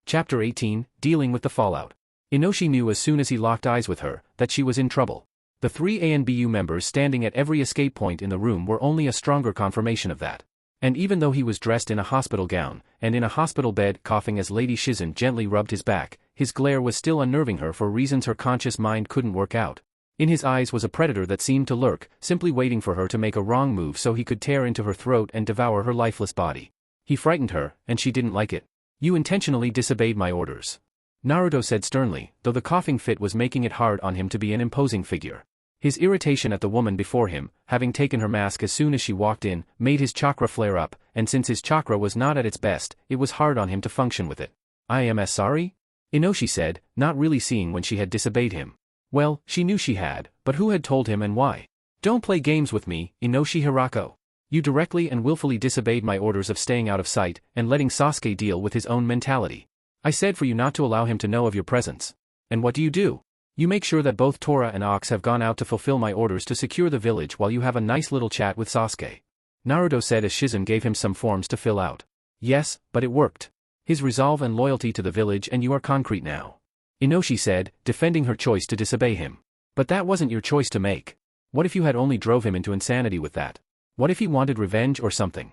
Chapter 18, Dealing with the Fallout. Inoshi knew as soon as he locked eyes with her, that she was in trouble. The three ANBU members standing at every escape point in the room were only a stronger confirmation of that. And even though he was dressed in a hospital gown, and in a hospital bed coughing as Lady Shizen gently rubbed his back, his glare was still unnerving her for reasons her conscious mind couldn't work out. In his eyes was a predator that seemed to lurk, simply waiting for her to make a wrong move so he could tear into her throat and devour her lifeless body. He frightened her, and she didn't like it. "You intentionally disobeyed my orders," Naruto said sternly, though the coughing fit was making it hard on him to be an imposing figure. His irritation at the woman before him, having taken her mask as soon as she walked in, made his chakra flare up, and since his chakra was not at its best, it was hard on him to function with it. "I am sorry?" Inoshi said, not really seeing when she had disobeyed him. Well, she knew she had, but who had told him and why? "Don't play games with me, Inoshi Hirako. You directly and willfully disobeyed my orders of staying out of sight, and letting Sasuke deal with his own mentality. I said for you not to allow him to know of your presence. And what do? You make sure that both Tora and Ox have gone out to fulfill my orders to secure the village while you have a nice little chat with Sasuke," Naruto said as Shizen gave him some forms to fill out. "Yes, but it worked. His resolve and loyalty to the village and you are concrete now," Inoshi said, defending her choice to disobey him. "But that wasn't your choice to make. What if you had only drove him into insanity with that? What if he wanted revenge or something?"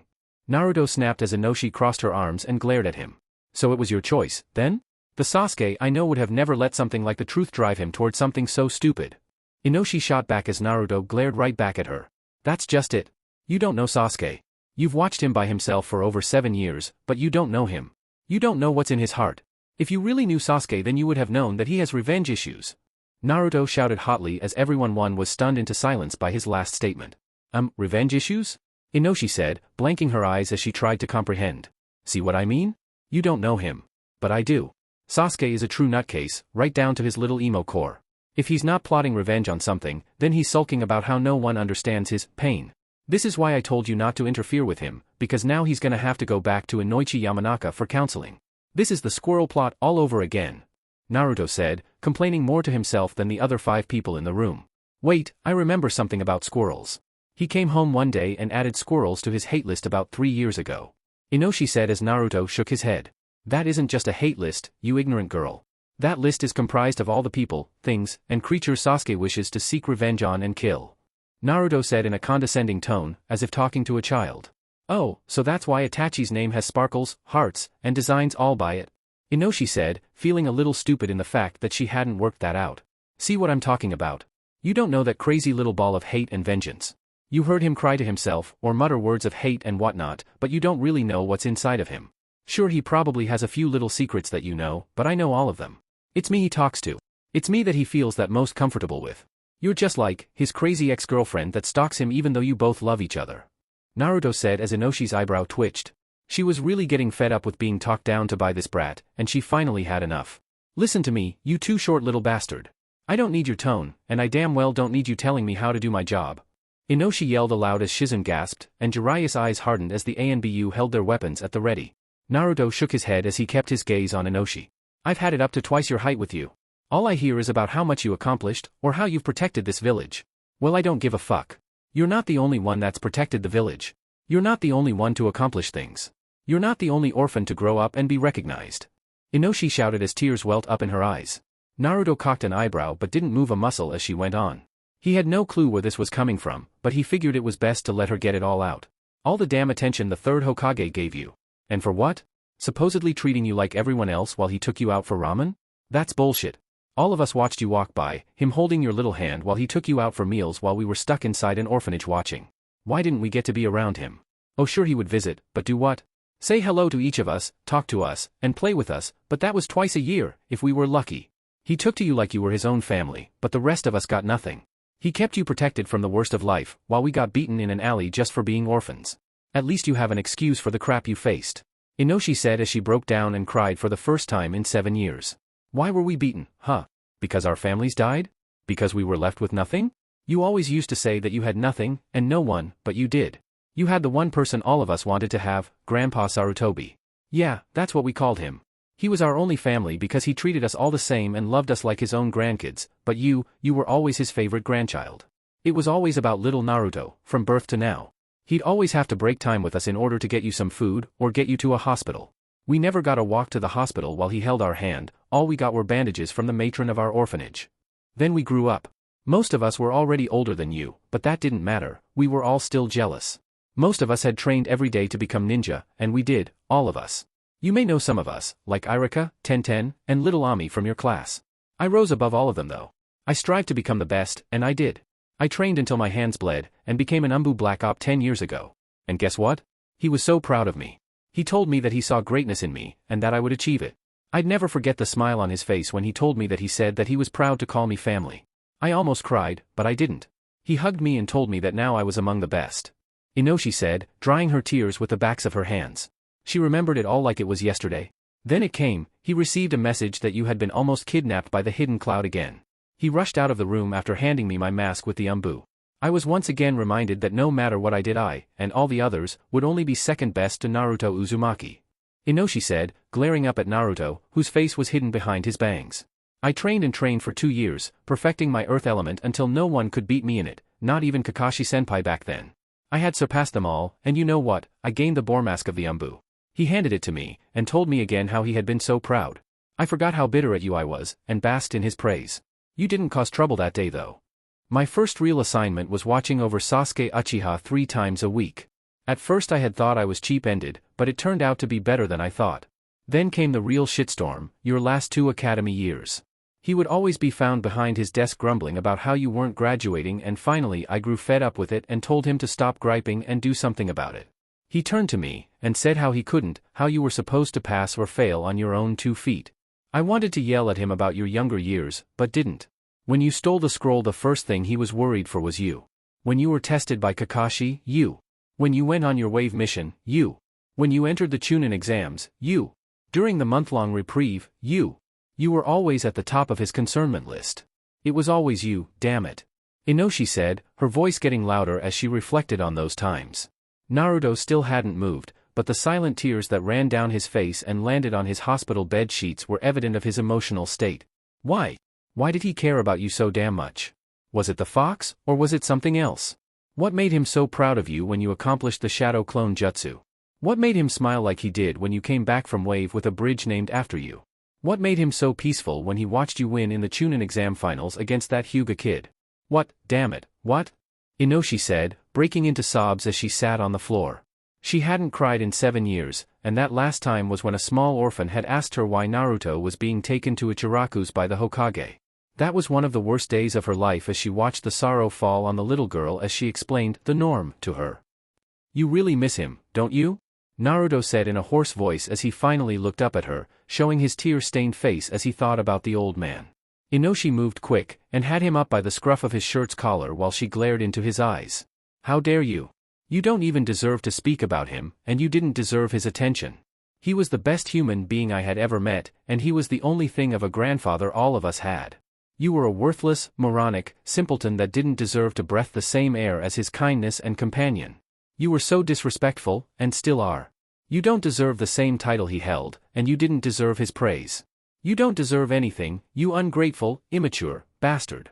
Naruto snapped as Inoshi crossed her arms and glared at him. "So it was your choice, then? The Sasuke I know would have never let something like the truth drive him toward something so stupid." Inoshi shot back as Naruto glared right back at her. "That's just it. You don't know Sasuke. You've watched him by himself for over 7 years, but you don't know him. You don't know what's in his heart. If you really knew Sasuke then you would have known that he has revenge issues." Naruto shouted hotly as everyone was stunned into silence by his last statement. Revenge issues?" Inoshi said, blanking her eyes as she tried to comprehend. "See what I mean? You don't know him. But I do. Sasuke is a true nutcase, right down to his little emo core. If he's not plotting revenge on something, then he's sulking about how no one understands his pain. This is why I told you not to interfere with him, because now he's gonna have to go back to Inoichi Yamanaka for counseling. This is the squirrel plot all over again," Naruto said, complaining more to himself than the other 5 people in the room. "Wait, I remember something about squirrels. He came home one day and added squirrels to his hate list about 3 years ago," Inoshi said as Naruto shook his head. "That isn't just a hate list, you ignorant girl. That list is comprised of all the people, things, and creatures Sasuke wishes to seek revenge on and kill," Naruto said in a condescending tone, as if talking to a child. "Oh, so that's why Itachi's name has sparkles, hearts, and designs all by it," Inoshi said, feeling a little stupid in the fact that she hadn't worked that out. "See what I'm talking about? You don't know that crazy little ball of hate and vengeance. You heard him cry to himself, or mutter words of hate and whatnot, but you don't really know what's inside of him. Sure, he probably has a few little secrets that you know, but I know all of them. It's me he talks to. It's me that he feels that most comfortable with. You're just like his crazy ex-girlfriend that stalks him even though you both love each other," Naruto said as Inoshi's eyebrow twitched. She was really getting fed up with being talked down to by this brat, and she finally had enough. "Listen to me, you too short little bastard. I don't need your tone, and I damn well don't need you telling me how to do my job," Inoshi yelled aloud as Shizen gasped, and Jiraiya's eyes hardened as the ANBU held their weapons at the ready. Naruto shook his head as he kept his gaze on Inoshi. "I've had it up to twice your height with you. All I hear is about how much you accomplished, or how you've protected this village. Well, I don't give a fuck. You're not the only one that's protected the village. You're not the only one to accomplish things. You're not the only orphan to grow up and be recognized," Inoshi shouted as tears welled up in her eyes. Naruto cocked an eyebrow but didn't move a muscle as she went on. He had no clue where this was coming from, but he figured it was best to let her get it all out. "All the damn attention the third Hokage gave you. And for what? Supposedly treating you like everyone else while he took you out for ramen? That's bullshit. All of us watched you walk by, him holding your little hand while he took you out for meals while we were stuck inside an orphanage watching. Why didn't we get to be around him? Oh sure he would visit, but do what? Say hello to each of us, talk to us, and play with us, but that was twice a year, if we were lucky. He took to you like you were his own family, but the rest of us got nothing. He kept you protected from the worst of life, while we got beaten in an alley just for being orphans. At least you have an excuse for the crap you faced," Inoshi said as she broke down and cried for the first time in 7 years. "Why were we beaten, huh? Because our families died? Because we were left with nothing? You always used to say that you had nothing, and no one, but you did. You had the one person all of us wanted to have, Grandpa Sarutobi. Yeah, that's what we called him. He was our only family because he treated us all the same and loved us like his own grandkids, but you were always his favorite grandchild. It was always about little Naruto, from birth to now. He'd always have to break time with us in order to get you some food, or get you to a hospital. We never got a walk to the hospital while he held our hand, all we got were bandages from the matron of our orphanage. Then we grew up. Most of us were already older than you, but that didn't matter, we were all still jealous. Most of us had trained every day to become ninja, and we did, all of us. You may know some of us, like Irika, Tenten, and little Ami from your class. I rose above all of them though. I strived to become the best, and I did. I trained until my hands bled, and became an Umbu Black Op 10 years ago. And guess what? He was so proud of me. He told me that he saw greatness in me, and that I would achieve it. I'd never forget the smile on his face when he told me that he said that he was proud to call me family. I almost cried, but I didn't. He hugged me and told me that now I was among the best. Inosi said, drying her tears with the backs of her hands. She remembered it all like it was yesterday. Then it came, he received a message that you had been almost kidnapped by the hidden cloud again. He rushed out of the room after handing me my mask with the umbu. I was once again reminded that no matter what I did I, and all the others, would only be second best to Naruto Uzumaki. Inosi said, glaring up at Naruto, whose face was hidden behind his bangs. I trained and trained for 2 years, perfecting my earth element until no one could beat me in it, not even Kakashi-senpai back then. I had surpassed them all, and you know what, I gained the boar mask of the umbu. He handed it to me, and told me again how he had been so proud. I forgot how bitter at you I was, and basked in his praise. You didn't cause trouble that day though. My first real assignment was watching over Sasuke Uchiha 3 times a week. At first I had thought I was cheap-ended, but it turned out to be better than I thought. Then came the real shitstorm, your last 2 academy years. He would always be found behind his desk grumbling about how you weren't graduating, and finally I grew fed up with it and told him to stop griping and do something about it. He turned to me, and said how he couldn't, how you were supposed to pass or fail on your own 2 feet. I wanted to yell at him about your younger years, but didn't. When you stole the scroll, the first thing he was worried for was you. When you were tested by Kakashi, you. When you went on your wave mission, you. When you entered the Chunin exams, you. During the month-long reprieve, you. You were always at the top of his concernment list. It was always you, damn it. Inosi said, her voice getting louder as she reflected on those times. Naruto still hadn't moved, but the silent tears that ran down his face and landed on his hospital bed sheets were evident of his emotional state. Why? Why did he care about you so damn much? Was it the fox, or was it something else? What made him so proud of you when you accomplished the shadow clone jutsu? What made him smile like he did when you came back from wave with a bridge named after you? What made him so peaceful when he watched you win in the Chunin exam finals against that Hyuga kid? What, damn it, what? Inosi said, breaking into sobs as she sat on the floor. She hadn't cried in 7 years, and that last time was when a small orphan had asked her why Naruto was being taken to Ichiraku's by the Hokage. That was one of the worst days of her life as she watched the sorrow fall on the little girl as she explained the norm to her. You really miss him, don't you? Naruto said in a hoarse voice as he finally looked up at her, showing his tear-stained face as he thought about the old man. Inosi moved quick, and had him up by the scruff of his shirt's collar while she glared into his eyes. How dare you? You don't even deserve to speak about him, and you didn't deserve his attention. He was the best human being I had ever met, and he was the only thing of a grandfather all of us had. You were a worthless, moronic, simpleton that didn't deserve to breathe the same air as his kindness and companion. You were so disrespectful, and still are. You don't deserve the same title he held, and you didn't deserve his praise. You don't deserve anything, you ungrateful, immature, bastard.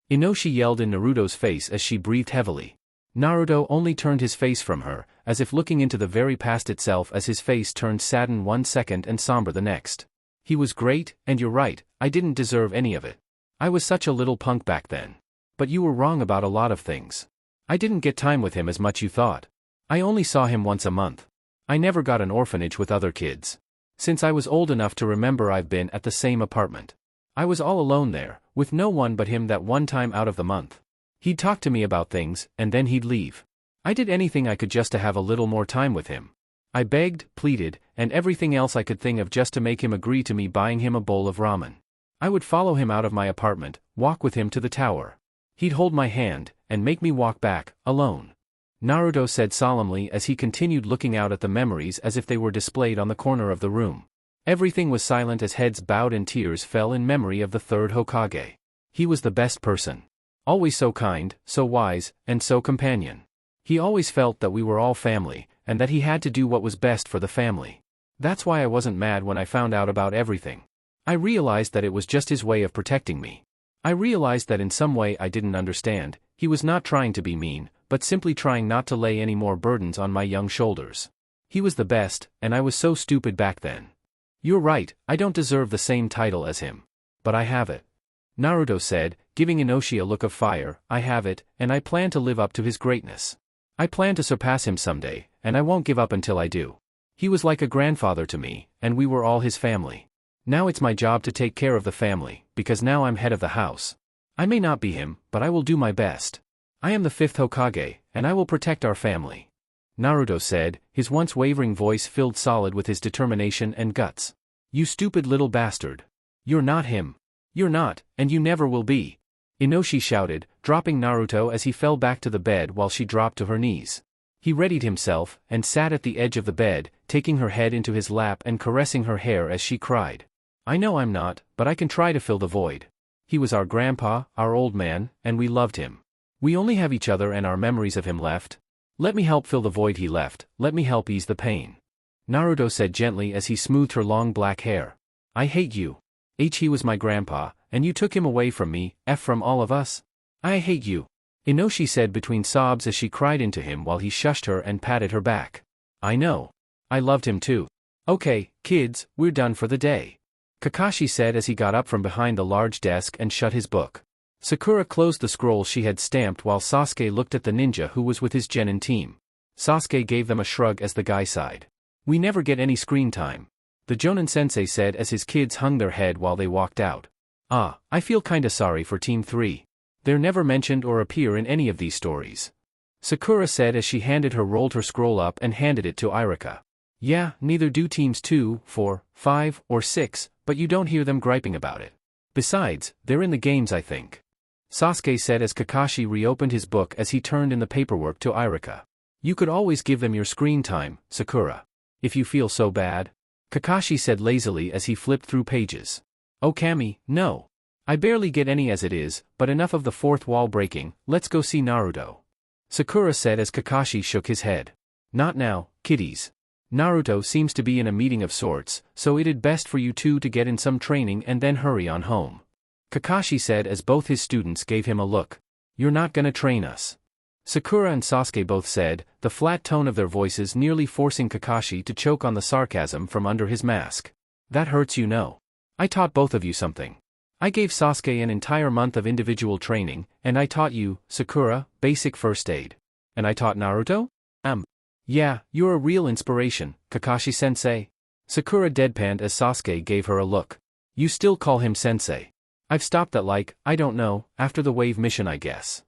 Inosi yelled in Naruto's face as she breathed heavily. Naruto only turned his face from her, as if looking into the very past itself, as his face turned saddened 1 second and somber the next. He was great, and you're right, I didn't deserve any of it. I was such a little punk back then. But you were wrong about a lot of things. I didn't get time with him as much you thought. I only saw him once a month. I never got an orphanage with other kids. Since I was old enough to remember, I've been at the same apartment. I was all alone there, with no one but him that one time out of the month. He'd talk to me about things, and then he'd leave. I did anything I could just to have a little more time with him. I begged, pleaded, and everything else I could think of just to make him agree to me buying him a bowl of ramen. I would follow him out of my apartment, walk with him to the tower. He'd hold my hand, and make me walk back, alone. Naruto said solemnly as he continued looking out at the memories as if they were displayed on the corner of the room. Everything was silent as heads bowed and tears fell in memory of the 3rd Hokage. He was the best person. Always so kind, so wise, and so companion. He always felt that we were all family, and that he had to do what was best for the family. That's why I wasn't mad when I found out about everything. I realized that it was just his way of protecting me. I realized that in some way I didn't understand, he was not trying to be mean, but simply trying not to lay any more burdens on my young shoulders. He was the best, and I was so stupid back then. You're right, I don't deserve the same title as him. But I have it. Naruto said, giving Inoshi a look of fire. I have it, and I plan to live up to his greatness. I plan to surpass him someday, and I won't give up until I do. He was like a grandfather to me, and we were all his family. Now it's my job to take care of the family, because now I'm head of the house. I may not be him, but I will do my best. I am the 5th Hokage, and I will protect our family. Naruto said, his once wavering voice filled solid with his determination and guts. You stupid little bastard. You're not him. You're not, and you never will be. Inoshi shouted, dropping Naruto as he fell back to the bed while she dropped to her knees. He readied himself, and sat at the edge of the bed, taking her head into his lap and caressing her hair as she cried. I know I'm not, but I can try to fill the void. He was our grandpa, our old man, and we loved him. We only have each other and our memories of him left. Let me help fill the void he left, let me help ease the pain. Naruto said gently as he smoothed her long black hair. I hate you. He was my grandpa, and you took him away from me, from all of us. I hate you. Inoshi said between sobs as she cried into him while he shushed her and patted her back. I know. I loved him too. Okay, kids, we're done for the day. Kakashi said as he got up from behind the large desk and shut his book. Sakura closed the scroll she had stamped while Sasuke looked at the ninja who was with his genin team. Sasuke gave them a shrug as the guy sighed. We never get any screen time. The Jonin sensei said as his kids hung their head while they walked out. I feel kinda sorry for Team 3. They're never mentioned or appear in any of these stories. Sakura said as she rolled her scroll up and handed it to Irika. Yeah, neither do Teams 2, 4, 5, or 6, but you don't hear them griping about it. Besides, they're in the games I think. Sasuke said as Kakashi reopened his book as he turned in the paperwork to Irika. You could always give them your screen time, Sakura. If you feel so bad. Kakashi said lazily as he flipped through pages. Oh Kami, no. I barely get any as it is, but enough of the fourth wall breaking, let's go see Naruto. Sakura said as Kakashi shook his head. Not now, kiddies. Naruto seems to be in a meeting of sorts, so it'd best for you two to get in some training and then hurry on home. Kakashi said as both his students gave him a look. You're not gonna train us. Sakura and Sasuke both said, the flat tone of their voices nearly forcing Kakashi to choke on the sarcasm from under his mask. That hurts, you know. I taught both of you something. I gave Sasuke an entire month of individual training, and I taught you, Sakura, basic first aid. And I taught Naruto? Yeah, you're a real inspiration, Kakashi-sensei. Sakura deadpanned as Sasuke gave her a look. You still call him sensei. I've stopped that I don't know, after the wave mission I guess.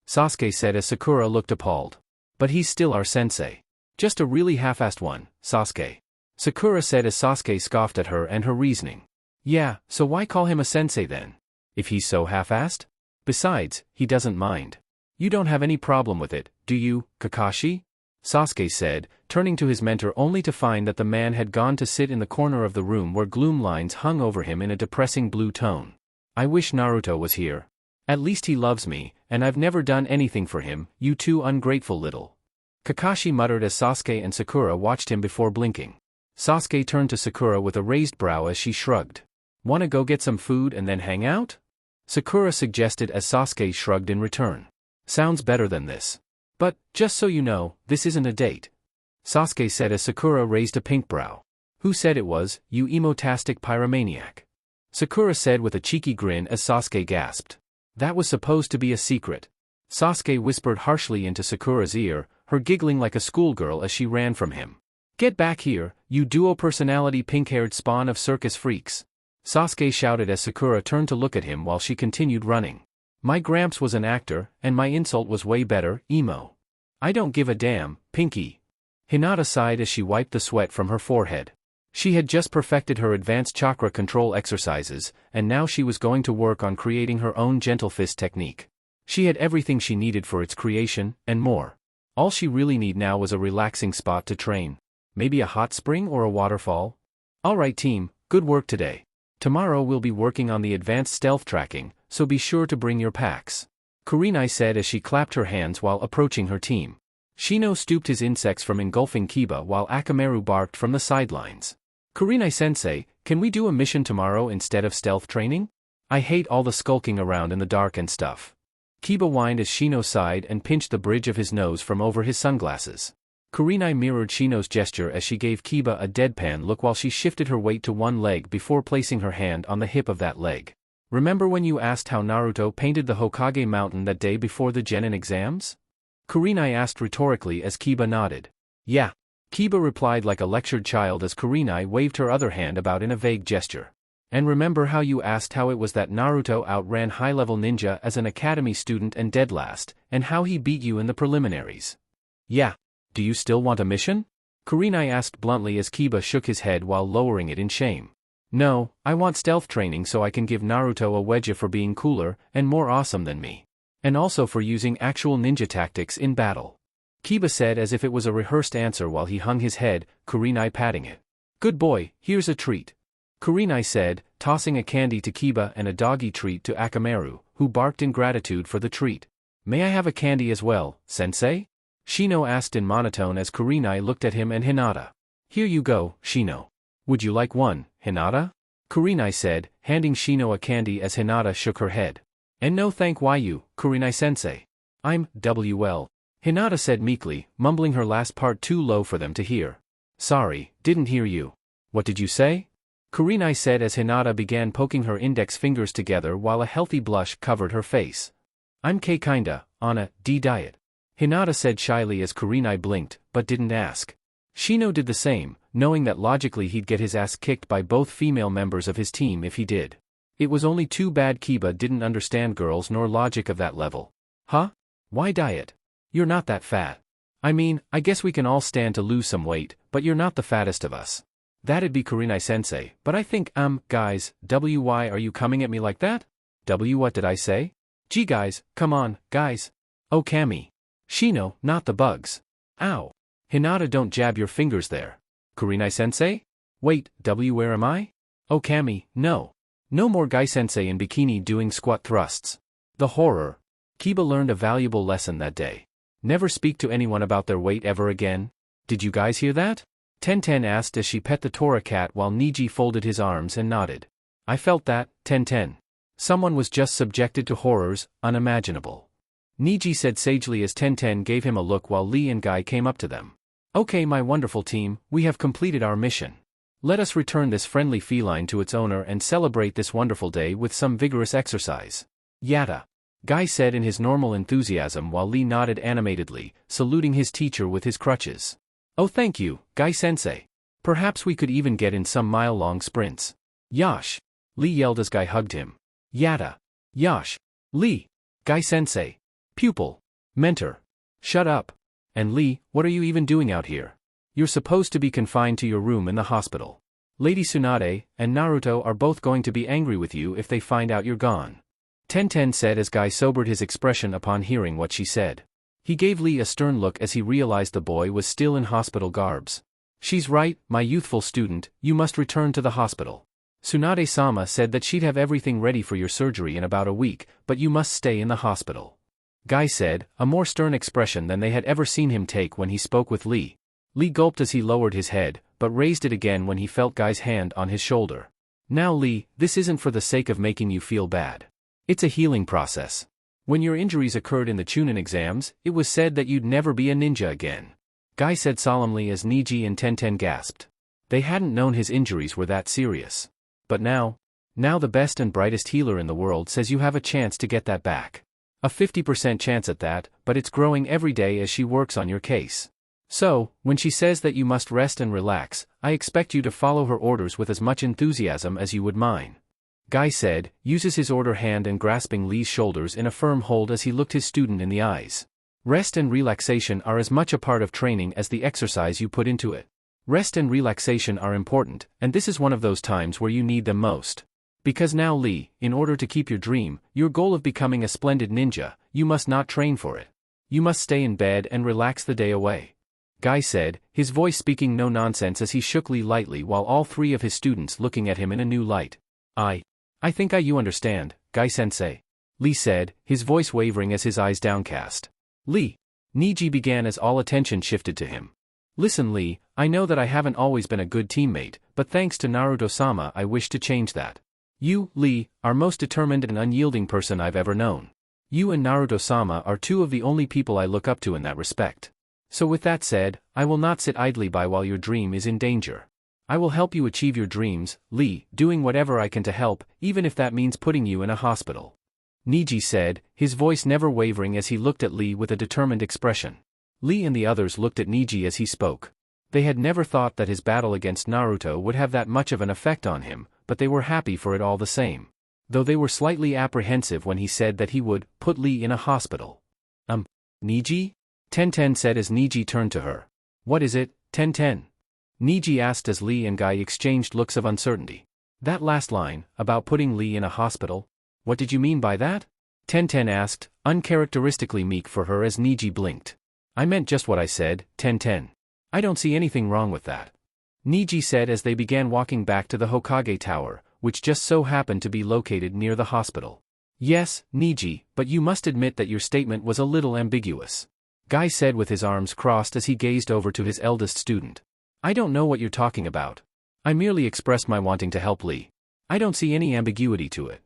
Sasuke said as Sakura looked appalled. But he's still our sensei. Just a really half-assed one, Sasuke. Sakura said as Sasuke scoffed at her and her reasoning. Yeah, so why call him a sensei then? If he's so half-assed? Besides, he doesn't mind. You don't have any problem with it, do you, Kakashi? Sasuke said, turning to his mentor only to find that the man had gone to sit in the corner of the room where gloom lines hung over him in a depressing blue tone. I wish Naruto was here. At least he loves me, and I've never done anything for him, you two ungrateful little. Kakashi muttered as Sasuke and Sakura watched him before blinking. Sasuke turned to Sakura with a raised brow as she shrugged. Wanna go get some food and then hang out? Sakura suggested as Sasuke shrugged in return. Sounds better than this. But, just so you know, this isn't a date. Sasuke said as Sakura raised a pink brow. Who said it was, you emotastic pyromaniac? Sakura said with a cheeky grin as Sasuke gasped. That was supposed to be a secret. Sasuke whispered harshly into Sakura's ear, her giggling like a schoolgirl as she ran from him. Get back here, you duo-personality pink-haired spawn of circus freaks. Sasuke shouted as Sakura turned to look at him while she continued running. My Gramps was an actor, and my insult was way better, emo. I don't give a damn, Pinky. Hinata sighed as she wiped the sweat from her forehead. She had just perfected her advanced chakra control exercises, and now she was going to work on creating her own gentle fist technique. She had everything she needed for its creation, and more. All she really needed now was a relaxing spot to train. Maybe a hot spring or a waterfall? Alright team, good work today. Tomorrow we'll be working on the advanced stealth tracking, so be sure to bring your packs. Kurenai said as she clapped her hands while approaching her team. Shino stooped his insects from engulfing Kiba while Akamaru barked from the sidelines. Kurenai-sensei, can we do a mission tomorrow instead of stealth training? I hate all the skulking around in the dark and stuff. Kiba whined as Shino sighed and pinched the bridge of his nose from over his sunglasses. Kurenai mirrored Shino's gesture as she gave Kiba a deadpan look while she shifted her weight to one leg before placing her hand on the hip of that leg. Remember when you asked how Naruto painted the Hokage mountain that day before the Genin exams? Kurenai asked rhetorically as Kiba nodded. Yeah. Kiba replied like a lectured child as Kurenai waved her other hand about in a vague gesture. And remember how you asked how it was that Naruto outran high-level ninja as an academy student and dead last, and how he beat you in the preliminaries? Yeah. Do you still want a mission? Kurenai asked bluntly as Kiba shook his head while lowering it in shame. No, I want stealth training so I can give Naruto a wedge for being cooler and more awesome than me. And also for using actual ninja tactics in battle. Kiba said as if it was a rehearsed answer while he hung his head, Kurenai patting it. Good boy, here's a treat. Kurenai said, tossing a candy to Kiba and a doggy treat to Akamaru, who barked in gratitude for the treat. May I have a candy as well, sensei? Shino asked in monotone as Kurenai looked at him and Hinata. Here you go, Shino. Would you like one, Hinata? Kurenai said, handing Shino a candy as Hinata shook her head. And no thank you, Kurenai-sensei. I'm WL. Hinata said meekly, mumbling her last part too low for them to hear. Sorry, didn't hear you. What did you say? Kurenai said as Hinata began poking her index fingers together while a healthy blush covered her face. I'm kinda, on a D-diet. Hinata said shyly as Kurenai blinked, but didn't ask. Shino did the same, knowing that logically he'd get his ass kicked by both female members of his team if he did. It was only too bad Kiba didn't understand girls nor logic of that level. Huh? Why diet? You're not that fat. I mean, I guess we can all stand to lose some weight, but you're not the fattest of us. That'd be Kurenai-sensei, but I think, guys, why are you coming at me like that? What did I say? Gee guys, come on, guys. Oh Kami. Shino, not the bugs. Ow. Hinata don't jab your fingers there. Kurenai-sensei? Wait, where am I? Oh Kami, no. No more Guy-sensei in bikini doing squat thrusts. The horror. Kiba learned a valuable lesson that day. Never speak to anyone about their weight ever again. Did you guys hear that? Tenten asked as she pet the Tora cat while Niji folded his arms and nodded. I felt that, Tenten. Someone was just subjected to horrors, unimaginable. Niji said sagely as Tenten gave him a look while Lee and Guy came up to them. Okay my wonderful team, we have completed our mission. Let us return this friendly feline to its owner and celebrate this wonderful day with some vigorous exercise. Yada. Guy said in his normal enthusiasm while Lee nodded animatedly, saluting his teacher with his crutches. Oh thank you, Guy-sensei. Perhaps we could even get in some mile-long sprints. Yosh. Lee yelled as Guy hugged him. Yada. Yosh. Lee. Guy-sensei. Pupil. Mentor. Shut up. And Lee, what are you even doing out here? You're supposed to be confined to your room in the hospital. Lady Tsunade and Naruto are both going to be angry with you if they find out you're gone. Tenten said as Guy sobered his expression upon hearing what she said. He gave Lee a stern look as he realized the boy was still in hospital garbs. She's right, my youthful student, you must return to the hospital. Tsunade-sama said that she'd have everything ready for your surgery in about a week, but you must stay in the hospital. Guy said, a more stern expression than they had ever seen him take when he spoke with Lee. Lee gulped as he lowered his head, but raised it again when he felt Guy's hand on his shoulder. Now Lee, this isn't for the sake of making you feel bad. It's a healing process. When your injuries occurred in the Chunin exams, it was said that you'd never be a ninja again. Guy said solemnly as Niji and Tenten gasped. They hadn't known his injuries were that serious. But now the best and brightest healer in the world says you have a chance to get that back. A 50% chance at that, but it's growing every day as she works on your case. So, when she says that you must rest and relax, I expect you to follow her orders with as much enthusiasm as you would mine. Guy said, uses his order hand and grasping Lee's shoulders in a firm hold as he looked his student in the eyes. Rest and relaxation are as much a part of training as the exercise you put into it. Rest and relaxation are important, and this is one of those times where you need them most. Because now Lee, in order to keep your dream, your goal of becoming a splendid ninja, you must not train for it. You must stay in bed and relax the day away. Guy said, his voice speaking no nonsense as he shook Lee lightly while all three of his students looking at him in a new light. I think you understand, Guy-sensei. Lee said, his voice wavering as his eyes downcast. Lee. Niji began as all attention shifted to him. Listen Lee, I know that I haven't always been a good teammate, but thanks to Naruto-sama I wish to change that. You, Lee, are most determined and unyielding person I've ever known. You and Naruto-sama are two of the only people I look up to in that respect. So with that said, I will not sit idly by while your dream is in danger. I will help you achieve your dreams, Lee, doing whatever I can to help, even if that means putting you in a hospital. Niji said, his voice never wavering as he looked at Lee with a determined expression. Lee and the others looked at Niji as he spoke. They had never thought that his battle against Naruto would have that much of an effect on him, but they were happy for it all the same. Though they were slightly apprehensive when he said that he would put Lee in a hospital. Niji? Tenten said as Niji turned to her. What is it, Tenten? Niji asked as Lee and Guy exchanged looks of uncertainty. That last line, about putting Lee in a hospital? What did you mean by that? Tenten asked, uncharacteristically meek for her as Niji blinked. I meant just what I said, Tenten. I don't see anything wrong with that. Niji said as they began walking back to the Hokage Tower, which just so happened to be located near the hospital. Yes, Niji, but you must admit that your statement was a little ambiguous. Guy said with his arms crossed as he gazed over to his eldest student. I don't know what you're talking about. I merely expressed my wanting to help Lee. I don't see any ambiguity to it.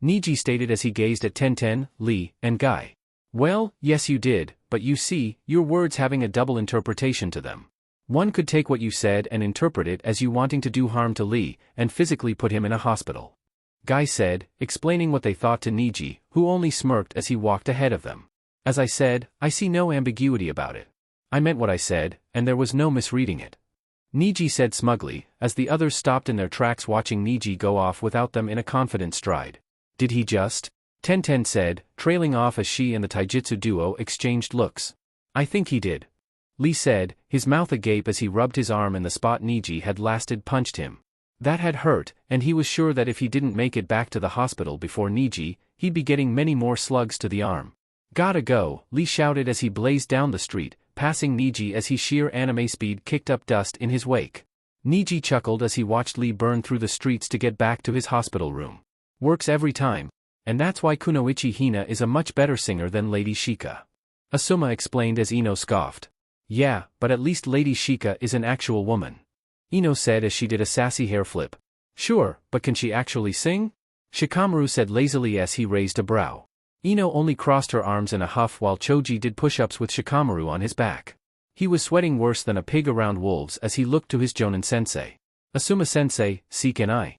Niji stated as he gazed at Tenten, Lee, and Guy. Well, yes you did, but you see, your words having a double interpretation to them. One could take what you said and interpret it as you wanting to do harm to Lee, and physically put him in a hospital. Guy said, explaining what they thought to Niji, who only smirked as he walked ahead of them. As I said, I see no ambiguity about it. I meant what I said, and there was no misreading it. Niji said smugly, as the others stopped in their tracks watching Niji go off without them in a confident stride. Did he just? Tenten said, trailing off as she and the taijutsu duo exchanged looks. I think he did. Lee said, his mouth agape as he rubbed his arm in the spot Niji had last punched him. That had hurt, and he was sure that if he didn't make it back to the hospital before Niji, he'd be getting many more slugs to the arm. Gotta go, Lee shouted as he blazed down the street, passing Niji as he sheer anime speed kicked up dust in his wake. Niji chuckled as he watched Lee burn through the streets to get back to his hospital room. Works every time. And that's why Kunoichi Hina is a much better singer than Lady Shika. Asuma explained as Ino scoffed. Yeah, but at least Lady Shika is an actual woman. Ino said as she did a sassy hair flip. Sure, but can she actually sing? Shikamaru said lazily as he raised a brow. Ino only crossed her arms in a huff while Choji did push-ups with Shikamaru on his back. He was sweating worse than a pig around wolves as he looked to his Jonin-sensei. Asuma-sensei, see can I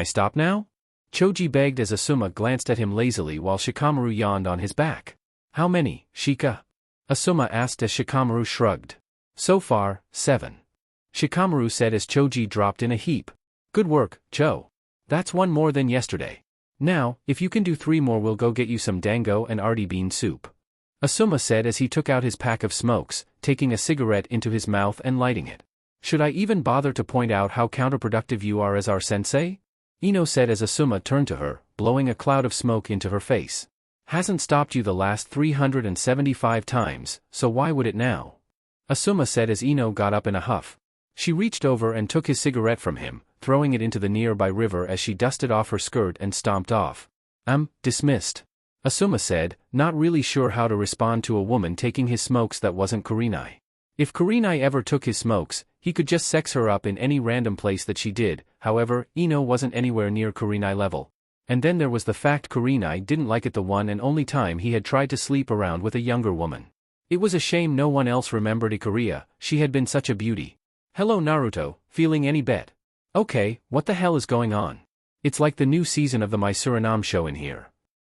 stop now? Choji begged as Asuma glanced at him lazily while Shikamaru yawned on his back. How many, Shika? Asuma asked as Shikamaru shrugged. So far, 7. Shikamaru said as Choji dropped in a heap. Good work, Cho. That's one more than yesterday. Now, if you can do 3 more we'll go get you some dango and artie bean soup. Asuma said as he took out his pack of smokes, taking a cigarette into his mouth and lighting it. Should I even bother to point out how counterproductive you are as our sensei? Ino said as Asuma turned to her, blowing a cloud of smoke into her face. Hasn't stopped you the last 375 times, so why would it now? Asuma said as Ino got up in a huff. She reached over and took his cigarette from him, throwing it into the nearby river as she dusted off her skirt and stomped off. Dismissed. Asuma said, not really sure how to respond to a woman taking his smokes that wasn't Kurenai. If Kurenai ever took his smokes, he could just sex her up in any random place that she did, however, Ino wasn't anywhere near Kurenai level. And then there was the fact Kurenai didn't like it the one and only time he had tried to sleep around with a younger woman. It was a shame no one else remembered Ikaria, she had been such a beauty. Hello Naruto, feeling any bet? Okay, what the hell is going on? It's like the new season of the My Suriname show in here.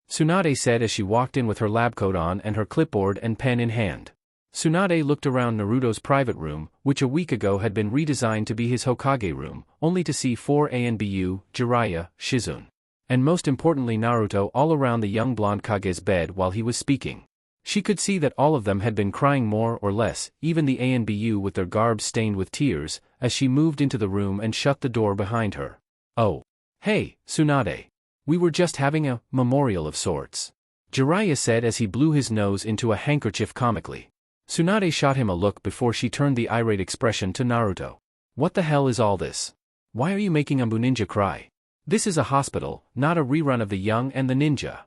Tsunade said as she walked in with her lab coat on and her clipboard and pen in hand. Tsunade looked around Naruto's private room, which a week ago had been redesigned to be his Hokage room, only to see 4 ANBU, Jiraiya, Shizune. And most importantly Naruto all around the young blonde Kage's bed while he was speaking. She could see that all of them had been crying more or less, even the ANBU with their garbs stained with tears, as she moved into the room and shut the door behind her. Oh. Hey, Tsunade. We were just having a memorial of sorts. Jiraiya said as he blew his nose into a handkerchief comically. Tsunade shot him a look before she turned the irate expression to Naruto. What the hell is all this? Why are you making Ambu Ninja cry? This is a hospital, not a rerun of The Young and the Ninja.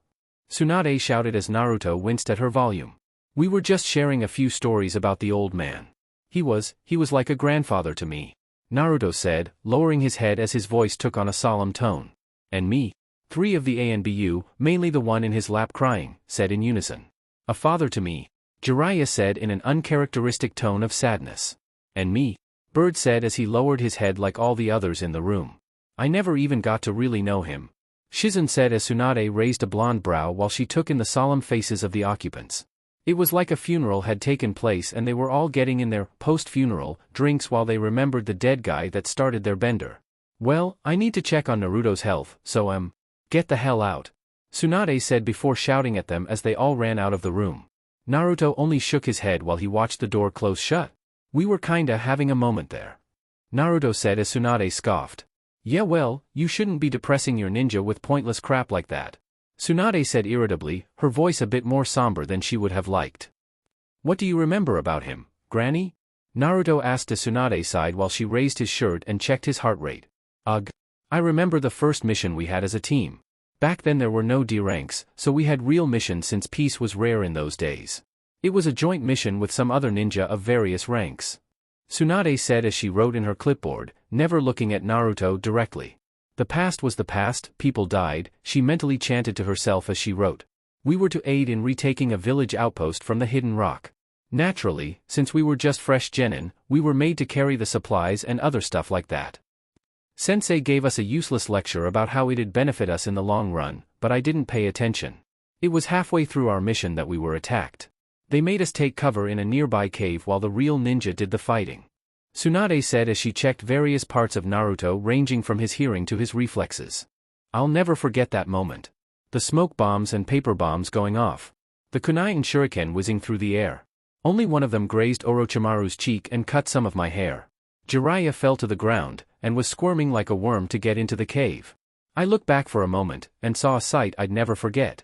Tsunade shouted as Naruto winced at her volume. We were just sharing a few stories about the old man. He was like a grandfather to me. Naruto said, lowering his head as his voice took on a solemn tone. And me? 3 of the ANBU, mainly the one in his lap crying, said in unison. A father to me. Jiraiya said in an uncharacteristic tone of sadness. And me? Bird said as he lowered his head like all the others in the room. I never even got to really know him. Shizen said as Tsunade raised a blonde brow while she took in the solemn faces of the occupants. It was like a funeral had taken place and they were all getting in their post-funeral drinks while they remembered the dead guy that started their bender. Well, I need to check on Naruto's health, so get the hell out. Tsunade said before shouting at them as they all ran out of the room. Naruto only shook his head while he watched the door close shut. We were kinda having a moment there. Naruto said as Tsunade scoffed. Yeah well, you shouldn't be depressing your ninja with pointless crap like that. Tsunade said irritably, her voice a bit more somber than she would have liked. What do you remember about him, Granny? Naruto asked as Tsunade sighed while she raised his shirt and checked his heart rate. Ugh. I remember the first mission we had as a team. Back then there were no D ranks, so we had real missions since peace was rare in those days. It was a joint mission with some other ninja of various ranks. Tsunade said as she wrote in her clipboard, never looking at Naruto directly. The past was the past, people died, she mentally chanted to herself as she wrote. We were to aid in retaking a village outpost from the hidden rock. Naturally, since we were just fresh genin, we were made to carry the supplies and other stuff like that. Sensei gave us a useless lecture about how it'd benefit us in the long run, but I didn't pay attention. It was halfway through our mission that we were attacked. They made us take cover in a nearby cave while the real ninja did the fighting. Tsunade said as she checked various parts of Naruto ranging from his hearing to his reflexes. I'll never forget that moment. The smoke bombs and paper bombs going off. The kunai and shuriken whizzing through the air. Only one of them grazed Orochimaru's cheek and cut some of my hair. Jiraiya fell to the ground, and was squirming like a worm to get into the cave. I looked back for a moment, and saw a sight I'd never forget.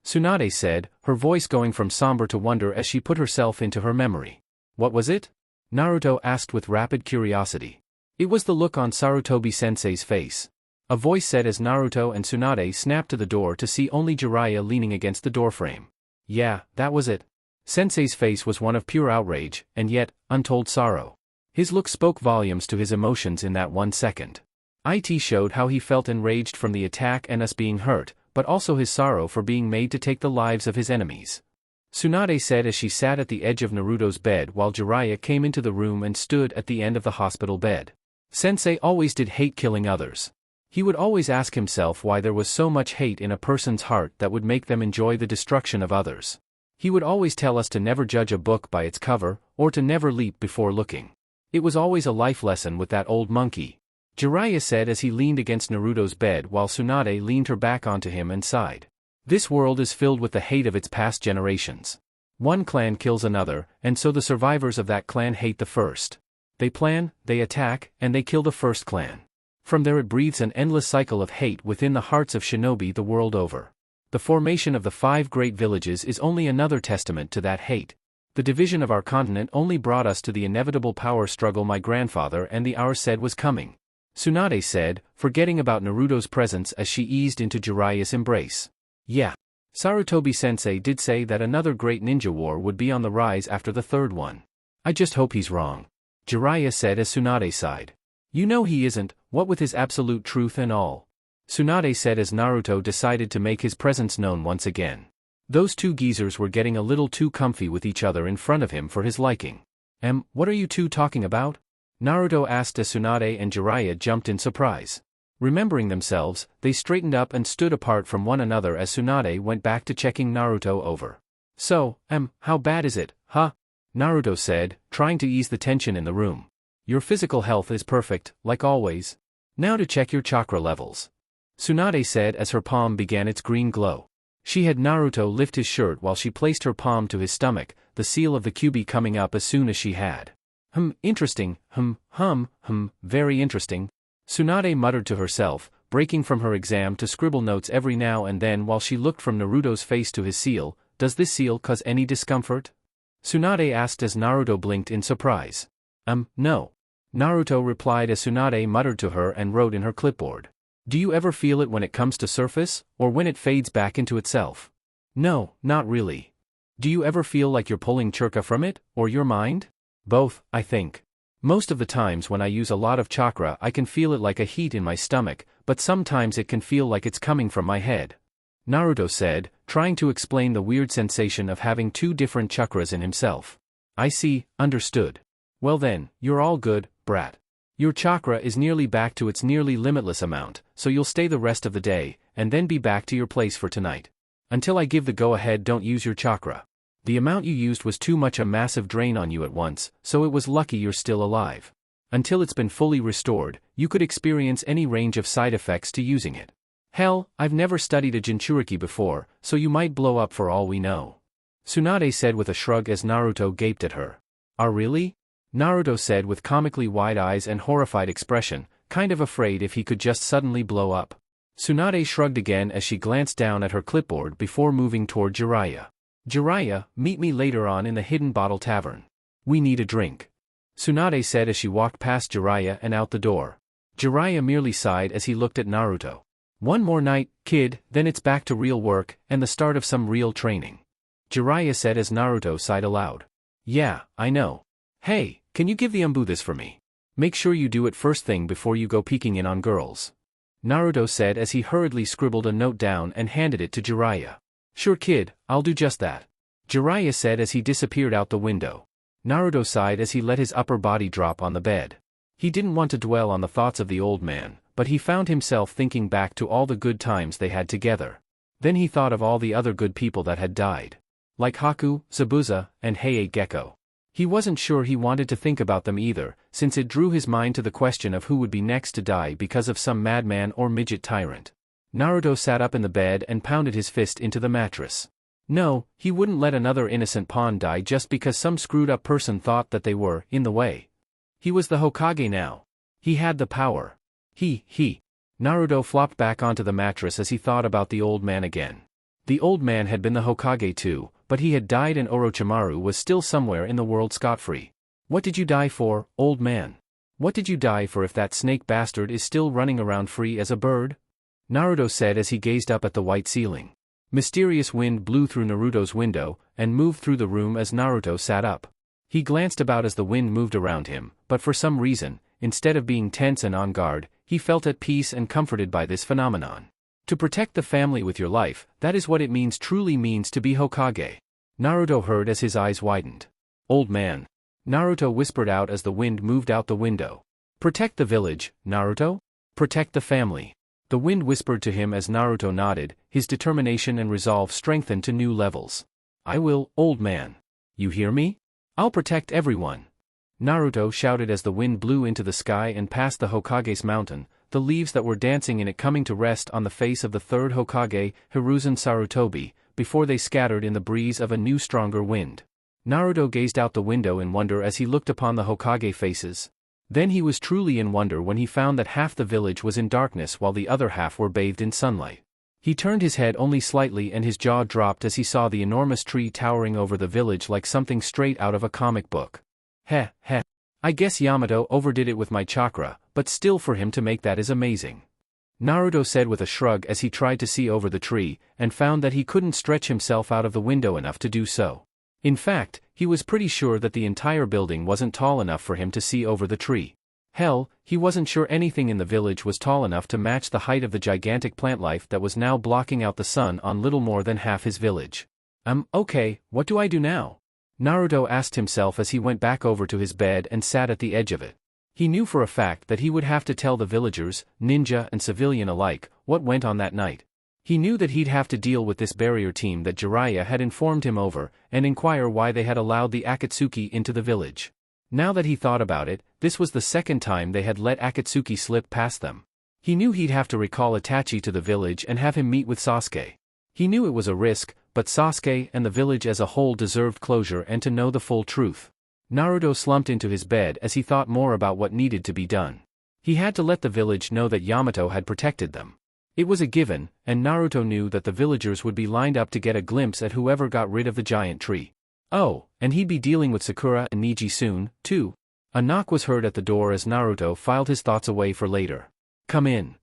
Tsunade said, her voice going from somber to wonder as she put herself into her memory. What was it? Naruto asked with rapid curiosity. It was the look on Sarutobi-sensei's face. A voice said as Naruto and Tsunade snapped to the door to see only Jiraiya leaning against the doorframe. Yeah, that was it. Sensei's face was one of pure outrage, and yet, untold sorrow. His look spoke volumes to his emotions in that 1 second. It showed how he felt enraged from the attack and us being hurt, but also his sorrow for being made to take the lives of his enemies. Tsunade said as she sat at the edge of Naruto's bed while Jiraiya came into the room and stood at the end of the hospital bed. Sensei always did hate killing others. He would always ask himself why there was so much hate in a person's heart that would make them enjoy the destruction of others. He would always tell us to never judge a book by its cover, or to never leap before looking. It was always a life lesson with that old monkey. Jiraiya said as he leaned against Naruto's bed while Tsunade leaned her back onto him and sighed. This world is filled with the hate of its past generations. One clan kills another, and so the survivors of that clan hate the first. They plan, they attack, and they kill the first clan. From there it breathes an endless cycle of hate within the hearts of shinobi the world over. The formation of the 5 great villages is only another testament to that hate. The division of our continent only brought us to the inevitable power struggle my grandfather and the hour said was coming. Tsunade said, forgetting about Naruto's presence as she eased into Jiraiya's embrace. Yeah. Sarutobi-sensei did say that another great ninja war would be on the rise after the third one. I just hope he's wrong. Jiraiya said as Tsunade sighed. You know he isn't, what with his absolute truth and all. Tsunade said as Naruto decided to make his presence known once again. Those two geezers were getting a little too comfy with each other in front of him for his liking. What are you two talking about? Naruto asked as Tsunade and Jiraiya jumped in surprise. Remembering themselves, they straightened up and stood apart from one another as Tsunade went back to checking Naruto over. So, how bad is it, huh? Naruto said, trying to ease the tension in the room. Your physical health is perfect, like always. Now to check your chakra levels. Tsunade said as her palm began its green glow. She had Naruto lift his shirt while she placed her palm to his stomach, the seal of the Kyuubi coming up as soon as she had. Interesting, very interesting. Tsunade muttered to herself, breaking from her exam to scribble notes every now and then while she looked from Naruto's face to his seal. Does this seal cause any discomfort? Tsunade asked as Naruto blinked in surprise. No. Naruto replied as Tsunade muttered to her and wrote in her clipboard. Do you ever feel it when it comes to surface, or when it fades back into itself? No, not really. Do you ever feel like you're pulling chakra from it, or your mind? Both, I think. Most of the times when I use a lot of chakra I can feel it like a heat in my stomach, but sometimes it can feel like it's coming from my head. Naruto said, trying to explain the weird sensation of having two different chakras in himself. I see, understood. Well then, you're all good, brat. Your chakra is nearly back to its nearly limitless amount, so you'll stay the rest of the day, and then be back to your place for tonight. Until I give the go-ahead, don't use your chakra. The amount you used was too much, a massive drain on you at once, so it was lucky you're still alive. Until it's been fully restored, you could experience any range of side effects to using it. Hell, I've never studied a Jinchuriki before, so you might blow up for all we know. Tsunade said with a shrug as Naruto gaped at her. Really? Naruto said with comically wide eyes and horrified expression, kind of afraid if he could just suddenly blow up. Tsunade shrugged again as she glanced down at her clipboard before moving toward Jiraiya. Jiraiya, meet me later on in the Hidden Bottle Tavern. We need a drink. Tsunade said as she walked past Jiraiya and out the door. Jiraiya merely sighed as he looked at Naruto. One more night, kid, then it's back to real work, and the start of some real training. Jiraiya said as Naruto sighed aloud. Yeah, I know. Hey, can you give the Umbu this for me? Make sure you do it first thing before you go peeking in on girls. Naruto said as he hurriedly scribbled a note down and handed it to Jiraiya. Sure kid, I'll do just that. Jiraiya said as he disappeared out the window. Naruto sighed as he let his upper body drop on the bed. He didn't want to dwell on the thoughts of the old man, but he found himself thinking back to all the good times they had together. Then he thought of all the other good people that had died. Like Haku, Zabuza, and Heiei Gecko. He wasn't sure he wanted to think about them either, since it drew his mind to the question of who would be next to die because of some madman or midget tyrant. Naruto sat up in the bed and pounded his fist into the mattress. No, he wouldn't let another innocent pawn die just because some screwed-up person thought that they were in the way. He was the Hokage now. He had the power. Naruto flopped back onto the mattress as he thought about the old man again. The old man had been the Hokage too, but he had died and Orochimaru was still somewhere in the world scot-free. What did you die for, old man? What did you die for if that snake bastard is still running around free as a bird? Naruto said as he gazed up at the white ceiling. Mysterious wind blew through Naruto's window, and moved through the room as Naruto sat up. He glanced about as the wind moved around him, but for some reason, instead of being tense and on guard, he felt at peace and comforted by this phenomenon. To protect the family with your life, that is what it truly means to be Hokage. Naruto heard as his eyes widened. Old man. Naruto whispered out as the wind moved out the window. Protect the village, Naruto? Protect the family. The wind whispered to him as Naruto nodded, his determination and resolve strengthened to new levels. I will, old man. You hear me? I'll protect everyone. Naruto shouted as the wind blew into the sky and past the Hokage's mountain, the leaves that were dancing in it coming to rest on the face of the third Hokage, Hiruzen Sarutobi, before they scattered in the breeze of a new stronger wind. Naruto gazed out the window in wonder as he looked upon the Hokage faces. Then he was truly in wonder when he found that half the village was in darkness while the other half were bathed in sunlight. He turned his head only slightly and his jaw dropped as he saw the enormous tree towering over the village like something straight out of a comic book. Heh. I guess Yamato overdid it with my chakra, but still for him to make that is amazing. Naruto said with a shrug as he tried to see over the tree, and found that he couldn't stretch himself out of the window enough to do so. In fact, he was pretty sure that the entire building wasn't tall enough for him to see over the tree. Hell, he wasn't sure anything in the village was tall enough to match the height of the gigantic plant life that was now blocking out the sun on little more than half his village. Okay, what do I do now? Naruto asked himself as he went back over to his bed and sat at the edge of it. He knew for a fact that he would have to tell the villagers, ninja and civilian alike, what went on that night. He knew that he'd have to deal with this barrier team that Jiraiya had informed him over, and inquire why they had allowed the Akatsuki into the village. Now that he thought about it, this was the second time they had let Akatsuki slip past them. He knew he'd have to recall Itachi to the village and have him meet with Sasuke. He knew it was a risk, but Sasuke and the village as a whole deserved closure and to know the full truth. Naruto slumped into his bed as he thought more about what needed to be done. He had to let the village know that Yamato had protected them. It was a given, and Naruto knew that the villagers would be lined up to get a glimpse at whoever got rid of the giant tree. Oh, and he'd be dealing with Sakura and Neji soon, too. A knock was heard at the door as Naruto filed his thoughts away for later. Come in.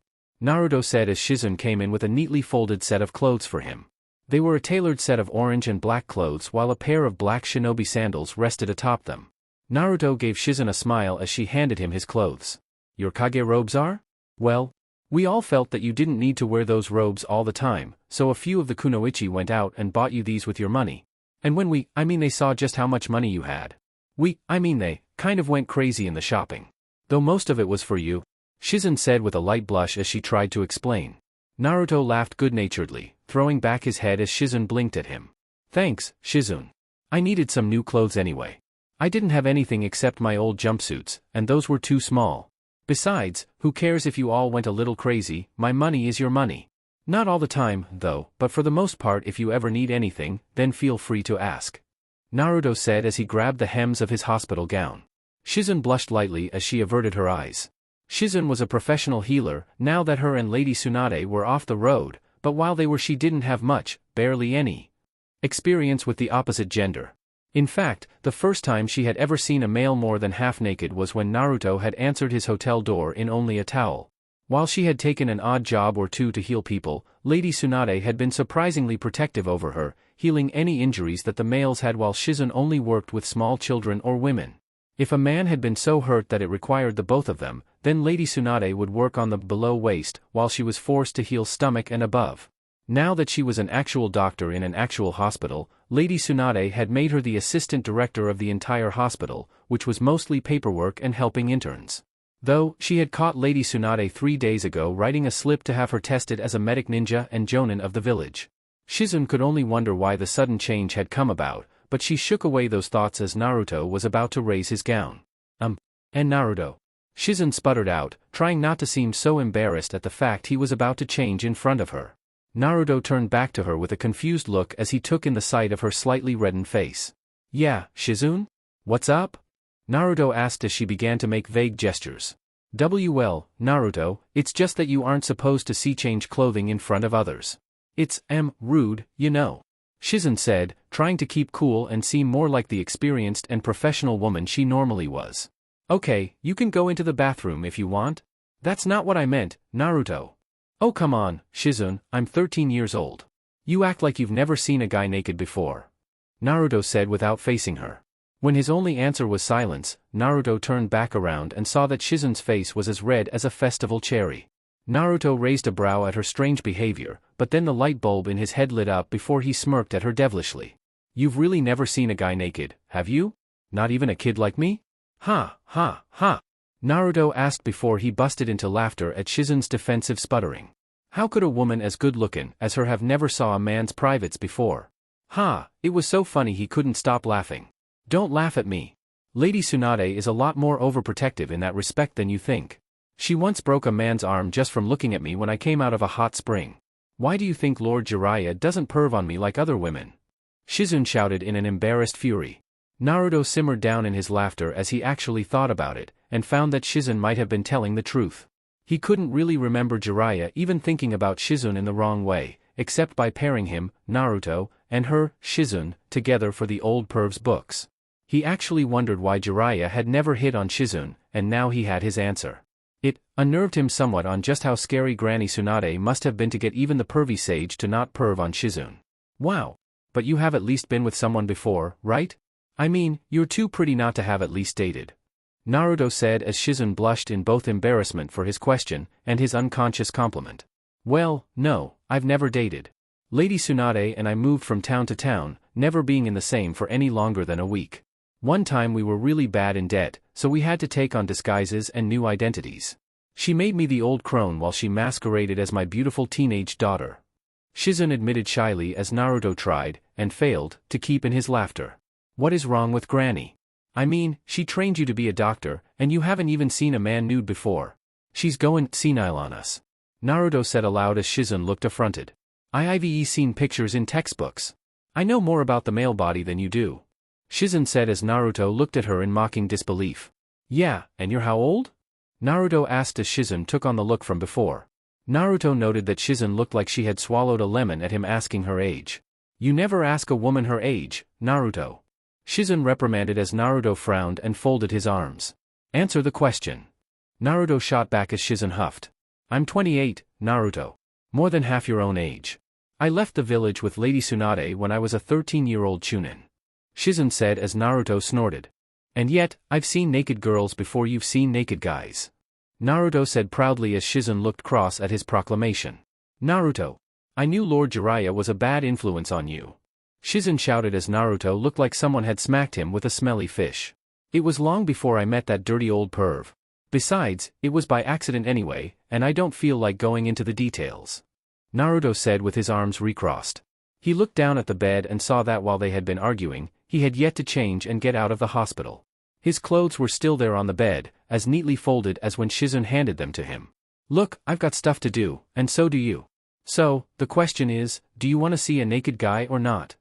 Naruto said as Shizune came in with a neatly folded set of clothes for him. They were a tailored set of orange and black clothes while a pair of black shinobi sandals rested atop them. Naruto gave Shizune a smile as she handed him his clothes. Your Kage robes are? Well, We all felt that you didn't need to wear those robes all the time, so a few of the kunoichi went out and bought you these with your money. And when they saw just how much money you had. They kind of went crazy in the shopping. Though most of it was for you," Shizun said with a light blush as she tried to explain. Naruto laughed good-naturedly, throwing back his head as Shizun blinked at him. "Thanks, Shizun. I needed some new clothes anyway. I didn't have anything except my old jumpsuits, and those were too small. Besides, who cares if you all went a little crazy, my money is your money. Not all the time, though, but for the most part if you ever need anything, then feel free to ask," Naruto said as he grabbed the hems of his hospital gown. Shizun blushed lightly as she averted her eyes. Shizun was a professional healer, now that her and Lady Tsunade were off the road, but while they were she didn't have much, barely any, experience with the opposite gender. In fact, the first time she had ever seen a male more than half naked was when Naruto had answered his hotel door in only a towel. While she had taken an odd job or two to heal people, Lady Tsunade had been surprisingly protective over her, healing any injuries that the males had while Shizun only worked with small children or women. If a man had been so hurt that it required the both of them, then Lady Tsunade would work on the below waist while she was forced to heal stomach and above. Now that she was an actual doctor in an actual hospital, Lady Tsunade had made her the assistant director of the entire hospital, which was mostly paperwork and helping interns. Though, she had caught Lady Tsunade 3 days ago writing a slip to have her tested as a medic ninja and jonin of the village. Shizun could only wonder why the sudden change had come about, but she shook away those thoughts as Naruto was about to raise his gown. And Naruto," Shizun sputtered out, trying not to seem so embarrassed at the fact he was about to change in front of her. Naruto turned back to her with a confused look as he took in the sight of her slightly reddened face. "Yeah, Shizun? What's up?" Naruto asked as she began to make vague gestures. "Well, Naruto, it's just that you aren't supposed to see change clothing in front of others. It's, rude, you know," Shizun said, trying to keep cool and seem more like the experienced and professional woman she normally was. "Okay, you can go into the bathroom if you want. That's not what I meant, Naruto." "Oh come on, Shizun, I'm 13 years old. You act like you've never seen a guy naked before," Naruto said without facing her. When his only answer was silence, Naruto turned back around and saw that Shizun's face was as red as a festival cherry. Naruto raised a brow at her strange behavior, but then the light bulb in his head lit up before he smirked at her devilishly. "You've really never seen a guy naked, have you? Not even a kid like me?" Ha, Naruto asked before he busted into laughter at Shizun's defensive sputtering. How could a woman as good-looking as her have never saw a man's privates before? It was so funny he couldn't stop laughing. "Don't laugh at me. Lady Tsunade is a lot more overprotective in that respect than you think. She once broke a man's arm just from looking at me when I came out of a hot spring. Why do you think Lord Jiraiya doesn't perv on me like other women?" Shizun shouted in an embarrassed fury. Naruto simmered down in his laughter as he actually thought about it, and found that Shizun might have been telling the truth. He couldn't really remember Jiraiya even thinking about Shizun in the wrong way, except by pairing him, Naruto, and her, Shizun, together for the old perv's books. He actually wondered why Jiraiya had never hit on Shizun, and now he had his answer. It unnerved him somewhat on just how scary Granny Tsunade must have been to get even the pervy sage to not perv on Shizun. "Wow. But you have at least been with someone before, right? I mean, you're too pretty not to have at least dated," Naruto said as Shizun blushed in both embarrassment for his question and his unconscious compliment. "Well, no, I've never dated. Lady Tsunade and I moved from town to town, never being in the same for any longer than a week. One time we were really bad in debt, so we had to take on disguises and new identities. She made me the old crone while she masqueraded as my beautiful teenage daughter," Shizun admitted shyly as Naruto tried, and failed, to keep in his laughter. "What is wrong with Granny? I mean, she trained you to be a doctor, and you haven't even seen a man nude before. She's going senile on us," Naruto said aloud as Shizun looked affronted. "I've seen pictures in textbooks. I know more about the male body than you do," Shizun said as Naruto looked at her in mocking disbelief. "Yeah, and you're how old?" Naruto asked as Shizun took on the look from before. Naruto noted that Shizun looked like she had swallowed a lemon at him asking her age. "You never ask a woman her age, Naruto," Shizun reprimanded as Naruto frowned and folded his arms. "Answer the question." Naruto shot back as Shizun huffed. "I'm 28, Naruto. More than half your own age. I left the village with Lady Tsunade when I was a 13-year-old chunin," Shizun said as Naruto snorted. "And yet, I've seen naked girls before you've seen naked guys." Naruto said proudly as Shizun looked cross at his proclamation. Naruto. I knew Lord Jiraiya was a bad influence on you. Shizun shouted as Naruto looked like someone had smacked him with a smelly fish. It was long before I met that dirty old perv. Besides, it was by accident anyway, and I don't feel like going into the details. Naruto said with his arms recrossed. He looked down at the bed and saw that while they had been arguing, he had yet to change and get out of the hospital. His clothes were still there on the bed, as neatly folded as when Shizun handed them to him. Look, I've got stuff to do, and so do you. So, the question is, do you want to see a naked guy or not?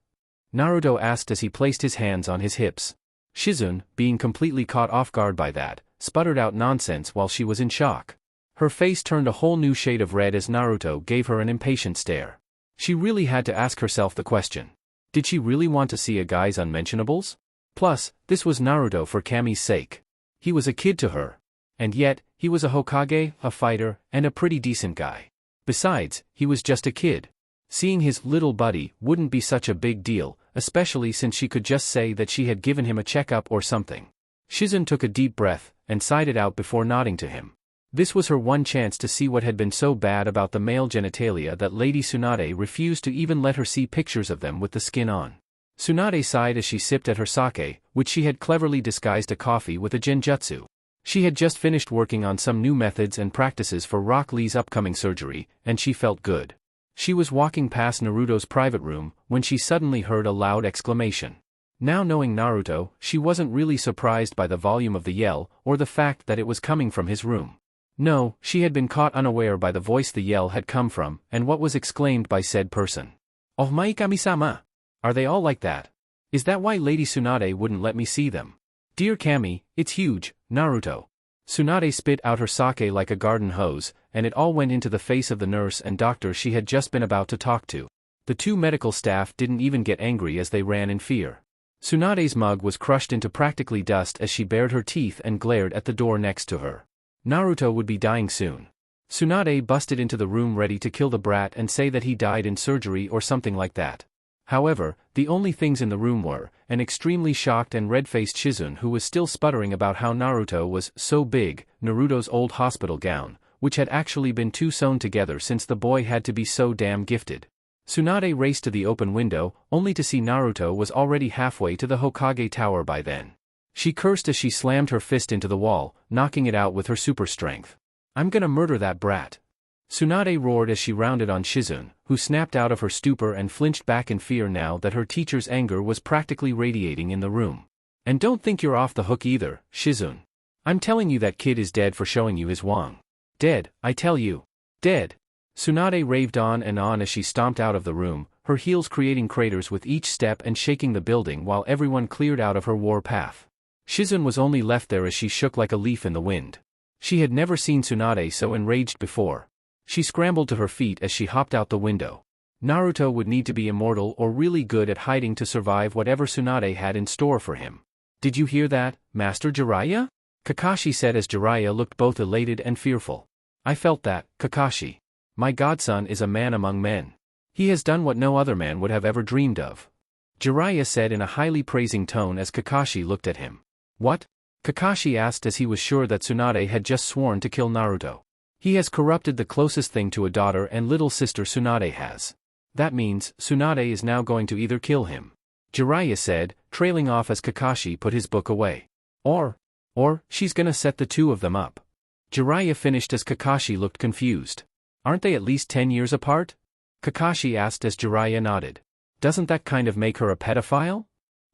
Naruto asked as he placed his hands on his hips. Shizun, being completely caught off guard by that, sputtered out nonsense while she was in shock. Her face turned a whole new shade of red as Naruto gave her an impatient stare. She really had to ask herself the question. Did she really want to see a guy's unmentionables? Plus, this was Naruto for Kami's sake. He was a kid to her. And yet, he was a Hokage, a fighter, and a pretty decent guy. Besides, he was just a kid. Seeing his little buddy wouldn't be such a big deal, especially since she could just say that she had given him a checkup or something. Shizun took a deep breath, and sighed it out before nodding to him. This was her one chance to see what had been so bad about the male genitalia that Lady Tsunade refused to even let her see pictures of them with the skin on. Tsunade sighed as she sipped at her sake, which she had cleverly disguised a coffee with a genjutsu. She had just finished working on some new methods and practices for Rock Lee's upcoming surgery, and she felt good. She was walking past Naruto's private room, when she suddenly heard a loud exclamation. Now knowing Naruto, she wasn't really surprised by the volume of the yell, or the fact that it was coming from his room. No, she had been caught unaware by the voice the yell had come from, and what was exclaimed by said person. Oh my kami-sama! Are they all like that? Is that why Lady Tsunade wouldn't let me see them? Dear Kami, it's huge, Naruto. Tsunade spit out her sake like a garden hose, and it all went into the face of the nurse and doctor she had just been about to talk to. The two medical staff didn't even get angry as they ran in fear. Tsunade's mug was crushed into practically dust as she bared her teeth and glared at the door next to her. Naruto would be dying soon. Tsunade busted into the room ready to kill the brat and say that he died in surgery or something like that. However, the only things in the room were an extremely shocked and red-faced Shizun who was still sputtering about how Naruto was so big, Naruto's old hospital gown, which had actually been two sewn together since the boy had to be so damn gifted. Tsunade raced to the open window, only to see Naruto was already halfway to the Hokage tower by then. She cursed as she slammed her fist into the wall, knocking it out with her super strength. I'm gonna murder that brat. Tsunade roared as she rounded on Shizun, who snapped out of her stupor and flinched back in fear now that her teacher's anger was practically radiating in the room. And don't think you're off the hook either, Shizun. I'm telling you that kid is dead for showing you his wang. Dead, I tell you. Dead. Tsunade raved on and on as she stomped out of the room, her heels creating craters with each step and shaking the building while everyone cleared out of her war path. Shizun was only left there as she shook like a leaf in the wind. She had never seen Tsunade so enraged before. She scrambled to her feet as she hopped out the window. Naruto would need to be immortal or really good at hiding to survive whatever Tsunade had in store for him. Did you hear that, Master Jiraiya? Kakashi said as Jiraiya looked both elated and fearful. I felt that, Kakashi. My godson is a man among men. He has done what no other man would have ever dreamed of. Jiraiya said in a highly praising tone as Kakashi looked at him. What? Kakashi asked as he was sure that Tsunade had just sworn to kill Naruto. He has corrupted the closest thing to a daughter and little sister Tsunade has. That means, Tsunade is now going to either kill him. Jiraiya said, trailing off as Kakashi put his book away. Or she's gonna set the two of them up. Jiraiya finished as Kakashi looked confused. Aren't they at least 10 years apart? Kakashi asked as Jiraiya nodded. Doesn't that kind of make her a pedophile?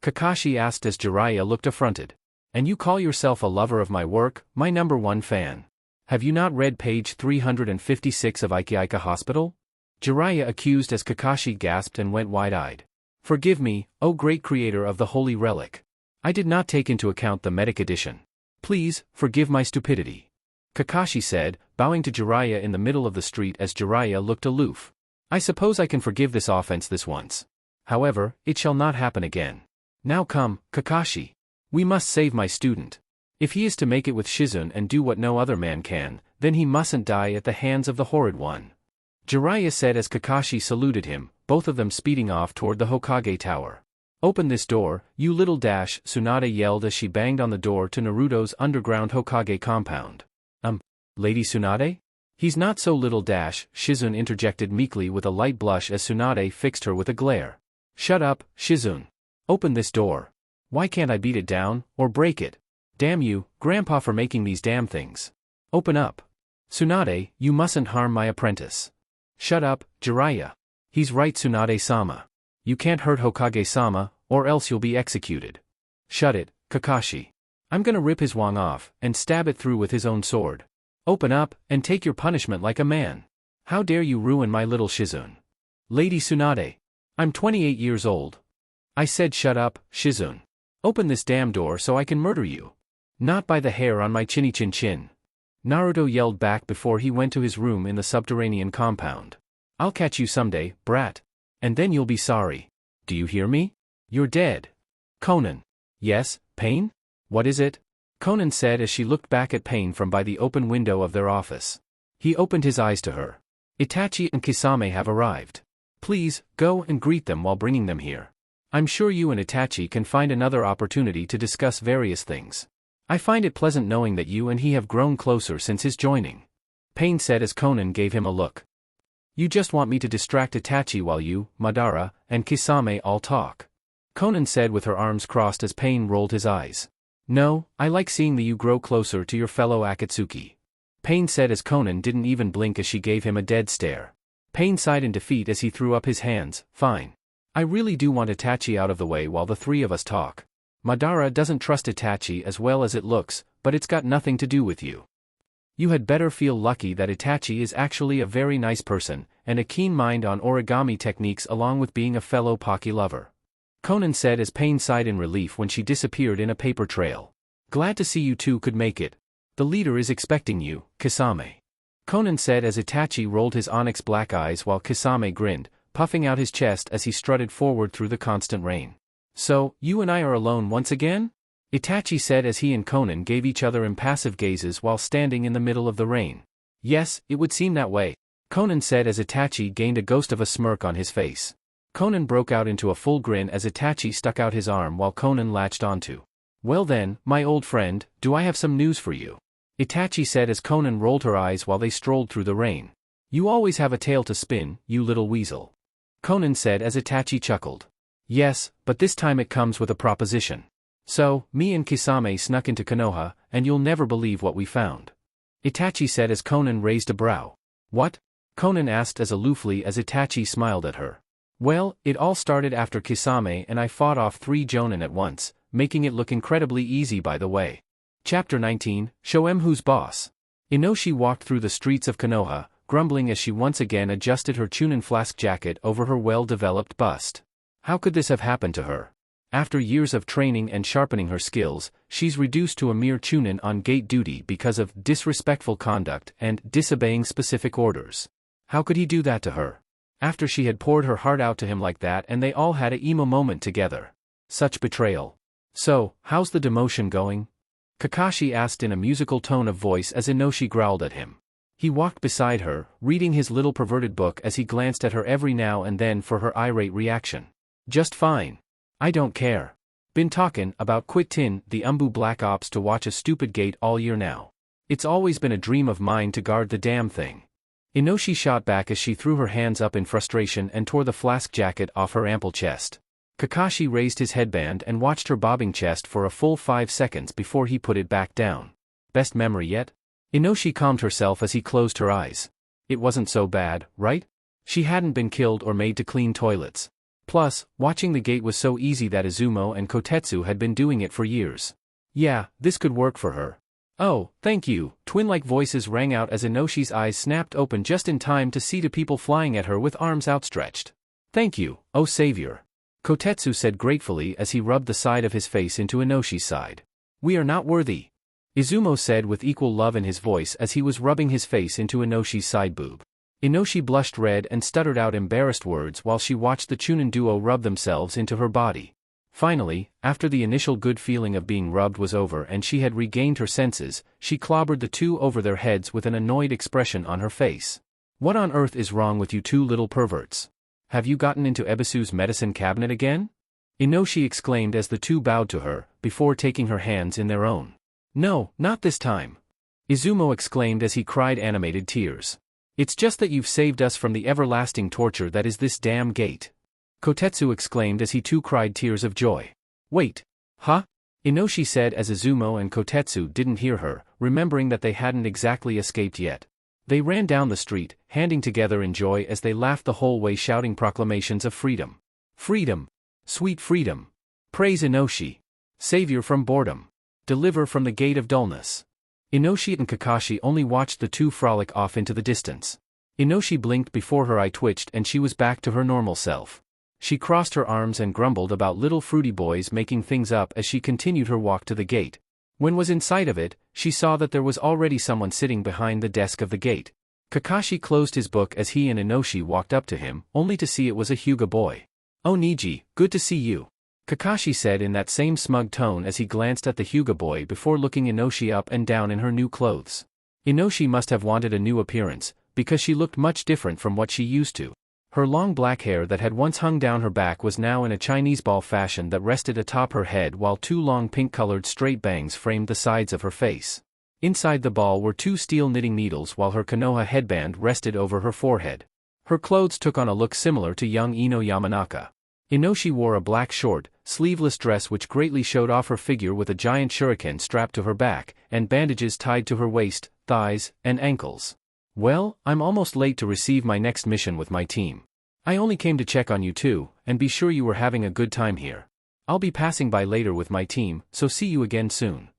Kakashi asked as Jiraiya looked affronted. And you call yourself a lover of my work, my #1 fan? Have you not read page 356 of Ikeika Hospital? Jiraiya accused as Kakashi gasped and went wide-eyed. Forgive me, O great creator of the holy relic. I did not take into account the medic edition. Please, forgive my stupidity. Kakashi said, bowing to Jiraiya in the middle of the street as Jiraiya looked aloof. I suppose I can forgive this offense this once. However, it shall not happen again. Now come, Kakashi. We must save my student. If he is to make it with Shizun and do what no other man can, then he mustn't die at the hands of the horrid one. Jiraiya said as Kakashi saluted him, both of them speeding off toward the Hokage tower. Open this door, you little dash, Tsunade yelled as she banged on the door to Naruto's underground Hokage compound. Lady Tsunade? He's not so little dash, Shizune interjected meekly with a light blush as Tsunade fixed her with a glare. Shut up, Shizune. Open this door. Why can't I beat it down, or break it? Damn you, Grandpa for making these damn things. Open up. Tsunade, you mustn't harm my apprentice. Shut up, Jiraiya. He's right, Tsunade-sama. You can't hurt Hokage-sama, or else you'll be executed. Shut it, Kakashi. I'm gonna rip his wang off, and stab it through with his own sword. Open up, and take your punishment like a man. How dare you ruin my little Shizune? Lady Tsunade. I'm 28 years old. I said shut up, Shizune. Open this damn door so I can murder you. Not by the hair on my chinny chin chin. Naruto yelled back before he went to his room in the subterranean compound. I'll catch you someday, brat. And then you'll be sorry. Do you hear me? You're dead. Conan. Yes, Pain? What is it? Conan said as she looked back at Pain from by the open window of their office. He opened his eyes to her. Itachi and Kisame have arrived. Please, go and greet them while bringing them here. I'm sure you and Itachi can find another opportunity to discuss various things. I find it pleasant knowing that you and he have grown closer since his joining. Pain said as Conan gave him a look. You just want me to distract Itachi while you, Madara, and Kisame all talk. Conan said with her arms crossed as Pain rolled his eyes. No, I like seeing that you grow closer to your fellow Akatsuki. Pain said as Conan didn't even blink as she gave him a dead stare. Pain sighed in defeat as he threw up his hands. Fine. I really do want Itachi out of the way while the three of us talk. Madara doesn't trust Itachi as well as it looks, but it's got nothing to do with you. You had better feel lucky that Itachi is actually a very nice person, and a keen mind on origami techniques along with being a fellow Pocky lover. Conan said as Pain sighed in relief when she disappeared in a paper trail. Glad to see you two could make it. The leader is expecting you, Kisame. Conan said as Itachi rolled his onyx black eyes while Kisame grinned, puffing out his chest as he strutted forward through the constant rain. So, you and I are alone once again? Itachi said as he and Conan gave each other impassive gazes while standing in the middle of the rain. Yes, it would seem that way, Conan said as Itachi gained a ghost of a smirk on his face. Conan broke out into a full grin as Itachi stuck out his arm while Conan latched onto. Well then, my old friend, do I have some news for you? Itachi said as Conan rolled her eyes while they strolled through the rain. You always have a tale to spin, you little weasel. Conan said as Itachi chuckled. Yes, but this time it comes with a proposition. So, me and Kisame snuck into Konoha, and you'll never believe what we found. Itachi said as Conan raised a brow. What? Conan asked as aloofly as Itachi smiled at her. Well, it all started after Kisame and I fought off 3 Jonin at once, making it look incredibly easy by the way. Chapter 19, Show 'em who's boss. Inoshi walked through the streets of Konoha, grumbling as she once again adjusted her Chunin flask jacket over her well-developed bust. How could this have happened to her? After years of training and sharpening her skills, she's reduced to a mere Chunin on gate duty because of disrespectful conduct and disobeying specific orders. How could he do that to her? After she had poured her heart out to him like that and they all had a emo moment together. Such betrayal. So, how's the demotion going? Kakashi asked in a musical tone of voice as Inoshi growled at him. He walked beside her, reading his little perverted book as he glanced at her every now and then for her irate reaction. Just fine. I don't care. Been talking about quit tin the Umbu Black Ops to watch a stupid gate all year now. It's always been a dream of mine to guard the damn thing. Inoshi shot back as she threw her hands up in frustration and tore the flask jacket off her ample chest. Kakashi raised his headband and watched her bobbing chest for a full 5 seconds before he put it back down. Best memory yet? Inoshi calmed herself as he closed her eyes. It wasn't so bad, right? She hadn't been killed or made to clean toilets. Plus, watching the gate was so easy that Izumo and Kotetsu had been doing it for years. Yeah, this could work for her. Oh, thank you, twin-like voices rang out as Inoshi's eyes snapped open just in time to see 2 people flying at her with arms outstretched. Thank you, oh savior. Kotetsu said gratefully as he rubbed the side of his face into Inoshi's side. We are not worthy. Izumo said with equal love in his voice as he was rubbing his face into Inoshi's side boob. Inoshi blushed red and stuttered out embarrassed words while she watched the Chunin duo rub themselves into her body. Finally, after the initial good feeling of being rubbed was over and she had regained her senses, she clobbered the 2 over their heads with an annoyed expression on her face. What on earth is wrong with you 2 little perverts? Have you gotten into Ebisu's medicine cabinet again? Inoshi exclaimed as the 2 bowed to her, before taking her hands in their own. No, not this time. Izumo exclaimed as he cried animated tears. It's just that you've saved us from the everlasting torture that is this damn gate. Kotetsu exclaimed as he too cried tears of joy. Wait. Huh? Inoshi said as Izumo and Kotetsu didn't hear her, remembering that they hadn't exactly escaped yet. They ran down the street, handing together in joy as they laughed the whole way, shouting proclamations of freedom. Freedom! Sweet freedom! Praise Inoshi! Savior from boredom! Deliver from the gate of dullness! Inoshi and Kakashi only watched the two frolic off into the distance. Inoshi blinked before her eye twitched and she was back to her normal self. She crossed her arms and grumbled about little fruity boys making things up as she continued her walk to the gate. When was in sight of it, she saw that there was already someone sitting behind the desk of the gate. Kakashi closed his book as he and Inoshi walked up to him, only to see it was a Hyuga boy. Oh Niji, good to see you. Kakashi said in that same smug tone as he glanced at the Hyuga boy before looking Inoshi up and down in her new clothes. Inoshi must have wanted a new appearance, because she looked much different from what she used to. Her long black hair that had once hung down her back was now in a Chinese ball fashion that rested atop her head, while two long pink-colored straight bangs framed the sides of her face. Inside the ball were two steel knitting needles while her Konoha headband rested over her forehead. Her clothes took on a look similar to young Ino Yamanaka. Inoshi wore a black short, sleeveless dress which greatly showed off her figure with a giant shuriken strapped to her back, and bandages tied to her waist, thighs, and ankles. Well, I'm almost late to receive my next mission with my team. I only came to check on you too, and be sure you were having a good time here. I'll be passing by later with my team, so see you again soon.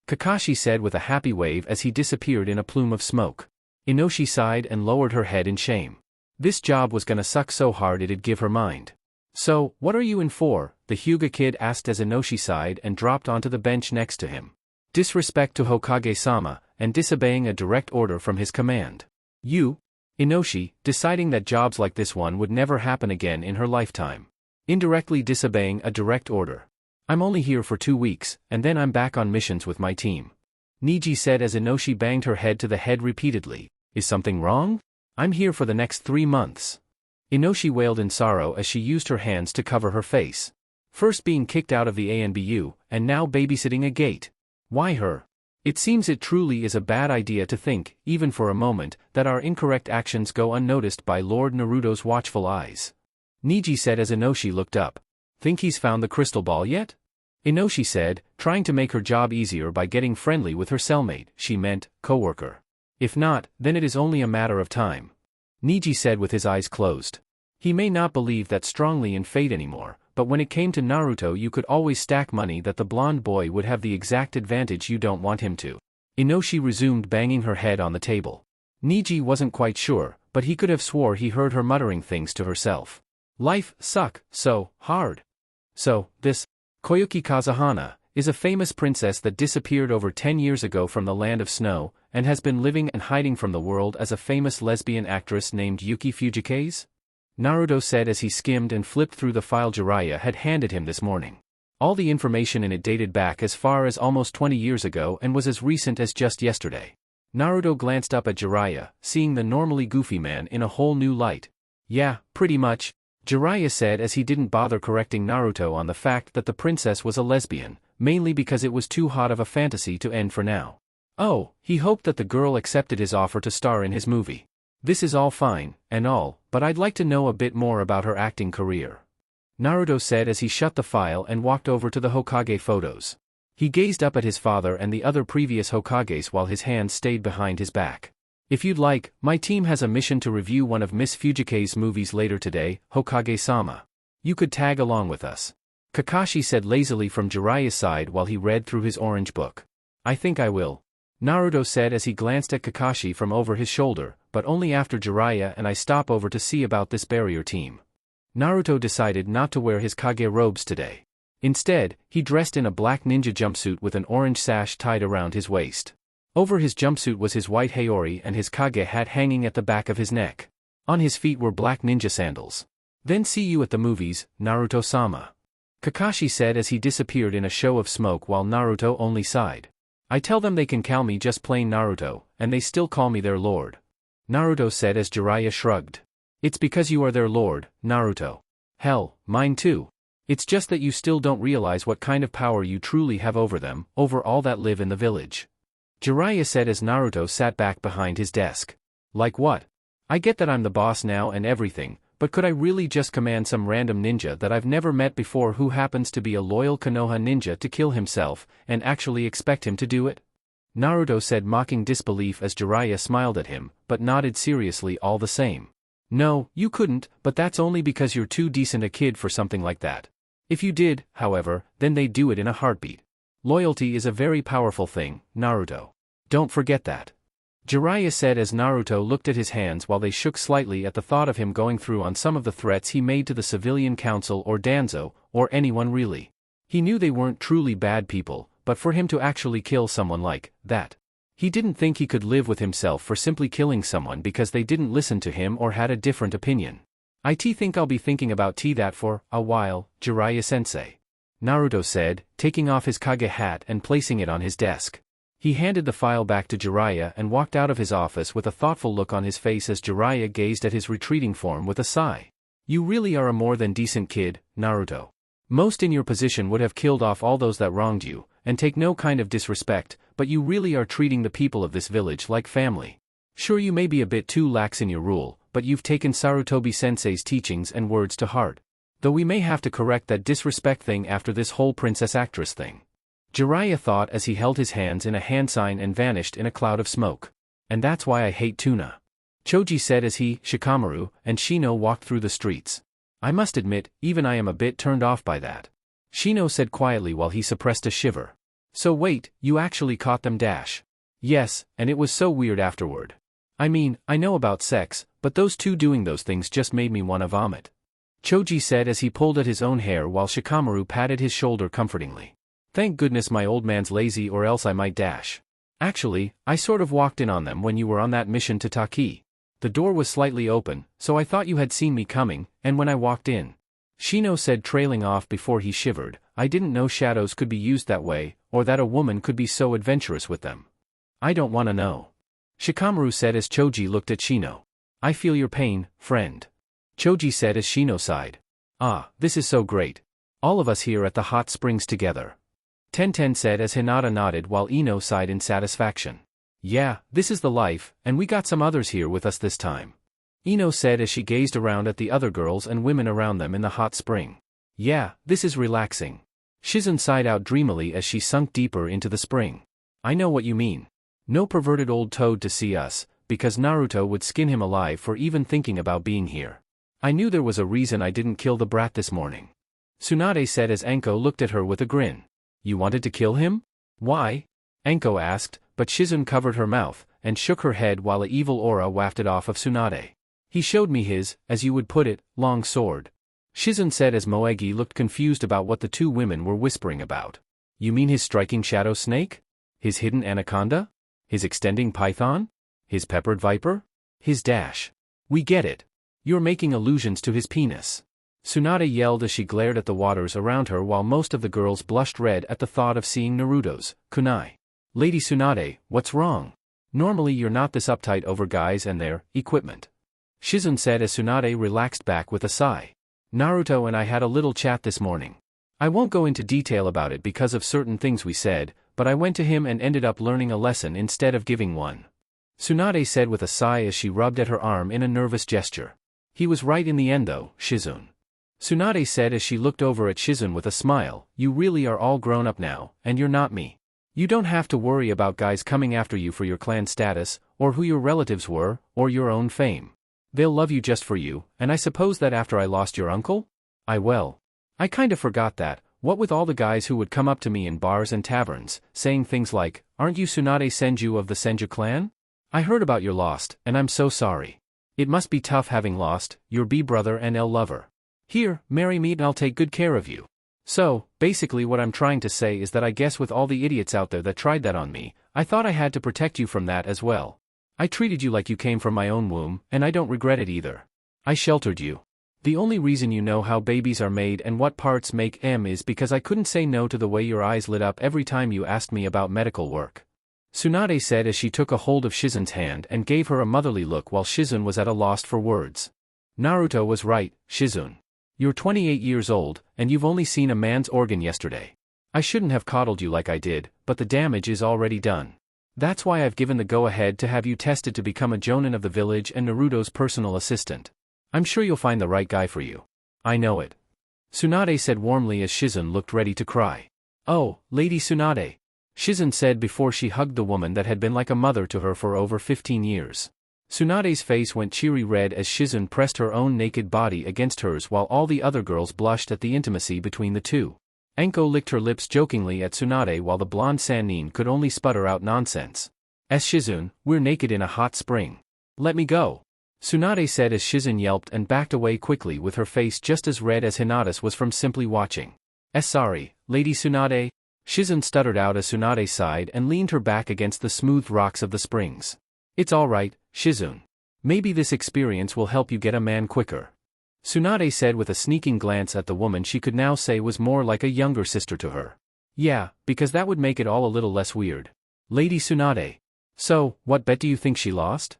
Kakashi said with a happy wave as he disappeared in a plume of smoke. Inoshi sighed and lowered her head in shame. This job was gonna suck so hard it'd give her mind. So, what are you in for? The Hyuga kid asked as Inoshi sighed and dropped onto the bench next to him. Disrespect to Hokage-sama, and disobeying a direct order from his command. You? Inoshi, deciding that jobs like this one would never happen again in her lifetime. Indirectly disobeying a direct order. I'm only here for 2 weeks, and then I'm back on missions with my team. Niji said as Inoshi banged her head to the head repeatedly. Is something wrong? I'm here for the next 3 months. Inoshi wailed in sorrow as she used her hands to cover her face. First being kicked out of the ANBU, and now babysitting a gate. Why her? It seems it truly is a bad idea to think, even for a moment, that our incorrect actions go unnoticed by Lord Naruto's watchful eyes. Niji said as Inoshi looked up. Think he's found the crystal ball yet? Inoshi said, trying to make her job easier by getting friendly with her cellmate, she meant, coworker. If not, then it is only a matter of time. Niji said with his eyes closed. He may not believe that strongly in fate anymore, but when it came to Naruto you could always stack money that the blonde boy would have the exact advantage you don't want him to. Inoshi resumed banging her head on the table. Niji wasn't quite sure, but he could have swore he heard her muttering things to herself. Life suck so hard. So, this Koyuki Kazahana is a famous princess that disappeared over 10 years ago from the land of snow, and has been living and hiding from the world as a famous lesbian actress named Yuki Fujikaze? Naruto said as he skimmed and flipped through the file Jiraiya had handed him this morning. All the information in it dated back as far as almost 20 years ago and was as recent as just yesterday. Naruto glanced up at Jiraiya, seeing the normally goofy man in a whole new light. Yeah, pretty much, Jiraiya said as he didn't bother correcting Naruto on the fact that the princess was a lesbian, mainly because it was too hot of a fantasy to end for now. Oh, he hoped that the girl accepted his offer to star in his movie. This is all fine, and all, but I'd like to know a bit more about her acting career. Naruto said as he shut the file and walked over to the Hokage photos. He gazed up at his father and the other previous Hokages while his hands stayed behind his back. If you'd like, my team has a mission to review one of Miss Fujikaze's movies later today, Hokage-sama. You could tag along with us. Kakashi said lazily from Jiraiya's side while he read through his orange book. I think I will. Naruto said as he glanced at Kakashi from over his shoulder, but only after Jiraiya and I stop over to see about this barrier team. Naruto decided not to wear his Kage robes today. Instead, he dressed in a black ninja jumpsuit with an orange sash tied around his waist. Over his jumpsuit was his white Hayori and his Kage hat hanging at the back of his neck. On his feet were black ninja sandals. Then see you at the movies, Naruto-sama. Kakashi said as he disappeared in a show of smoke while Naruto only sighed. I tell them they can call me just plain Naruto, and they still call me their lord. Naruto said as Jiraiya shrugged. It's because you are their lord, Naruto. Hell, mine too. It's just that you still don't realize what kind of power you truly have over them, over all that live in the village. Jiraiya said as Naruto sat back behind his desk. Like what? I get that I'm the boss now and everything, but could I really just command some random ninja that I've never met before who happens to be a loyal Konoha ninja to kill himself, and actually expect him to do it? Naruto said, mocking disbelief as Jiraiya smiled at him, but nodded seriously all the same. No, you couldn't, but that's only because you're too decent a kid for something like that. If you did, however, then they'd do it in a heartbeat. Loyalty is a very powerful thing, Naruto. Don't forget that. Jiraiya said as Naruto looked at his hands while they shook slightly at the thought of him going through on some of the threats he made to the civilian council or Danzo, or anyone really. He knew they weren't truly bad people, but for him to actually kill someone like that. He didn't think he could live with himself for simply killing someone because they didn't listen to him or had a different opinion. I think I'll be thinking about that for a while, Jiraiya-sensei. Naruto said, taking off his Kage hat and placing it on his desk. He handed the file back to Jiraiya and walked out of his office with a thoughtful look on his face as Jiraiya gazed at his retreating form with a sigh. You really are a more than decent kid, Naruto. Most in your position would have killed off all those that wronged you, and take no kind of disrespect, but you really are treating the people of this village like family. Sure, you may be a bit too lax in your rule, but you've taken Sarutobi-sensei's teachings and words to heart. Though we may have to correct that disrespect thing after this whole princess actress thing. Jiraiya thought as he held his hands in a hand sign and vanished in a cloud of smoke. And that's why I hate tuna. Choji said as he, Shikamaru, and Shino walked through the streets. I must admit, even I am a bit turned off by that. Shino said quietly while he suppressed a shiver. So wait, you actually caught them? Yes, and it was so weird afterward. I mean, I know about sex, but those two doing those things just made me want to vomit. Choji said as he pulled at his own hair while Shikamaru patted his shoulder comfortingly. Thank goodness my old man's lazy or else I might . Actually, I sort of walked in on them when you were on that mission to Taki. The door was slightly open, so I thought you had seen me coming, and when I walked in. Shino said, trailing off before he shivered, I didn't know shadows could be used that way, or that a woman could be so adventurous with them. I don't want to know. Shikamaru said as Choji looked at Shino. I feel your pain, friend. Choji said as Shino sighed. Ah, this is so great. All of us here at the hot springs together. Tenten said as Hinata nodded while Ino sighed in satisfaction. Yeah, this is the life, and we got some others here with us this time. Ino said as she gazed around at the other girls and women around them in the hot spring. Yeah, this is relaxing. Shizun sighed out dreamily as she sunk deeper into the spring. I know what you mean. No perverted old toad to see us, because Naruto would skin him alive for even thinking about being here. I knew there was a reason I didn't kill the brat this morning. Tsunade said as Anko looked at her with a grin. You wanted to kill him? Why? Anko asked, but Shizun covered her mouth, and shook her head while an evil aura wafted off of Tsunade. He showed me his, as you would put it, long sword. Shizun said as Moegi looked confused about what the two women were whispering about. You mean his striking shadow snake? His hidden anaconda? His extending python? His peppered viper? His . We get it. You're making allusions to his penis. Tsunade yelled as she glared at the waters around her while most of the girls blushed red at the thought of seeing Naruto's kunai. Lady Tsunade, what's wrong? Normally you're not this uptight over guys and their equipment. Shizun said as Tsunade relaxed back with a sigh. Naruto and I had a little chat this morning. I won't go into detail about it because of certain things we said, but I went to him and ended up learning a lesson instead of giving one. Tsunade said with a sigh as she rubbed at her arm in a nervous gesture. He was right in the end though, Shizun. Tsunade said as she looked over at Shizun with a smile, you really are all grown up now, and you're not me. You don't have to worry about guys coming after you for your clan status, or who your relatives were, or your own fame. They'll love you just for you, and I suppose that after I lost your uncle? I kinda forgot that, what with all the guys who would come up to me in bars and taverns, saying things like, aren't you Tsunade Senju of the Senju clan? I heard about your lost, and I'm so sorry. It must be tough having lost your B-brother and L-lover. Here, marry me and I'll take good care of you. So, basically what I'm trying to say is that I guess with all the idiots out there that tried that on me, I thought I had to protect you from that as well. I treated you like you came from my own womb, and I don't regret it either. I sheltered you. The only reason you know how babies are made and what parts make them is because I couldn't say no to the way your eyes lit up every time you asked me about medical work. Tsunade said as she took a hold of Shizun's hand and gave her a motherly look while Shizun was at a loss for words. Naruto was right, Shizun. You're 28 years old, and you've only seen a man's organ yesterday. I shouldn't have coddled you like I did, but the damage is already done. That's why I've given the go-ahead to have you tested to become a jonin of the village and Naruto's personal assistant. I'm sure you'll find the right guy for you. I know it. Tsunade said warmly as Shizune looked ready to cry. Oh, Lady Tsunade. Shizune said before she hugged the woman that had been like a mother to her for over 15 years. Tsunade's face went cheery red as Shizune pressed her own naked body against hers while all the other girls blushed at the intimacy between the two. Anko licked her lips jokingly at Tsunade while the blonde Sannin could only sputter out nonsense. Shizune, we're naked in a hot spring. Let me go. Tsunade said as Shizune yelped and backed away quickly with her face just as red as Hinata's was from simply watching. Sorry, Lady Tsunade. Shizune stuttered out as Tsunade sighed and leaned her back against the smooth rocks of the springs. It's alright, Shizune. Maybe this experience will help you get a man quicker. Tsunade said with a sneaking glance at the woman she could now say was more like a younger sister to her. Yeah, because that would make it all a little less weird. Lady Tsunade. So, what bet do you think she lost?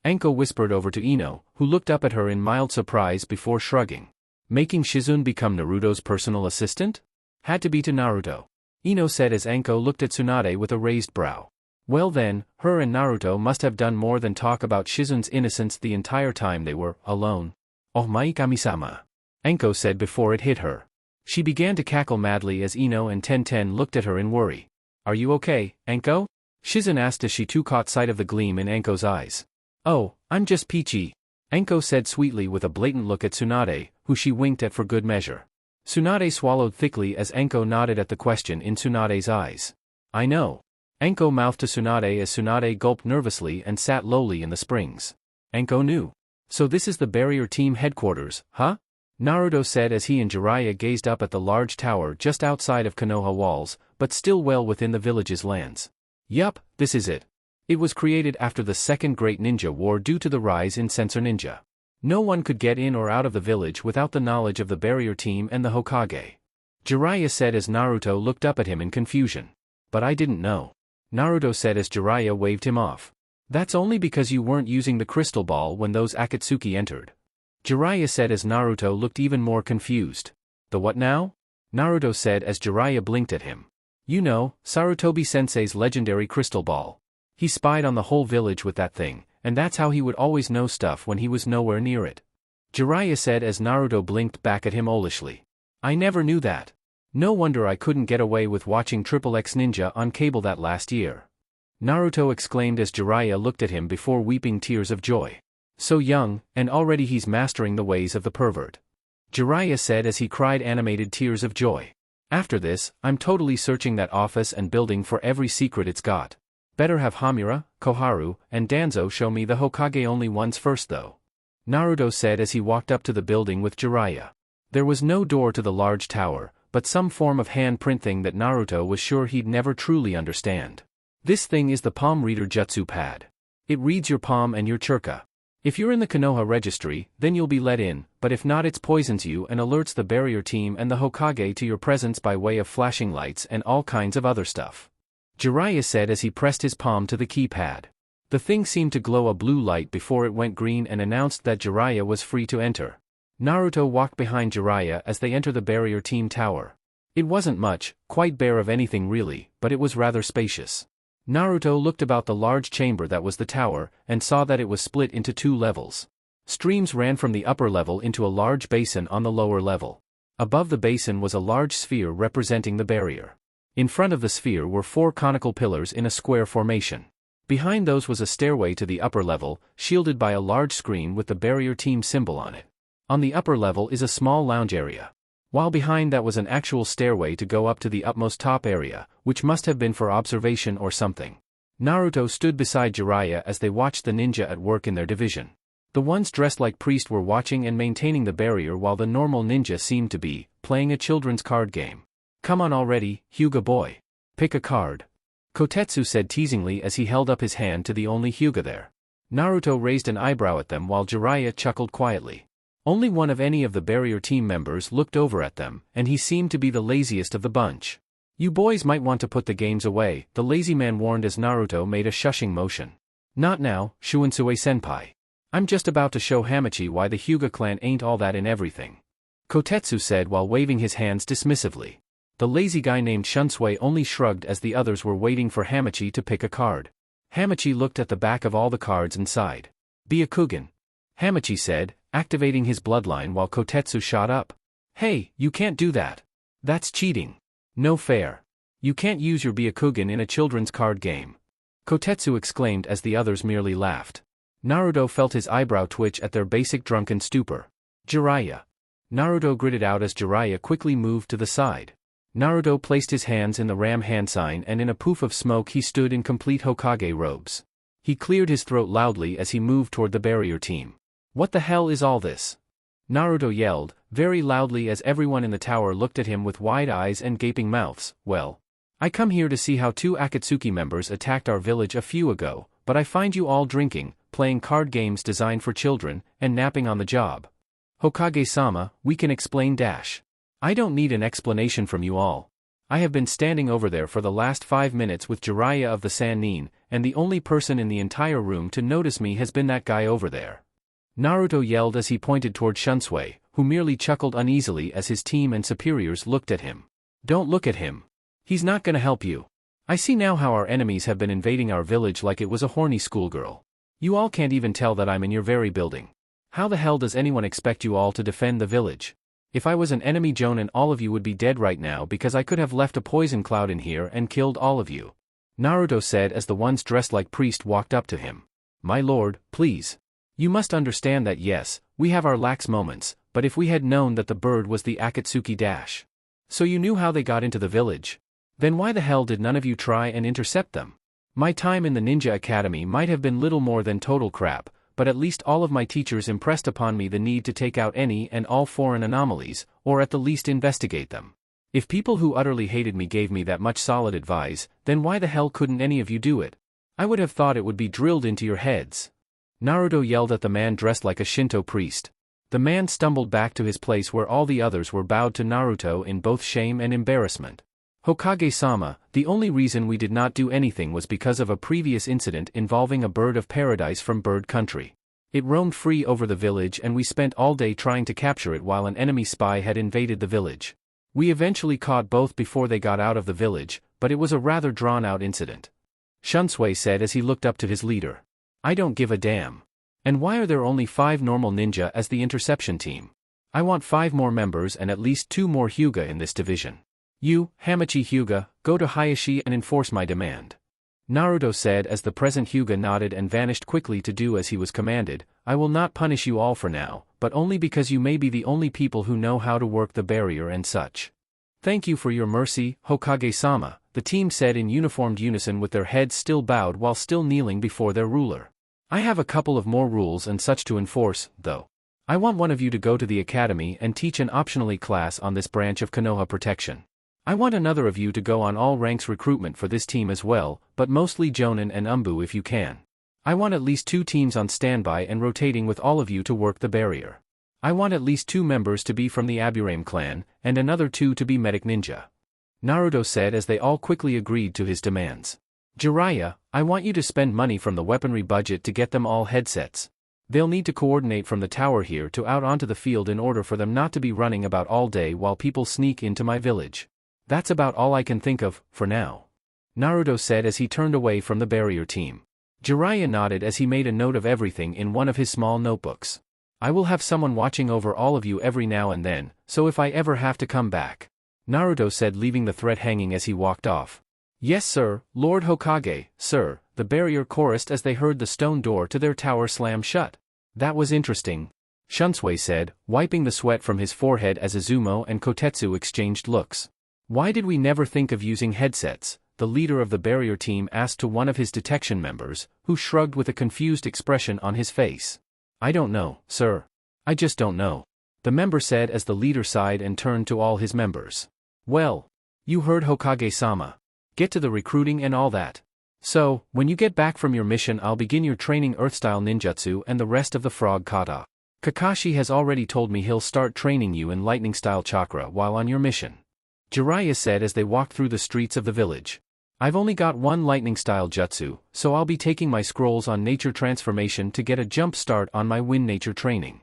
Anko whispered over to Ino, who looked up at her in mild surprise before shrugging. Making Shizune become Naruto's personal assistant? Had to be to Naruto. Ino said as Anko looked at Tsunade with a raised brow. Well then, her and Naruto must have done more than talk about Shizune's innocence the entire time they were alone. Oh my kami-sama. Anko said before it hit her. She began to cackle madly as Ino and Tenten looked at her in worry. Are you okay, Anko? Shizune asked as she too caught sight of the gleam in Anko's eyes. Oh, I'm just peachy. Anko said sweetly with a blatant look at Tsunade, who she winked at for good measure. Tsunade swallowed thickly as Anko nodded at the question in Tsunade's eyes. I know. Anko mouthed to Tsunade as Tsunade gulped nervously and sat lowly in the springs. Anko knew. So this is the barrier team headquarters, huh? Naruto said as he and Jiraiya gazed up at the large tower just outside of Konoha walls, but still well within the village's lands. Yup, this is it. It was created after the Second Great Ninja War due to the rise in Sensor Ninja. No one could get in or out of the village without the knowledge of the barrier team and the Hokage. Jiraiya said as Naruto looked up at him in confusion. But I didn't know. Naruto said as Jiraiya waved him off. That's only because you weren't using the crystal ball when those Akatsuki entered. Jiraiya said as Naruto looked even more confused. The what now? Naruto said as Jiraiya blinked at him. You know, Sarutobi-sensei's legendary crystal ball. He spied on the whole village with that thing, and that's how he would always know stuff when he was nowhere near it. Jiraiya said as Naruto blinked back at him owlishly. I never knew that. No wonder I couldn't get away with watching XXX Ninja on cable that last year. Naruto exclaimed as Jiraiya looked at him before weeping tears of joy. So young, and already he's mastering the ways of the pervert. Jiraiya said as he cried animated tears of joy. After this, I'm totally searching that office and building for every secret it's got. Better have Hamura, Koharu, and Danzo show me the Hokage only ones first though. Naruto said as he walked up to the building with Jiraiya. There was no door to the large tower, but some form of handprint thing that Naruto was sure he'd never truly understand. This thing is the palm reader jutsu pad. It reads your palm and your churka. If you're in the Konoha registry, then you'll be let in, but if not it poisons you and alerts the barrier team and the Hokage to your presence by way of flashing lights and all kinds of other stuff. Jiraiya said as he pressed his palm to the keypad. The thing seemed to glow a blue light before it went green and announced that Jiraiya was free to enter. Naruto walked behind Jiraiya as they entered the barrier team tower. It wasn't much, quite bare of anything really, but it was rather spacious. Naruto looked about the large chamber that was the tower, and saw that it was split into 2 levels. Streams ran from the upper level into a large basin on the lower level. Above the basin was a large sphere representing the barrier. In front of the sphere were 4 conical pillars in a square formation. Behind those was a stairway to the upper level, shielded by a large screen with the barrier team symbol on it. On the upper level is a small lounge area. While behind that was an actual stairway to go up to the utmost top area, which must have been for observation or something. Naruto stood beside Jiraiya as they watched the ninja at work in their division. The ones dressed like priests were watching and maintaining the barrier while the normal ninja seemed to be playing a children's card game. Come on already, Hyuga boy. Pick a card. Kotetsu said teasingly as he held up his hand to the only Hyuga there. Naruto raised an eyebrow at them while Jiraiya chuckled quietly. Only one of any of the barrier team members looked over at them, and he seemed to be the laziest of the bunch. You boys might want to put the games away, the lazy man warned as Naruto made a shushing motion. Not now, Shunsui-senpai. I'm just about to show Hamachi why the Hyuga clan ain't all that in everything. Kotetsu said while waving his hands dismissively. The lazy guy named Shunsui only shrugged as the others were waiting for Hamachi to pick a card. Hamachi looked at the back of all the cards and sighed. Byakugan. Hamachi said, activating his bloodline while Kotetsu shot up. Hey, you can't do that. That's cheating. No fair. You can't use your Byakugan in a children's card game. Kotetsu exclaimed as the others merely laughed. Naruto felt his eyebrow twitch at their basic drunken stupor. Jiraiya. Naruto gritted out as Jiraiya quickly moved to the side. Naruto placed his hands in the ram hand sign and in a poof of smoke he stood in complete Hokage robes. He cleared his throat loudly as he moved toward the barrier team. What the hell is all this? Naruto yelled, very loudly as everyone in the tower looked at him with wide eyes and gaping mouths. Well, I come here to see how 2 Akatsuki members attacked our village a few ago, but I find you all drinking, playing card games designed for children, and napping on the job. Hokage-sama, we can explain dash. I don't need an explanation from you all. I have been standing over there for the last 5 minutes with Jiraiya of the Sannin, and the only person in the entire room to notice me has been that guy over there. Naruto yelled as he pointed toward Shunsui, who merely chuckled uneasily as his team and superiors looked at him. Don't look at him. He's not gonna help you. I see now how our enemies have been invading our village like it was a horny schoolgirl. You all can't even tell that I'm in your very building. How the hell does anyone expect you all to defend the village? If I was an enemy Jonin, all of you would be dead right now because I could have left a poison cloud in here and killed all of you. Naruto said as the ones dressed like priest walked up to him. My lord, please. You must understand that yes, we have our lax moments, but if we had known that the bird was the Akatsuki dash. So you knew how they got into the village? Then why the hell did none of you try and intercept them? My time in the ninja academy might have been little more than total crap, but at least all of my teachers impressed upon me the need to take out any and all foreign anomalies, or at the least investigate them. If people who utterly hated me gave me that much solid advice, then why the hell couldn't any of you do it? I would have thought it would be drilled into your heads. Naruto yelled at the man dressed like a Shinto priest. The man stumbled back to his place where all the others were bowed to Naruto in both shame and embarrassment. Hokage-sama, the only reason we did not do anything was because of a previous incident involving a bird of paradise from Bird Country. It roamed free over the village and we spent all day trying to capture it while an enemy spy had invaded the village. We eventually caught both before they got out of the village, but it was a rather drawn-out incident. Shunsui said as he looked up to his leader. I don't give a damn. And why are there only 5 normal ninja as the interception team? I want 5 more members and at least 2 more Hyuga in this division. You, Hamachi Hyuga, go to Hayashi and enforce my demand. Naruto said as the present Hyuga nodded and vanished quickly to do as he was commanded. I will not punish you all for now, but only because you may be the only people who know how to work the barrier and such. Thank you for your mercy, Hokage-sama, the team said in uniformed unison with their heads still bowed while still kneeling before their ruler. I have a couple of more rules and such to enforce, though. I want one of you to go to the academy and teach an optionally class on this branch of Konoha protection. I want another of you to go on all ranks recruitment for this team as well, but mostly Jonin and Umbu if you can. I want at least 2 teams on standby and rotating with all of you to work the barrier. I want at least 2 members to be from the Aburame clan, and another 2 to be medic ninja. Naruto said as they all quickly agreed to his demands. Jiraiya, I want you to spend money from the weaponry budget to get them all headsets. They'll need to coordinate from the tower here to out onto the field in order for them not to be running about all day while people sneak into my village. That's about all I can think of, for now. Naruto said as he turned away from the barrier team. Jiraiya nodded as he made a note of everything in one of his small notebooks. I will have someone watching over all of you every now and then, so if I ever have to come back. Naruto said, leaving the threat hanging as he walked off. Yes sir, Lord Hokage, sir, the barrier chorused as they heard the stone door to their tower slam shut. That was interesting, Shunsui said, wiping the sweat from his forehead as Izumo and Kotetsu exchanged looks. Why did we never think of using headsets? The leader of the barrier team asked to one of his detection members, who shrugged with a confused expression on his face. I don't know, sir. I just don't know. The member said as the leader sighed and turned to all his members. Well, you heard Hokage-sama. Get to the recruiting and all that. So, when you get back from your mission I'll begin your training Earth-style ninjutsu and the rest of the frog kata. Kakashi has already told me he'll start training you in lightning-style chakra while on your mission. Jiraiya said as they walked through the streets of the village. I've only got 1 lightning-style jutsu, so I'll be taking my scrolls on nature transformation to get a jump start on my wind nature training.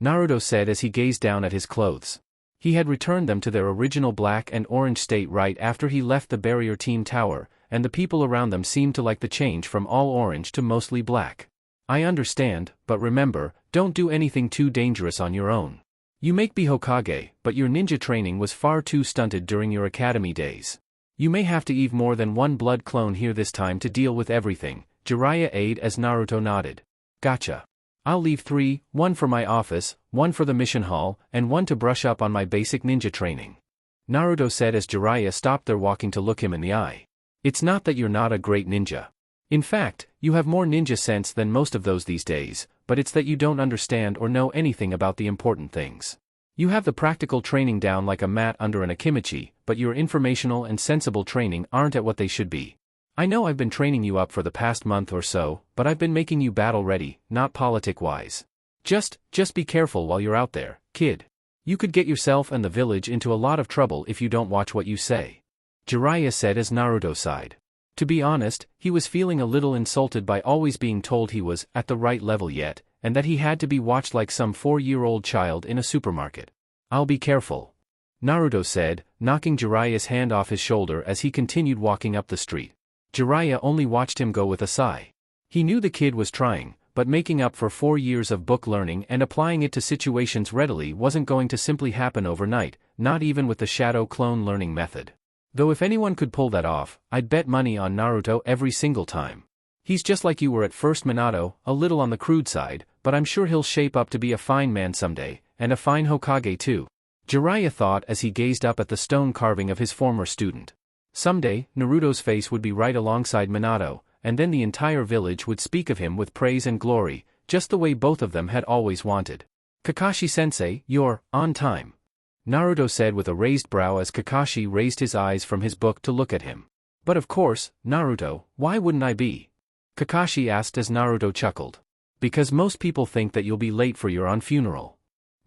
Naruto said as he gazed down at his clothes. He had returned them to their original black and orange state right after he left the barrier team tower, and the people around them seemed to like the change from all orange to mostly black. I understand, but remember, don't do anything too dangerous on your own. You may be Hokage, but your ninja training was far too stunted during your academy days. You may have to eve more than one blood clone here this time to deal with everything. Jiraiya aid as Naruto nodded. Gotcha. I'll leave 3, 1 for my office, 1 for the mission hall, and 1 to brush up on my basic ninja training. Naruto said as Jiraiya stopped their walking to look him in the eye. It's not that you're not a great ninja. In fact, you have more ninja sense than most of those these days, but it's that you don't understand or know anything about the important things. You have the practical training down like a mat under an akimichi, but your informational and sensible training aren't at what they should be. I know I've been training you up for the past month or so, but I've been making you battle-ready, not politic-wise. Just be careful while you're out there, kid. You could get yourself and the village into a lot of trouble if you don't watch what you say. Jiraiya said as Naruto sighed. To be honest, he was feeling a little insulted by always being told he was at the right level yet, and that he had to be watched like some 4-year-old child in a supermarket. I'll be careful, Naruto said, knocking Jiraiya's hand off his shoulder as he continued walking up the street. Jiraiya only watched him go with a sigh. He knew the kid was trying, but making up for 4 years of book learning and applying it to situations readily wasn't going to simply happen overnight, not even with the shadow clone learning method. Though if anyone could pull that off, I'd bet money on Naruto every single time. He's just like you were at first, Minato, a little on the crude side, but I'm sure he'll shape up to be a fine man someday, and a fine Hokage too. Jiraiya thought as he gazed up at the stone carving of his former student. Someday, Naruto's face would be right alongside Minato, and then the entire village would speak of him with praise and glory, just the way both of them had always wanted. Kakashi-sensei, you're on time, Naruto said with a raised brow as Kakashi raised his eyes from his book to look at him. But of course, Naruto, why wouldn't I be? Kakashi asked as Naruto chuckled. Because most people think that you'll be late for your own funeral.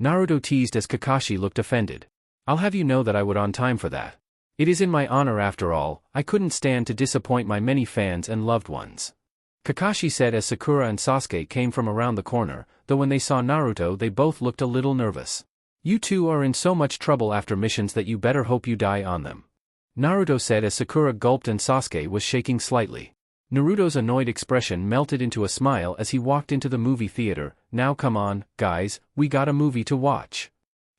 Naruto teased as Kakashi looked offended. I'll have you know that I would on time for that. It is in my honor after all, I couldn't stand to disappoint my many fans and loved ones. Kakashi said as Sakura and Sasuke came from around the corner, though when they saw Naruto they both looked a little nervous. You two are in so much trouble after missions that you better hope you die on them, Naruto said as Sakura gulped and Sasuke was shaking slightly. Naruto's annoyed expression melted into a smile as he walked into the movie theater. Now come on, guys, we got a movie to watch.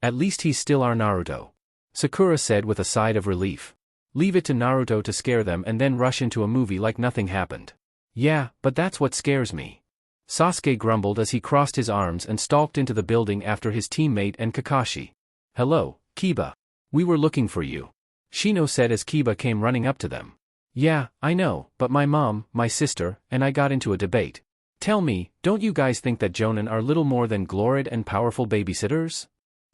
At least he's still our Naruto, Sakura said with a sigh of relief. Leave it to Naruto to scare them and then rush into a movie like nothing happened. Yeah, but that's what scares me, Sasuke grumbled as he crossed his arms and stalked into the building after his teammate and Kakashi. Hello, Kiba. We were looking for you, Shino said as Kiba came running up to them. Yeah, I know, but my mom, my sister, and I got into a debate. Tell me, don't you guys think that Jonin are little more than gloried and powerful babysitters?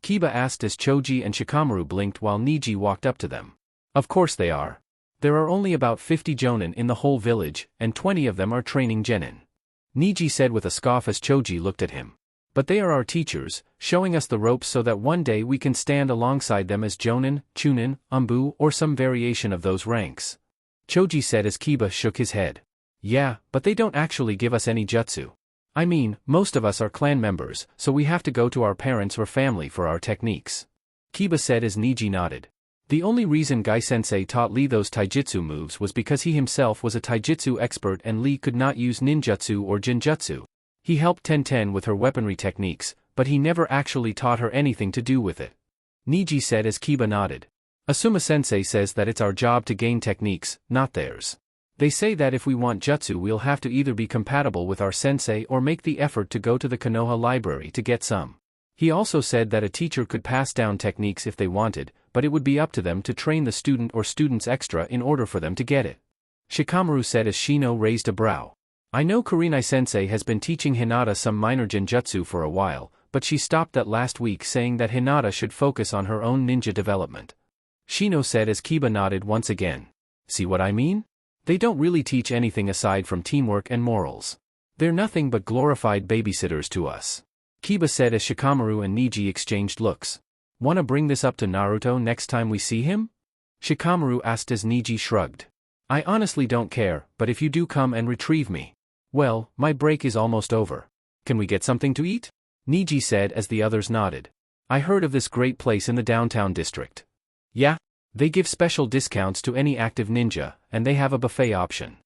Kiba asked as Choji and Shikamaru blinked while Neji walked up to them. Of course they are. There are only about 50 Jonin in the whole village, and 20 of them are training genin, Neji said with a scoff as Choji looked at him. But they are our teachers, showing us the ropes so that one day we can stand alongside them as Jonin, Chunin, Anbu or some variation of those ranks, Choji said as Kiba shook his head. Yeah, but they don't actually give us any jutsu. I mean, most of us are clan members, so we have to go to our parents or family for our techniques, Kiba said as Neji nodded. The only reason Gai-sensei taught Lee those taijutsu moves was because he himself was a taijutsu expert and Lee could not use ninjutsu or jinjutsu. He helped Tenten with her weaponry techniques, but he never actually taught her anything to do with it, Neji said as Kiba nodded. Asuma-sensei says that it's our job to gain techniques, not theirs. They say that if we want jutsu we'll have to either be compatible with our sensei or make the effort to go to the Konoha library to get some. He also said that a teacher could pass down techniques if they wanted, but it would be up to them to train the student or students extra in order for them to get it, Shikamaru said as Shino raised a brow. I know Kurenai-sensei has been teaching Hinata some minor genjutsu for a while, but she stopped that last week saying that Hinata should focus on her own ninja development, Shino said as Kiba nodded once again. See what I mean? They don't really teach anything aside from teamwork and morals. They're nothing but glorified babysitters to us, Kiba said as Shikamaru and Neji exchanged looks. Wanna bring this up to Naruto next time we see him? Shikamaru asked as Neji shrugged. I honestly don't care, but if you do come and retrieve me, well, my break is almost over. Can we get something to eat? Neji said as the others nodded. I heard of this great place in the downtown district. Yeah? They give special discounts to any active ninja, and they have a buffet option.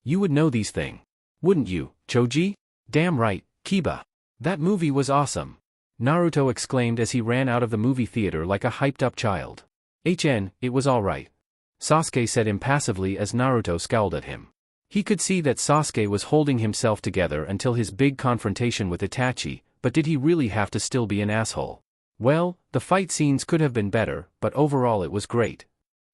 You would know these things, wouldn't you, Choji? Damn right, Kiba. That movie was awesome. Naruto exclaimed as he ran out of the movie theater like a hyped-up child. It was alright, Sasuke said impassively as Naruto scowled at him. He could see that Sasuke was holding himself together until his big confrontation with Itachi, but did he really have to still be an asshole? Well, the fight scenes could have been better, but overall it was great.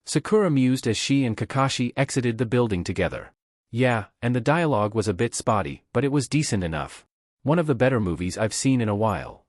Sakura mused as she and Kakashi exited the building together. Yeah, and the dialogue was a bit spotty, but it was decent enough. One of the better movies I've seen in a while,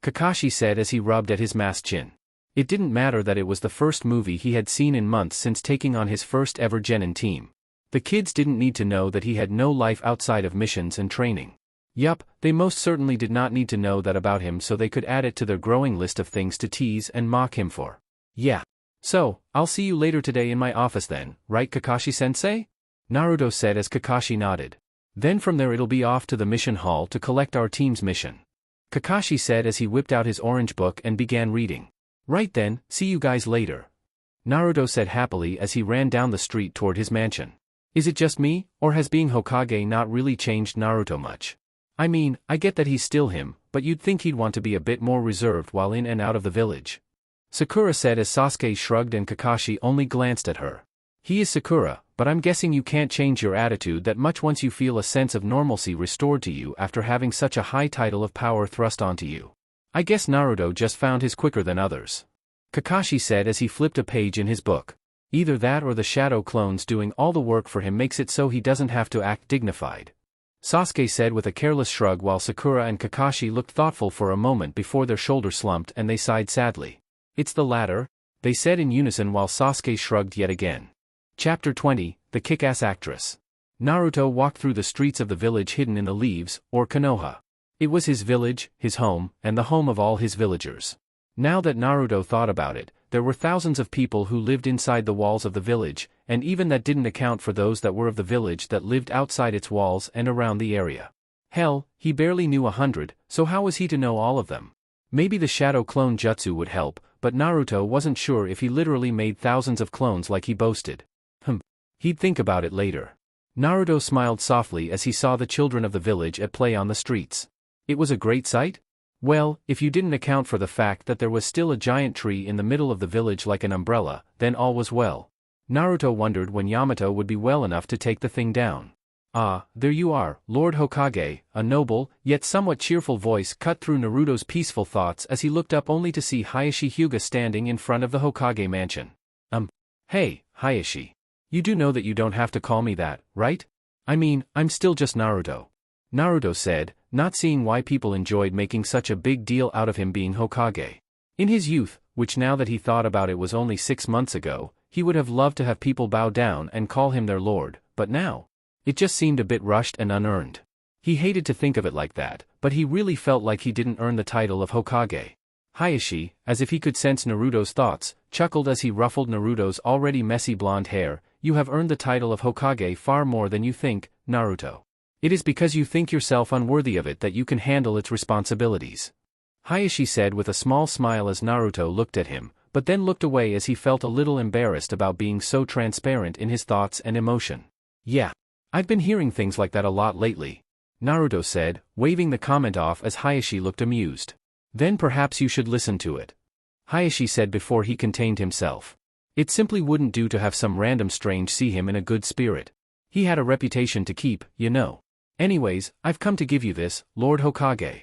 Kakashi said as he rubbed at his masked chin. It didn't matter that it was the first movie he had seen in months since taking on his first ever genin team. The kids didn't need to know that he had no life outside of missions and training. Yup, they most certainly did not need to know that about him so they could add it to their growing list of things to tease and mock him for. Yeah. So, I'll see you later today in my office then, right Kakashi-sensei? Naruto said as Kakashi nodded. Then from there it'll be off to the mission hall to collect our team's mission. Kakashi said as he whipped out his orange book and began reading. Right then, see you guys later, Naruto said happily as he ran down the street toward his mansion. Is it just me, or has being Hokage not really changed Naruto much? I mean, I get that he's still him, but you'd think he'd want to be a bit more reserved while in and out of the village. Sakura said as Sasuke shrugged and Kakashi only glanced at her. He is Sakura, but I'm guessing you can't change your attitude that much once you feel a sense of normalcy restored to you after having such a high title of power thrust onto you. I guess Naruto just found his quicker than others, Kakashi said as he flipped a page in his book. Either that or the shadow clones doing all the work for him makes it so he doesn't have to act dignified, Sasuke said with a careless shrug while Sakura and Kakashi looked thoughtful for a moment before their shoulders slumped and they sighed sadly. It's the latter, they said in unison while Sasuke shrugged yet again. Chapter 20, The Kick-Ass Actress. Naruto walked through the streets of the village hidden in the leaves, or Konoha. It was his village, his home, and the home of all his villagers. Now that Naruto thought about it, there were thousands of people who lived inside the walls of the village, and even that didn't account for those that were of the village that lived outside its walls and around the area. Hell, he barely knew 100, so how was he to know all of them? Maybe the shadow clone jutsu would help, but Naruto wasn't sure if he literally made thousands of clones like he boasted. He'd think about it later. Naruto smiled softly as he saw the children of the village at play on the streets. It was a great sight? Well, if you didn't account for the fact that there was still a giant tree in the middle of the village like an umbrella, then all was well. Naruto wondered when Yamato would be well enough to take the thing down. Ah, there you are, Lord Hokage, a noble, yet somewhat cheerful voice cut through Naruto's peaceful thoughts as he looked up only to see Hayashi Hyuga standing in front of the Hokage mansion. Hey, Hayashi. You do know that you don't have to call me that, right? I mean, I'm still just Naruto, Naruto said, not seeing why people enjoyed making such a big deal out of him being Hokage. In his youth, which now that he thought about it was only 6 months ago, he would have loved to have people bow down and call him their lord, but now, it just seemed a bit rushed and unearned. He hated to think of it like that, but he really felt like he didn't earn the title of Hokage. Hayashi, as if he could sense Naruto's thoughts, chuckled as he ruffled Naruto's already messy blonde hair. You have earned the title of Hokage far more than you think, Naruto. It is because you think yourself unworthy of it that you can handle its responsibilities, Hayashi said with a small smile as Naruto looked at him, but then looked away as he felt a little embarrassed about being so transparent in his thoughts and emotion. Yeah. I've been hearing things like that a lot lately, Naruto said, waving the comment off as Hayashi looked amused. Then perhaps you should listen to it, Hayashi said before he contained himself. It simply wouldn't do to have some random strange see him in a good spirit. He had a reputation to keep, you know. Anyways, I've come to give you this, Lord Hokage,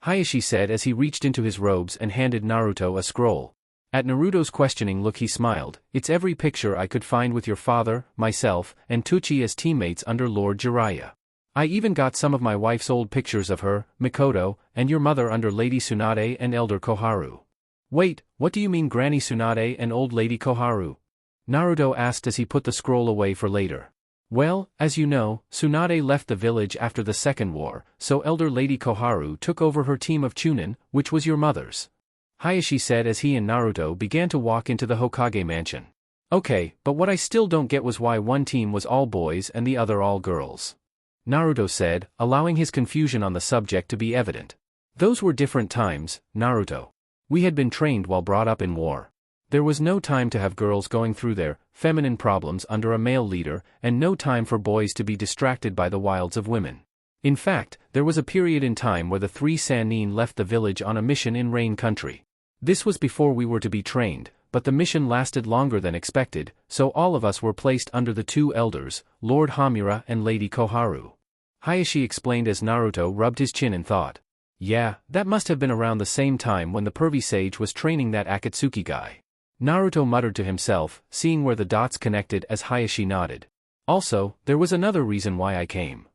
Hayashi said as he reached into his robes and handed Naruto a scroll. At Naruto's questioning look he smiled. It's every picture I could find with your father, myself, and Tsuchi as teammates under Lord Jiraiya. I even got some of my wife's old pictures of her, Mikoto, and your mother under Lady Tsunade and Elder Koharu. Wait, what do you mean Granny Tsunade and Old Lady Koharu? Naruto asked as he put the scroll away for later. Well, as you know, Tsunade left the village after the Second War, so Elder Lady Koharu took over her team of Chunin, which was your mother's, Hayashi said as he and Naruto began to walk into the Hokage mansion. Okay, but what I still don't get was why one team was all boys and the other all girls, Naruto said, allowing his confusion on the subject to be evident. Those were different times, Naruto. We had been trained while brought up in war. There was no time to have girls going through their feminine problems under a male leader, and no time for boys to be distracted by the wilds of women. In fact, there was a period in time where the three Sannin left the village on a mission in Rain Country. This was before we were to be trained, but the mission lasted longer than expected, so all of us were placed under the two elders, Lord Hamura and Lady Koharu. Hayashi explained as Naruto rubbed his chin and thought. Yeah, that must have been around the same time when the pervy sage was training that Akatsuki guy. Naruto muttered to himself, seeing where the dots connected as Hayashi nodded. Also, there was another reason why I came.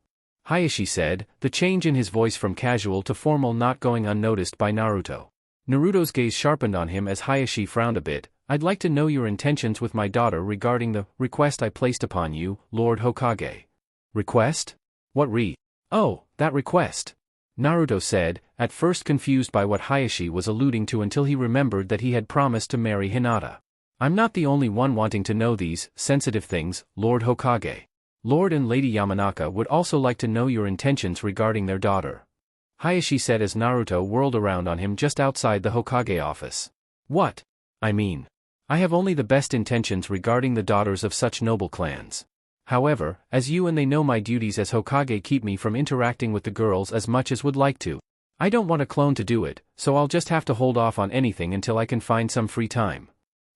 Hayashi said, the change in his voice from casual to formal not going unnoticed by Naruto. Naruto's gaze sharpened on him as Hayashi frowned a bit. I'd like to know your intentions with my daughter regarding the request I placed upon you, Lord Hokage. Request? What Oh, that request. Naruto said, at first confused by what Hayashi was alluding to until he remembered that he had promised to marry Hinata. I'm not the only one wanting to know these sensitive things, Lord Hokage. Lord and Lady Yamanaka would also like to know your intentions regarding their daughter. Hayashi said as Naruto whirled around on him just outside the Hokage office. What? I mean, I have only the best intentions regarding the daughters of such noble clans. However, as you and they know my duties as Hokage keep me from interacting with the girls as much as would like to. I don't want a clone to do it, so I'll just have to hold off on anything until I can find some free time.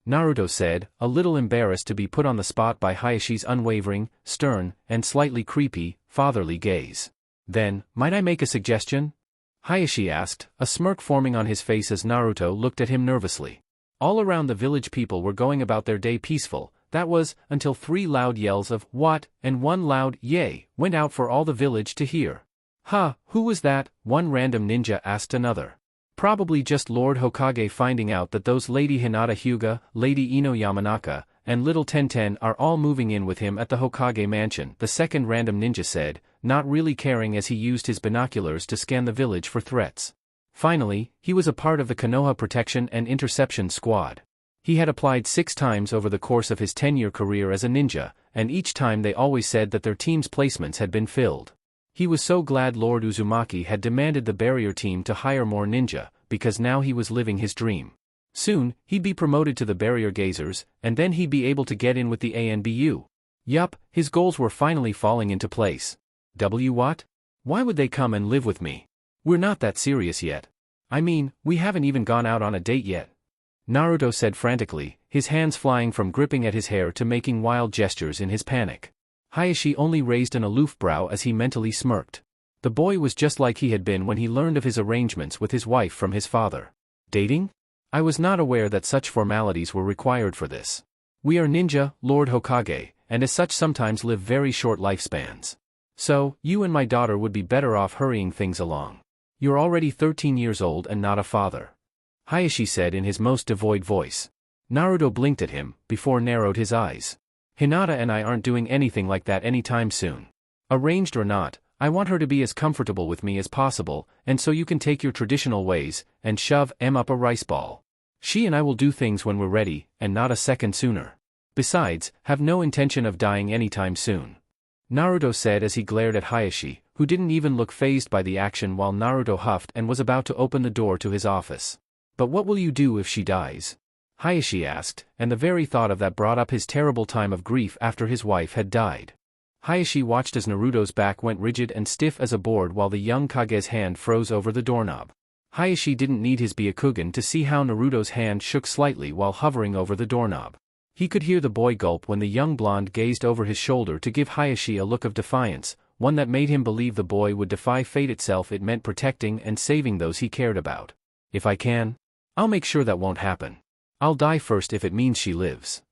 Naruto said, a little embarrassed to be put on the spot by Hayashi's unwavering, stern, and slightly creepy, fatherly gaze. Then, might I make a suggestion? Hayashi asked, a smirk forming on his face as Naruto looked at him nervously. All around the village people were going about their day peaceful. That was, until three loud yells of, what, and one loud, yay, went out for all the village to hear. Who was that? One random ninja asked another. Probably just Lord Hokage finding out that those Lady Hinata Hyuga, Lady Ino Yamanaka, and little Tenten are all moving in with him at the Hokage mansion, the second random ninja said, not really caring as he used his binoculars to scan the village for threats. Finally, he was a part of the Konoha Protection and Interception Squad. He had applied 6 times over the course of his 10-year career as a ninja, and each time they always said that their team's placements had been filled. He was so glad Lord Uzumaki had demanded the barrier team to hire more ninja, because now he was living his dream. Soon, he'd be promoted to the barrier gazers, and then he'd be able to get in with the ANBU. Yup, his goals were finally falling into place. What? Why would they come and live with me? We're not that serious yet. I mean, we haven't even gone out on a date yet. Naruto said frantically, his hands flying from gripping at his hair to making wild gestures in his panic. Hayashi only raised an aloof brow as he mentally smirked. The boy was just like he had been when he learned of his arrangements with his wife from his father. Dating? I was not aware that such formalities were required for this. We are ninja, Lord Hokage, and as such sometimes live very short lifespans. So, you and my daughter would be better off hurrying things along. You're already 13 years old and not a father. Hayashi said in his most devoid voice. Naruto blinked at him, before narrowed his eyes. Hinata and I aren't doing anything like that anytime soon. Arranged or not, I want her to be as comfortable with me as possible, and so you can take your traditional ways, and shove M up a rice ball. She and I will do things when we're ready, and not a second sooner. Besides, have no intention of dying anytime soon. Naruto said as he glared at Hayashi, who didn't even look fazed by the action while Naruto huffed and was about to open the door to his office. But what will you do if she dies? Hayashi asked, and the very thought of that brought up his terrible time of grief after his wife had died. Hayashi watched as Naruto's back went rigid and stiff as a board while the young Kage's hand froze over the doorknob. Hayashi didn't need his Byakugan to see how Naruto's hand shook slightly while hovering over the doorknob. He could hear the boy gulp when the young blonde gazed over his shoulder to give Hayashi a look of defiance, one that made him believe the boy would defy fate itself. It meant protecting and saving those he cared about. If I can, I'll make sure that won't happen. I'll die first if it means she lives.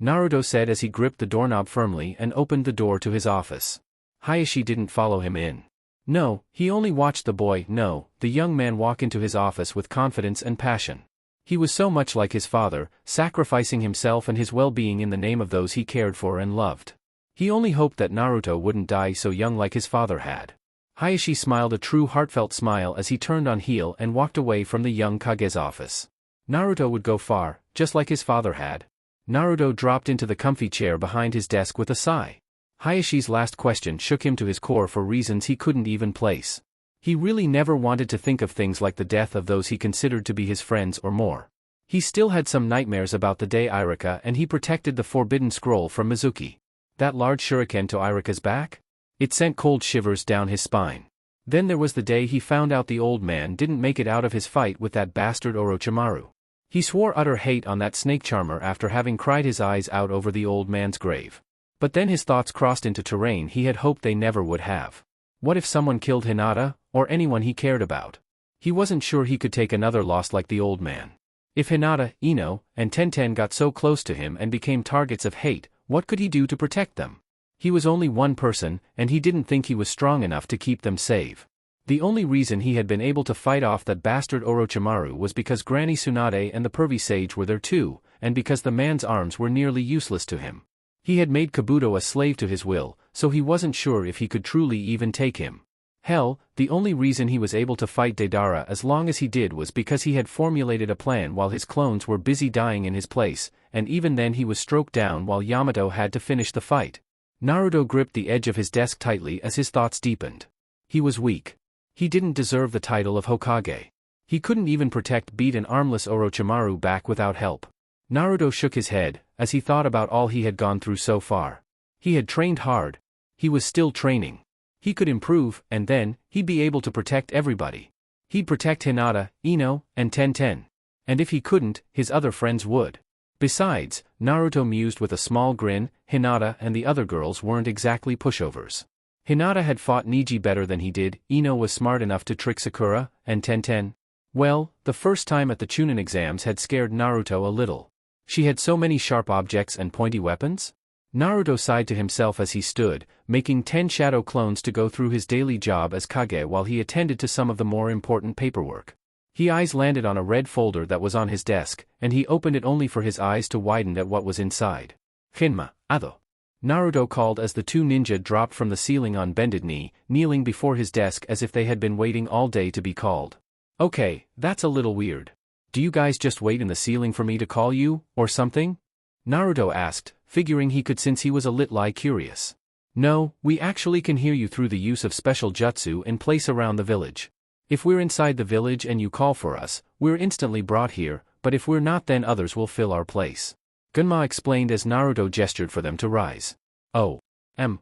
Naruto said as he gripped the doorknob firmly and opened the door to his office. Hayashi didn't follow him in. No, he only watched the young man walk into his office with confidence and passion. He was so much like his father, sacrificing himself and his well-being in the name of those he cared for and loved. He only hoped that Naruto wouldn't die so young like his father had. Hayashi smiled a true heartfelt smile as he turned on heel and walked away from the young Kage's office. Naruto would go far, just like his father had. Naruto dropped into the comfy chair behind his desk with a sigh. Hayashi's last question shook him to his core for reasons he couldn't even place. He really never wanted to think of things like the death of those he considered to be his friends or more. He still had some nightmares about the day Irika and he protected the forbidden scroll from Mizuki. That large shuriken to Irika's back? It sent cold shivers down his spine. Then there was the day he found out the old man didn't make it out of his fight with that bastard Orochimaru. He swore utter hate on that snake charmer after having cried his eyes out over the old man's grave. But then his thoughts crossed into terrain he had hoped they never would have. What if someone killed Hinata, or anyone he cared about? He wasn't sure he could take another loss like the old man. If Hinata, Ino, and Tenten got so close to him and became targets of hate, what could he do to protect them? He was only one person, and he didn't think he was strong enough to keep them safe. The only reason he had been able to fight off that bastard Orochimaru was because Granny Tsunade and the pervy sage were there too, and because the man's arms were nearly useless to him. He had made Kabuto a slave to his will, so he wasn't sure if he could truly even take him. Hell, the only reason he was able to fight Deidara as long as he did was because he had formulated a plan while his clones were busy dying in his place, and even then he was stroked down while Yamato had to finish the fight. Naruto gripped the edge of his desk tightly as his thoughts deepened. He was weak. He didn't deserve the title of Hokage. He couldn't even beat an armless Orochimaru back without help. Naruto shook his head, as he thought about all he had gone through so far. He had trained hard. He was still training. He could improve, and then, he'd be able to protect everybody. He'd protect Hinata, Ino, and Tenten. And if he couldn't, his other friends would. Besides, Naruto mused with a small grin, Hinata and the other girls weren't exactly pushovers. Hinata had fought Neji better than he did, Ino was smart enough to trick Sakura, and Tenten. Well, the first time at the Chunin exams had scared Naruto a little. She had so many sharp objects and pointy weapons? Naruto sighed to himself as he stood, making 10 shadow clones to go through his daily job as Kage while he attended to some of the more important paperwork. His eyes landed on a red folder that was on his desk, and he opened it only for his eyes to widen at what was inside. Hinma, Ado. Naruto called as the two ninja dropped from the ceiling on bended knee, kneeling before his desk as if they had been waiting all day to be called. Okay, that's a little weird. Do you guys just wait in the ceiling for me to call you, or something? Naruto asked, figuring he could since he was a little curious. No, we actually can hear you through the use of special jutsu in place around the village. If we're inside the village and you call for us, we're instantly brought here, but if we're not then others will fill our place. Gunma explained as Naruto gestured for them to rise. Oh.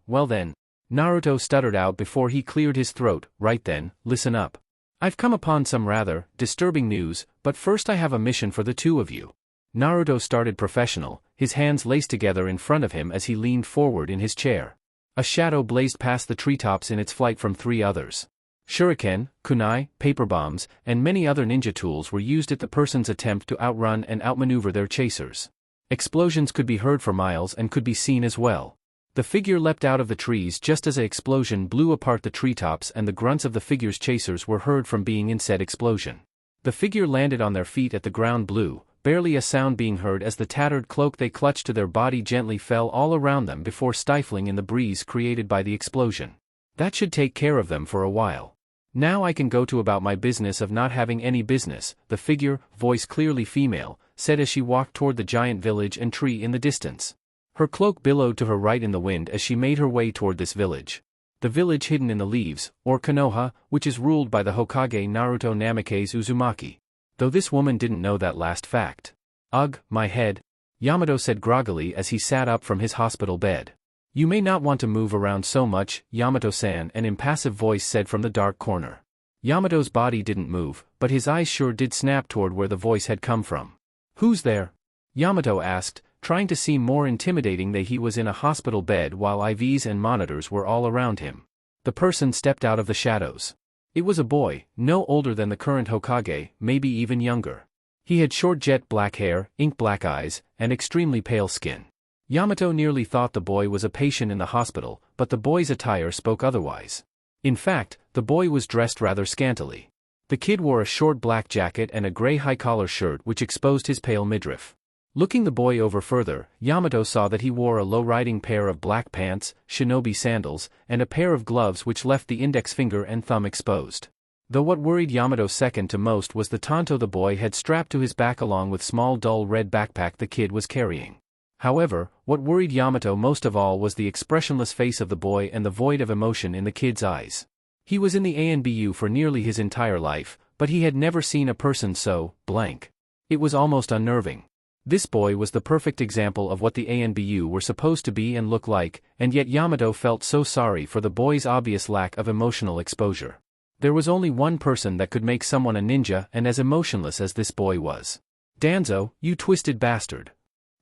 Well then. Naruto stuttered out before he cleared his throat. Right then, listen up. I've come upon some rather disturbing news, but first I have a mission for the two of you. Naruto started professional, his hands laced together in front of him as he leaned forward in his chair. A shadow blazed past the treetops in its flight from 3 others. Shuriken, kunai, paper bombs, and many other ninja tools were used at the person's attempt to outrun and outmaneuver their chasers. Explosions could be heard for miles and could be seen as well. The figure leapt out of the trees just as an explosion blew apart the treetops and the grunts of the figure's chasers were heard from being in said explosion. The figure landed on their feet at the ground blue, barely a sound being heard as the tattered cloak they clutched to their body gently fell all around them before stifling in the breeze created by the explosion. That should take care of them for a while. Now I can go to about my business of not having any business, the figure, voice clearly female, said as she walked toward the giant village and tree in the distance. Her cloak billowed to her right in the wind as she made her way toward this village. The village hidden in the leaves, or Konoha, which is ruled by the Hokage Naruto Namikaze Uzumaki. Though this woman didn't know that last fact. Ugh, my head. Yamato said groggily as he sat up from his hospital bed. You may not want to move around so much, Yamato-san, an impassive voice said from the dark corner. Yamato's body didn't move, but his eyes sure did snap toward where the voice had come from. Who's there? Yamato asked, trying to seem more intimidating that he was in a hospital bed while IVs and monitors were all around him. The person stepped out of the shadows. It was a boy, no older than the current Hokage, maybe even younger. He had short jet black hair, ink black eyes, and extremely pale skin. Yamato nearly thought the boy was a patient in the hospital, but the boy's attire spoke otherwise. In fact, the boy was dressed rather scantily. The kid wore a short black jacket and a gray high-collar shirt which exposed his pale midriff. Looking the boy over further, Yamato saw that he wore a low-riding pair of black pants, shinobi sandals, and a pair of gloves which left the index finger and thumb exposed. Though what worried Yamato second to most was the tanto the boy had strapped to his back along with small dull red backpack the kid was carrying. However, what worried Yamato most of all was the expressionless face of the boy and the void of emotion in the kid's eyes. He was in the ANBU for nearly his entire life, but he had never seen a person so blank. It was almost unnerving. This boy was the perfect example of what the ANBU were supposed to be and look like, and yet Yamato felt so sorry for the boy's obvious lack of emotional exposure. There was only one person that could make someone a ninja and as emotionless as this boy was. "Danzo, you twisted bastard."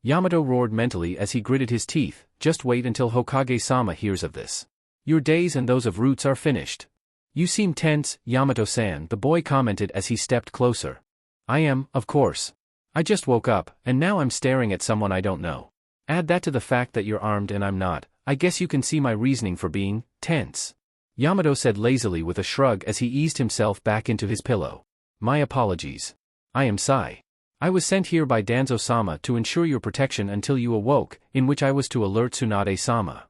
Yamato roared mentally as he gritted his teeth. "Just wait until Hokage-sama hears of this. Your days and those of Roots are finished." "You seem tense, Yamato-san," the boy commented as he stepped closer. "I am, of course. I just woke up, and now I'm staring at someone I don't know. Add that to the fact that you're armed and I'm not, I guess you can see my reasoning for being tense," Yamato said lazily with a shrug as he eased himself back into his pillow. "My apologies. I am Sai. I was sent here by Danzo-sama to ensure your protection until you awoke, in which I was to alert Tsunade-sama."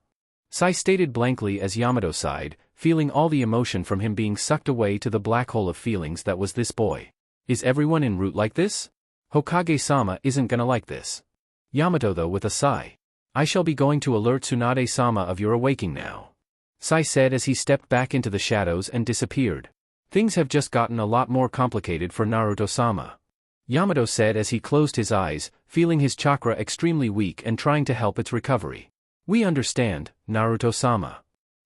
Sai stated blankly as Yamato sighed, feeling all the emotion from him being sucked away to the black hole of feelings that was this boy. Is everyone en route like this? Hokage-sama isn't gonna like this. Yamato though with a sigh. "I shall be going to alert Tsunade-sama of your awaking now," Sai said as he stepped back into the shadows and disappeared. "Things have just gotten a lot more complicated for Naruto-sama," Yamato said as he closed his eyes, feeling his chakra extremely weak and trying to help its recovery. "We understand, Naruto-sama,"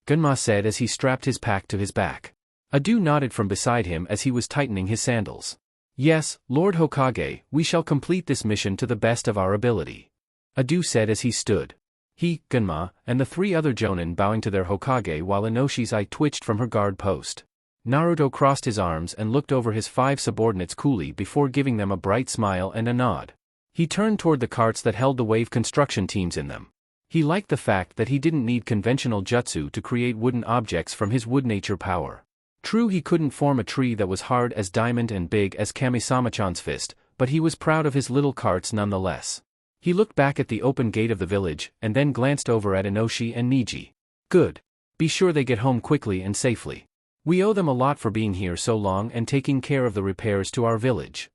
Gunma said as he strapped his pack to his back. Adu nodded from beside him as he was tightening his sandals. "Yes, Lord Hokage, we shall complete this mission to the best of our ability," Adu said as he stood. He, Gunma, and the three other Jonin bowing to their Hokage while Inoshi's eye twitched from her guard post. Naruto crossed his arms and looked over his 5 subordinates coolly before giving them a bright smile and a nod. He turned toward the carts that held the wave construction teams in them. He liked the fact that he didn't need conventional jutsu to create wooden objects from his wood nature power. True, he couldn't form a tree that was hard as diamond and big as Kami-sama-chan's fist, but he was proud of his little carts nonetheless. He looked back at the open gate of the village and then glanced over at Inoshi and Niji. "Good. Be sure they get home quickly and safely. We owe them a lot for being here so long and taking care of the repairs to our village,"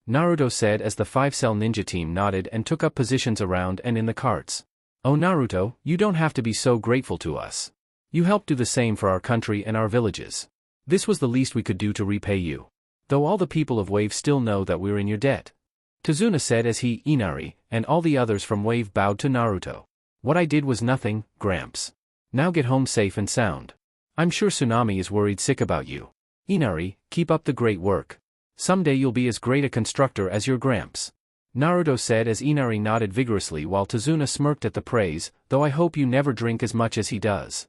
Naruto said as the 5-cell ninja team nodded and took up positions around and in the carts. "Oh Naruto, you don't have to be so grateful to us. You helped do the same for our country and our villages. This was the least we could do to repay you. Though all the people of Wave still know that we're in your debt," Tazuna said as he, Inari, and all the others from Wave bowed to Naruto. "What I did was nothing, Gramps. Now get home safe and sound. I'm sure Tsunami is worried sick about you. Inari, keep up the great work. Someday you'll be as great a constructor as your Gramps," Naruto said as Inari nodded vigorously while Tazuna smirked at the praise, "though I hope you never drink as much as he does."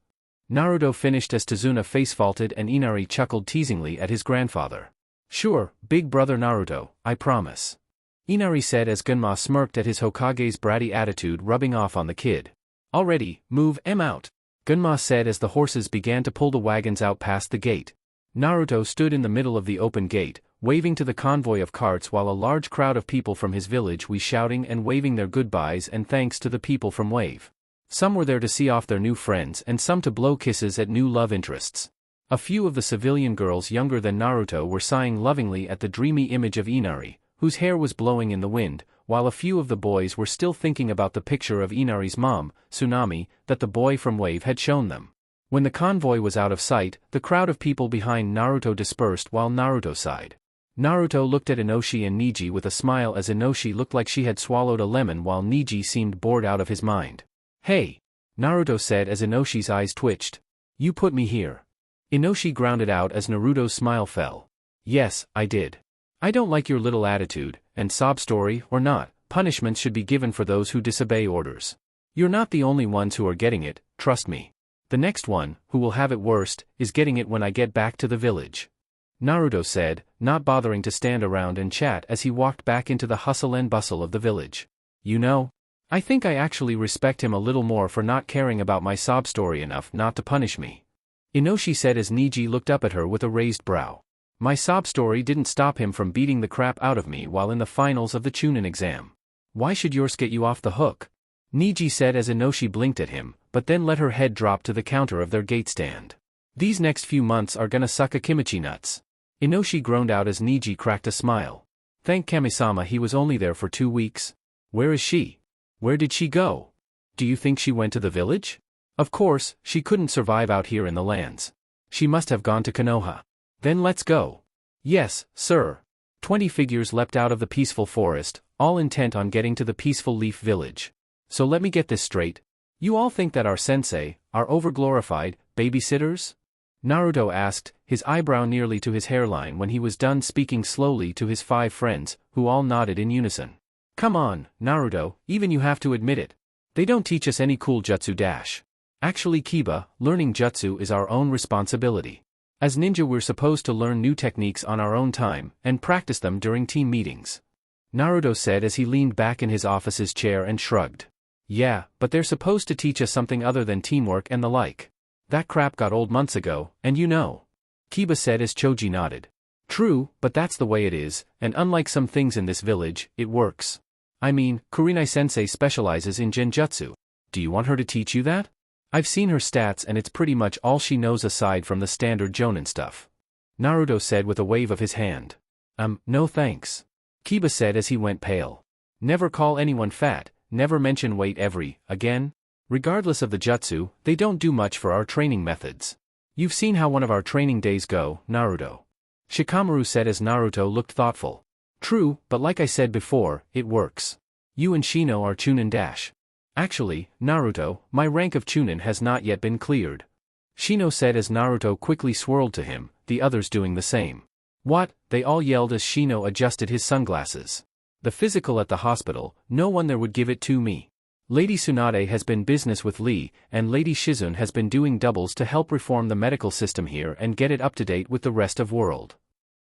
Naruto finished as Tazuna face-faulted and Inari chuckled teasingly at his grandfather. "Sure, big brother Naruto, I promise," Inari said as Gunma smirked at his Hokage's bratty attitude rubbing off on the kid. "Already, move em out," Gunma said as the horses began to pull the wagons out past the gate. Naruto stood in the middle of the open gate, waving to the convoy of carts while a large crowd of people from his village were shouting and waving their goodbyes and thanks to the people from Wave. Some were there to see off their new friends and some to blow kisses at new love interests. A few of the civilian girls younger than Naruto were sighing lovingly at the dreamy image of Inari, whose hair was blowing in the wind, while a few of the boys were still thinking about the picture of Inari's mom, Tsunami, that the boy from Wave had shown them. When the convoy was out of sight, the crowd of people behind Naruto dispersed while Naruto sighed. Naruto looked at Inoshi and Niji with a smile as Inoshi looked like she had swallowed a lemon while Niji seemed bored out of his mind. "Hey," Naruto said as Inoshi's eyes twitched. "You put me here." Inoshi grounded out as Naruto's smile fell. "Yes, I did. I don't like your little attitude, and sob story or not, punishments should be given for those who disobey orders. You're not the only ones who are getting it, trust me. The next one, who will have it worst, is getting it when I get back to the village," Naruto said, not bothering to stand around and chat as he walked back into the hustle and bustle of the village. "You know, I think I actually respect him a little more for not caring about my sob story enough not to punish me," Inoshi said as Niji looked up at her with a raised brow. "My sob story didn't stop him from beating the crap out of me while in the finals of the Chunin exam. Why should yours get you off the hook?" Niji said as Inoshi blinked at him, but then let her head drop to the counter of their gate stand. "These next few months are gonna suck a kimchi nuts," Inoshi groaned out as Niji cracked a smile. "Thank Kami-sama he was only there for 2 weeks. Where is she? Where did she go? Do you think she went to the village? Of course, she couldn't survive out here in the lands. She must have gone to Konoha. Then let's go." "Yes, sir." 20 figures leapt out of the peaceful forest, all intent on getting to the peaceful leaf village. So let me get this straight. You all think that our sensei, are overglorified, babysitters? Naruto asked, his eyebrow nearly to his hairline when he was done speaking slowly to his 5 friends, who all nodded in unison. Come on, Naruto, even you have to admit it. They don't teach us any cool jutsu dash. Actually Kiba, learning jutsu is our own responsibility. As ninja we're supposed to learn new techniques on our own time, and practice them during team meetings. Naruto said as he leaned back in his office's chair and shrugged. Yeah, but they're supposed to teach us something other than teamwork and the like. That crap got old months ago, and you know. Kiba said as Choji nodded. True, but that's the way it is, and unlike some things in this village, it works. I mean, Kurenai-sensei specializes in genjutsu. Do you want her to teach you that? I've seen her stats and it's pretty much all she knows aside from the standard Jonin stuff. Naruto said with a wave of his hand. No thanks. Kiba said as he went pale. Never call anyone fat, never mention weight again? Regardless of the jutsu, they don't do much for our training methods. You've seen how one of our training days go, Naruto. Shikamaru said as Naruto looked thoughtful. True, but like I said before, it works. You and Shino are Chunin dash. Actually, Naruto, my rank of Chunin has not yet been cleared. Shino said as Naruto quickly swirled to him, the others doing the same. What? They all yelled as Shino adjusted his sunglasses. The physical at the hospital, no one there would give it to me. Lady Tsunade has been business with Lee, and Lady Shizune has been doing doubles to help reform the medical system here and get it up to date with the rest of world.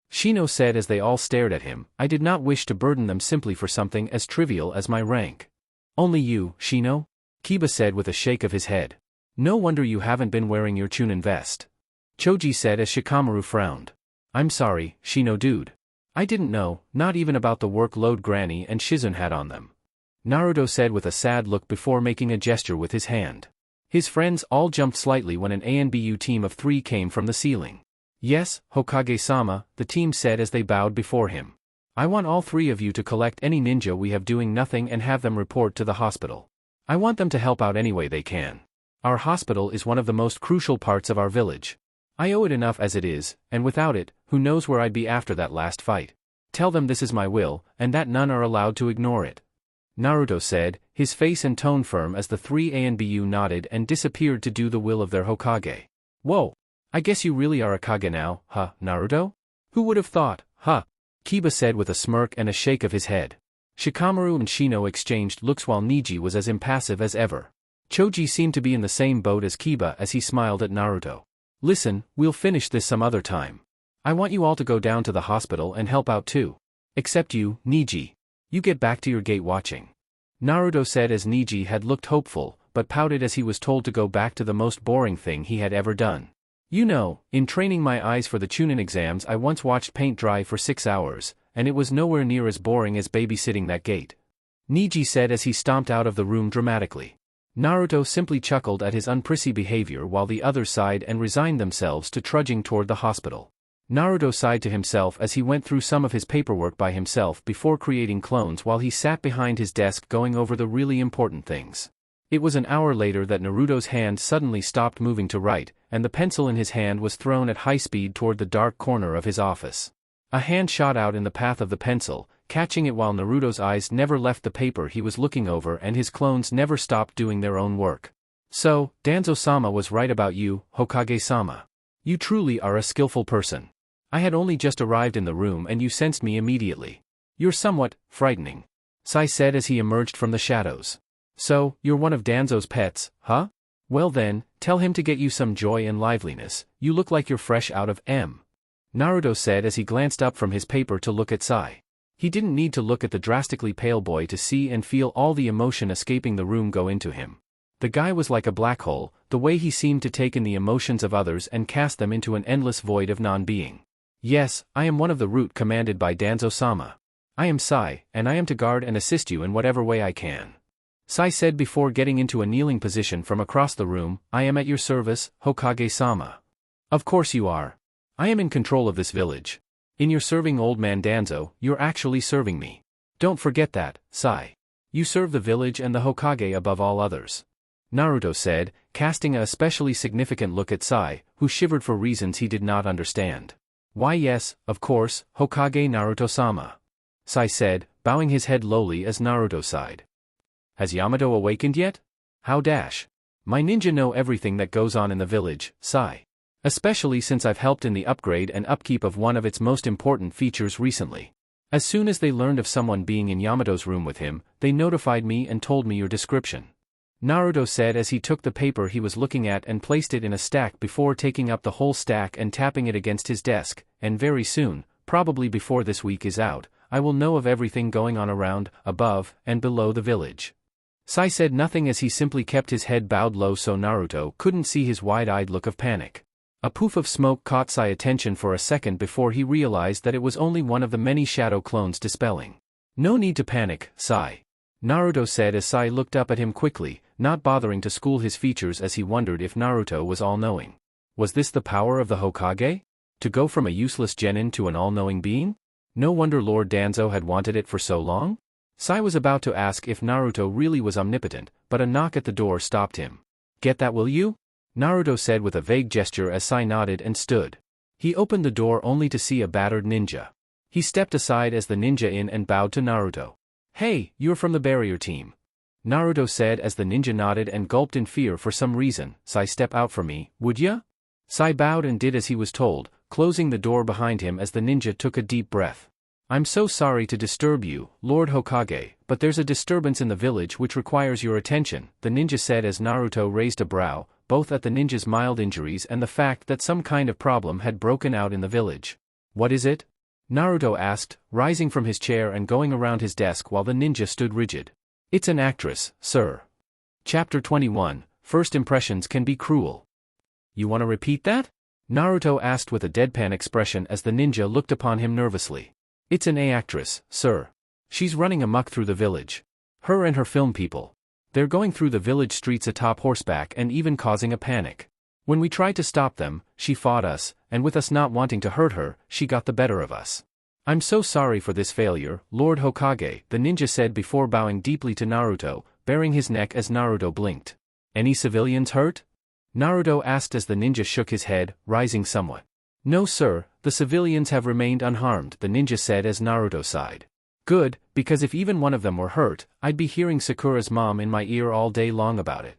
Shino said as they all stared at him, I did not wish to burden them simply for something as trivial as my rank. Only you, Shino? Kiba said with a shake of his head. No wonder you haven't been wearing your Chunin vest. Choji said as Shikamaru frowned. I'm sorry, Shino dude. I didn't know, not even about the workload Granny and Shizune had on them. Naruto said with a sad look before making a gesture with his hand. His friends all jumped slightly when an ANBU team of 3 came from the ceiling. Yes, Hokage-sama, the team said as they bowed before him. I want all 3 of you to collect any ninja we have doing nothing and have them report to the hospital. I want them to help out any way they can. Our hospital is one of the most crucial parts of our village. I owe it enough as it is, and without it, who knows where I'd be after that last fight. Tell them this is my will, and that none are allowed to ignore it. Naruto said, his face and tone firm as the 3 ANBU nodded and disappeared to do the will of their Hokage. Whoa! I guess you really are a Kage now, huh, Naruto? Who would have thought, huh? Kiba said with a smirk and a shake of his head. Shikamaru and Shino exchanged looks while Neji was as impassive as ever. Choji seemed to be in the same boat as Kiba as he smiled at Naruto. Listen, we'll finish this some other time. I want you all to go down to the hospital and help out too. Except you, Neji. You get back to your gate watching. Naruto said as Neji had looked hopeful, but pouted as he was told to go back to the most boring thing he had ever done. You know, in training my eyes for the Chunin exams I once watched paint dry for 6 hours, and it was nowhere near as boring as babysitting that gate. Neji said as he stomped out of the room dramatically. Naruto simply chuckled at his unprissy behavior while the others sighed and resigned themselves to trudging toward the hospital. Naruto sighed to himself as he went through some of his paperwork by himself before creating clones while he sat behind his desk going over the really important things. It was an hour later that Naruto's hand suddenly stopped moving to write, and the pencil in his hand was thrown at high speed toward the dark corner of his office. A hand shot out in the path of the pencil, catching it while Naruto's eyes never left the paper he was looking over and his clones never stopped doing their own work. So, Danzo-sama was right about you, Hokage-sama. You truly are a skillful person. I had only just arrived in the room and you sensed me immediately. You're somewhat frightening. Sai said as he emerged from the shadows. So, you're one of Danzo's pets, huh? Well then, tell him to get you some joy and liveliness, you look like you're fresh out of M. Naruto said as he glanced up from his paper to look at Sai. He didn't need to look at the drastically pale boy to see and feel all the emotion escaping the room go into him. The guy was like a black hole, the way he seemed to take in the emotions of others and cast them into an endless void of non-being. Yes, I am one of the root commanded by Danzo-sama. I am Sai, and I am to guard and assist you in whatever way I can. Sai said before getting into a kneeling position from across the room, I am at your service, Hokage-sama. Of course you are. I am in control of this village. In your serving old man Danzo, you're actually serving me. Don't forget that, Sai. You serve the village and the Hokage above all others. Naruto said, casting a especially significant look at Sai, who shivered for reasons he did not understand. Why yes, of course, Hokage Naruto-sama. Sai said, bowing his head lowly as Naruto sighed. Has Yamato awakened yet? How dash. My ninja know everything that goes on in the village, Sai. Especially since I've helped in the upgrade and upkeep of one of its most important features recently. As soon as they learned of someone being in Yamato's room with him, they notified me and told me your description. Naruto said as he took the paper he was looking at and placed it in a stack before taking up the whole stack and tapping it against his desk, and very soon, probably before this week is out, I will know of everything going on around, above, and below the village. Sai said nothing as he simply kept his head bowed low so Naruto couldn't see his wide-eyed look of panic. A poof of smoke caught Sai's attention for a second before he realized that it was only one of the many shadow clones dispelling. No need to panic, Sai. Naruto said as Sai looked up at him quickly, not bothering to school his features as he wondered if Naruto was all-knowing. Was this the power of the Hokage? To go from a useless genin to an all-knowing being? No wonder Lord Danzo had wanted it for so long? Sai was about to ask if Naruto really was omnipotent, but a knock at the door stopped him. Get that will you? Naruto said with a vague gesture as Sai nodded and stood. He opened the door only to see a battered ninja. He stepped aside as the ninja in and bowed to Naruto. Hey, you're from the barrier team. Naruto said as the ninja nodded and gulped in fear for some reason. Sai, step out for me, would ya? Sai bowed and did as he was told, closing the door behind him as the ninja took a deep breath. I'm so sorry to disturb you, Lord Hokage, but there's a disturbance in the village which requires your attention, the ninja said as Naruto raised a brow, both at the ninja's mild injuries and the fact that some kind of problem had broken out in the village. What is it? Naruto asked, rising from his chair and going around his desk while the ninja stood rigid. It's an actress, sir. Chapter 21, First Impressions Can Be Cruel. You want to repeat that? Naruto asked with a deadpan expression as the ninja looked upon him nervously. It's an actress, sir. She's running amok through the village. Her and her film people. They're going through the village streets atop horseback and even causing a panic. When we tried to stop them, she fought us, and with us not wanting to hurt her, she got the better of us. I'm so sorry for this failure, Lord Hokage, the ninja said before bowing deeply to Naruto, baring his neck as Naruto blinked. Any civilians hurt? Naruto asked as the ninja shook his head, rising somewhat. No sir, the civilians have remained unharmed, the ninja said as Naruto sighed. Good, because if even one of them were hurt, I'd be hearing Sakura's mom in my ear all day long about it.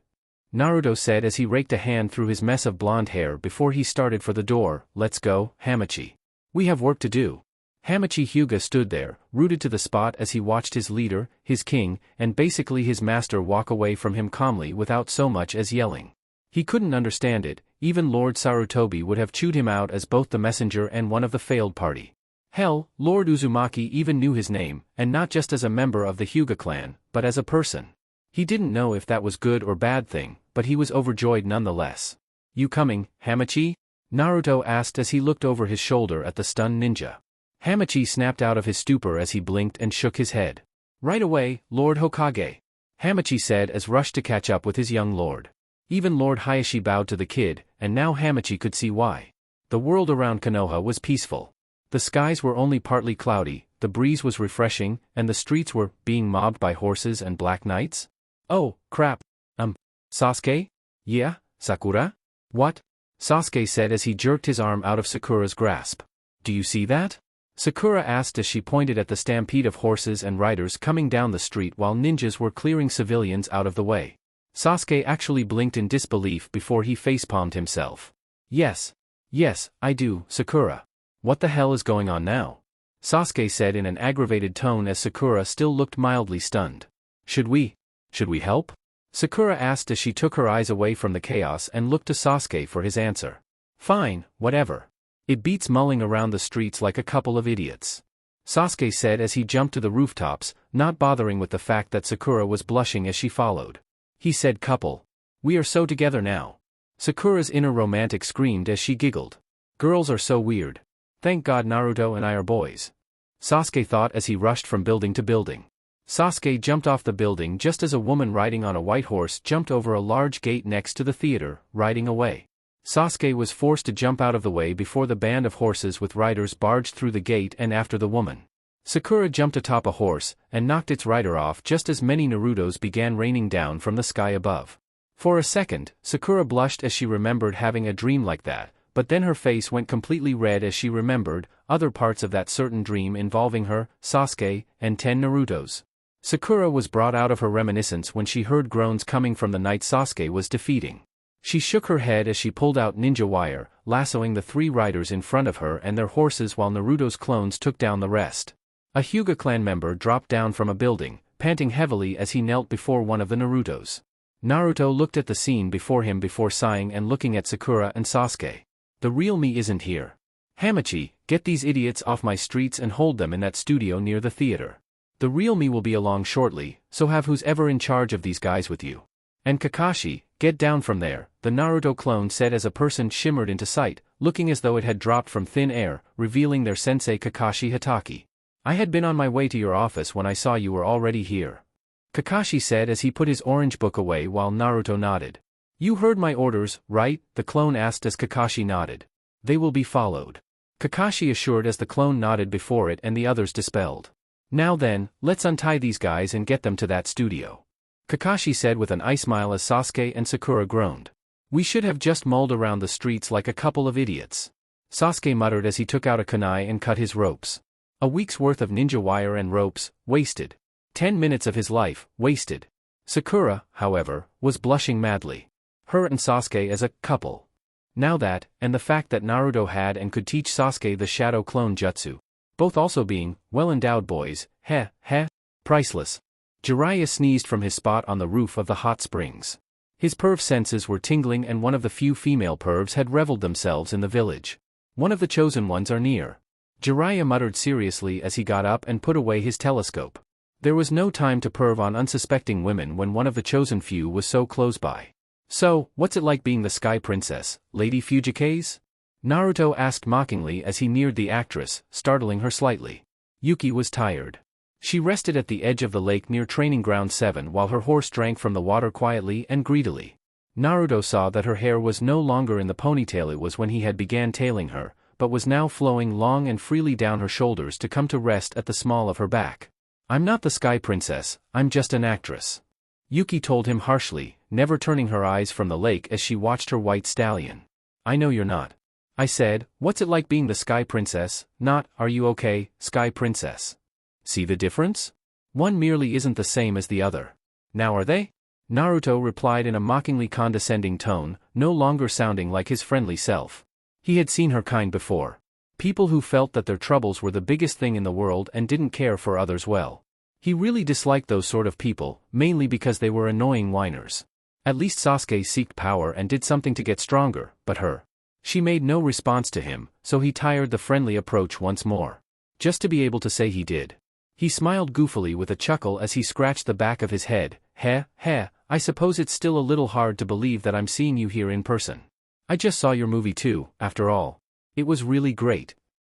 Naruto said as he raked a hand through his mess of blonde hair before he started for the door. Let's go, Hamachi. We have work to do. Hamachi Hyuga stood there, rooted to the spot as he watched his leader, his king, and basically his master walk away from him calmly without so much as yelling. He couldn't understand it, even Lord Sarutobi would have chewed him out as both the messenger and one of the failed party. Hell, Lord Uzumaki even knew his name, and not just as a member of the Hyuga clan, but as a person. He didn't know if that was good or bad thing, but he was overjoyed nonetheless. You coming, Hamachi? Naruto asked as he looked over his shoulder at the stunned ninja. Hamachi snapped out of his stupor as he blinked and shook his head. Right away, Lord Hokage. Hamachi said as rushed to catch up with his young lord. Even Lord Hayashi bowed to the kid, and now Hamachi could see why. The world around Konoha was peaceful. The skies were only partly cloudy, the breeze was refreshing, and the streets were being mobbed by horses and black knights? Oh, crap. Sasuke? Yeah, Sakura? What? Sasuke said as he jerked his arm out of Sakura's grasp. Do you see that? Sakura asked as she pointed at the stampede of horses and riders coming down the street while ninjas were clearing civilians out of the way. Sasuke actually blinked in disbelief before he facepalmed himself. Yes, I do, Sakura. What the hell is going on now? Sasuke said in an aggravated tone as Sakura still looked mildly stunned. Should we help? Sakura asked as she took her eyes away from the chaos and looked to Sasuke for his answer. Fine, whatever. It beats mulling around the streets like a couple of idiots. Sasuke said as he jumped to the rooftops, not bothering with the fact that Sakura was blushing as she followed. He said couple. We are so together now. Sakura's inner romantic screamed as she giggled. Girls are so weird. Thank God Naruto and I are boys. Sasuke thought as he rushed from building to building. Sasuke jumped off the building just as a woman riding on a white horse jumped over a large gate next to the theater, riding away. Sasuke was forced to jump out of the way before the band of horses with riders barged through the gate and after the woman. Sakura jumped atop a horse, and knocked its rider off just as many Narutos began raining down from the sky above. For a second, Sakura blushed as she remembered having a dream like that, but then her face went completely red as she remembered other parts of that certain dream involving her, Sasuke, and 10 Narutos. Sakura was brought out of her reminiscence when she heard groans coming from the knight Sasuke was defeating. She shook her head as she pulled out ninja wire, lassoing the 3 riders in front of her and their horses while Naruto's clones took down the rest. A Hyuga clan member dropped down from a building, panting heavily as he knelt before one of the Narutos. Naruto looked at the scene before him before sighing and looking at Sakura and Sasuke. The real me isn't here. Hamachi, get these idiots off my streets and hold them in that studio near the theater. The real me will be along shortly, so have who's ever in charge of these guys with you. And Kakashi, get down from there, the Naruto clone said as a person shimmered into sight, looking as though it had dropped from thin air, revealing their sensei Kakashi Hatake. I had been on my way to your office when I saw you were already here. Kakashi said as he put his orange book away while Naruto nodded. You heard my orders, right? The clone asked as Kakashi nodded. They will be followed. Kakashi assured as the clone nodded before it and the others dispelled. Now then, let's untie these guys and get them to that studio. Kakashi said with an ice smile as Sasuke and Sakura groaned. We should have just mulled around the streets like a couple of idiots. Sasuke muttered as he took out a kunai and cut his ropes. A week's worth of ninja wire and ropes, wasted. 10 minutes of his life, wasted. Sakura, however, was blushing madly. Her and Sasuke as a couple. Now that, and the fact that Naruto had and could teach Sasuke the shadow clone jutsu. Both also being, well-endowed boys, priceless. Jiraiya sneezed from his spot on the roof of the hot springs. His perv senses were tingling and one of the few female pervs had reveled themselves in the village. One of the chosen ones are near. Jiraiya muttered seriously as he got up and put away his telescope. There was no time to perv on unsuspecting women when one of the chosen few was so close by. So, what's it like being the Sky Princess, Lady Fujikaze? Naruto asked mockingly as he neared the actress, startling her slightly. Yuki was tired. She rested at the edge of the lake near Training Ground 7 while her horse drank from the water quietly and greedily. Naruto saw that her hair was no longer in the ponytail it was when he had began tailing her, but was now flowing long and freely down her shoulders to come to rest at the small of her back. I'm not the Sky Princess, I'm just an actress. Yuki told him harshly, never turning her eyes from the lake as she watched her white stallion. I know you're not. I said, what's it like being the Sky Princess, not, are you okay, Sky Princess? See the difference? One merely isn't the same as the other. Now are they? Naruto replied in a mockingly condescending tone, no longer sounding like his friendly self. He had seen her kind before. People who felt that their troubles were the biggest thing in the world and didn't care for others well. He really disliked those sort of people, mainly because they were annoying whiners. At least Sasuke seeked power and did something to get stronger, but her. She made no response to him, so he tired the friendly approach once more. Just to be able to say he did. He smiled goofily with a chuckle as he scratched the back of his head. I suppose it's still a little hard to believe that I'm seeing you here in person. I just saw your movie too, after all. It was really great.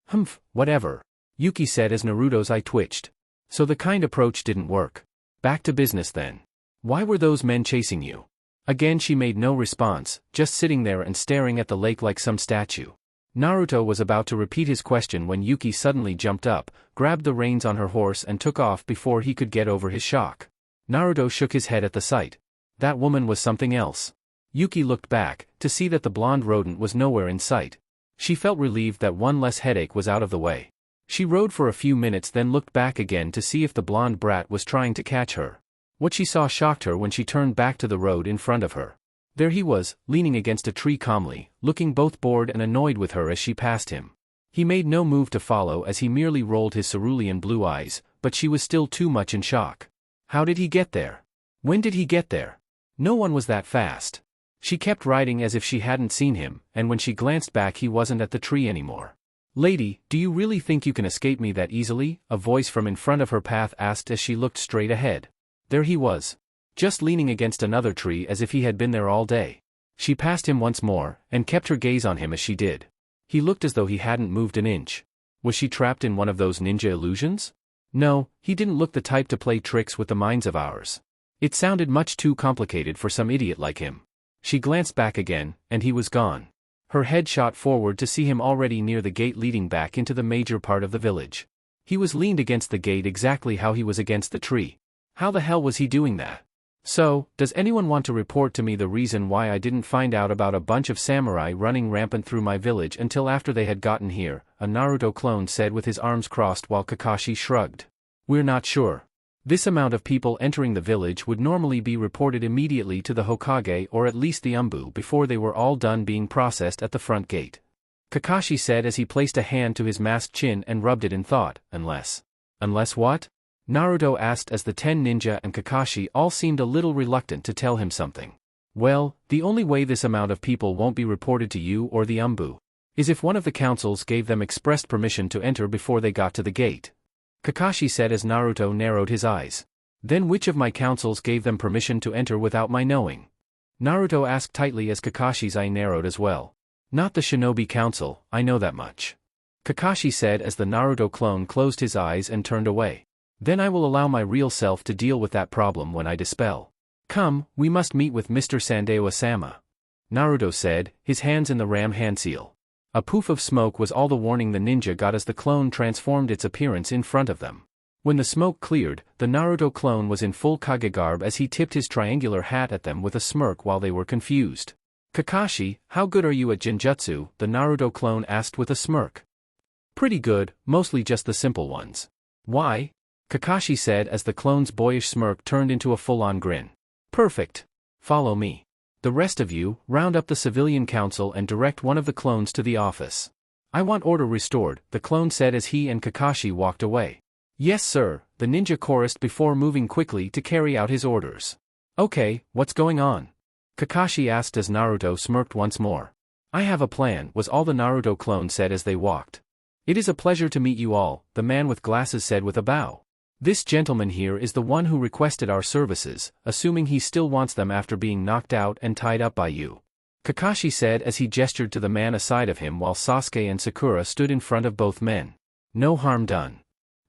Humph, whatever. Yuki said as Naruto's eye twitched. So the kind approach didn't work. Back to business then. Why were those men chasing you? Again she made no response, just sitting there and staring at the lake like some statue. Naruto was about to repeat his question when Yuki suddenly jumped up, grabbed the reins on her horse and took off before he could get over his shock. Naruto shook his head at the sight. That woman was something else. Yuki looked back, to see that the blonde rodent was nowhere in sight. She felt relieved that one less headache was out of the way. She rode for a few minutes then looked back again to see if the blonde brat was trying to catch her. What she saw shocked her when she turned back to the road in front of her. There he was, leaning against a tree calmly, looking both bored and annoyed with her as she passed him. He made no move to follow as he merely rolled his cerulean blue eyes, but she was still too much in shock. How did he get there? When did he get there? No one was that fast. She kept riding as if she hadn't seen him, and when she glanced back he wasn't at the tree anymore. Lady, do you really think you can escape me that easily? A voice from in front of her path asked as she looked straight ahead. There he was. Just leaning against another tree as if he had been there all day. She passed him once more, and kept her gaze on him as she did. He looked as though he hadn't moved an inch. Was she trapped in one of those ninja illusions? No, he didn't look the type to play tricks with the minds of ours. It sounded much too complicated for some idiot like him. She glanced back again, and he was gone. Her head shot forward to see him already near the gate leading back into the major part of the village. He was leaned against the gate exactly how he was against the tree. How the hell was he doing that? So, does anyone want to report to me the reason why I didn't find out about a bunch of samurai running rampant through my village until after they had gotten here? A Naruto clone said with his arms crossed while Kakashi shrugged. We're not sure. This amount of people entering the village would normally be reported immediately to the Hokage or at least the Umbu before they were all done being processed at the front gate. Kakashi said as he placed a hand to his masked chin and rubbed it in thought, unless. Unless what? Naruto asked as the 10 ninja and Kakashi all seemed a little reluctant to tell him something. Well, the only way this amount of people won't be reported to you or the Umbu is if one of the councils gave them expressed permission to enter before they got to the gate. Kakashi said as Naruto narrowed his eyes. Then which of my councils gave them permission to enter without my knowing? Naruto asked tightly as Kakashi's eye narrowed as well. Not the Shinobi Council, I know that much. Kakashi said as the Naruto clone closed his eyes and turned away. Then I will allow my real self to deal with that problem when I dispel. Come, we must meet with Mr. Sandae-sama. Naruto said, his hands in the ram hand seal. A poof of smoke was all the warning the ninja got as the clone transformed its appearance in front of them. When the smoke cleared, the Naruto clone was in full Kage garb as he tipped his triangular hat at them with a smirk while they were confused. Kakashi, how good are you at genjutsu? The Naruto clone asked with a smirk. Pretty good, mostly just the simple ones. Why? Kakashi said as the clone's boyish smirk turned into a full-on grin. Perfect. Follow me. The rest of you, round up the civilian council and direct one of the clones to the office. I want order restored, the clone said as he and Kakashi walked away. Yes sir, the ninja chorused before moving quickly to carry out his orders. Okay, what's going on? Kakashi asked as Naruto smirked once more. I have a plan, was all the Naruto clone said as they walked. It is a pleasure to meet you all, the man with glasses said with a bow. This gentleman here is the one who requested our services, assuming he still wants them after being knocked out and tied up by you. Kakashi said as he gestured to the man aside of him while Sasuke and Sakura stood in front of both men. No harm done.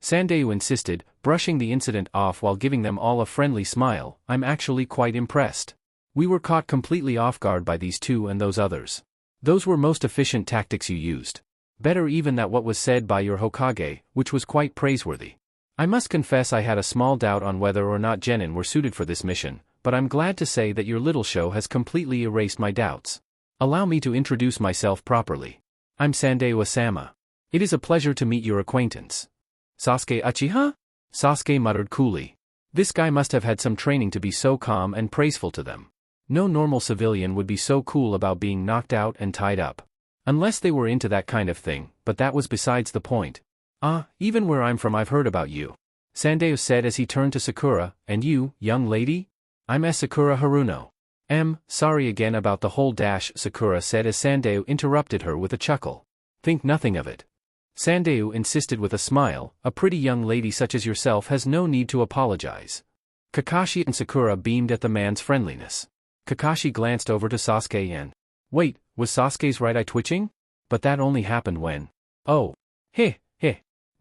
Sandae insisted, brushing the incident off while giving them all a friendly smile. I'm actually quite impressed. We were caught completely off guard by these two and those others. Those were most efficient tactics you used. Better even than what was said by your Hokage, which was quite praiseworthy. I must confess I had a small doubt on whether or not genin were suited for this mission, but I'm glad to say that your little show has completely erased my doubts. Allow me to introduce myself properly. I'm Sandae-sama. It is a pleasure to meet your acquaintance. Sasuke Uchiha? Sasuke muttered coolly. This guy must have had some training to be so calm and praiseful to them. No normal civilian would be so cool about being knocked out and tied up. Unless they were into that kind of thing, but that was besides the point. Even where I'm from I've heard about you. Sandae said as he turned to Sakura, and you, young lady? I'm Sakura Haruno. Sorry again about the whole dash, Sakura said as Sandae interrupted her with a chuckle. Think nothing of it. Sandae insisted with a smile, a pretty young lady such as yourself has no need to apologize. Kakashi and Sakura beamed at the man's friendliness. Kakashi glanced over to Sasuke and... Wait, was Sasuke's right eye twitching? But that only happened when... Oh. Heh.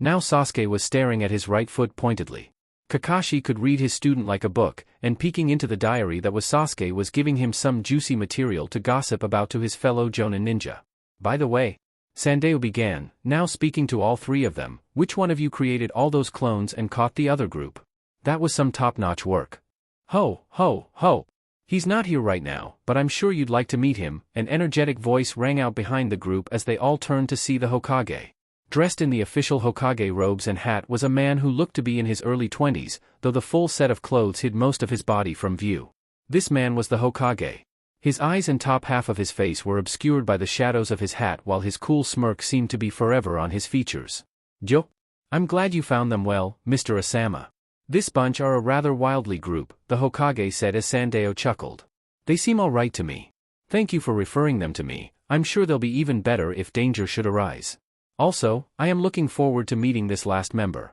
Now Sasuke was staring at his right foot pointedly. Kakashi could read his student like a book, and peeking into the diary that was Sasuke was giving him some juicy material to gossip about to his fellow Jonin ninja. By the way, Sandae began, now speaking to all three of them, which one of you created all those clones and caught the other group? That was some top-notch work. Ho. He's not here right now, but I'm sure you'd like to meet him, an energetic voice rang out behind the group as they all turned to see the Hokage. Dressed in the official Hokage robes and hat was a man who looked to be in his early 20s, though the full set of clothes hid most of his body from view. This man was the Hokage. His eyes and top half of his face were obscured by the shadows of his hat while his cool smirk seemed to be forever on his features. Yo. I'm glad you found them well, Mr. Asama. This bunch are a rather wildly group, the Hokage said as Sandae chuckled. They seem all right to me. Thank you for referring them to me, I'm sure they'll be even better if danger should arise. Also, I am looking forward to meeting this last member.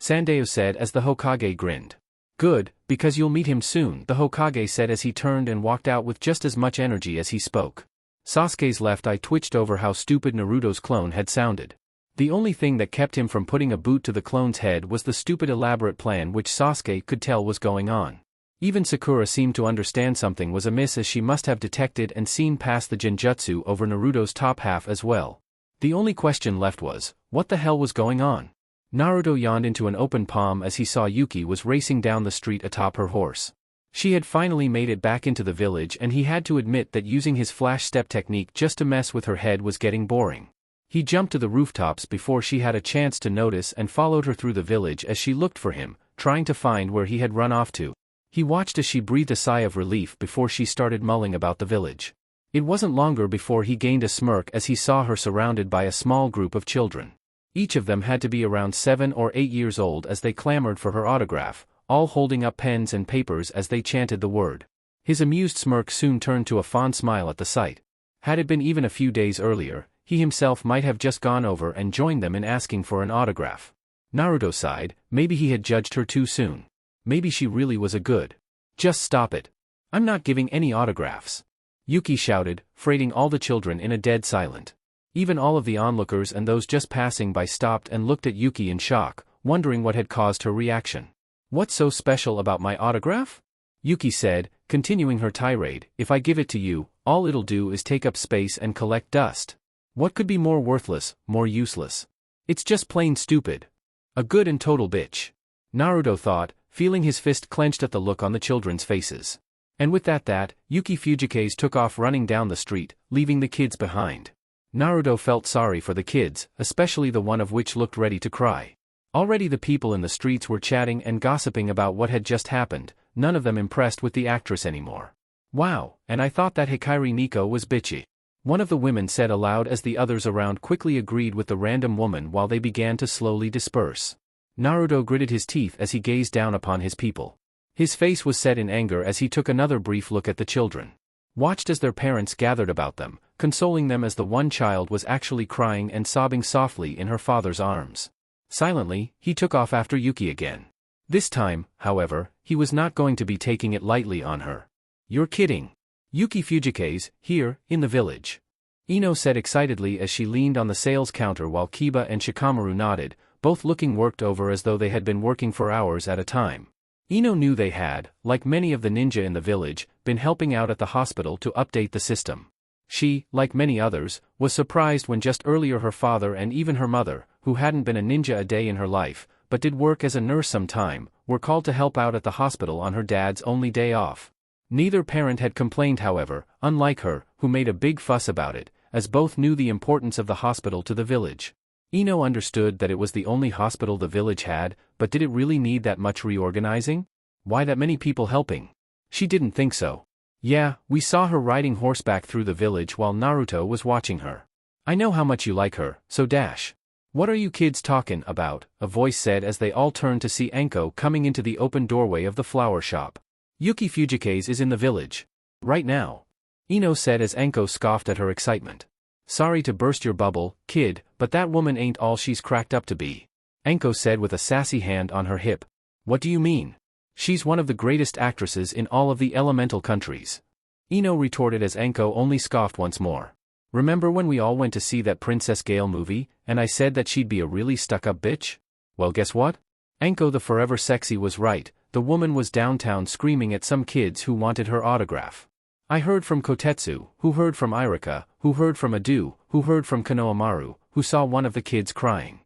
Sandae said as the Hokage grinned. Good, because you'll meet him soon, the Hokage said as he turned and walked out with just as much energy as he spoke. Sasuke's left eye twitched over how stupid Naruto's clone had sounded. The only thing that kept him from putting a boot to the clone's head was the stupid elaborate plan which Sasuke could tell was going on. Even Sakura seemed to understand something was amiss as she must have detected and seen past the genjutsu over Naruto's top half as well. The only question left was, what the hell was going on? Naruto yawned into an open palm as he saw Yuki was racing down the street atop her horse. She had finally made it back into the village and he had to admit that using his flash step technique just to mess with her head was getting boring. He jumped to the rooftops before she had a chance to notice and followed her through the village as she looked for him, trying to find where he had run off to. He watched as she breathed a sigh of relief before she started mulling about the village. It wasn't longer before he gained a smirk as he saw her surrounded by a small group of children. Each of them had to be around 7 or 8 years old as they clamored for her autograph, all holding up pens and papers as they chanted the word. His amused smirk soon turned to a fond smile at the sight. Had it been even a few days earlier, he himself might have just gone over and joined them in asking for an autograph. Naruto sighed, maybe he had judged her too soon. Maybe she really was a good. Just stop it. I'm not giving any autographs. Yuki shouted, freighting all the children in a dead silence. Even all of the onlookers and those just passing by stopped and looked at Yuki in shock, wondering what had caused her reaction. What's so special about my autograph? Yuki said, continuing her tirade, if I give it to you, all it'll do is take up space and collect dust. What could be more worthless, more useless? It's just plain stupid. A good and total bitch. Naruto thought, feeling his fist clenched at the look on the children's faces. And with that, Yuki Fujikaze took off running down the street, leaving the kids behind. Naruto felt sorry for the kids, especially the one of which looked ready to cry. Already the people in the streets were chatting and gossiping about what had just happened, none of them impressed with the actress anymore. Wow, and I thought that Hikari Nico was bitchy. One of the women said aloud as the others around quickly agreed with the random woman while they began to slowly disperse. Naruto gritted his teeth as he gazed down upon his people. His face was set in anger as he took another brief look at the children. Watched as their parents gathered about them, consoling them as the one child was actually crying and sobbing softly in her father's arms. Silently, he took off after Yuki again. This time, however, he was not going to be taking it lightly on her. You're kidding. Yuki Fujikaze, here, in the village. Ino said excitedly as she leaned on the sales counter while Kiba and Shikamaru nodded, both looking worked over as though they had been working for hours at a time. Ino knew they had, like many of the ninja in the village, been helping out at the hospital to update the system. She, like many others, was surprised when just earlier her father and even her mother, who hadn't been a ninja a day in her life, but did work as a nurse some time, were called to help out at the hospital on her dad's only day off. Neither parent had complained, however, unlike her, who made a big fuss about it, as both knew the importance of the hospital to the village. Ino understood that it was the only hospital the village had, but did it really need that much reorganizing? Why that many people helping? She didn't think so. Yeah, we saw her riding horseback through the village while Naruto was watching her. I know how much you like her, so dash. What are you kids talking about? A voice said as they all turned to see Anko coming into the open doorway of the flower shop. Yuki Fujikaze is in the village. Right now. Ino said as Anko scoffed at her excitement. Sorry to burst your bubble, kid, but that woman ain't all she's cracked up to be. Anko said with a sassy hand on her hip. What do you mean? She's one of the greatest actresses in all of the elemental countries. Ino retorted as Anko only scoffed once more. Remember when we all went to see that Princess Gale movie, and I said that she'd be a really stuck-up bitch? Well, guess what? Anko the forever sexy was right, the woman was downtown screaming at some kids who wanted her autograph. I heard from Kotetsu, who heard from Irika, who heard from Adu, who heard from Konohamaru, who saw one of the kids crying.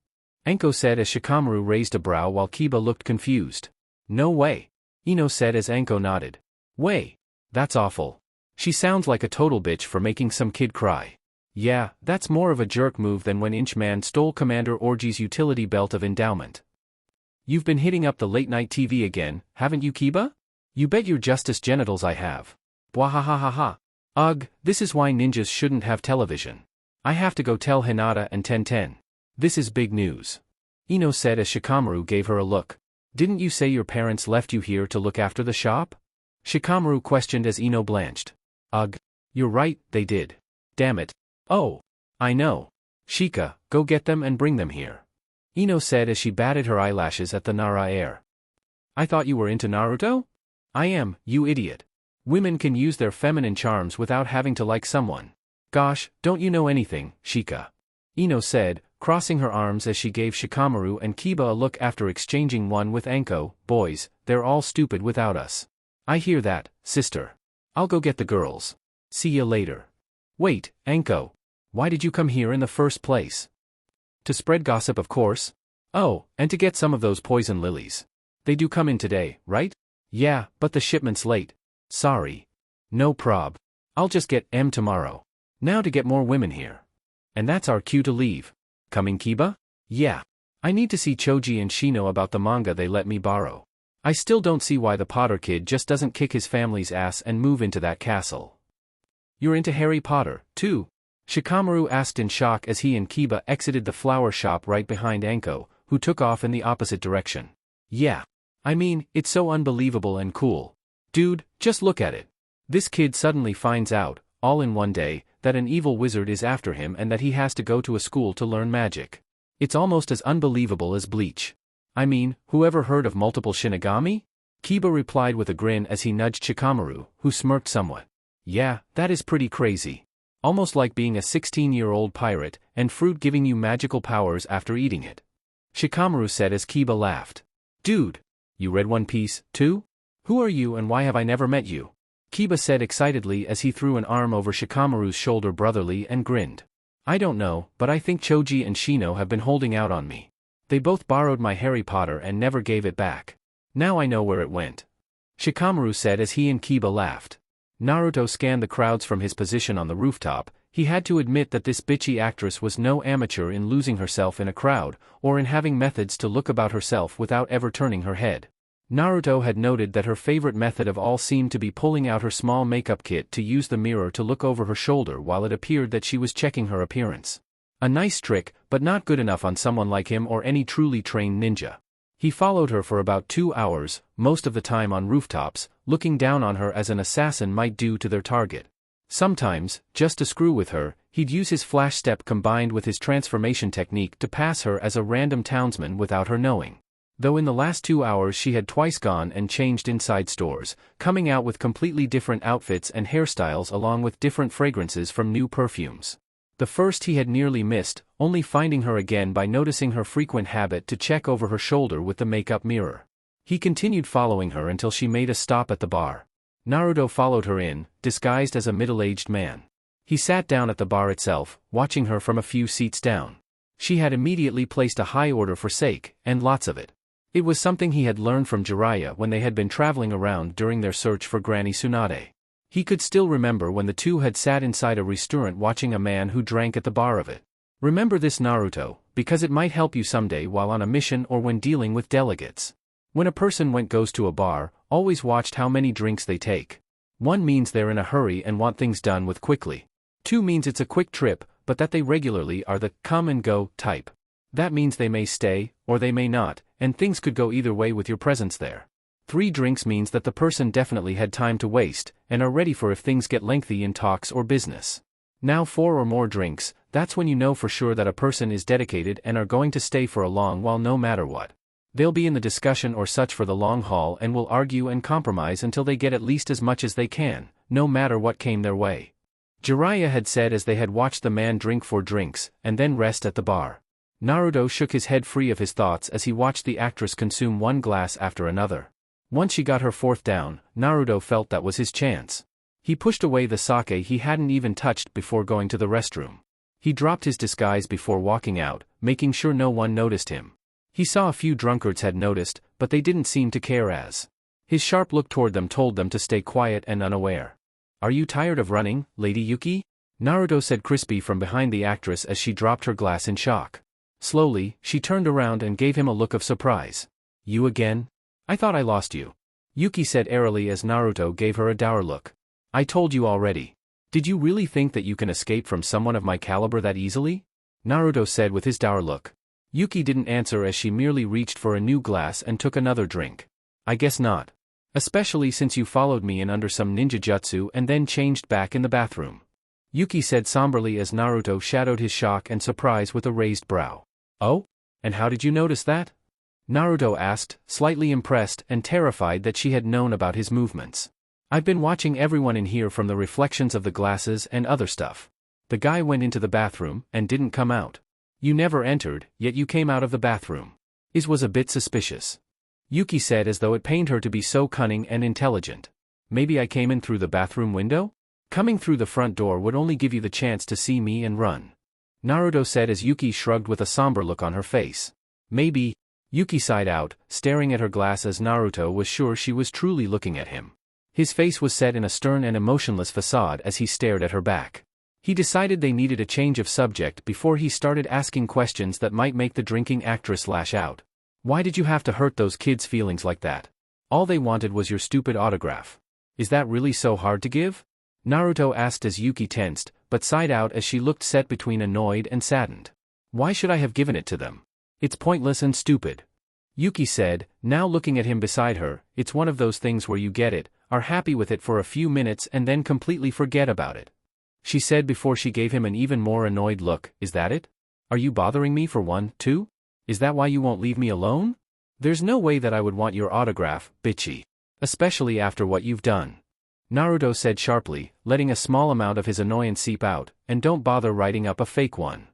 Anko said as Shikamaru raised a brow while Kiba looked confused. No way. Ino said as Anko nodded. Way. That's awful. She sounds like a total bitch for making some kid cry. Yeah, that's more of a jerk move than when Inchman stole Commander Orgy's utility belt of endowment. You've been hitting up the late-night TV again, haven't you, Kiba? You bet your justice genitals I have. Bwahahaha. Ugh, this is why ninjas shouldn't have television. I have to go tell Hinata and Tenten. This is big news. Ino said as Shikamaru gave her a look. Didn't you say your parents left you here to look after the shop? Shikamaru questioned as Ino blanched. Ugh. You're right, they did. Damn it. Oh. I know. Shika, go get them and bring them here. Ino said as she batted her eyelashes at the Nara air. I thought you were into Naruto? I am, you idiot. Women can use their feminine charms without having to like someone. Gosh, don't you know anything, Shika? Ino said, crossing her arms as she gave Shikamaru and Kiba a look after exchanging one with Anko. Boys, they're all stupid without us. I hear that, sister. I'll go get the girls. See ya later. Wait, Anko. Why did you come here in the first place? To spread gossip, of course. Oh, and to get some of those poison lilies. They do come in today, right? Yeah, but the shipment's late. Sorry. No prob. I'll just get M tomorrow. Now to get more women here. And that's our cue to leave. Coming, Kiba? Yeah. I need to see Choji and Shino about the manga they let me borrow. I still don't see why the Potter kid just doesn't kick his family's ass and move into that castle. You're into Harry Potter, too? Shikamaru asked in shock as he and Kiba exited the flower shop right behind Anko, who took off in the opposite direction. Yeah. I mean, it's so unbelievable and cool. Dude, just look at it. This kid suddenly finds out, all in one day, that an evil wizard is after him and that he has to go to a school to learn magic. It's almost as unbelievable as Bleach. I mean, whoever heard of multiple Shinigami? Kiba replied with a grin as he nudged Shikamaru, who smirked somewhat. Yeah, that is pretty crazy. Almost like being a 16-year-old pirate, and fruit giving you magical powers after eating it. Shikamaru said as Kiba laughed. Dude! You read One Piece, too? Who are you and why have I never met you? Kiba said excitedly as he threw an arm over Shikamaru's shoulder brotherly and grinned. I don't know, but I think Choji and Shino have been holding out on me. They both borrowed my Harry Potter and never gave it back. Now I know where it went. Shikamaru said as he and Kiba laughed. Naruto scanned the crowds from his position on the rooftop. He had to admit that this bitchy actress was no amateur in losing herself in a crowd, or in having methods to look about herself without ever turning her head. Naruto had noted that her favorite method of all seemed to be pulling out her small makeup kit to use the mirror to look over her shoulder while it appeared that she was checking her appearance. A nice trick, but not good enough on someone like him or any truly trained ninja. He followed her for about 2 hours, most of the time on rooftops, looking down on her as an assassin might do to their target. Sometimes, just to screw with her, he'd use his flash step combined with his transformation technique to pass her as a random townsman without her knowing. Though in the last 2 hours she had twice gone and changed inside stores, coming out with completely different outfits and hairstyles along with different fragrances from new perfumes. The first he had nearly missed, only finding her again by noticing her frequent habit to check over her shoulder with the makeup mirror. He continued following her until she made a stop at the bar. Naruto followed her in, disguised as a middle-aged man. He sat down at the bar itself, watching her from a few seats down. She had immediately placed a high order for sake, and lots of it. It was something he had learned from Jiraiya when they had been traveling around during their search for Granny Tsunade. He could still remember when the two had sat inside a restaurant watching a man who drank at the bar of it. Remember this, Naruto, because it might help you someday while on a mission or when dealing with delegates. When a person goes to a bar, always watch how many drinks they take. 1 means they're in a hurry and want things done with quickly. 2 means it's a quick trip, but that they regularly are the come and go type. That means they may stay, or they may not, and things could go either way with your presence there. 3 drinks means that the person definitely had time to waste, and are ready for if things get lengthy in talks or business. Now 4 or more drinks, that's when you know for sure that a person is dedicated and are going to stay for a long while no matter what. They'll be in the discussion or such for the long haul and will argue and compromise until they get at least as much as they can, no matter what came their way. Jiraiya had said as they had watched the man drink 4 drinks, and then rest at the bar. Naruto shook his head free of his thoughts as he watched the actress consume 1 glass after another. Once she got her 4th down, Naruto felt that was his chance. He pushed away the sake he hadn't even touched before going to the restroom. He dropped his disguise before walking out, making sure no one noticed him. He saw a few drunkards had noticed, but they didn't seem to care as. His sharp look toward them told them to stay quiet and unaware. Are you tired of running, Lady Yuki? Naruto said crispy from behind the actress as she dropped her glass in shock. Slowly, she turned around and gave him a look of surprise. You again? I thought I lost you. Yuki said airily as Naruto gave her a dour look. I told you already. Did you really think that you can escape from someone of my caliber that easily? Naruto said with his dour look. Yuki didn't answer as she merely reached for a new glass and took another drink. I guess not. Especially since you followed me in under some ninja jutsu and then changed back in the bathroom. Yuki said somberly as Naruto shadowed his shock and surprise with a raised brow. Oh? And how did you notice that? Naruto asked, slightly impressed and terrified that she had known about his movements. I've been watching everyone in here from the reflections of the glasses and other stuff. The guy went into the bathroom and didn't come out. You never entered, yet you came out of the bathroom. It was a bit suspicious. Yuki said as though it pained her to be so cunning and intelligent. Maybe I came in through the bathroom window? Coming through the front door would only give you the chance to see me and run. Naruto said as Yuki shrugged with a somber look on her face. Maybe. Yuki sighed out, staring at her glass as Naruto was sure she was truly looking at him. His face was set in a stern and emotionless facade as he stared at her back. He decided they needed a change of subject before he started asking questions that might make the drinking actress lash out. Why did you have to hurt those kids' feelings like that? All they wanted was your stupid autograph. Is that really so hard to give? Naruto asked as Yuki tensed, but sighed out as she looked set between annoyed and saddened. Why should I have given it to them? It's pointless and stupid. Yuki said, now looking at him beside her, it's one of those things where you get it, are happy with it for a few minutes and then completely forget about it. She said before she gave him an even more annoyed look, is that it? Are you bothering me for one, too? Is that why you won't leave me alone? There's no way that I would want your autograph, bitchy. Especially after what you've done. Naruto said sharply, letting a small amount of his annoyance seep out, and don't bother writing up a fake one.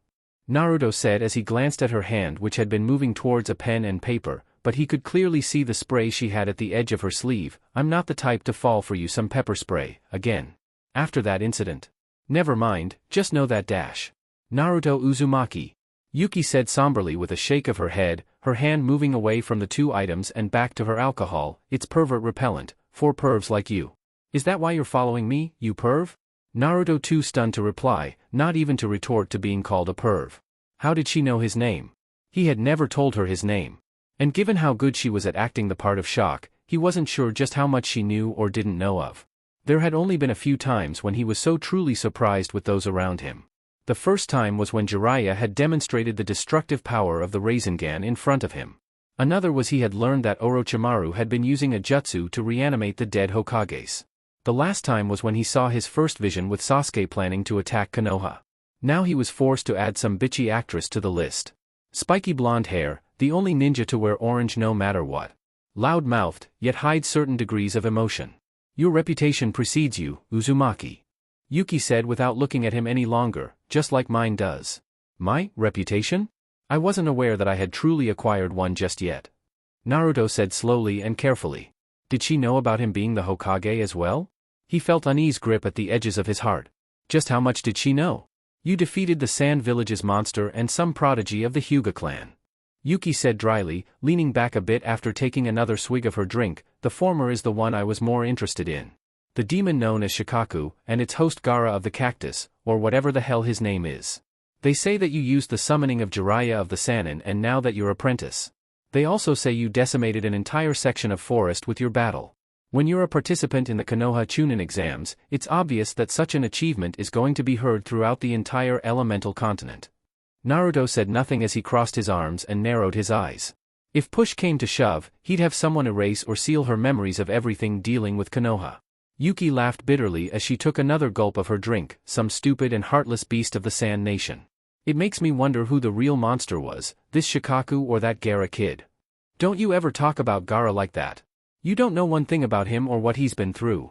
Naruto said as he glanced at her hand which had been moving towards a pen and paper, but he could clearly see the spray she had at the edge of her sleeve. I'm not the type to fall for you some pepper spray, again. After that incident. Never mind, just know that dash. Naruto Uzumaki. Yuki said somberly with a shake of her head, her hand moving away from the two items and back to her alcohol. It's pervert repellent, for pervs like you. Is that why you're following me, you perv? Naruto too stunned to reply, not even to retort to being called a perv. How did she know his name? He had never told her his name. And given how good she was at acting the part of shock, he wasn't sure just how much she knew or didn't know of. There had only been a few times when he was so truly surprised with those around him. The first time was when Jiraiya had demonstrated the destructive power of the Rasengan in front of him. Another was he had learned that Orochimaru had been using a jutsu to reanimate the dead Hokages. The last time was when he saw his first vision with Sasuke planning to attack Konoha. Now he was forced to add some bitchy actress to the list. Spiky blonde hair, the only ninja to wear orange no matter what. Loud-mouthed, yet hides certain degrees of emotion. Your reputation precedes you, Uzumaki. Yuki said without looking at him any longer, just like mine does. My reputation? I wasn't aware that I had truly acquired one just yet. Naruto said slowly and carefully. Did she know about him being the Hokage as well? He felt unease grip at the edges of his heart. Just how much did she know? You defeated the Sand Village's monster and some prodigy of the Hyuga clan. Yuki said dryly, leaning back a bit after taking another swig of her drink. The former is the one I was more interested in. The demon known as Shikaku, and its host Gaara of the Cactus, or whatever the hell his name is. They say that you used the summoning of Jiraiya of the Sannin and now that you're apprentice. They also say you decimated an entire section of forest with your battle. When you're a participant in the Konoha Chunin exams, it's obvious that such an achievement is going to be heard throughout the entire elemental continent. Naruto said nothing as he crossed his arms and narrowed his eyes. If push came to shove, he'd have someone erase or seal her memories of everything dealing with Konoha. Yuki laughed bitterly as she took another gulp of her drink, some stupid and heartless beast of the Sand Nation. It makes me wonder who the real monster was, this Shikaku or that Gaara kid. Don't you ever talk about Gaara like that. You don't know one thing about him or what he's been through.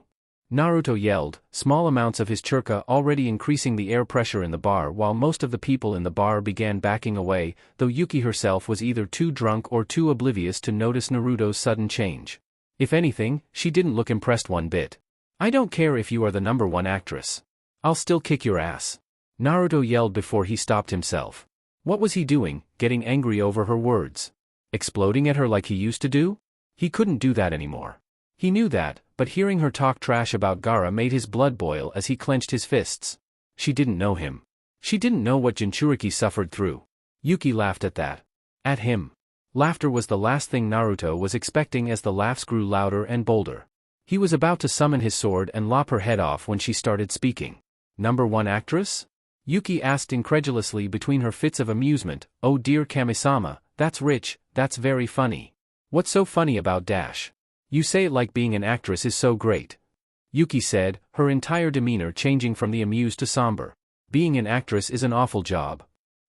Naruto yelled, small amounts of his chirka already increasing the air pressure in the bar while most of the people in the bar began backing away, though Yuki herself was either too drunk or too oblivious to notice Naruto's sudden change. If anything, she didn't look impressed one bit. I don't care if you are the #1 actress. I'll still kick your ass. Naruto yelled before he stopped himself. What was he doing, getting angry over her words? Exploding at her like he used to do? He couldn't do that anymore. He knew that, but hearing her talk trash about Gaara made his blood boil as he clenched his fists. She didn't know him. She didn't know what Jinchuriki suffered through. Yuki laughed at that. At him. Laughter was the last thing Naruto was expecting as the laughs grew louder and bolder. He was about to summon his sword and lop her head off when she started speaking. #1 actress? Yuki asked incredulously between her fits of amusement. Oh dear Kami-sama, that's rich, that's very funny. What's so funny about dash? You say it like being an actress is so great. Yuki said, her entire demeanor changing from the amused to somber. Being an actress is an awful job.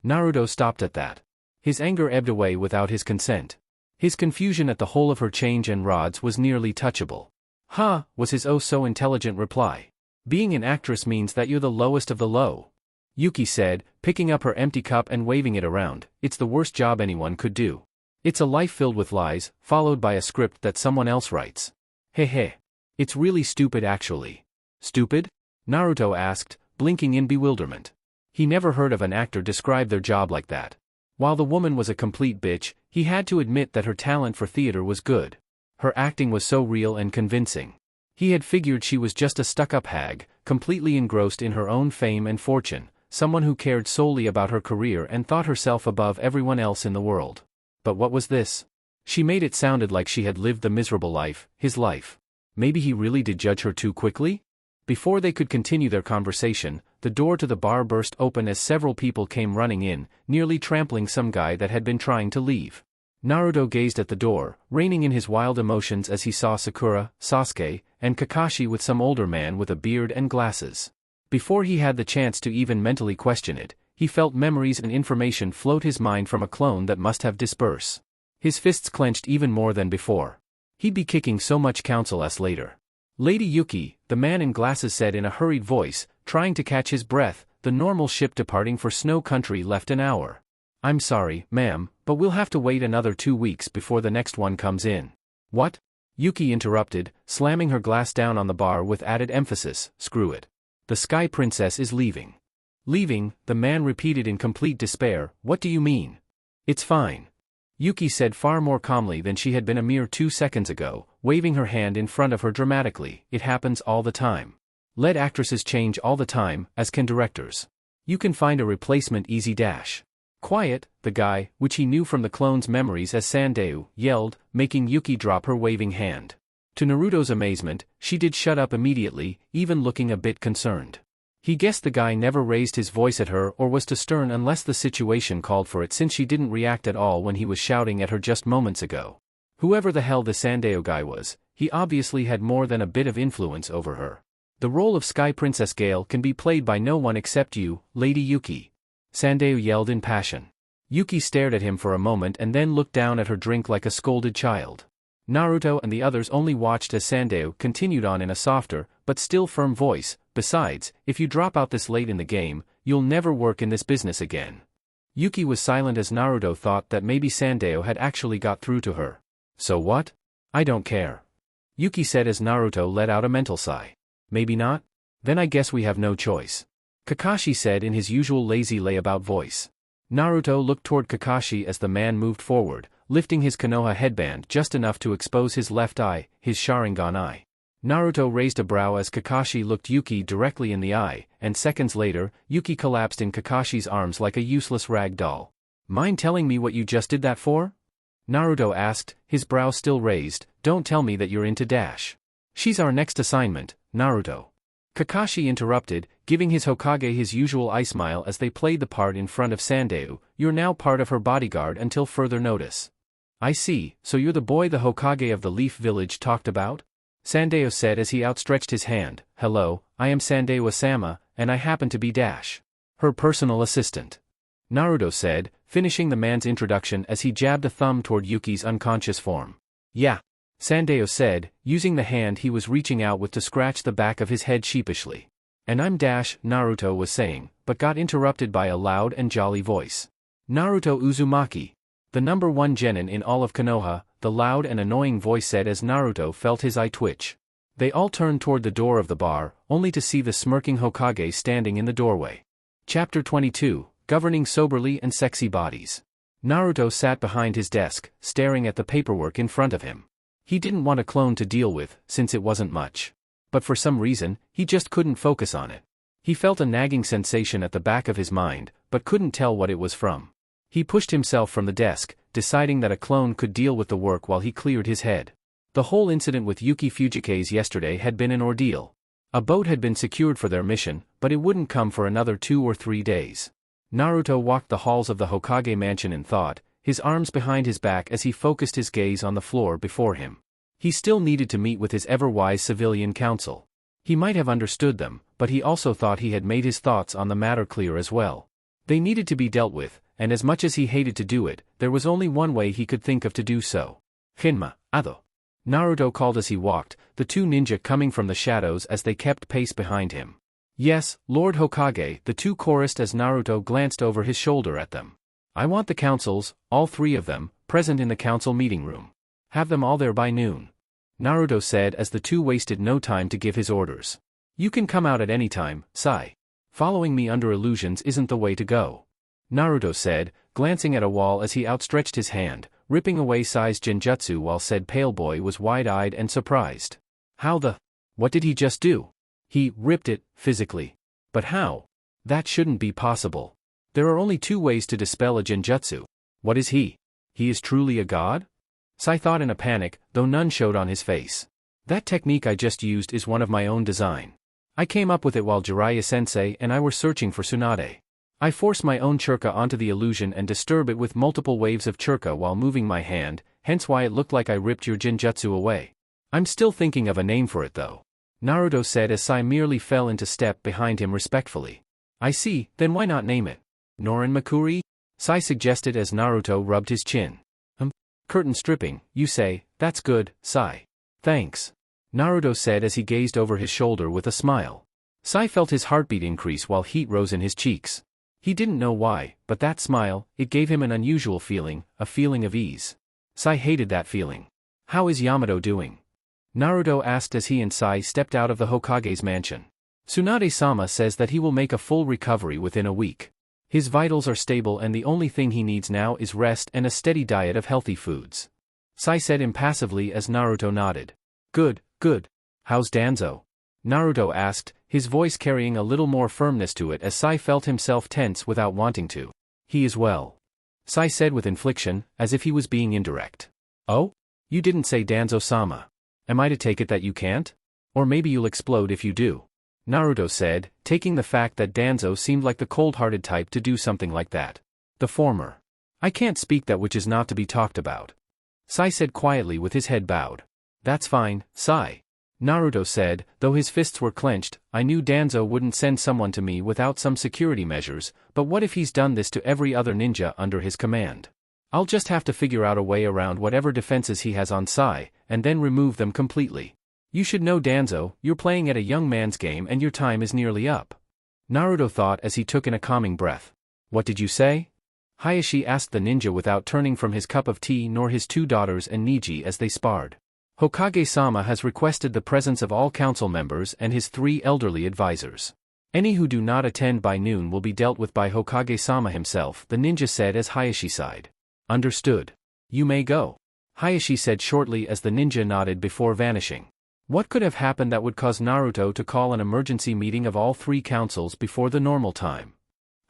Naruto stopped at that. His anger ebbed away without his consent. His confusion at the whole of her change and rods was nearly touchable. Huh, was his oh so intelligent reply. Being an actress means that you're the lowest of the low. Yuki said, picking up her empty cup and waving it around, it's the worst job anyone could do. It's a life filled with lies, followed by a script that someone else writes. Heh. It's really stupid actually. Stupid? Naruto asked, blinking in bewilderment. He never heard of an actor describe their job like that. While the woman was a complete bitch, he had to admit that her talent for theater was good. Her acting was so real and convincing. He had figured she was just a stuck-up hag, completely engrossed in her own fame and fortune, someone who cared solely about her career and thought herself above everyone else in the world. But what was this? She made it sounded like she had lived the miserable life, his life. Maybe he really did judge her too quickly? Before they could continue their conversation, the door to the bar burst open as several people came running in, nearly trampling some guy that had been trying to leave. Naruto gazed at the door, reining in his wild emotions as he saw Sakura, Sasuke, and Kakashi with some older man with a beard and glasses. Before he had the chance to even mentally question it, he felt memories and information float his mind from a clone that must have dispersed. His fists clenched even more than before. He'd be kicking so much counsel as later. Lady Yuki, the man in glasses said in a hurried voice, trying to catch his breath, the normal ship departing for Snow Country left an hour. I'm sorry, ma'am, but we'll have to wait another 2 weeks before the next one comes in. What? Yuki interrupted, slamming her glass down on the bar with added emphasis, screw it. The Sky Princess is leaving. Leaving, the man repeated in complete despair, what do you mean? It's fine. Yuki said far more calmly than she had been a mere 2 seconds ago, waving her hand in front of her dramatically, it happens all the time. Lead actresses change all the time, as can directors. You can find a replacement easy dash. Quiet, the guy, which he knew from the clone's memories as Sandeu, yelled, making Yuki drop her waving hand. To Naruto's amazement, she did shut up immediately, even looking a bit concerned. He guessed the guy never raised his voice at her or was too stern unless the situation called for it, since she didn't react at all when he was shouting at her just moments ago. Whoever the hell the Sandeu guy was, he obviously had more than a bit of influence over her. The role of Sky Princess Gale can be played by no one except you, Lady Yuki. Sandeu yelled in passion. Yuki stared at him for a moment and then looked down at her drink like a scolded child. Naruto and the others only watched as Sandeu continued on in a softer, but still firm voice, besides, if you drop out this late in the game, you'll never work in this business again. Yuki was silent as Naruto thought that maybe Sandeu had actually got through to her. So what? I don't care. Yuki said as Naruto let out a mental sigh. Maybe not? Then I guess we have no choice. Kakashi said in his usual lazy layabout voice. Naruto looked toward Kakashi as the man moved forward, lifting his Konoha headband just enough to expose his left eye, his Sharingan eye. Naruto raised a brow as Kakashi looked Yuki directly in the eye, and seconds later, Yuki collapsed in Kakashi's arms like a useless rag doll. Mind telling me what you just did that for? Naruto asked, his brow still raised. Don't tell me that you're into Dash. She's our next assignment, Naruto. Kakashi interrupted, giving his Hokage his usual eye smile as they played the part in front of Sandeu. You're now part of her bodyguard until further notice. I see, so you're the boy the Hokage of the Leaf Village talked about? Sandeu said as he outstretched his hand. Hello, I am Sandeu Asama, and I happen to be Dash, her personal assistant. Naruto said, finishing the man's introduction as he jabbed a thumb toward Yuki's unconscious form. Yeah. Sandeu said, using the hand he was reaching out with to scratch the back of his head sheepishly. And I'm Dash, Naruto was saying, but got interrupted by a loud and jolly voice. Naruto Uzumaki. The number 1 genin in all of Konoha, the loud and annoying voice said as Naruto felt his eye twitch. They all turned toward the door of the bar, only to see the smirking Hokage standing in the doorway. Chapter 22, Governing Soberly and Sexy Bodies. Naruto sat behind his desk, staring at the paperwork in front of him. He didn't want a clone to deal with, since it wasn't much. But for some reason, he just couldn't focus on it. He felt a nagging sensation at the back of his mind, but couldn't tell what it was from. He pushed himself from the desk, deciding that a clone could deal with the work while he cleared his head. The whole incident with Yuki Fujikaze yesterday had been an ordeal. A boat had been secured for their mission, but it wouldn't come for another 2 or 3 days. Naruto walked the halls of the Hokage mansion in thought, his arms behind his back as he focused his gaze on the floor before him. He still needed to meet with his ever-wise civilian council. He might have understood them, but he also thought he had made his thoughts on the matter clear as well. They needed to be dealt with, and as much as he hated to do it, there was only one way he could think of to do so. Hinma, Ado. Naruto called as he walked, the 2 ninja coming from the shadows as they kept pace behind him. Yes, Lord Hokage, the 2 chorused as Naruto glanced over his shoulder at them. I want the councils, all 3 of them, present in the council meeting room. Have them all there by noon. Naruto said as the 2 wasted no time to give his orders. You can come out at any time, Sai. Following me under illusions isn't the way to go. Naruto said, glancing at a wall as he outstretched his hand, ripping away Sai's genjutsu while said pale boy was wide-eyed and surprised. How the... What did he just do? He ripped it, physically. But how? That shouldn't be possible. There are only two ways to dispel a genjutsu. What is he? He is truly a god? Sai thought in a panic, though none showed on his face. That technique I just used is one of my own design. I came up with it while Jiraiya-sensei and I were searching for Tsunade. I force my own churka onto the illusion and disturb it with multiple waves of churka while moving my hand, hence why it looked like I ripped your genjutsu away. I'm still thinking of a name for it though. Naruto said as Sai merely fell into step behind him respectfully. I see, then why not name it? Norin Makuri? Sai suggested as Naruto rubbed his chin. Curtain stripping, you say, that's good, Sai. Thanks. Naruto said as he gazed over his shoulder with a smile. Sai felt his heartbeat increase while heat rose in his cheeks. He didn't know why, but that smile, it gave him an unusual feeling, a feeling of ease. Sai hated that feeling. How is Yamato doing? Naruto asked as he and Sai stepped out of the Hokage's mansion. Tsunade-sama says that he will make a full recovery within a week. His vitals are stable and the only thing he needs now is rest and a steady diet of healthy foods. Sai said impassively as Naruto nodded. Good, good. How's Danzo? Naruto asked, his voice carrying a little more firmness to it as Sai felt himself tense without wanting to. He is well. Sai said with inflection, as if he was being indirect. Oh? You didn't say Danzo-sama. Am I to take it that you can't? Or maybe you'll explode if you do. Naruto said, taking the fact that Danzo seemed like the cold-hearted type to do something like that. The former. I can't speak that which is not to be talked about. Sai said quietly with his head bowed. That's fine, Sai. Naruto said, though his fists were clenched, I knew Danzo wouldn't send someone to me without some security measures, but what if he's done this to every other ninja under his command? I'll just have to figure out a way around whatever defenses he has on Sai, and then remove them completely. You should know Danzo, you're playing at a young man's game and your time is nearly up. Naruto thought as he took in a calming breath. What did you say? Hayashi asked the ninja without turning from his cup of tea nor his two daughters and Niji as they sparred. Hokage-sama has requested the presence of all council members and his 3 elderly advisors. Any who do not attend by noon will be dealt with by Hokage-sama himself, the ninja said as Hayashi sighed. Understood. You may go. Hayashi said shortly as the ninja nodded before vanishing. What could have happened that would cause Naruto to call an emergency meeting of all 3 councils before the normal time?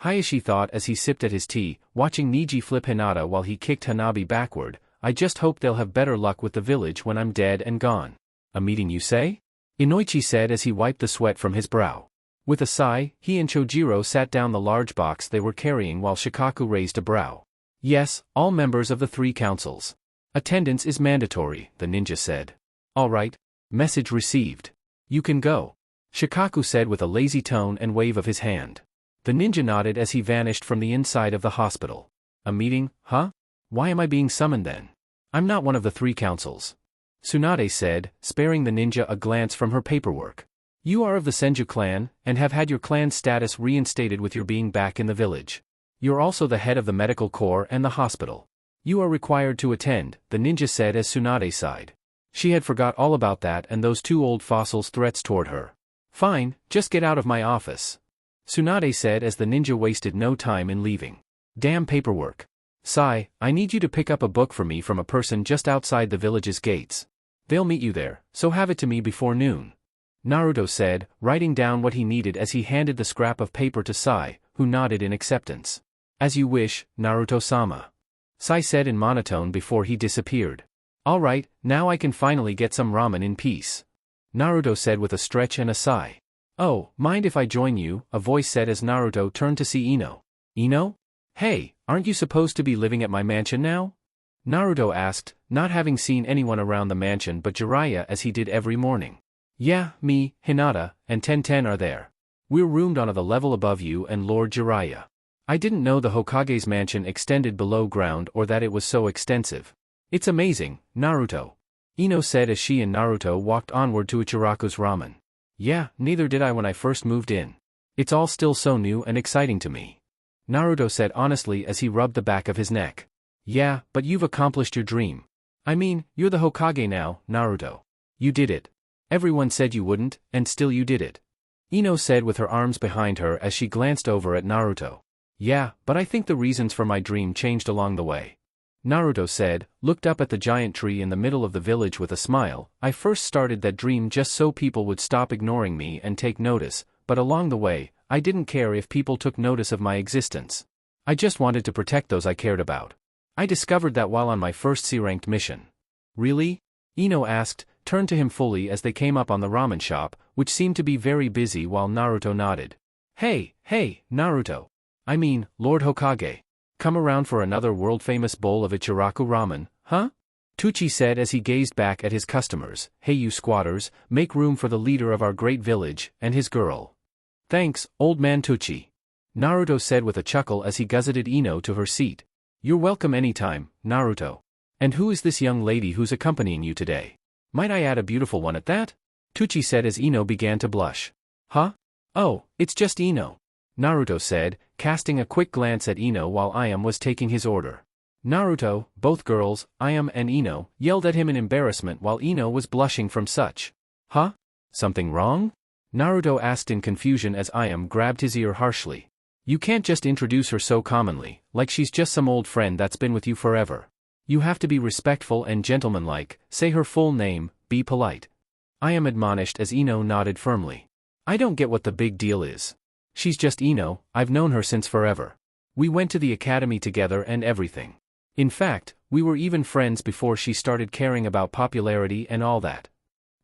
Hayashi thought as he sipped at his tea, watching Niji flip Hinata while he kicked Hanabi backward. I just hope they'll have better luck with the village when I'm dead and gone. A meeting you say? Inoichi said as he wiped the sweat from his brow. With a sigh, he and Chojiro sat down the large box they were carrying while Shikaku raised a brow. Yes, all members of the 3 councils. Attendance is mandatory, the ninja said. All right. Message received. You can go. Shikaku said with a lazy tone and wave of his hand. The ninja nodded as he vanished from the inside of the hospital. A meeting, huh? Why am I being summoned then? I'm not one of the 3 councils. Tsunade said, sparing the ninja a glance from her paperwork. You are of the Senju clan, and have had your clan status reinstated with your being back in the village. You're also the head of the medical corps and the hospital. You are required to attend, the ninja said as Tsunade sighed. She had forgot all about that and those 2 old fossils' threats toward her. Fine, just get out of my office. Tsunade said as the ninja wasted no time in leaving. Damn paperwork. Sai, I need you to pick up a book for me from a person just outside the village's gates. They'll meet you there, so have it to me before noon. Naruto said, writing down what he needed as he handed the scrap of paper to Sai, who nodded in acceptance. As you wish, Naruto-sama. Sai said in monotone before he disappeared. All right, now I can finally get some ramen in peace. Naruto said with a stretch and a sigh. Oh, mind if I join you, a voice said as Naruto turned to see Ino. Ino? Hey, aren't you supposed to be living at my mansion now? Naruto asked, not having seen anyone around the mansion but Jiraiya as he did every morning. Yeah, me, Hinata, and Tenten are there. We're roomed on the level above you and Lord Jiraiya. I didn't know the Hokage's mansion extended below ground or that it was so extensive. It's amazing, Naruto. Ino said as she and Naruto walked onward to Ichiraku's ramen. Yeah, neither did I when I first moved in. It's all still so new and exciting to me. Naruto said honestly as he rubbed the back of his neck. Yeah, but you've accomplished your dream. I mean, you're the Hokage now, Naruto. You did it. Everyone said you wouldn't, and still you did it. Ino said with her arms behind her as she glanced over at Naruto. Yeah, but I think the reasons for my dream changed along the way. Naruto said, looked up at the giant tree in the middle of the village with a smile. I first started that dream just so people would stop ignoring me and take notice, but along the way, I didn't care if people took notice of my existence. I just wanted to protect those I cared about. I discovered that while on my first C-ranked mission. Really? Ino asked, turned to him fully as they came up on the ramen shop, which seemed to be very busy while Naruto nodded. Hey, Naruto. I mean, Lord Hokage. Come around for another world-famous bowl of Ichiraku ramen, huh? Tucci said as he gazed back at his customers. Hey you squatters, make room for the leader of our great village, and his girl. Thanks, old man Tucci. Naruto said with a chuckle as he gazetted Ino to her seat. You're welcome anytime, Naruto. And who is this young lady who's accompanying you today? Might I add a beautiful one at that? Tucci said as Ino began to blush. Huh? Oh, it's just Ino. Naruto said, casting a quick glance at Ino while Ayam was taking his order. Naruto, both girls, Ayam and Ino, yelled at him in embarrassment while Ino was blushing from such. Huh? Something wrong? Naruto asked in confusion as Ayam grabbed his ear harshly. You can't just introduce her so commonly, like she's just some old friend that's been with you forever. You have to be respectful and gentlemanlike, say her full name, be polite. Ayam admonished as Ino nodded firmly. I don't get what the big deal is. She's just Ino, I've known her since forever. We went to the academy together and everything. In fact, we were even friends before she started caring about popularity and all that.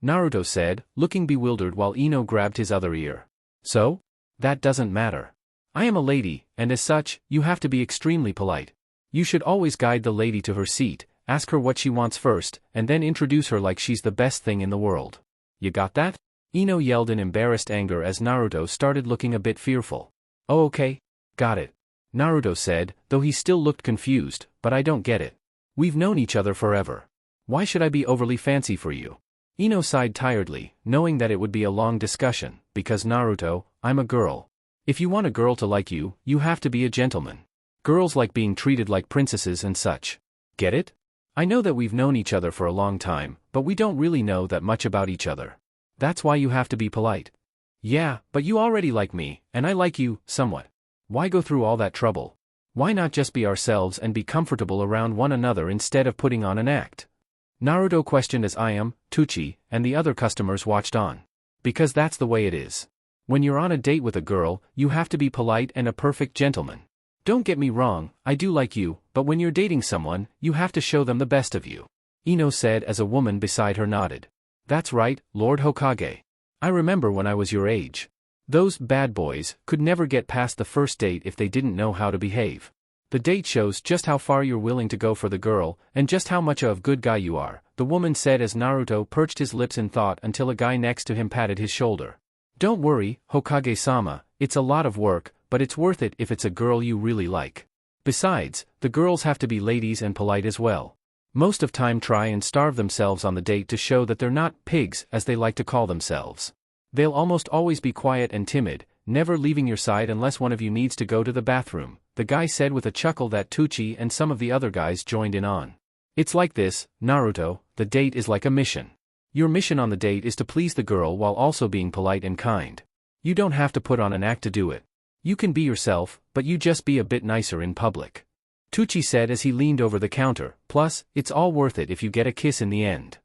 Naruto said, looking bewildered while Ino grabbed his other ear. So? That doesn't matter. I am a lady, and as such, you have to be extremely polite. You should always guide the lady to her seat, ask her what she wants first, and then introduce her like she's the best thing in the world. You got that? Ino yelled in embarrassed anger as Naruto started looking a bit fearful. Oh okay. Got it. Naruto said, though he still looked confused, but I don't get it. We've known each other forever. Why should I be overly fancy for you? Ino sighed tiredly, knowing that it would be a long discussion, because Naruto, I'm a girl. If you want a girl to like you, you have to be a gentleman. Girls like being treated like princesses and such. Get it? I know that we've known each other for a long time, but we don't really know that much about each other. That's why you have to be polite. Yeah, but you already like me, and I like you, somewhat. Why go through all that trouble? Why not just be ourselves and be comfortable around one another instead of putting on an act? Naruto questioned as Ayam, Tucci, and the other customers watched on. Because that's the way it is. When you're on a date with a girl, you have to be polite and a perfect gentleman. Don't get me wrong, I do like you, but when you're dating someone, you have to show them the best of you. Ino said as a woman beside her nodded. That's right, Lord Hokage. I remember when I was your age. Those bad boys could never get past the first date if they didn't know how to behave. The date shows just how far you're willing to go for the girl, and just how much of a good guy you are, the woman said as Naruto perched his lips in thought until a guy next to him patted his shoulder. Don't worry, Hokage-sama, it's a lot of work, but it's worth it if it's a girl you really like. Besides, the girls have to be ladies and polite as well. Most of time try and starve themselves on the date to show that they're not pigs as they like to call themselves. They'll almost always be quiet and timid, never leaving your side unless one of you needs to go to the bathroom, the guy said with a chuckle that Tucci and some of the other guys joined in on. It's like this, Naruto, the date is like a mission. Your mission on the date is to please the girl while also being polite and kind. You don't have to put on an act to do it. You can be yourself, but you just be a bit nicer in public. Tucci said as he leaned over the counter, plus, it's all worth it if you get a kiss in the end.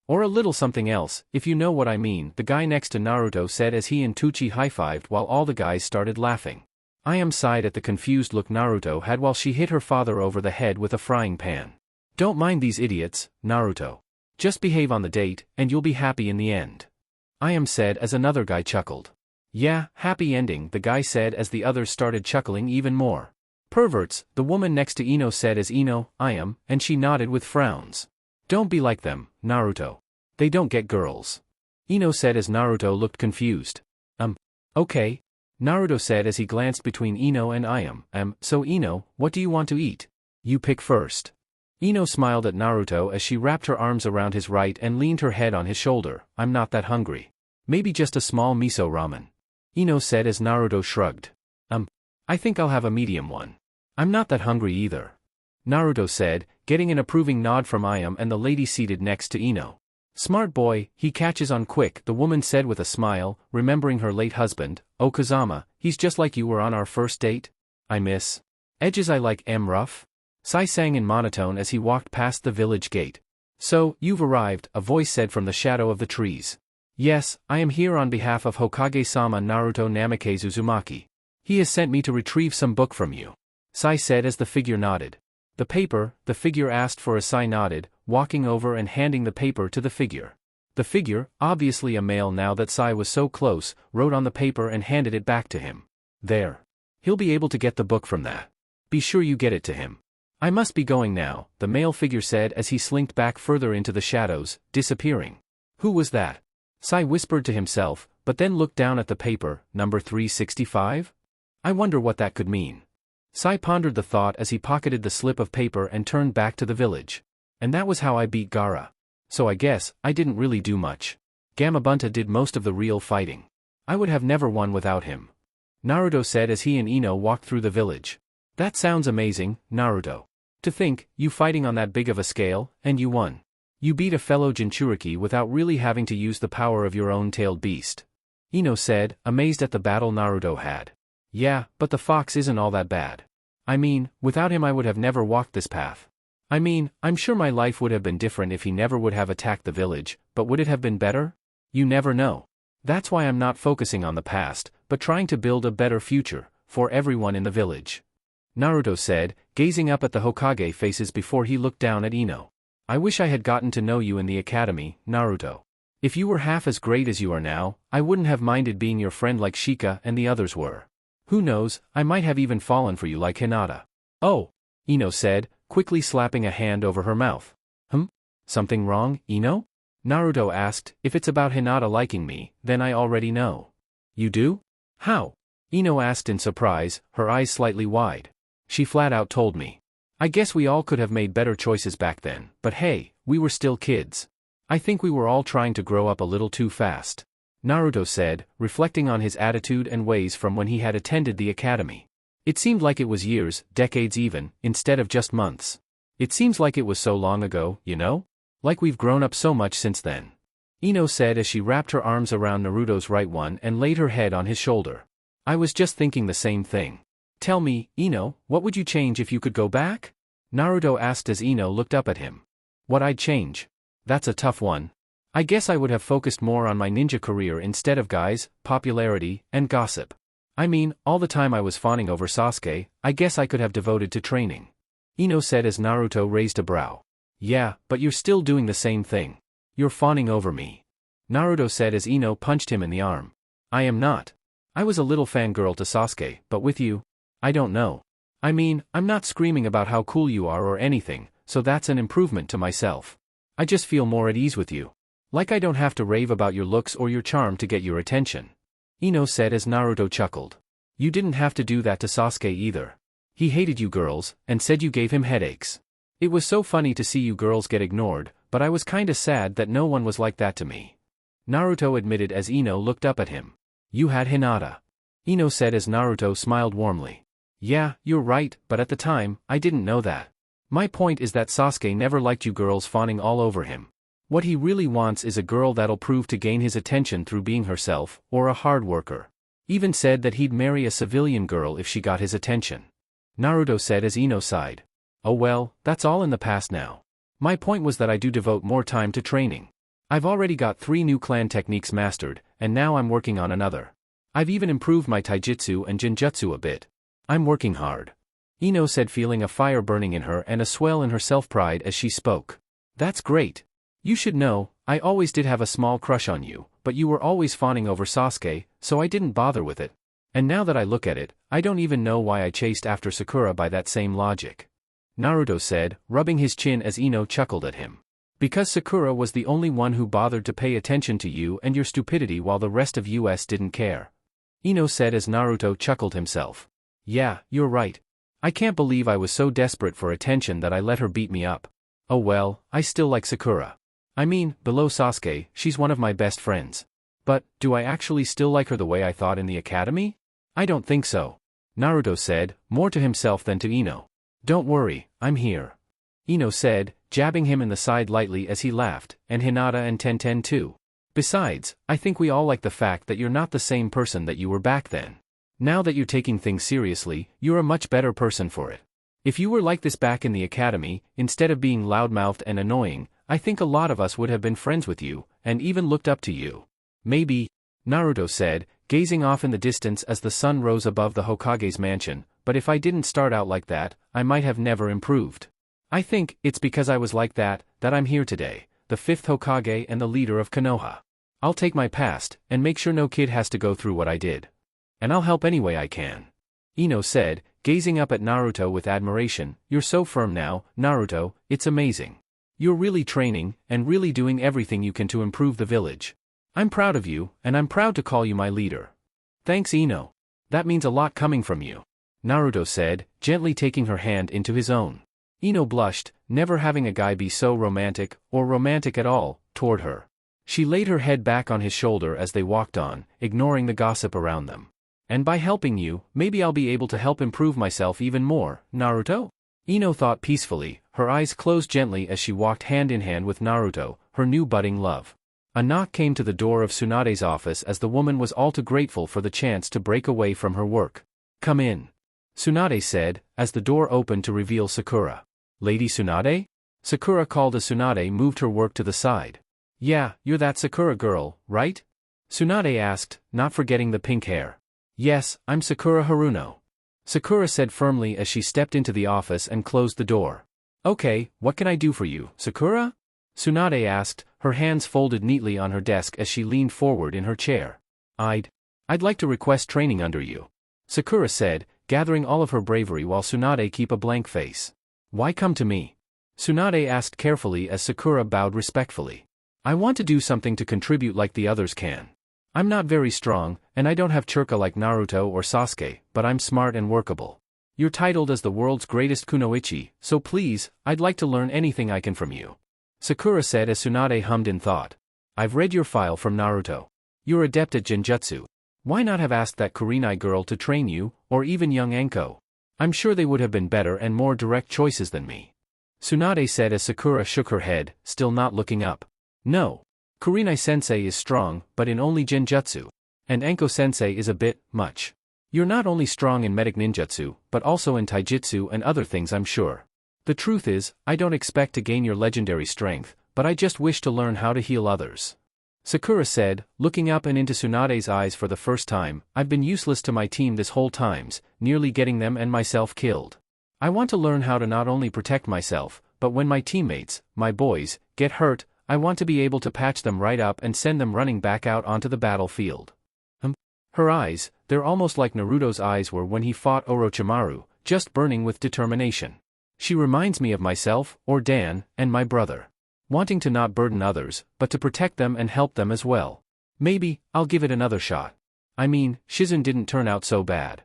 Or a little something else, if you know what I mean, the guy next to Naruto said as he and Tucci high-fived while all the guys started laughing. Ayam sighed at the confused look Naruto had while she hit her father over the head with a frying pan. Don't mind these idiots, Naruto. Just behave on the date, and you'll be happy in the end. Ayam said as another guy chuckled. Yeah, happy ending, the guy said as the others started chuckling even more. Perverts, the woman next to Ino said as Ino, Ayam, and she nodded with frowns. Don't be like them, Naruto. They don't get girls. Ino said as Naruto looked confused. Okay. Naruto said as he glanced between Ino and Ayam. So Ino, what do you want to eat? You pick first. Ino smiled at Naruto as she wrapped her arms around his right and leaned her head on his shoulder. I'm not that hungry. Maybe just a small miso ramen. Ino said as Naruto shrugged. I think I'll have a medium one. I'm not that hungry either. Naruto said, getting an approving nod from Ayam and the lady seated next to Ino. Smart boy, he catches on quick, the woman said with a smile, remembering her late husband, Okazama, he's just like you were on our first date? I miss. Edges I like rough? Sai sang in monotone as he walked past the village gate. So, you've arrived, a voice said from the shadow of the trees. Yes, I am here on behalf of Hokage-sama Naruto Namikaze Uzumaki. He has sent me to retrieve some book from you. Sai said as the figure nodded. The paper, the figure asked for as Sai nodded, walking over and handing the paper to the figure. The figure, obviously a male now that Sai was so close, wrote on the paper and handed it back to him. There. He'll be able to get the book from that. Be sure you get it to him. I must be going now, the male figure said as he slinked back further into the shadows, disappearing. Who was that? Sai whispered to himself, but then looked down at the paper, number 365? I wonder what that could mean. Sai pondered the thought as he pocketed the slip of paper and turned back to the village. And that was how I beat Gaara. So I guess, I didn't really do much. Gamabunta did most of the real fighting. I would have never won without him. Naruto said as he and Ino walked through the village. That sounds amazing, Naruto. To think, you fighting on that big of a scale, and you won. You beat a fellow Jinchuriki without really having to use the power of your own tailed beast. Ino said, amazed at the battle Naruto had. Yeah, but the fox isn't all that bad. I mean, without him I would have never walked this path. I mean, I'm sure my life would have been different if he never would have attacked the village, but would it have been better? You never know. That's why I'm not focusing on the past, but trying to build a better future, for everyone in the village. Naruto said, gazing up at the Hokage faces before he looked down at Ino. I wish I had gotten to know you in the academy, Naruto. If you were half as great as you are now, I wouldn't have minded being your friend like Shika and the others were. Who knows, I might have even fallen for you like Hinata. Oh, Ino said, quickly slapping a hand over her mouth. Something wrong, Ino? Naruto asked, if it's about Hinata liking me, then I already know. You do? How? Ino asked in surprise, her eyes slightly wide. She flat out told me. I guess we all could have made better choices back then, but hey, we were still kids. I think we were all trying to grow up a little too fast. Naruto said, reflecting on his attitude and ways from when he had attended the academy. It seemed like it was years, decades even, instead of just months. It seems like it was so long ago, you know? Like we've grown up so much since then. Ino said as she wrapped her arms around Naruto's right one and laid her head on his shoulder. I was just thinking the same thing. Tell me, Ino, what would you change if you could go back? Naruto asked as Ino looked up at him. What I'd change? That's a tough one. I guess I would have focused more on my ninja career instead of guys, popularity, and gossip. I mean, all the time I was fawning over Sasuke, I guess I could have devoted to training. Ino said as Naruto raised a brow. Yeah, but you're still doing the same thing. You're fawning over me. Naruto said as Ino punched him in the arm. I am not. I was a little fangirl to Sasuke, but with you? I don't know. I mean, I'm not screaming about how cool you are or anything, so that's an improvement to myself. I just feel more at ease with you. Like I don't have to rave about your looks or your charm to get your attention. Ino said as Naruto chuckled. You didn't have to do that to Sasuke either. He hated you girls, and said you gave him headaches. It was so funny to see you girls get ignored, but I was kinda sad that no one was like that to me. Naruto admitted as Ino looked up at him. You had Hinata. Ino said as Naruto smiled warmly. Yeah, you're right, but at the time, I didn't know that. My point is that Sasuke never liked you girls fawning all over him. What he really wants is a girl that'll prove to gain his attention through being herself, or a hard worker. Even said that he'd marry a civilian girl if she got his attention. Naruto said as Ino sighed. Oh well, that's all in the past now. My point was that I do devote more time to training. I've already got 3 new clan techniques mastered, and now I'm working on another. I've even improved my taijutsu and jinjutsu a bit. I'm working hard. Ino said, feeling a fire burning in her and a swell in her self-pride as she spoke. That's great. You should know, I always did have a small crush on you, but you were always fawning over Sasuke, so I didn't bother with it. And now that I look at it, I don't even know why I chased after Sakura by that same logic. Naruto said, rubbing his chin as Ino chuckled at him. Because Sakura was the only one who bothered to pay attention to you and your stupidity while the rest of us didn't care. Ino said as Naruto chuckled himself. Yeah, you're right. I can't believe I was so desperate for attention that I let her beat me up. Oh well, I still like Sakura. I mean, below Sasuke, she's one of my best friends. But, do I actually still like her the way I thought in the academy? I don't think so. Naruto said, more to himself than to Ino. Don't worry, I'm here. Ino said, jabbing him in the side lightly as he laughed, and Hinata and Tenten too. Besides, I think we all like the fact that you're not the same person that you were back then. Now that you're taking things seriously, you're a much better person for it. If you were like this back in the academy, instead of being loudmouthed and annoying, I think a lot of us would have been friends with you, and even looked up to you. Maybe, Naruto said, gazing off in the distance as the sun rose above the Hokage's mansion, but if I didn't start out like that, I might have never improved. I think it's because I was like that I'm here today, the 5th Hokage and the leader of Konoha. I'll take my past, and make sure no kid has to go through what I did. And I'll help any way I can. Ino said, gazing up at Naruto with admiration, "You're so firm now, Naruto, it's amazing. You're really training, and really doing everything you can to improve the village. I'm proud of you, and I'm proud to call you my leader." "Thanks, Ino. That means a lot coming from you," Naruto said, gently taking her hand into his own. Ino blushed, never having a guy be so romantic, or romantic at all, toward her. She laid her head back on his shoulder as they walked on, ignoring the gossip around them. "And by helping you, maybe I'll be able to help improve myself even more, Naruto?" Ino thought peacefully, her eyes closed gently as she walked hand in hand with Naruto, her new budding love. A knock came to the door of Tsunade's office as the woman was all too grateful for the chance to break away from her work. "Come in," Tsunade said, as the door opened to reveal Sakura. "Lady Tsunade?" Sakura called as Tsunade moved her work to the side. "Yeah, you're that Sakura girl, right?" Tsunade asked, not forgetting the pink hair. "Yes, I'm Sakura Haruno," Sakura said firmly as she stepped into the office and closed the door. "Okay, what can I do for you, Sakura?" Tsunade asked, her hands folded neatly on her desk as she leaned forward in her chair. I'd like to request training under you," Sakura said, gathering all of her bravery while Tsunade kept a blank face. "Why come to me?" Tsunade asked carefully as Sakura bowed respectfully. "I want to do something to contribute like the others can. I'm not very strong, and I don't have chakra like Naruto or Sasuke, but I'm smart and workable. You're titled as the world's greatest kunoichi, so please, I'd like to learn anything I can from you," Sakura said as Tsunade hummed in thought. "I've read your file from Naruto. You're adept at genjutsu. Why not have asked that Kurenai girl to train you, or even young Anko? I'm sure they would have been better and more direct choices than me," Tsunade said as Sakura shook her head, still not looking up. "No. Kurenai-sensei is strong, but in only genjutsu. And Anko-sensei is a bit much. You're not only strong in medic ninjutsu, but also in taijutsu and other things I'm sure. The truth is, I don't expect to gain your legendary strength, but I just wish to learn how to heal others," Sakura said, looking up and into Tsunade's eyes for the first time. "I've been useless to my team this whole times, nearly getting them and myself killed. I want to learn how to not only protect myself, but when my teammates, my boys, get hurt, I want to be able to patch them right up and send them running back out onto the battlefield." Her eyes, they're almost like Naruto's eyes were when he fought Orochimaru, just burning with determination. "She reminds me of myself, or Dan, and my brother. Wanting to not burden others, but to protect them and help them as well. Maybe, I'll give it another shot. I mean, Shizune didn't turn out so bad,"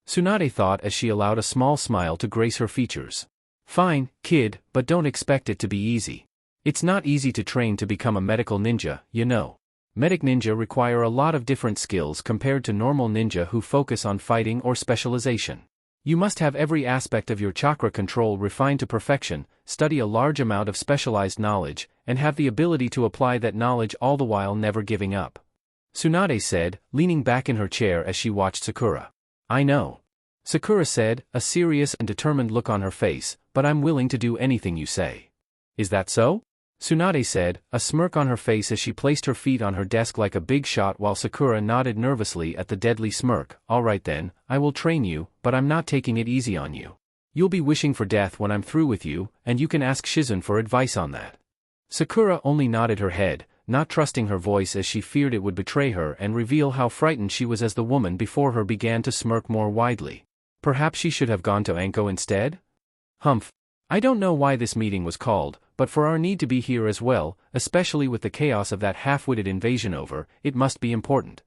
Tsunade thought as she allowed a small smile to grace her features. "Fine, kid, but don't expect it to be easy. It's not easy to train to become a medical ninja, you know. Medic ninja require a lot of different skills compared to normal ninja who focus on fighting or specialization. You must have every aspect of your chakra control refined to perfection, study a large amount of specialized knowledge, and have the ability to apply that knowledge all the while never giving up," Tsunade said, leaning back in her chair as she watched Sakura. "I know," Sakura said, a serious and determined look on her face, "but I'm willing to do anything you say." "Is that so?" Tsunade said, a smirk on her face as she placed her feet on her desk like a big shot while Sakura nodded nervously at the deadly smirk. "All right then, I will train you, but I'm not taking it easy on you. You'll be wishing for death when I'm through with you, and you can ask Shizune for advice on that." Sakura only nodded her head, not trusting her voice as she feared it would betray her and reveal how frightened she was as the woman before her began to smirk more widely. Perhaps she should have gone to Anko instead? "Humph. I don't know why this meeting was called, but for our need to be here as well, especially with the chaos of that half-witted invasion over, it must be important,"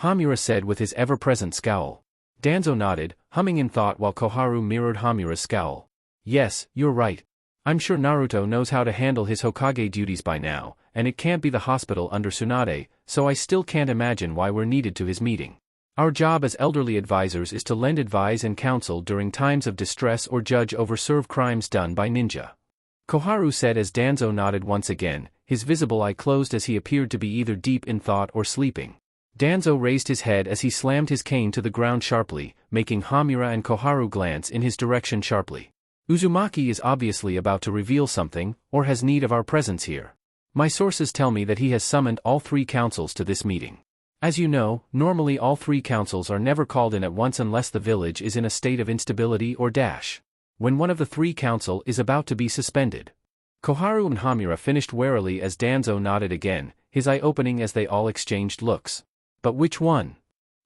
Hamura said with his ever-present scowl. Danzo nodded, humming in thought while Koharu mirrored Hamura's scowl. "Yes, you're right. I'm sure Naruto knows how to handle his Hokage duties by now, and it can't be the hospital under Tsunade, so I still can't imagine why we're needed to his meeting. Our job as elderly advisors is to lend advice and counsel during times of distress or judge over crimes done by ninja," Koharu said as Danzo nodded once again, his visible eye closed as he appeared to be either deep in thought or sleeping. Danzo raised his head as he slammed his cane to the ground sharply, making Hamura and Koharu glance in his direction sharply. Uzumaki is obviously about to reveal something, or has need of our presence here. My sources tell me that he has summoned all 3 councils to this meeting. As you know, normally all 3 councils are never called in at once unless the village is in a state of instability or dash. When one of the 3 council is about to be suspended. Koharu and Hamura finished warily as Danzo nodded again, his eye opening as they all exchanged looks. But which one?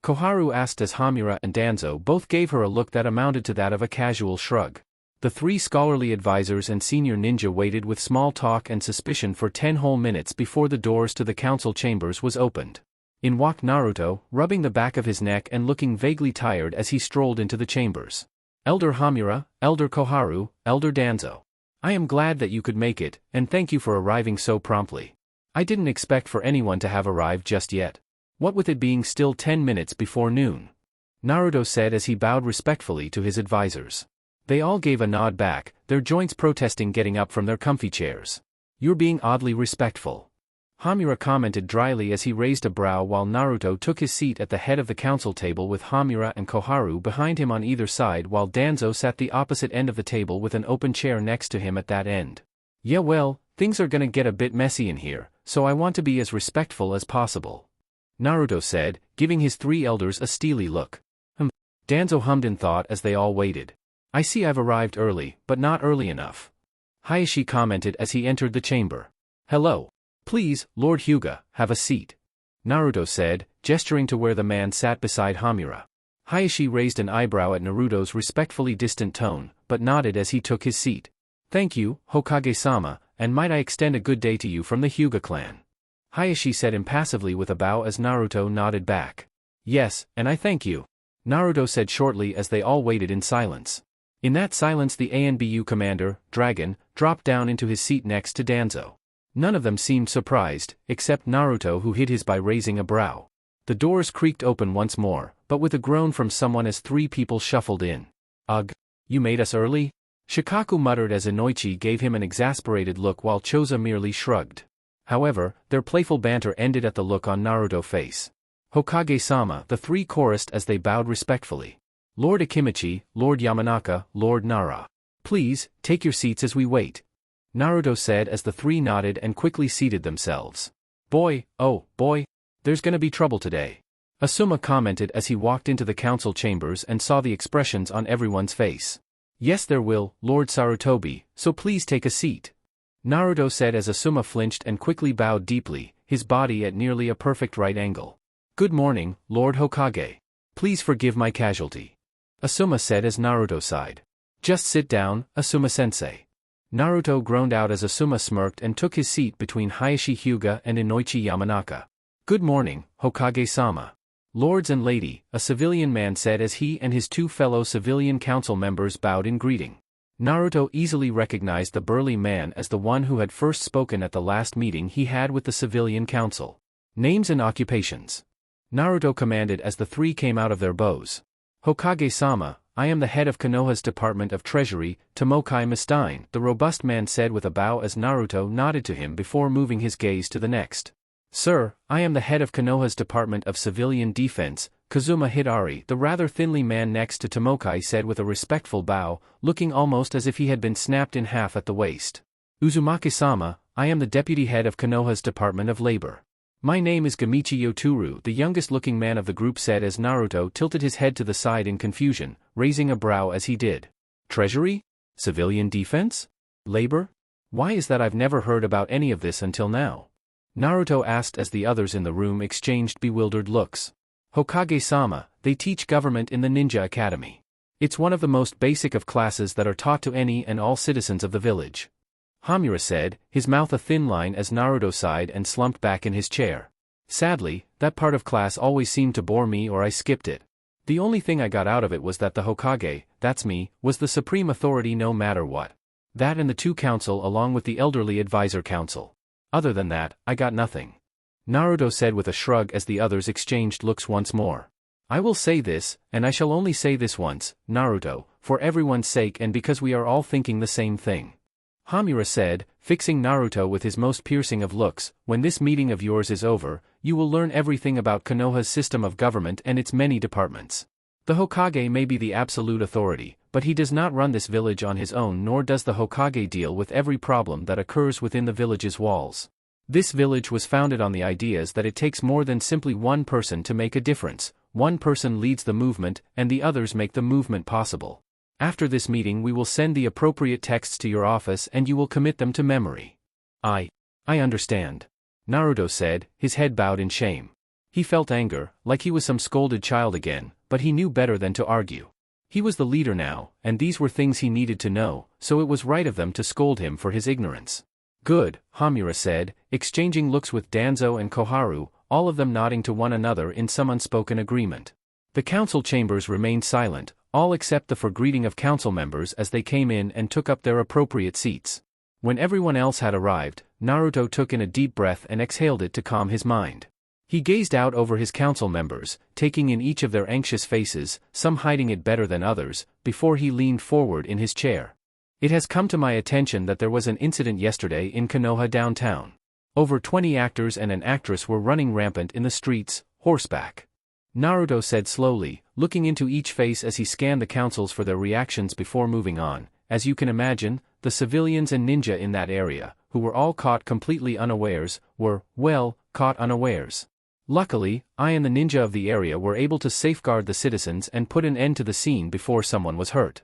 Koharu asked as Hamura and Danzo both gave her a look that amounted to that of a casual shrug. The 3 scholarly advisors and senior ninja waited with small talk and suspicion for 10 whole minutes before the doors to the council chambers was opened. In walked Naruto, rubbing the back of his neck and looking vaguely tired as he strolled into the chambers. Elder Hamura, Elder Koharu, Elder Danzo. I am glad that you could make it, and thank you for arriving so promptly. I didn't expect for anyone to have arrived just yet. What with it being still 10 minutes before noon? Naruto said as he bowed respectfully to his advisors. They all gave a nod back, their joints protesting getting up from their comfy chairs. You're being oddly respectful. Hamura commented dryly as he raised a brow while Naruto took his seat at the head of the council table with Hamura and Koharu behind him on either side while Danzo sat the opposite end of the table with an open chair next to him at that end. Yeah well, things are gonna get a bit messy in here, so I want to be as respectful as possible. Naruto said, giving his 3 elders a steely look. Danzo hummed in thought as they all waited. I see I've arrived early, but not early enough. Hayashi commented as he entered the chamber. Hello. Please, Lord Hyuga, have a seat. Naruto said, gesturing to where the man sat beside Hamura. Hayashi raised an eyebrow at Naruto's respectfully distant tone, but nodded as he took his seat. Thank you, Hokage-sama, and might I extend a good day to you from the Hyuga clan. Hayashi said impassively with a bow as Naruto nodded back. Yes, and I thank you. Naruto said shortly as they all waited in silence. In that silence the ANBU commander, Dragon, dropped down into his seat next to Danzo. None of them seemed surprised, except Naruto who hid his by raising a brow. The doors creaked open once more, but with a groan from someone as 3 people shuffled in. Ugh. You made us early? Shikaku muttered as Inoichi gave him an exasperated look while Choza merely shrugged. However, their playful banter ended at the look on Naruto's face. Hokage-sama, the 3 chorused as they bowed respectfully. Lord Akimichi, Lord Yamanaka, Lord Nara. Please, take your seats as we wait. Naruto said as the 3 nodded and quickly seated themselves. Boy, oh, boy. There's gonna be trouble today. Asuma commented as he walked into the council chambers and saw the expressions on everyone's face. Yes there will, Lord Sarutobi, so please take a seat. Naruto said as Asuma flinched and quickly bowed deeply, his body at nearly a perfect right angle. Good morning, Lord Hokage. Please forgive my casualty. Asuma said as Naruto sighed. Just sit down, Asuma-sensei. Naruto groaned out as Asuma smirked and took his seat between Hayashi Hyuga and Inoichi Yamanaka. Good morning, Hokage-sama. Lords and lady, a civilian man said as he and his 2 fellow civilian council members bowed in greeting. Naruto easily recognized the burly man as the one who had first spoken at the last meeting he had with the civilian council. Names and occupations. Naruto commanded as the 3 came out of their bows. Hokage-sama, I am the head of Konoha's Department of Treasury, Tomokai Mistine, the robust man said with a bow as Naruto nodded to him before moving his gaze to the next. Sir, I am the head of Konoha's Department of Civilian Defense, Kazuma Hidari, the rather thinly man next to Tomokai said with a respectful bow, looking almost as if he had been snapped in half at the waist. Uzumaki-sama, I am the deputy head of Konoha's Department of Labor. My name is Gamichi Yoturu, the youngest-looking man of the group said as Naruto tilted his head to the side in confusion, raising a brow as he did. Treasury? Civilian defense? Labor? Why is that I've never heard about any of this until now? Naruto asked as the others in the room exchanged bewildered looks. Hokage-sama, they teach government in the Ninja Academy. It's one of the most basic of classes that are taught to any and all citizens of the village. Hamura said, his mouth a thin line as Naruto sighed and slumped back in his chair. Sadly, that part of class always seemed to bore me or I skipped it. The only thing I got out of it was that the Hokage, that's me, was the supreme authority no matter what. That and the 2 council along with the elderly advisor council. Other than that, I got nothing. Naruto said with a shrug as the others exchanged looks once more. I will say this, and I shall only say this once, Naruto, for everyone's sake and because we are all thinking the same thing. Hamura said, fixing Naruto with his most piercing of looks, when this meeting of yours is over, you will learn everything about Konoha's system of government and its many departments. The Hokage may be the absolute authority, but he does not run this village on his own, nor does the Hokage deal with every problem that occurs within the village's walls. This village was founded on the ideas that it takes more than simply one person to make a difference. One person leads the movement, and the others make the movement possible. After this meeting we will send the appropriate texts to your office and you will commit them to memory. I understand. Naruto said, his head bowed in shame. He felt anger, like he was some scolded child again, but he knew better than to argue. He was the leader now, and these were things he needed to know, so it was right of them to scold him for his ignorance. Good, Hamura said, exchanging looks with Danzo and Koharu, all of them nodding to one another in some unspoken agreement. The council chambers remained silent, all except the for greeting of council members as they came in and took up their appropriate seats. When everyone else had arrived, Naruto took in a deep breath and exhaled it to calm his mind. He gazed out over his council members, taking in each of their anxious faces, some hiding it better than others, before he leaned forward in his chair. It has come to my attention that there was an incident yesterday in Konoha downtown. Over 20 actors and an actress were running rampant in the streets, horseback. Naruto said slowly, looking into each face as he scanned the councils for their reactions before moving on. As you can imagine, the civilians and ninja in that area, who were all caught completely unawares, were, well, caught unawares. Luckily, I and the ninja of the area were able to safeguard the citizens and put an end to the scene before someone was hurt.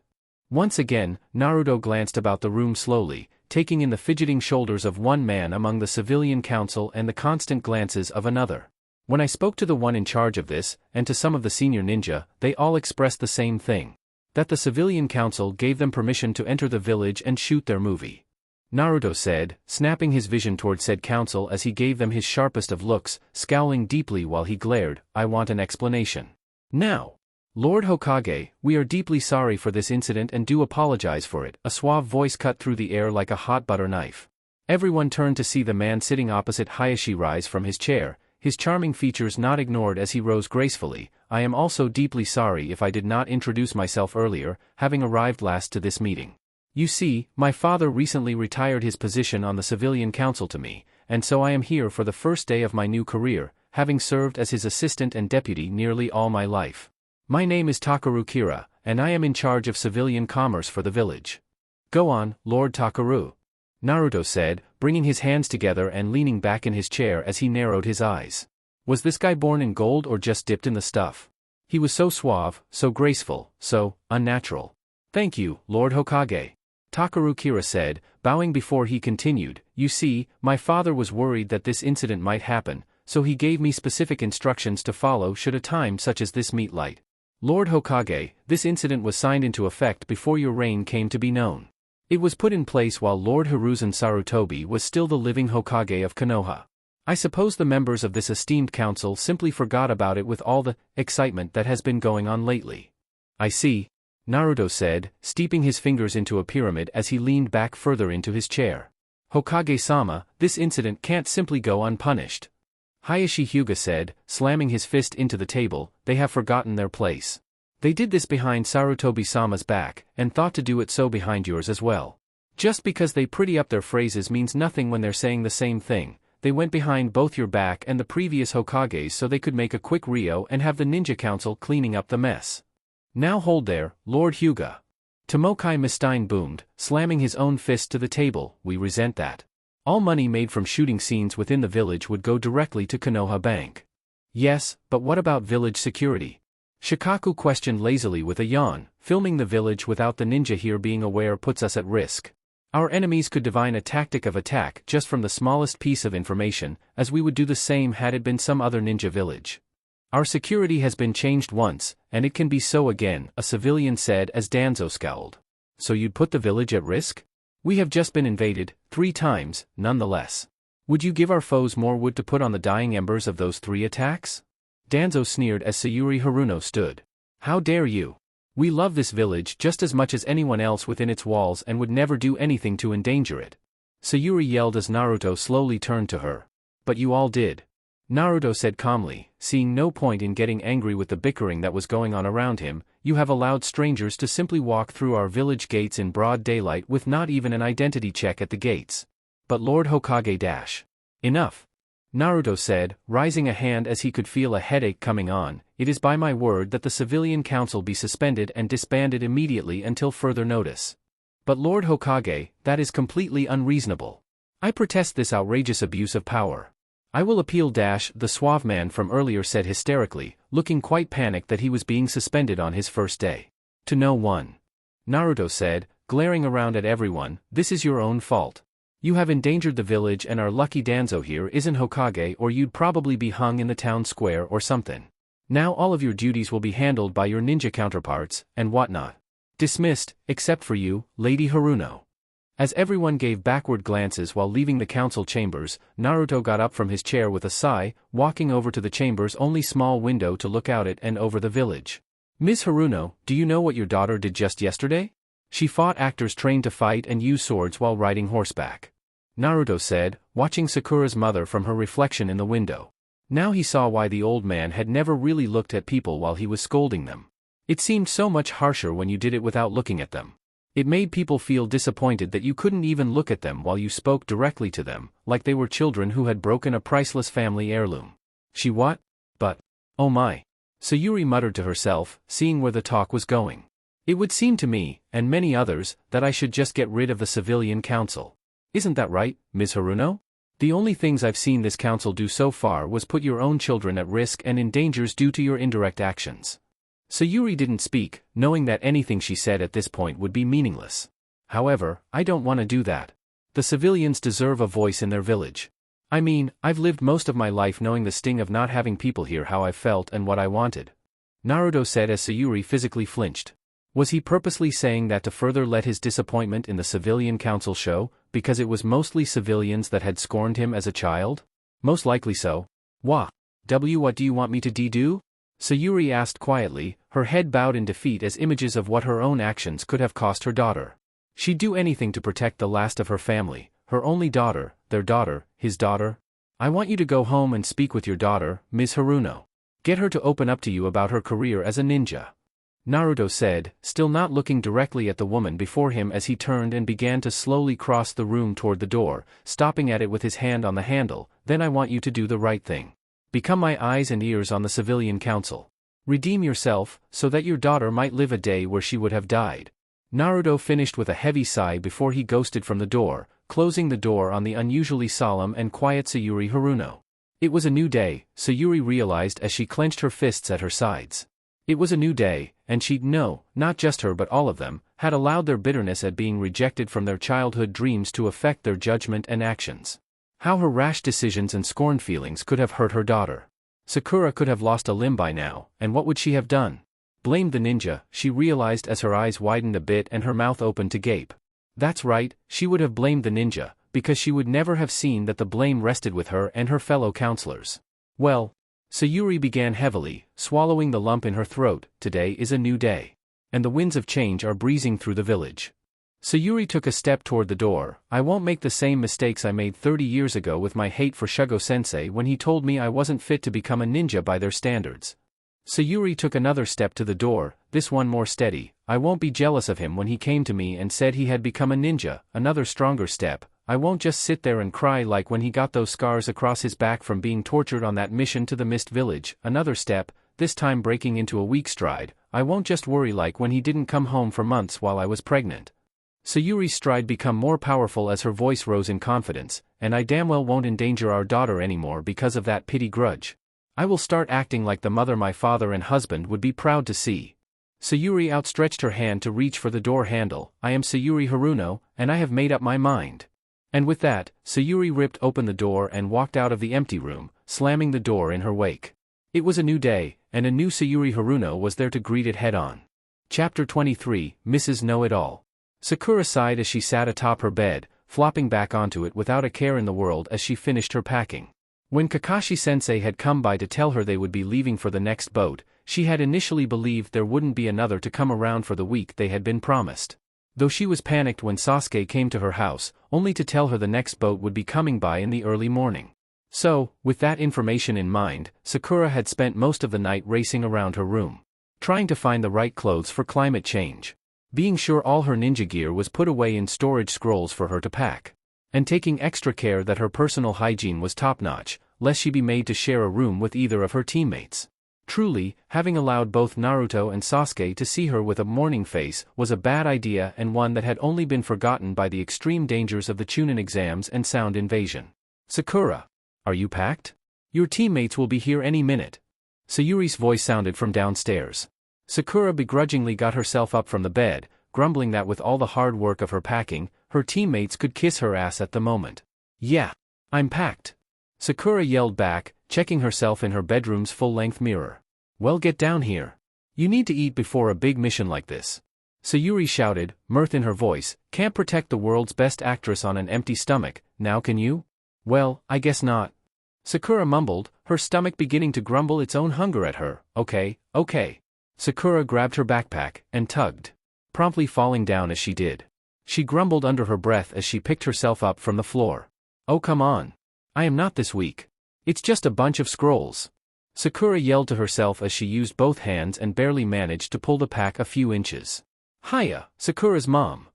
Once again, Naruto glanced about the room slowly, taking in the fidgeting shoulders of one man among the civilian council and the constant glances of another. When I spoke to the one in charge of this, and to some of the senior ninja, they all expressed the same thing. That the civilian council gave them permission to enter the village and shoot their movie. Naruto said, snapping his vision toward said council as he gave them his sharpest of looks, scowling deeply while he glared, I want an explanation. Now. Lord Hokage, we are deeply sorry for this incident and do apologize for it, a suave voice cut through the air like a hot butter knife. Everyone turned to see the man sitting opposite Hayashi rise from his chair, his charming features not ignored as he rose gracefully. I am also deeply sorry if I did not introduce myself earlier, having arrived last to this meeting. You see, my father recently retired his position on the civilian council to me, and so I am here for the first day of my new career, having served as his assistant and deputy nearly all my life. My name is Takaru Kira, and I am in charge of civilian commerce for the village. Go on, Lord Takaru. Naruto said, bringing his hands together and leaning back in his chair as he narrowed his eyes. Was this guy born in gold or just dipped in the stuff? He was so suave, so graceful, so unnatural. Thank you, Lord Hokage. Takaru Kira said, bowing before he continued, you see, my father was worried that this incident might happen, so he gave me specific instructions to follow should a time such as this meet light. Lord Hokage, this incident was signed into effect before your reign came to be known. It was put in place while Lord Hiruzen Sarutobi was still the living Hokage of Konoha. I suppose the members of this esteemed council simply forgot about it with all the excitement that has been going on lately. I see, Naruto said, steeping his fingers into a pyramid as he leaned back further into his chair. Hokage-sama, this incident can't simply go unpunished. Hayashi Hyuga said, slamming his fist into the table, they have forgotten their place. They did this behind Sarutobi-sama's back, and thought to do it so behind yours as well. Just because they pretty up their phrases means nothing when they're saying the same thing. They went behind both your back and the previous Hokages so they could make a quick Rio and have the ninja council cleaning up the mess. Now hold there, Lord Hyuga. Tomokai Mistine boomed, slamming his own fist to the table, we resent that. All money made from shooting scenes within the village would go directly to Konoha Bank. Yes, but what about village security? Shikaku questioned lazily with a yawn, filming the village without the ninja here being aware puts us at risk. Our enemies could divine a tactic of attack just from the smallest piece of information, as we would do the same had it been some other ninja village. Our security has been changed once, and it can be so again, a civilian said as Danzo scowled. So you'd put the village at risk? We have just been invaded, 3 times, nonetheless. Would you give our foes more wood to put on the dying embers of those 3 attacks? Danzo sneered as Sayuri Haruno stood. How dare you? We love this village just as much as anyone else within its walls and would never do anything to endanger it. Sayuri yelled as Naruto slowly turned to her. But you all did. Naruto said calmly, seeing no point in getting angry with the bickering that was going on around him. You have allowed strangers to simply walk through our village gates in broad daylight with not even an identity check at the gates. But Lord Hokage dash. Enough. Naruto said, raising a hand as he could feel a headache coming on. It is by my word that the civilian council be suspended and disbanded immediately until further notice. But Lord Hokage, that is completely unreasonable. I protest this outrageous abuse of power. I will appeal. The suave man from earlier said hysterically, looking quite panicked that he was being suspended on his first day. To no one. Naruto said, glaring around at everyone, this is your own fault. You have endangered the village and our lucky Danzo here isn't Hokage or you'd probably be hung in the town square or something. Now all of your duties will be handled by your ninja counterparts, and whatnot. Dismissed, except for you, Lady Haruno. As everyone gave backward glances while leaving the council chambers, Naruto got up from his chair with a sigh, walking over to the chamber's only small window to look out at and over the village. Ms. Haruno, do you know what your daughter did just yesterday? She fought actors trained to fight and use swords while riding horseback. Naruto said, watching Sakura's mother from her reflection in the window. Now he saw why the old man had never really looked at people while he was scolding them. It seemed so much harsher when you did it without looking at them. It made people feel disappointed that you couldn't even look at them while you spoke directly to them, like they were children who had broken a priceless family heirloom. She what? But, oh my. Sayuri muttered to herself, seeing where the talk was going. It would seem to me, and many others, that I should just get rid of the civilian council. Isn't that right, Ms. Haruno? The only things I've seen this council do so far was put your own children at risk and in dangers due to your indirect actions. Sayuri didn't speak, knowing that anything she said at this point would be meaningless. However, I don't want to do that. The civilians deserve a voice in their village. I mean, I've lived most of my life knowing the sting of not having people hear how I felt and what I wanted. Naruto said as Sayuri physically flinched. Was he purposely saying that to further let his disappointment in the civilian council show, because it was mostly civilians that had scorned him as a child? Most likely so. What do you want me to do? Sayuri asked quietly, her head bowed in defeat as images of what her own actions could have cost her daughter. She'd do anything to protect the last of her family, her only daughter, their daughter, his daughter. I want you to go home and speak with your daughter, Ms. Haruno. Get her to open up to you about her career as a ninja. Naruto said, still not looking directly at the woman before him as he turned and began to slowly cross the room toward the door, stopping at it with his hand on the handle. Then I want you to do the right thing. Become my eyes and ears on the civilian council. Redeem yourself, so that your daughter might live a day where she would have died. Naruto finished with a heavy sigh before he ghosted from the door, closing the door on the unusually solemn and quiet Sayuri Haruno. It was a new day, Sayuri realized as she clenched her fists at her sides. It was a new day, and she'd not just her but all of them, had allowed their bitterness at being rejected from their childhood dreams to affect their judgment and actions. How her rash decisions and scorned feelings could have hurt her daughter. Sakura could have lost a limb by now, and what would she have done? Blamed the ninja, she realized as her eyes widened a bit and her mouth opened to gape. That's right, she would have blamed the ninja, because she would never have seen that the blame rested with her and her fellow counselors. Well, Sayuri began heavily, swallowing the lump in her throat. Today is a new day. And the winds of change are breezing through the village. Sayuri took a step toward the door. I won't make the same mistakes I made 30 years ago with my hate for Shugo-sensei when he told me I wasn't fit to become a ninja by their standards. Sayuri took another step to the door, this one more steady. I won't be jealous of him when he came to me and said he had become a ninja. Another stronger step. I won't just sit there and cry like when he got those scars across his back from being tortured on that mission to the Mist Village. Another step, this time breaking into a weak stride. I won't just worry like when he didn't come home for months while I was pregnant. Sayuri's stride became more powerful as her voice rose in confidence, and I damn well won't endanger our daughter anymore because of that petty grudge. I will start acting like the mother my father and husband would be proud to see. Sayuri outstretched her hand to reach for the door handle. I am Sayuri Haruno, and I have made up my mind. And with that, Sayuri ripped open the door and walked out of the empty room, slamming the door in her wake. It was a new day, and a new Sayuri Haruno was there to greet it head-on. Chapter 23, Mrs. Know-It-All. Sakura sighed as she sat atop her bed, flopping back onto it without a care in the world as she finished her packing. When Kakashi-sensei had come by to tell her they would be leaving for the next boat, she had initially believed there wouldn't be another to come around for the week they had been promised. Though she was panicked when Sasuke came to her house, only to tell her the next boat would be coming by in the early morning. So, with that information in mind, Sakura had spent most of the night racing around her room, trying to find the right clothes for climate change, being sure all her ninja gear was put away in storage scrolls for her to pack, and taking extra care that her personal hygiene was top-notch, lest she be made to share a room with either of her teammates. Truly, having allowed both Naruto and Sasuke to see her with a morning face was a bad idea, and one that had only been forgotten by the extreme dangers of the Chunin exams and sound invasion. Sakura, are you packed? Your teammates will be here any minute. Sayuri's voice sounded from downstairs. Sakura begrudgingly got herself up from the bed, grumbling that with all the hard work of her packing, her teammates could kiss her ass at the moment. Yeah, I'm packed. Sakura yelled back, checking herself in her bedroom's full-length mirror. Well, get down here. You need to eat before a big mission like this. Sayuri shouted, mirth in her voice. Can't protect the world's best actress on an empty stomach, now can you? Well, I guess not. Sakura mumbled, her stomach beginning to grumble its own hunger at her. Okay. Sakura grabbed her backpack and tugged, promptly falling down as she did. She grumbled under her breath as she picked herself up from the floor. Oh, come on. I am not this weak. It's just a bunch of scrolls. Sakura yelled to herself as she used both hands and barely managed to pull the pack a few inches. Hiya, Sakura's mom.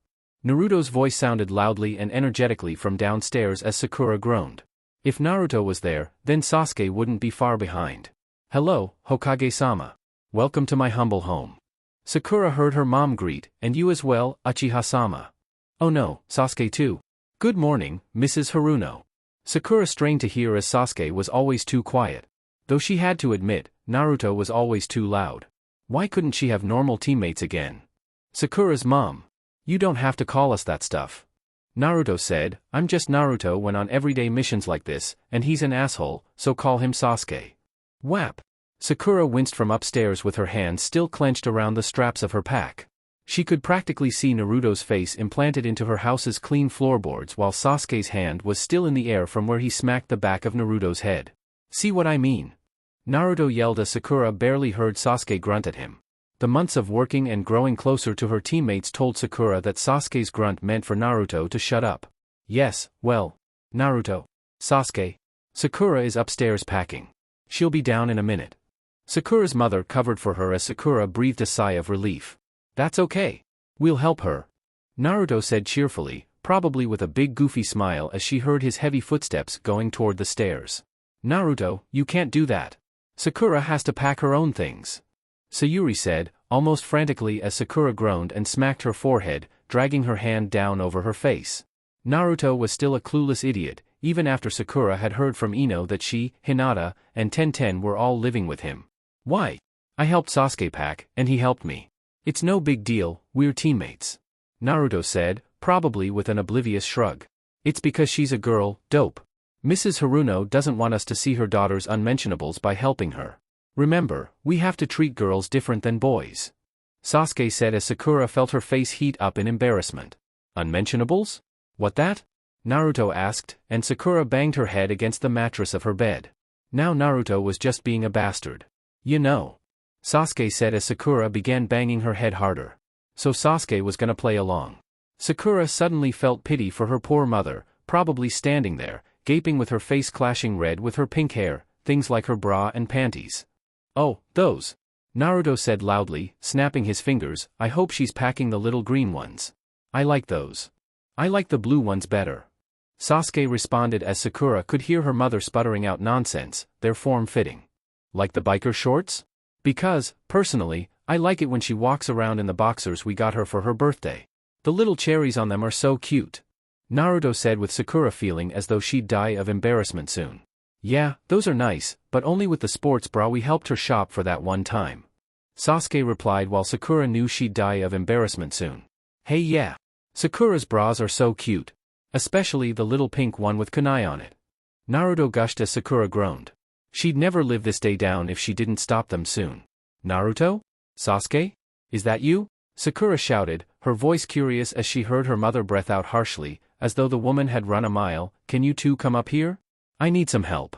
Naruto's voice sounded loudly and energetically from downstairs as Sakura groaned. If Naruto was there, then Sasuke wouldn't be far behind. Hello, Hokage-sama. Welcome to my humble home. Sakura heard her mom greet, and you as well, Uchiha-sama. Oh no, Sasuke too. Good morning, Mrs. Haruno. Sakura strained to hear as Sasuke was always too quiet. Though she had to admit, Naruto was always too loud. Why couldn't she have normal teammates again? Sakura's mom. You don't have to call us that stuff. Naruto said, I'm just Naruto when on everyday missions like this, and he's an asshole, so call him Sasuke. Whap! Sakura winced from upstairs with her hands still clenched around the straps of her pack. She could practically see Naruto's face implanted into her house's clean floorboards while Sasuke's hand was still in the air from where he smacked the back of Naruto's head. See what I mean? Naruto yelled as Sakura barely heard Sasuke grunt at him. The months of working and growing closer to her teammates told Sakura that Sasuke's grunt meant for Naruto to shut up. Yes, well, Naruto. Sasuke. Sakura is upstairs packing. She'll be down in a minute. Sakura's mother covered for her as Sakura breathed a sigh of relief. That's okay. We'll help her. Naruto said cheerfully, probably with a big goofy smile as she heard his heavy footsteps going toward the stairs. Naruto, you can't do that. Sakura has to pack her own things. Sayuri said, almost frantically as Sakura groaned and smacked her forehead, dragging her hand down over her face. Naruto was still a clueless idiot, even after Sakura had heard from Ino that she, Hinata, and Tenten were all living with him. Why? I helped Sasuke pack, and he helped me. It's no big deal, we're teammates. Naruto said, probably with an oblivious shrug. It's because she's a girl, dope. Mrs. Haruno doesn't want us to see her daughter's unmentionables by helping her. Remember, we have to treat girls different than boys. Sasuke said as Sakura felt her face heat up in embarrassment. Unmentionables? What that? Naruto asked, and Sakura banged her head against the mattress of her bed. Now Naruto was just being a bastard. You know. Sasuke said as Sakura began banging her head harder. So Sasuke was gonna play along. Sakura suddenly felt pity for her poor mother, probably standing there, gaping with her face clashing red with her pink hair, things like her bra and panties. Oh, those. Naruto said loudly, snapping his fingers, I hope she's packing the little green ones. I like those. I like the blue ones better. Sasuke responded as Sakura could hear her mother sputtering out nonsense, they're form-fitting. Like the biker shorts? Because, personally, I like it when she walks around in the boxers we got her for her birthday. The little cherries on them are so cute. Naruto said with Sakura feeling as though she'd die of embarrassment soon. Yeah, those are nice, but only with the sports bra we helped her shop for that one time. Sasuke replied while Sakura knew she'd die of embarrassment soon. Hey yeah. Sakura's bras are so cute. Especially the little pink one with kunai on it. Naruto gushed as Sakura groaned. She'd never live this day down if she didn't stop them soon. Naruto? Sasuke? Is that you? Sakura shouted, her voice curious as she heard her mother breath out harshly, as though the woman had run a mile. Can you two come up here? I need some help.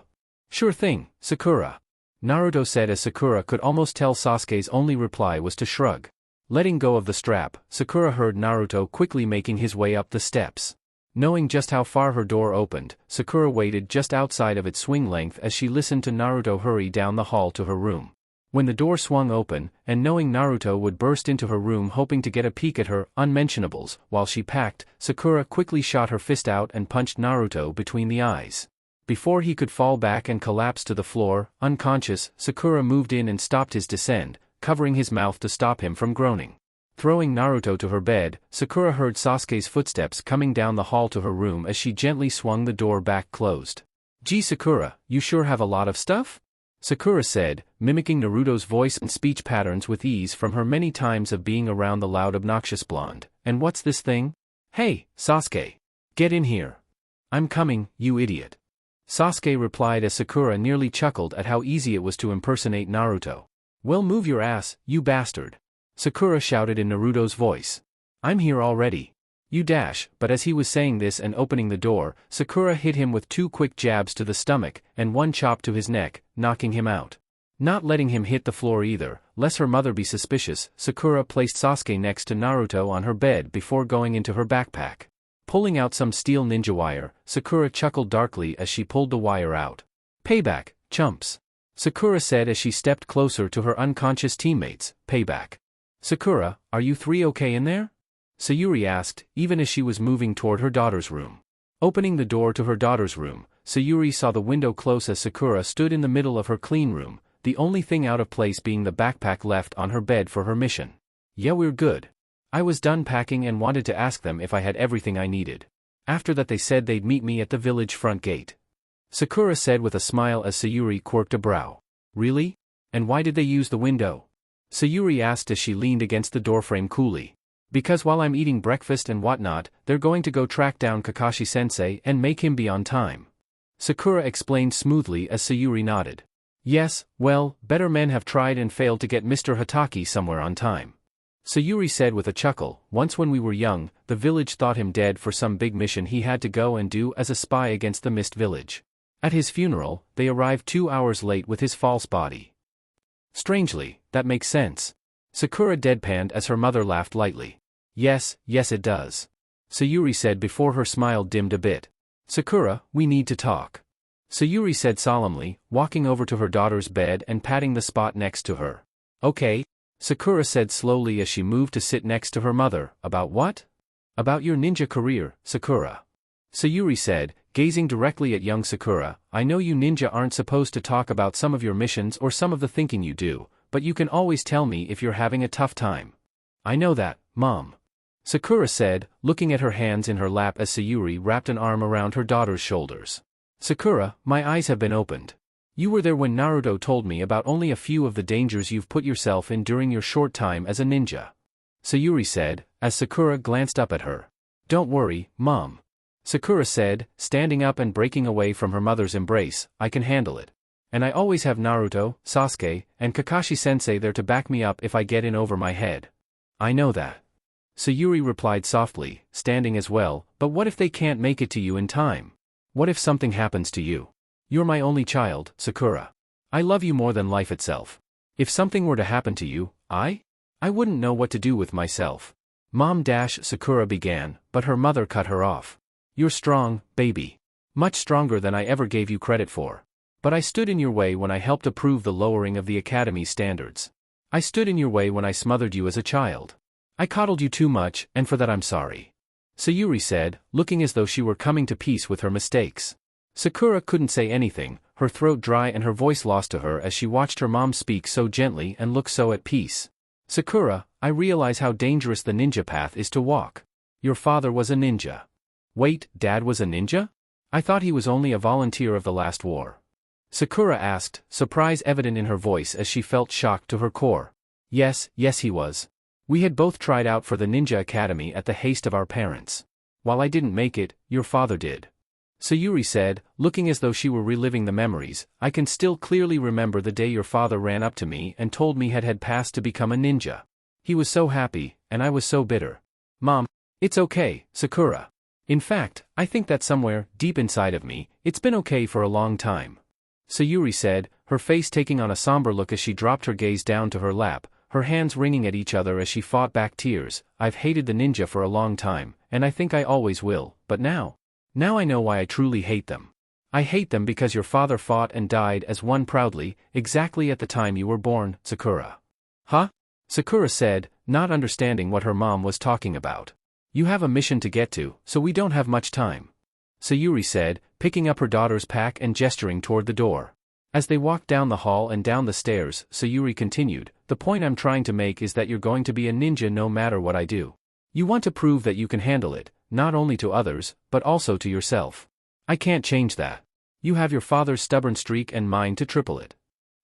Sure thing, Sakura. Naruto said as Sakura could almost tell Sasuke's only reply was to shrug. Letting go of the strap, Sakura heard Naruto quickly making his way up the steps. Knowing just how far her door opened, Sakura waited just outside of its swing length as she listened to Naruto hurry down the hall to her room. When the door swung open, and knowing Naruto would burst into her room hoping to get a peek at her unmentionables while she packed, Sakura quickly shot her fist out and punched Naruto between the eyes. Before he could fall back and collapse to the floor, unconscious, Sakura moved in and stopped his descent, covering his mouth to stop him from groaning. Throwing Naruto to her bed, Sakura heard Sasuke's footsteps coming down the hall to her room as she gently swung the door back closed. "Gee Sakura, you sure have a lot of stuff?" Sakura said, mimicking Naruto's voice and speech patterns with ease from her many times of being around the loud obnoxious blonde. "And what's this thing?" "Hey, Sasuke. Get in here." "I'm coming, you idiot." Sasuke replied as Sakura nearly chuckled at how easy it was to impersonate Naruto. "Well, move your ass, you bastard," Sakura shouted in Naruto's voice. "I'm here already. You dash," but as he was saying this and opening the door, Sakura hit him with 2 quick jabs to the stomach and 1 chop to his neck, knocking him out. Not letting him hit the floor either, lest her mother be suspicious, Sakura placed Sasuke next to Naruto on her bed before going into her backpack. Pulling out some steel ninja wire, Sakura chuckled darkly as she pulled the wire out. "Payback, chumps," Sakura said as she stepped closer to her unconscious teammates. "Payback." "Sakura, are you 3 okay in there?" Sayuri asked, even as she was moving toward her daughter's room. Opening the door to her daughter's room, Sayuri saw the window close as Sakura stood in the middle of her clean room, the only thing out of place being the backpack left on her bed for her mission. "Yeah, we're good. I was done packing and wanted to ask them if I had everything I needed. After that they said they'd meet me at the village front gate," Sakura said with a smile as Sayuri quirked a brow. "Really? And why did they use the window?" Sayuri asked as she leaned against the doorframe coolly. "Because while I'm eating breakfast and whatnot, they're going to go track down Kakashi-sensei and make him be on time," Sakura explained smoothly as Sayuri nodded. "Yes, well, better men have tried and failed to get Mr. Hatake somewhere on time," Sayuri said with a chuckle. "Once when we were young, the village thought him dead for some big mission he had to go and do as a spy against the Mist Village. At his funeral, they arrived 2 hours late with his false body." "Strangely, that makes sense," Sakura deadpanned as her mother laughed lightly. Yes, it does," Sayuri said before her smile dimmed a bit. "Sakura, we need to talk," Sayuri said solemnly, walking over to her daughter's bed and patting the spot next to her. "Okay," Sakura said slowly as she moved to sit next to her mother. "About what?" "About your ninja career, Sakura," Sayuri said, gazing directly at young Sakura. "I know you ninja aren't supposed to talk about some of your missions or some of the thinking you do, but you can always tell me if you're having a tough time." "I know that, Mom," Sakura said, looking at her hands in her lap as Sayuri wrapped an arm around her daughter's shoulders. "Sakura, my eyes have been opened. You were there when Naruto told me about only a few of the dangers you've put yourself in during your short time as a ninja," Sayuri said, as Sakura glanced up at her. "Don't worry, Mom," Sakura said, standing up and breaking away from her mother's embrace. "I can handle it. And I always have Naruto, Sasuke, and Kakashi-sensei there to back me up if I get in over my head." "I know that," Sayuri replied softly, standing as well. "But what if they can't make it to you in time? What if something happens to you? You're my only child, Sakura. I love you more than life itself. If something were to happen to you, I wouldn't know what to do with myself." Mom Sakura began, but her mother cut her off. "You're strong, baby. Much stronger than I ever gave you credit for. But I stood in your way when I helped approve the lowering of the academy standards. I stood in your way when I smothered you as a child. I coddled you too much, and for that I'm sorry," Sayuri said, looking as though she were coming to peace with her mistakes. Sakura couldn't say anything, her throat dry and her voice lost to her as she watched her mom speak so gently and look so at peace. "Sakura, I realize how dangerous the ninja path is to walk. Your father was a ninja." "Wait, Dad was a ninja? I thought he was only a volunteer of the last war," Sakura asked, surprise evident in her voice as she felt shocked to her core. Yes, he was. We had both tried out for the Ninja Academy at the haste of our parents. While I didn't make it, your father did," Sayuri said, looking as though she were reliving the memories. "I can still clearly remember the day your father ran up to me and told me had passed to become a ninja. He was so happy, and I was so bitter." "Mom, it's okay, Sakura. In fact, I think that somewhere, deep inside of me, it's been okay for a long time," Sayuri said, her face taking on a somber look as she dropped her gaze down to her lap, her hands wringing at each other as she fought back tears. "I've hated the ninja for a long time, and I think I always will, but now I know why I truly hate them. I hate them because your father fought and died as one proudly, exactly at the time you were born, Sakura. Huh? Sakura said, not understanding what her mom was talking about. You have a mission to get to, so we don't have much time. Sayuri said, picking up her daughter's pack and gesturing toward the door. As they walked down the hall and down the stairs, Sayuri continued, the point I'm trying to make is that you're going to be a ninja no matter what I do. You want to prove that you can handle it, not only to others, but also to yourself. I can't change that. You have your father's stubborn streak and mine to triple it.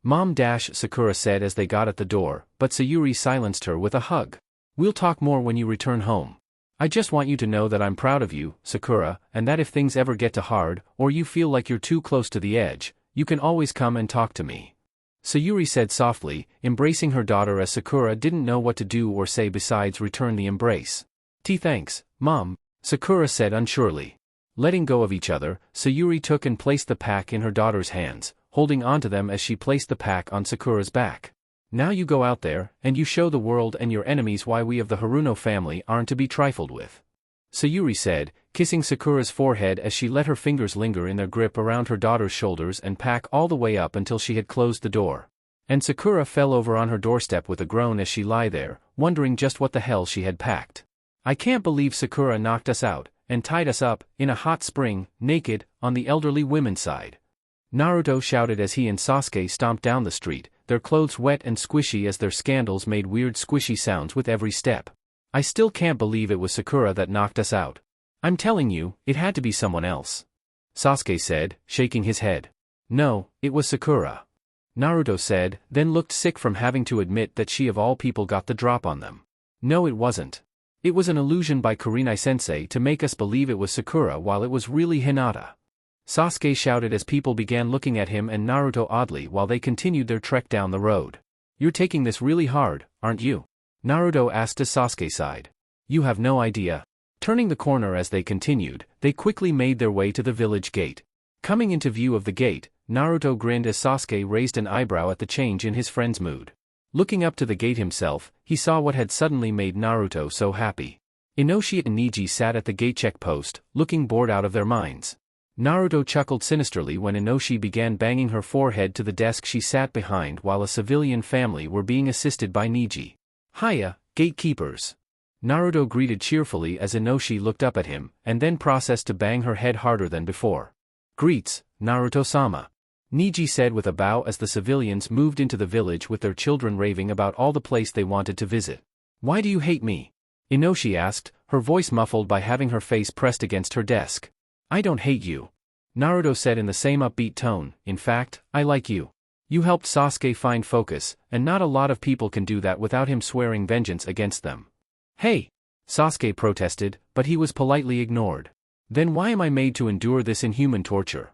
Mom Sakura said as they got at the door, but Sayuri silenced her with a hug. We'll talk more when you return home. I just want you to know that I'm proud of you, Sakura, and that if things ever get too hard, or you feel like you're too close to the edge, you can always come and talk to me. Sayuri said softly, embracing her daughter as Sakura didn't know what to do or say besides return the embrace. Thanks, Mom, Sakura said unsurely. Letting go of each other, Sayuri took and placed the pack in her daughter's hands, holding onto them as she placed the pack on Sakura's back. Now you go out there, and you show the world and your enemies why we of the Haruno family aren't to be trifled with. Sayuri said, kissing Sakura's forehead as she let her fingers linger in their grip around her daughter's shoulders and pack all the way up until she had closed the door. And Sakura fell over on her doorstep with a groan as she lay there, wondering just what the hell she had packed. I can't believe Sakura knocked us out, and tied us up, in a hot spring, naked, on the elderly women's side. Naruto shouted as he and Sasuke stomped down the street, their clothes wet and squishy as their scandals made weird squishy sounds with every step. I still can't believe it was Sakura that knocked us out. I'm telling you, it had to be someone else. Sasuke said, shaking his head. No, it was Sakura. Naruto said, then looked sick from having to admit that she of all people got the drop on them. No, it wasn't. It was an illusion by Kurenai-sensei to make us believe it was Sakura while it was really Hinata. Sasuke shouted as people began looking at him and Naruto oddly while they continued their trek down the road. You're taking this really hard, aren't you? Naruto asked as Sasuke sighed. You have no idea. Turning the corner as they continued, they quickly made their way to the village gate. Coming into view of the gate, Naruto grinned as Sasuke raised an eyebrow at the change in his friend's mood. Looking up to the gate himself, he saw what had suddenly made Naruto so happy. Inoshi and Neji sat at the gate check post, looking bored out of their minds. Naruto chuckled sinisterly when Inoshi began banging her forehead to the desk she sat behind while a civilian family were being assisted by Neji. Hiya, gatekeepers. Naruto greeted cheerfully as Inoshi looked up at him, and then processed to bang her head harder than before. Greets, Naruto-sama. Neji said with a bow as the civilians moved into the village with their children raving about all the place they wanted to visit. Why do you hate me? Inoshi asked, her voice muffled by having her face pressed against her desk. I don't hate you. Naruto said in the same upbeat tone, in fact, I like you. You helped Sasuke find focus, and not a lot of people can do that without him swearing vengeance against them. Hey! Sasuke protested, but he was politely ignored. Then why am I made to endure this inhuman torture?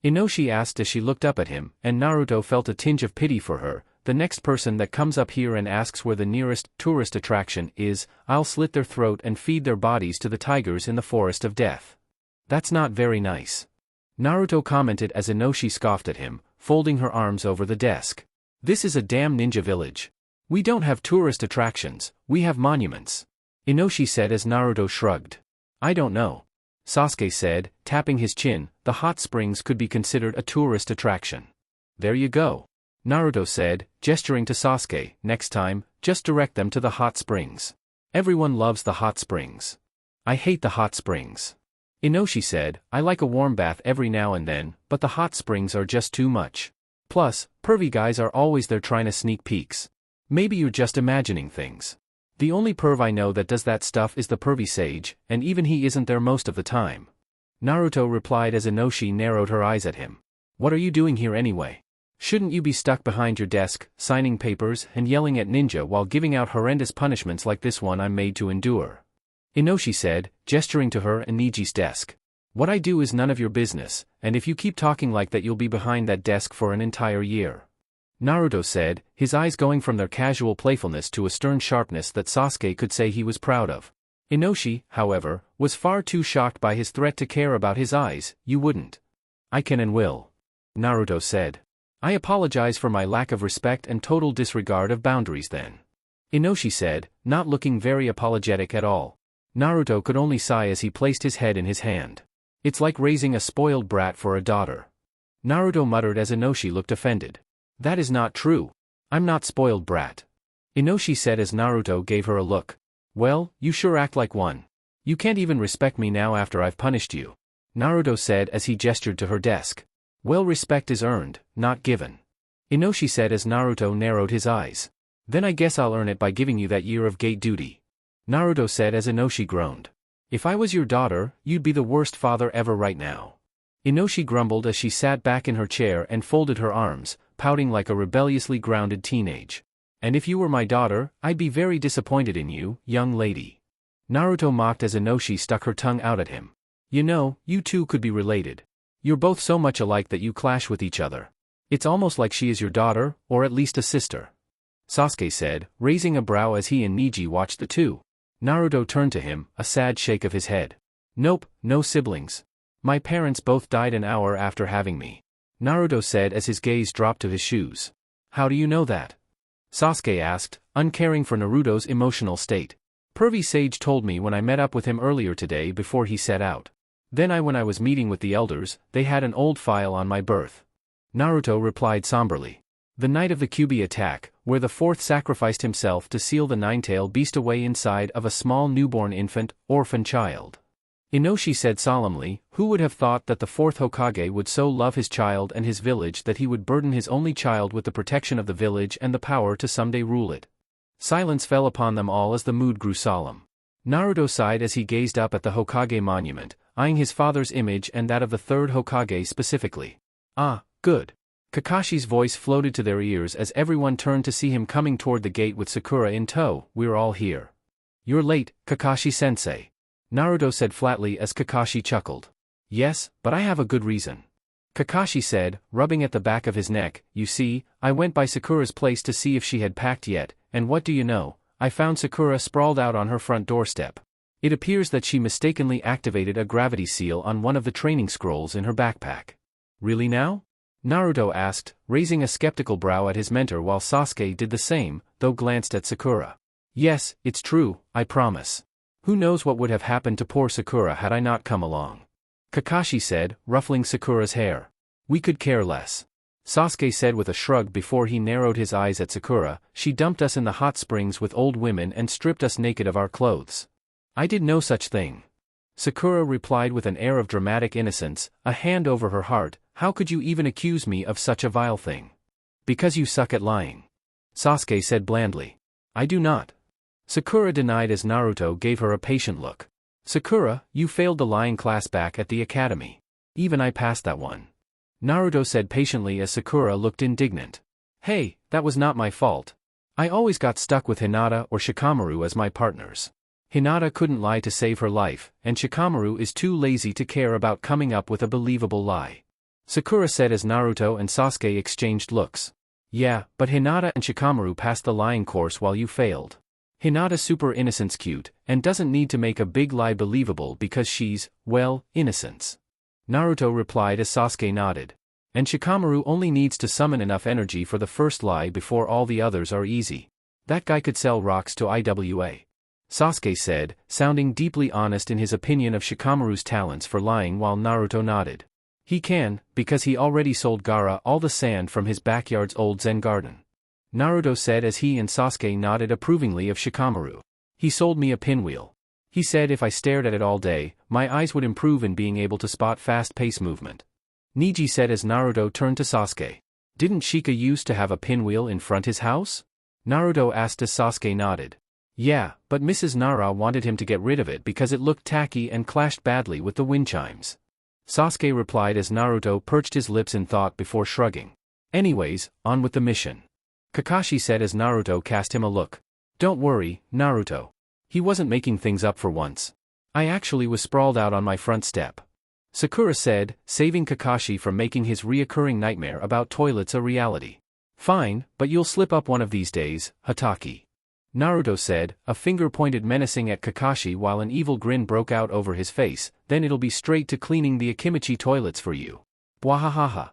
Inoshi asked as she looked up at him, and Naruto felt a tinge of pity for her. The next person that comes up here and asks where the nearest tourist attraction is, I'll slit their throat and feed their bodies to the tigers in the forest of death. That's not very nice. Naruto commented as Inoshi scoffed at him, folding her arms over the desk. This is a damn ninja village. We don't have tourist attractions, we have monuments. Inoshi said as Naruto shrugged. I don't know. Sasuke said, tapping his chin, the hot springs could be considered a tourist attraction. There you go. Naruto said, gesturing to Sasuke, next time, just direct them to the hot springs. Everyone loves the hot springs. I hate the hot springs. Inoshi said, I like a warm bath every now and then, but the hot springs are just too much. Plus, pervy guys are always there trying to sneak peeks. Maybe you're just imagining things. The only perv I know that does that stuff is the pervy sage, and even he isn't there most of the time. Naruto replied as Inoshi narrowed her eyes at him. What are you doing here anyway? Shouldn't you be stuck behind your desk, signing papers and yelling at ninja while giving out horrendous punishments like this one I'm made to endure? Inoshi said, gesturing to her and Niji's desk. What I do is none of your business, and if you keep talking like that you'll be behind that desk for an entire year. Naruto said, his eyes going from their casual playfulness to a stern sharpness that Sasuke could say he was proud of. Inoshi, however, was far too shocked by his threat to care about his eyes. You wouldn't. I can and will. Naruto said. I apologize for my lack of respect and total disregard of boundaries then. Inoshi said, not looking very apologetic at all. Naruto could only sigh as he placed his head in his hand. It's like raising a spoiled brat for a daughter. Naruto muttered as Inoshi looked offended. That is not true. I'm not spoiled brat. Inoshi said as Naruto gave her a look. Well, you sure act like one. You can't even respect me now after I've punished you. Naruto said as he gestured to her desk. Well, respect is earned, not given. Inoshi said as Naruto narrowed his eyes. Then I guess I'll earn it by giving you that year of gate duty. Naruto said as Inoshi groaned. If I was your daughter, you'd be the worst father ever right now. Inoshi grumbled as she sat back in her chair and folded her arms, pouting like a rebelliously grounded teenage. And if you were my daughter, I'd be very disappointed in you, young lady. Naruto mocked as Inoshi stuck her tongue out at him. You know, you two could be related. You're both so much alike that you clash with each other. It's almost like she is your daughter, or at least a sister. Sasuke said, raising a brow as he and Neji watched the two. Naruto turned to him, a sad shake of his head. Nope, no siblings. My parents both died an hour after having me. Naruto said as his gaze dropped to his shoes. How do you know that? Sasuke asked, uncaring for Naruto's emotional state. Pervy Sage told me when I met up with him earlier today before he set out. Then when I was meeting with the elders, they had an old file on my birth. Naruto replied somberly. The night of the Kyuubi attack, where the fourth sacrificed himself to seal the nine-tail beast away inside of a small newborn infant, orphan child. Inoshi said solemnly, who would have thought that the fourth Hokage would so love his child and his village that he would burden his only child with the protection of the village and the power to someday rule it. Silence fell upon them all as the mood grew solemn. Naruto sighed as he gazed up at the Hokage monument, eyeing his father's image and that of the third Hokage specifically. Ah, good. Kakashi's voice floated to their ears as everyone turned to see him coming toward the gate with Sakura in tow. We're all here. You're late, Kakashi-sensei. Naruto said flatly as Kakashi chuckled. Yes, but I have a good reason. Kakashi said, rubbing at the back of his neck, you see, I went by Sakura's place to see if she had packed yet, and what do you know, I found Sakura sprawled out on her front doorstep. It appears that she mistakenly activated a gravity seal on one of the training scrolls in her backpack. Really now? Naruto asked, raising a skeptical brow at his mentor while Sasuke did the same, though glanced at Sakura. Yes, it's true, I promise. Who knows what would have happened to poor Sakura had I not come along? Kakashi said, ruffling Sakura's hair. We could care less. Sasuke said with a shrug before he narrowed his eyes at Sakura, she dumped us in the hot springs with old women and stripped us naked of our clothes. I did no such thing. Sakura replied with an air of dramatic innocence, a hand over her heart, how could you even accuse me of such a vile thing? Because you suck at lying. Sasuke said blandly. I do not. Sakura denied as Naruto gave her a patient look. Sakura, you failed the lying class back at the academy. Even I passed that one. Naruto said patiently as Sakura looked indignant. Hey, that was not my fault. I always got stuck with Hinata or Shikamaru as my partners. Hinata couldn't lie to save her life, and Shikamaru is too lazy to care about coming up with a believable lie. Sakura said as Naruto and Sasuke exchanged looks. Yeah, but Hinata and Shikamaru passed the lying course while you failed. Hinata's super innocence cute, and doesn't need to make a big lie believable because she's, well, innocence. Naruto replied as Sasuke nodded. And Shikamaru only needs to summon enough energy for the first lie before all the others are easy. That guy could sell rocks to IWA. Sasuke said, sounding deeply honest in his opinion of Shikamaru's talents for lying while Naruto nodded. He can, because he already sold Gaara all the sand from his backyard's old Zen garden. Naruto said as he and Sasuke nodded approvingly of Shikamaru. He sold me a pinwheel. He said if I stared at it all day, my eyes would improve in being able to spot fast-paced movement. Neji said as Naruto turned to Sasuke. Didn't Shika used to have a pinwheel in front his house? Naruto asked as Sasuke nodded. Yeah, but Mrs. Nara wanted him to get rid of it because it looked tacky and clashed badly with the wind chimes. Sasuke replied as Naruto perched his lips in thought before shrugging. Anyways, on with the mission. Kakashi said as Naruto cast him a look. Don't worry, Naruto. He wasn't making things up for once. I actually was sprawled out on my front step. Sakura said, saving Kakashi from making his reoccurring nightmare about toilets a reality. Fine, but you'll slip up one of these days, Hatake. Naruto said, a finger pointed menacing at Kakashi while an evil grin broke out over his face, then it'll be straight to cleaning the Akimichi toilets for you. Bwahahaha.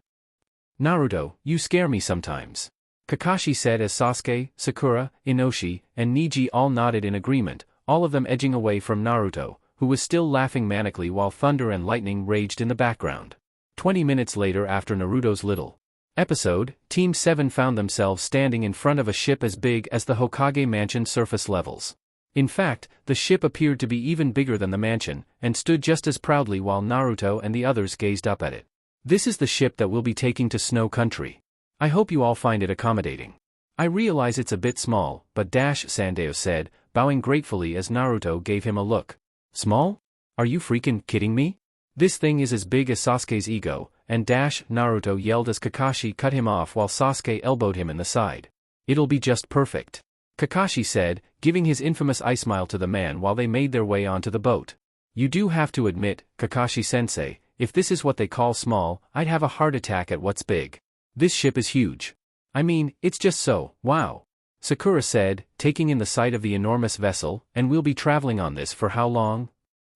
Naruto, you scare me sometimes. Kakashi said as Sasuke, Sakura, Inoshi, and Neji all nodded in agreement, all of them edging away from Naruto, who was still laughing manically while thunder and lightning raged in the background. 20 minutes later, after Naruto's little episode, Team 7 found themselves standing in front of a ship as big as the Hokage mansion surface levels. In fact, the ship appeared to be even bigger than the mansion, and stood just as proudly while Naruto and the others gazed up at it. This is the ship that we'll be taking to Snow Country. I hope you all find it accommodating. I realize it's a bit small, but Sandayo said, bowing gratefully as Naruto gave him a look. Small? Are you freaking kidding me? This thing is as big as Sasuke's ego, and Naruto yelled as Kakashi cut him off while Sasuke elbowed him in the side. It'll be just perfect, Kakashi said, giving his infamous eye smile to the man while they made their way onto the boat. You do have to admit, Kakashi-sensei, if this is what they call small, I'd have a heart attack at what's big. This ship is huge. I mean, it's just so, wow. Sakura said, taking in the sight of the enormous vessel, and we'll be traveling on this for how long?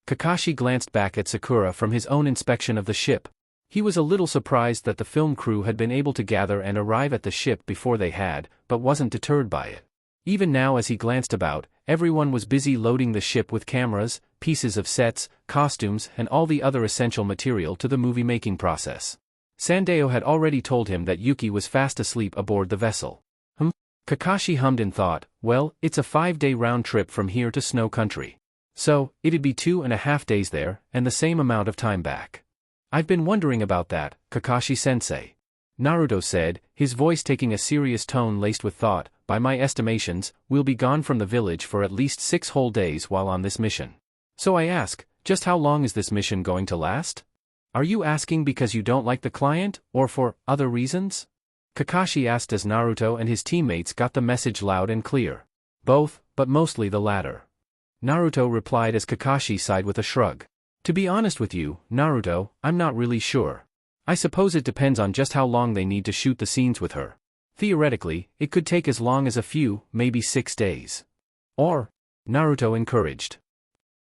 Kakashi glanced back at Sakura from his own inspection of the ship. He was a little surprised that the film crew had been able to gather and arrive at the ship before they had, but wasn't deterred by it. Even now as he glanced about, everyone was busy loading the ship with cameras, pieces of sets, costumes and all the other essential material to the movie-making process. Sandayo had already told him that Yuki was fast asleep aboard the vessel. Kakashi hummed in thought, well, it's a 5-day round trip from here to Snow Country. So, it'd be 2.5 days there, and the same amount of time back. I've been wondering about that, Kakashi-sensei. Naruto said, his voice taking a serious tone laced with thought. By my estimations, we'll be gone from the village for at least 6 whole days while on this mission. So I ask, just how long is this mission going to last? Are you asking because you don't like the client, or for other reasons? Kakashi asked as Naruto and his teammates got the message loud and clear. Both, but mostly the latter. Naruto replied as Kakashi sighed with a shrug. To be honest with you, Naruto, I'm not really sure. I suppose it depends on just how long they need to shoot the scenes with her. Theoretically, it could take as long as a few, maybe 6 days. Or, Naruto encouraged.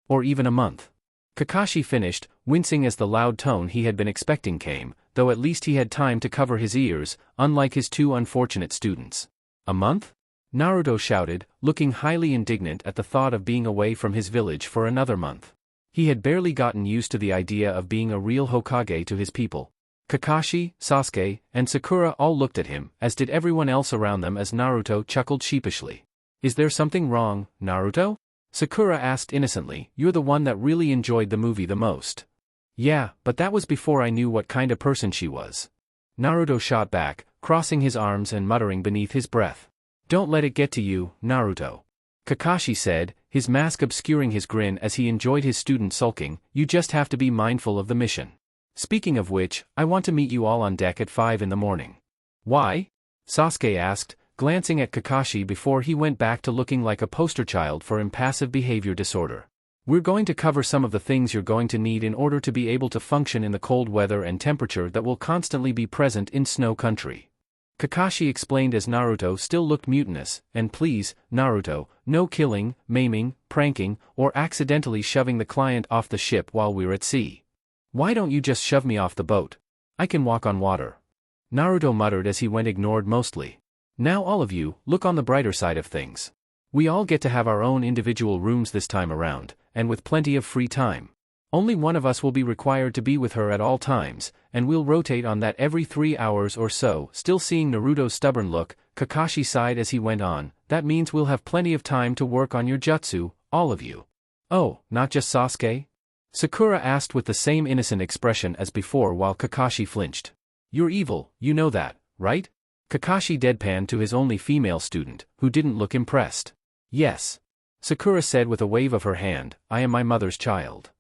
Or even a month. Kakashi finished, wincing as the loud tone he had been expecting came, though at least he had time to cover his ears, unlike his 2 unfortunate students. A month? Naruto shouted, looking highly indignant at the thought of being away from his village for another month. He had barely gotten used to the idea of being a real Hokage to his people. Kakashi, Sasuke, and Sakura all looked at him, as did everyone else around them as Naruto chuckled sheepishly. Is there something wrong, Naruto? Sakura asked innocently, you're the one that really enjoyed the movie the most. Yeah, but that was before I knew what kind of person she was. Naruto shot back, crossing his arms and muttering beneath his breath. Don't let it get to you, Naruto. Kakashi said, his mask obscuring his grin as he enjoyed his student sulking, you just have to be mindful of the mission. Speaking of which, I want to meet you all on deck at 5 in the morning. Why? Sasuke asked, glancing at Kakashi before he went back to looking like a poster child for impassive behavior disorder. We're going to cover some of the things you're going to need in order to be able to function in the cold weather and temperature that will constantly be present in Snow Country. Kakashi explained as Naruto still looked mutinous, and please, Naruto, no killing, maiming, pranking, or accidentally shoving the client off the ship while we're at sea. Why don't you just shove me off the boat? I can walk on water. Naruto muttered as he went ignored mostly. Now all of you, look on the brighter side of things. We all get to have our own individual rooms this time around, and with plenty of free time. Only one of us will be required to be with her at all times, and we'll rotate on that every 3 hours or so. Still seeing Naruto's stubborn look, Kakashi sighed as he went on, that means we'll have plenty of time to work on your jutsu, all of you. Oh, not just Sasuke? Sakura asked with the same innocent expression as before while Kakashi flinched. You're evil, you know that, right? Kakashi deadpanned to his only female student, who didn't look impressed. Yes. Sakura said with a wave of her hand, I am my mother's child.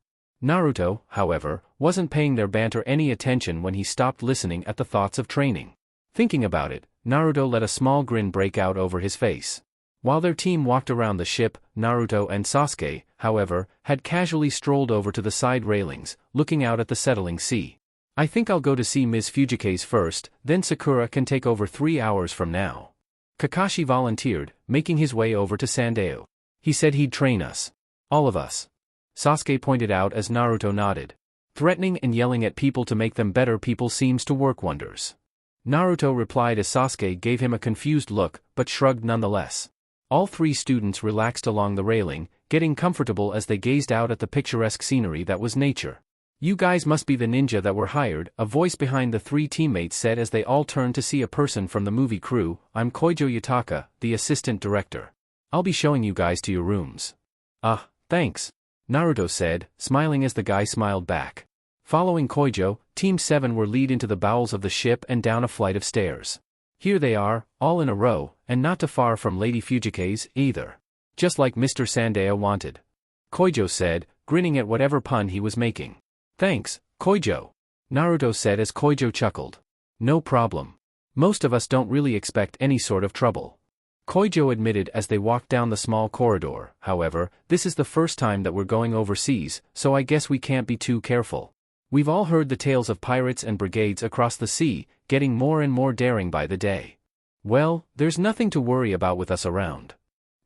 Naruto, however, wasn't paying their banter any attention when he stopped listening at the thoughts of training. Thinking about it, Naruto let a small grin break out over his face. While their team walked around the ship, Naruto and Sasuke, however, had casually strolled over to the side railings, looking out at the settling sea. I think I'll go to see Ms. Fujikaze first, then Sakura can take over 3 hours from now. Kakashi volunteered, making his way over to Sandayo. He said he'd train us. All of us. Sasuke pointed out as Naruto nodded. Threatening and yelling at people to make them better people seems to work wonders. Naruto replied as Sasuke gave him a confused look, but shrugged nonetheless. All 3 students relaxed along the railing, getting comfortable as they gazed out at the picturesque scenery that was nature. "You guys must be the ninja that were hired," a voice behind the three teammates said as they all turned to see a person from the movie crew. "I'm Koijo Yutaka, the assistant director. I'll be showing you guys to your rooms." Thanks," Naruto said, smiling as the guy smiled back. Following Koijo, Team 7 were led into the bowels of the ship and down a flight of stairs. Here they are, all in a row, and not too far from Lady Fujike's, either. "Just like Mr. Sandia wanted," Koijo said, grinning at whatever pun he was making. "Thanks, Koijo," Naruto said as Koijo chuckled. "No problem. Most of us don't really expect any sort of trouble," Koijo admitted as they walked down the small corridor. "However, this is the first time that we're going overseas, so I guess we can't be too careful. We've all heard the tales of pirates and brigades across the sea, getting more and more daring by the day. Well, there's nothing to worry about with us around,"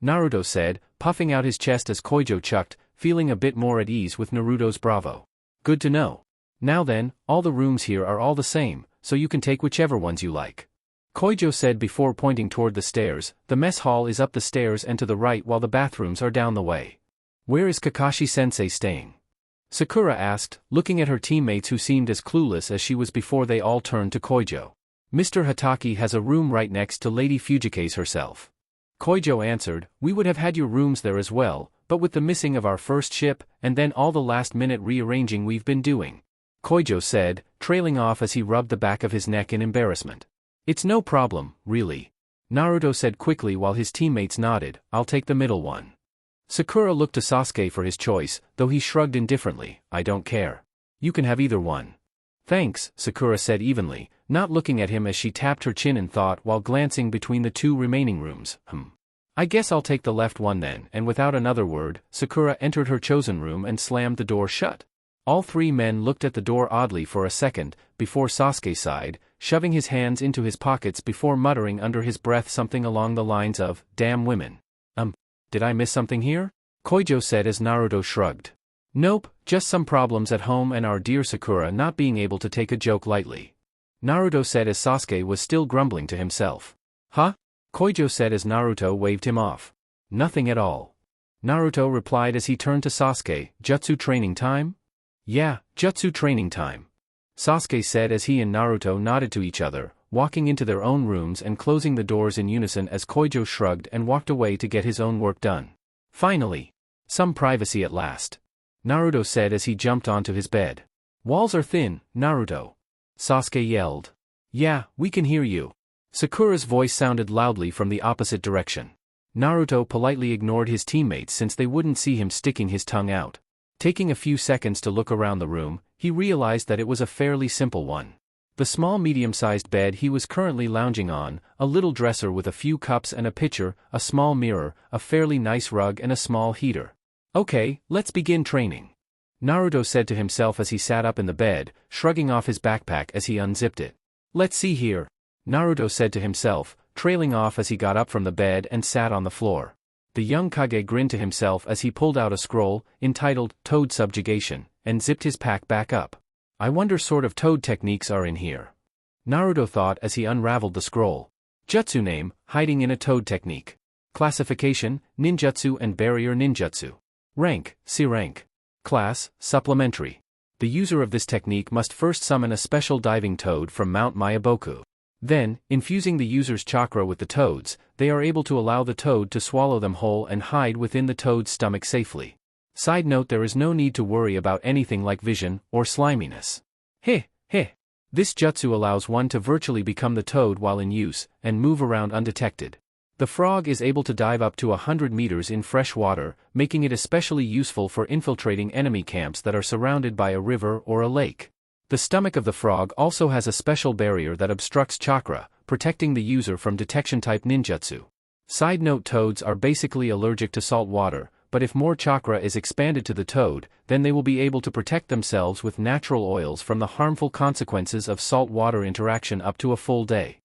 Naruto said, puffing out his chest as Koijo chucked, feeling a bit more at ease with Naruto's bravo. "Good to know. Now then, all the rooms here are all the same, so you can take whichever ones you like," Koijo said before pointing toward the stairs. "The mess hall is up the stairs and to the right while the bathrooms are down the way." "Where is Kakashi-sensei staying?" Sakura asked, looking at her teammates who seemed as clueless as she was before they all turned to Koijo. "Mr. Hatake has a room right next to Lady Fujike's herself," Koijo answered. "We would have had your rooms there as well, but with the missing of our first ship, and then all the last-minute rearranging we've been doing," Koijo said, trailing off as he rubbed the back of his neck in embarrassment. "It's no problem, really," Naruto said quickly while his teammates nodded. "I'll take the middle one." Sakura looked to Sasuke for his choice, though he shrugged indifferently. "I don't care. You can have either one." "Thanks," Sakura said evenly, not looking at him as she tapped her chin in thought while glancing between the two remaining rooms. "I guess I'll take the left one then," and without another word, Sakura entered her chosen room and slammed the door shut. All three men looked at the door oddly for a second, before Sasuke sighed, shoving his hands into his pockets before muttering under his breath something along the lines of, "Damn women. Did I miss something here?" Koijo said as Naruto shrugged. "Nope, just some problems at home and our dear Sakura not being able to take a joke lightly," Naruto said as Sasuke was still grumbling to himself. "Huh?" Koijo said as Naruto waved him off. "Nothing at all," Naruto replied as he turned to Sasuke. "Jutsu training time?" "Yeah, jutsu training time," Sasuke said as he and Naruto nodded to each other, walking into their own rooms and closing the doors in unison as Koijo shrugged and walked away to get his own work done. "Finally. Some privacy at last," Naruto said as he jumped onto his bed. "Walls are thin, Naruto," Sasuke yelled. "Yeah, we can hear you." Sakura's voice sounded loudly from the opposite direction. Naruto politely ignored his teammates since they wouldn't see him sticking his tongue out. Taking a few seconds to look around the room, he realized that it was a fairly simple one. The small medium-sized bed he was currently lounging on, a little dresser with a few cups and a pitcher, a small mirror, a fairly nice rug and a small heater. "Okay, let's begin training," Naruto said to himself as he sat up in the bed, shrugging off his backpack as he unzipped it. "Let's see here," Naruto said to himself, trailing off as he got up from the bed and sat on the floor. The young Kage grinned to himself as he pulled out a scroll, entitled Toad Subjugation, and zipped his pack back up. "I wonder sort of toad techniques are in here," Naruto thought as he unraveled the scroll. Jutsu name, hiding in a toad technique. Classification, ninjutsu and barrier ninjutsu. Rank, C rank. Class, supplementary. The user of this technique must first summon a special diving toad from Mount Mayaboku. Then, infusing the user's chakra with the toads, they are able to allow the toad to swallow them whole and hide within the toad's stomach safely. Side note: there is no need to worry about anything like vision or sliminess. Heh. This jutsu allows one to virtually become the toad while in use, and move around undetected. The frog is able to dive up to 100 meters in fresh water, making it especially useful for infiltrating enemy camps that are surrounded by a river or a lake. The stomach of the frog also has a special barrier that obstructs chakra, protecting the user from detection-type ninjutsu. Side note: toads are basically allergic to salt water, but if more chakra is expanded to the toad, then they will be able to protect themselves with natural oils from the harmful consequences of salt water interaction up to a full day.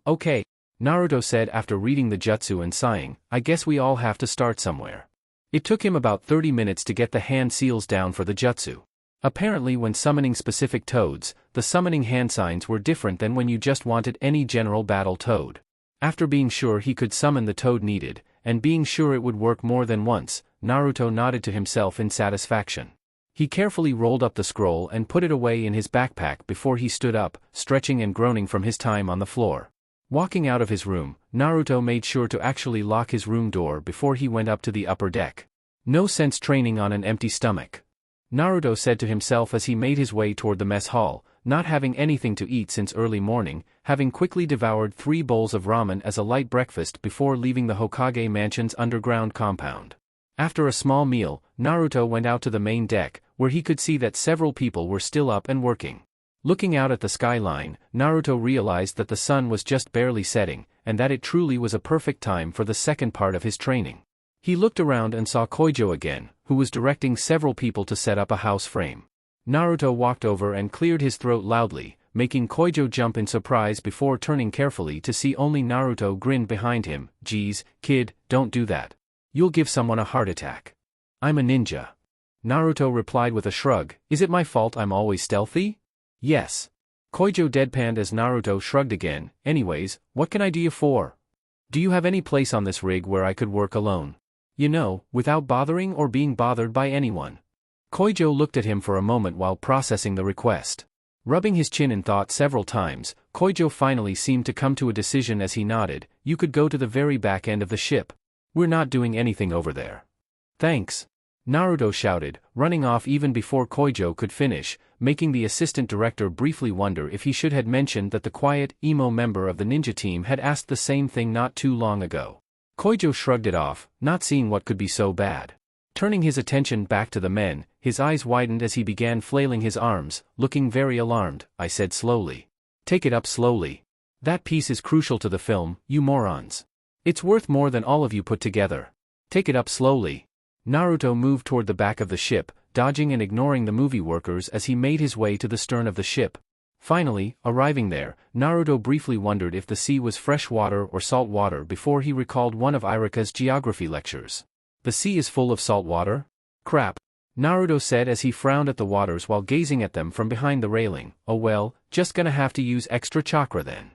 Okay, Naruto said after reading the jutsu and sighing. "I guess we all have to start somewhere." It took him about 30 minutes to get the hand seals down for the jutsu. Apparently, when summoning specific toads, the summoning hand signs were different than when you just wanted any general battle toad. After being sure he could summon the toad needed, and being sure it would work more than once, Naruto nodded to himself in satisfaction. He carefully rolled up the scroll and put it away in his backpack before he stood up, stretching and groaning from his time on the floor. Walking out of his room, Naruto made sure to actually lock his room door before he went up to the upper deck. No sense training on an empty stomach, Naruto said to himself as he made his way toward the mess hall, not having anything to eat since early morning, having quickly devoured 3 bowls of ramen as a light breakfast before leaving the Hokage mansion's underground compound. After a small meal, Naruto went out to the main deck, where he could see that several people were still up and working. Looking out at the skyline, Naruto realized that the sun was just barely setting, and that it truly was a perfect time for the second part of his training. He looked around and saw Koyuki again, who was directing several people to set up a house frame. Naruto walked over and cleared his throat loudly, making Koyuki jump in surprise before turning carefully to see only Naruto grin behind him. "Geez, kid, don't do that. You'll give someone a heart attack." "I'm a ninja." Naruto replied with a shrug. "Is it my fault I'm always stealthy?" "Yes." Koyuki deadpanned as Naruto shrugged again. "Anyways, what can I do you for? Do you have any place on this rig where I could work alone? You know, without bothering or being bothered by anyone." Koyuki looked at him for a moment while processing the request. Rubbing his chin in thought several times, Koyuki finally seemed to come to a decision as he nodded. "You could go to the very back end of the ship. We're not doing anything over there." "Thanks," Naruto shouted, running off even before Koyuki could finish, making the assistant director briefly wonder if he should have mentioned that the quiet, emo member of the ninja team had asked the same thing not too long ago. Koyuki shrugged it off, not seeing what could be so bad. Turning his attention back to the men, his eyes widened as he began flailing his arms, looking very alarmed. "I said slowly. Take it up slowly. That piece is crucial to the film, you morons. It's worth more than all of you put together. Take it up slowly." Naruto moved toward the back of the ship, dodging and ignoring the movie workers as he made his way to the stern of the ship. Finally, arriving there, Naruto briefly wondered if the sea was fresh water or salt water before he recalled one of Irika's geography lectures. "The sea is full of salt water? Crap," Naruto said as he frowned at the waters while gazing at them from behind the railing. "Oh well, just gonna have to use extra chakra then."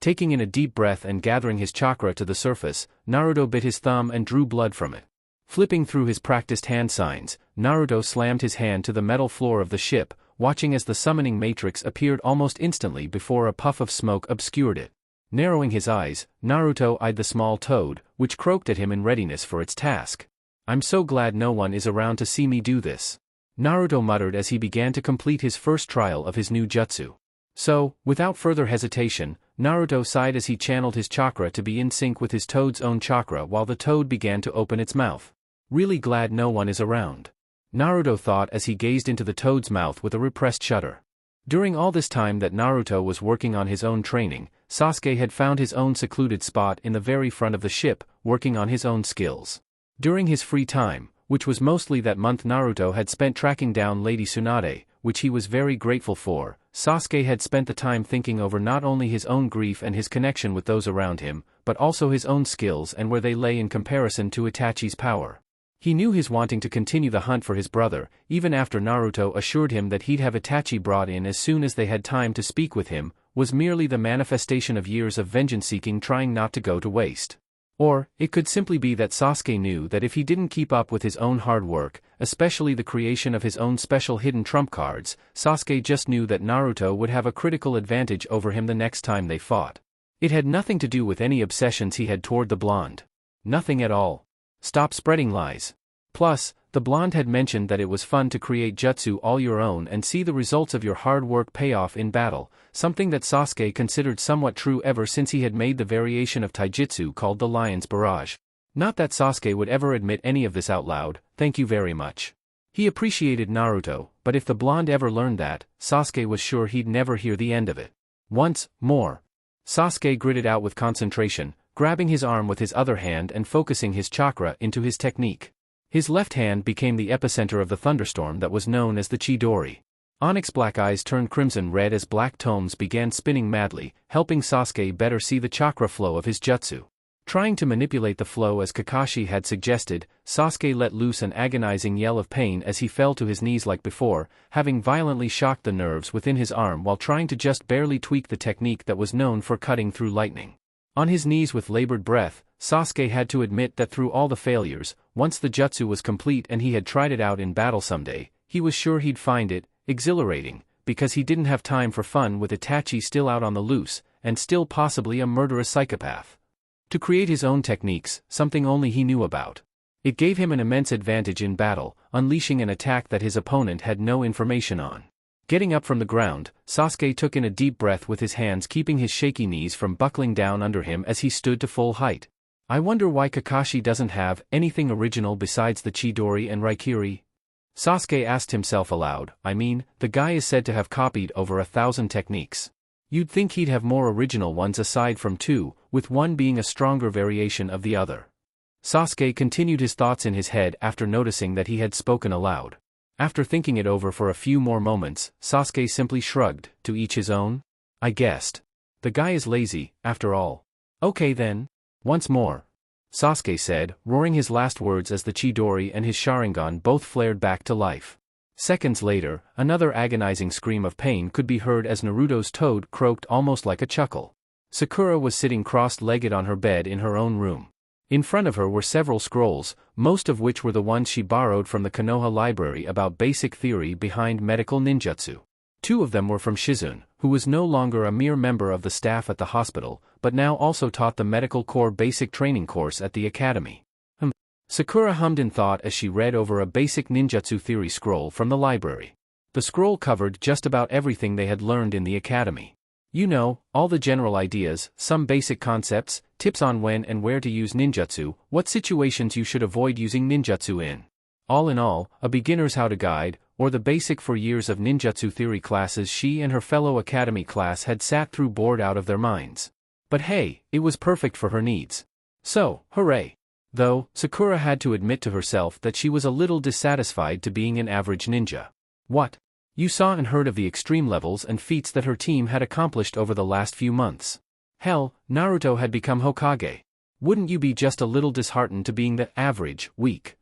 Taking in a deep breath and gathering his chakra to the surface, Naruto bit his thumb and drew blood from it. Flipping through his practiced hand signs, Naruto slammed his hand to the metal floor of the ship, watching as the summoning matrix appeared almost instantly before a puff of smoke obscured it. Narrowing his eyes, Naruto eyed the small toad, which croaked at him in readiness for its task. "I'm so glad no one is around to see me do this," Naruto muttered as he began to complete his first trial of his new jutsu. So, without further hesitation, Naruto sighed as he channeled his chakra to be in sync with his toad's own chakra while the toad began to open its mouth. "Really glad no one is around," Naruto thought as he gazed into the toad's mouth with a repressed shudder. During all this time that Naruto was working on his own training, Sasuke had found his own secluded spot in the very front of the ship, working on his own skills. During his free time, which was mostly that month, Naruto had spent tracking down Lady Tsunade, which he was very grateful for. Sasuke had spent the time thinking over not only his own grief and his connection with those around him, but also his own skills and where they lay in comparison to Itachi's power. He knew his wanting to continue the hunt for his brother, even after Naruto assured him that he'd have Itachi brought in as soon as they had time to speak with him, was merely the manifestation of years of vengeance-seeking trying not to go to waste. Or, it could simply be that Sasuke knew that if he didn't keep up with his own hard work, especially the creation of his own special hidden trump cards, Sasuke just knew that Naruto would have a critical advantage over him the next time they fought. It had nothing to do with any obsessions he had toward the blonde. Nothing at all. Stop spreading lies. Plus, the blonde had mentioned that it was fun to create jutsu all your own and see the results of your hard work pay off in battle, something that Sasuke considered somewhat true ever since he had made the variation of taijutsu called the Lion's Barrage. Not that Sasuke would ever admit any of this out loud. Thank you very much. He appreciated Naruto, but if the blonde ever learned that, Sasuke was sure he'd never hear the end of it. Once more. Sasuke gritted out with concentration, grabbing his arm with his other hand and focusing his chakra into his technique. His left hand became the epicenter of the thunderstorm that was known as the Chidori. Onyx black eyes turned crimson red as black tomes began spinning madly, helping Sasuke better see the chakra flow of his jutsu. Trying to manipulate the flow as Kakashi had suggested, Sasuke let loose an agonizing yell of pain as he fell to his knees like before, having violently shocked the nerves within his arm while trying to just barely tweak the technique that was known for cutting through lightning. On his knees with labored breath, Sasuke had to admit that through all the failures, once the jutsu was complete and he had tried it out in battle someday, he was sure he'd find it exhilarating, because he didn't have time for fun with Itachi still out on the loose, and still possibly a murderous psychopath. To create his own techniques, something only he knew about. It gave him an immense advantage in battle, unleashing an attack that his opponent had no information on. Getting up from the ground, Sasuke took in a deep breath with his hands keeping his shaky knees from buckling down under him as he stood to full height. I wonder why Kakashi doesn't have anything original besides the Chidori and Raikiri? Sasuke asked himself aloud. I mean, the guy is said to have copied over 1,000 techniques. You'd think he'd have more original ones aside from two, with one being a stronger variation of the other. Sasuke continued his thoughts in his head after noticing that he had spoken aloud. After thinking it over for a few more moments, Sasuke simply shrugged. To each his own? I guessed. The guy is lazy, after all. Okay then. Once more. Sasuke said, roaring his last words as the Chidori and his Sharingan both flared back to life. Seconds later, another agonizing scream of pain could be heard as Naruto's toad croaked almost like a chuckle. Sakura was sitting crossed-legged on her bed in her own room. In front of her were several scrolls, most of which were the ones she borrowed from the Konoha library about basic theory behind medical ninjutsu. Two of them were from Shizune, who was no longer a mere member of the staff at the hospital, but now also taught the medical corps basic training course at the academy. Sakura hummed in thought as she read over a basic ninjutsu theory scroll from the library. The scroll covered just about everything they had learned in the academy. You know, all the general ideas, some basic concepts, tips on when and where to use ninjutsu, what situations you should avoid using ninjutsu in. All in all, a beginner's how-to guide, or the basic for years of ninjutsu theory classes she and her fellow academy class had sat through bored out of their minds. But hey, it was perfect for her needs. So, hooray! Though, Sakura had to admit to herself that she was a little dissatisfied to being an average ninja. What? You saw and heard of the extreme levels and feats that her team had accomplished over the last few months. Hell, Naruto had become Hokage. Wouldn't you be just a little disheartened to being the average, weak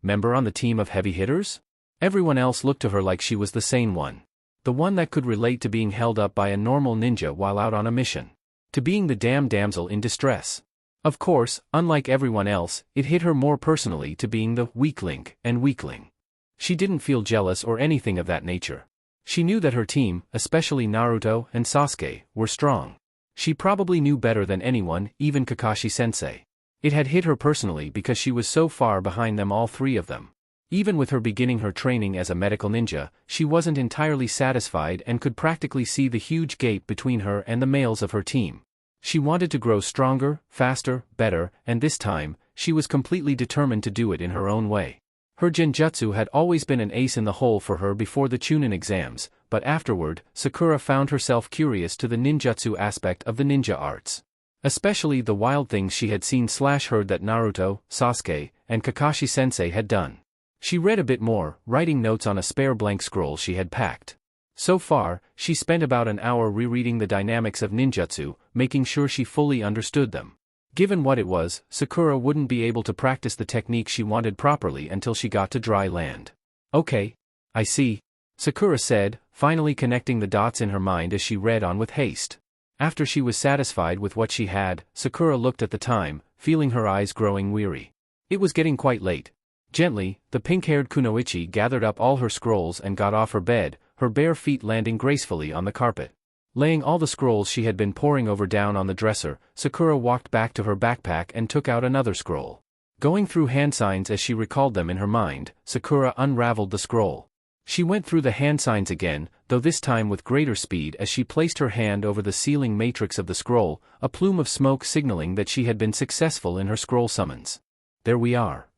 member on the team of heavy hitters? Everyone else looked to her like she was the sane one. The one that could relate to being held up by a normal ninja while out on a mission. To being the damn damsel in distress. Of course, unlike everyone else, it hit her more personally to being the weak link and weakling. She didn't feel jealous or anything of that nature. She knew that her team, especially Naruto and Sasuke, were strong. She probably knew better than anyone, even Kakashi-sensei. It had hit her personally because she was so far behind them, all three of them. Even with her beginning her training as a medical ninja, she wasn't entirely satisfied and could practically see the huge gap between her and the males of her team. She wanted to grow stronger, faster, better, and this time, she was completely determined to do it in her own way. Her genjutsu had always been an ace in the hole for her before the Chunin exams, but afterward, Sakura found herself curious to the ninjutsu aspect of the ninja arts. Especially the wild things she had seen/heard that Naruto, Sasuke, and Kakashi-sensei had done. She read a bit more, writing notes on a spare blank scroll she had packed. So far, she spent about an hour rereading the dynamics of ninjutsu, making sure she fully understood them. Given what it was, Sakura wouldn't be able to practice the technique she wanted properly until she got to dry land. Okay. I see. Sakura said, finally connecting the dots in her mind as she read on with haste. After she was satisfied with what she had, Sakura looked at the time, feeling her eyes growing weary. It was getting quite late. Gently, the pink-haired kunoichi gathered up all her scrolls and got off her bed, her bare feet landing gracefully on the carpet. Laying all the scrolls she had been poring over down on the dresser, Sakura walked back to her backpack and took out another scroll. Going through hand signs as she recalled them in her mind, Sakura unraveled the scroll. She went through the hand signs again, though this time with greater speed as she placed her hand over the sealing matrix of the scroll, a plume of smoke signaling that she had been successful in her scroll summons. There we are.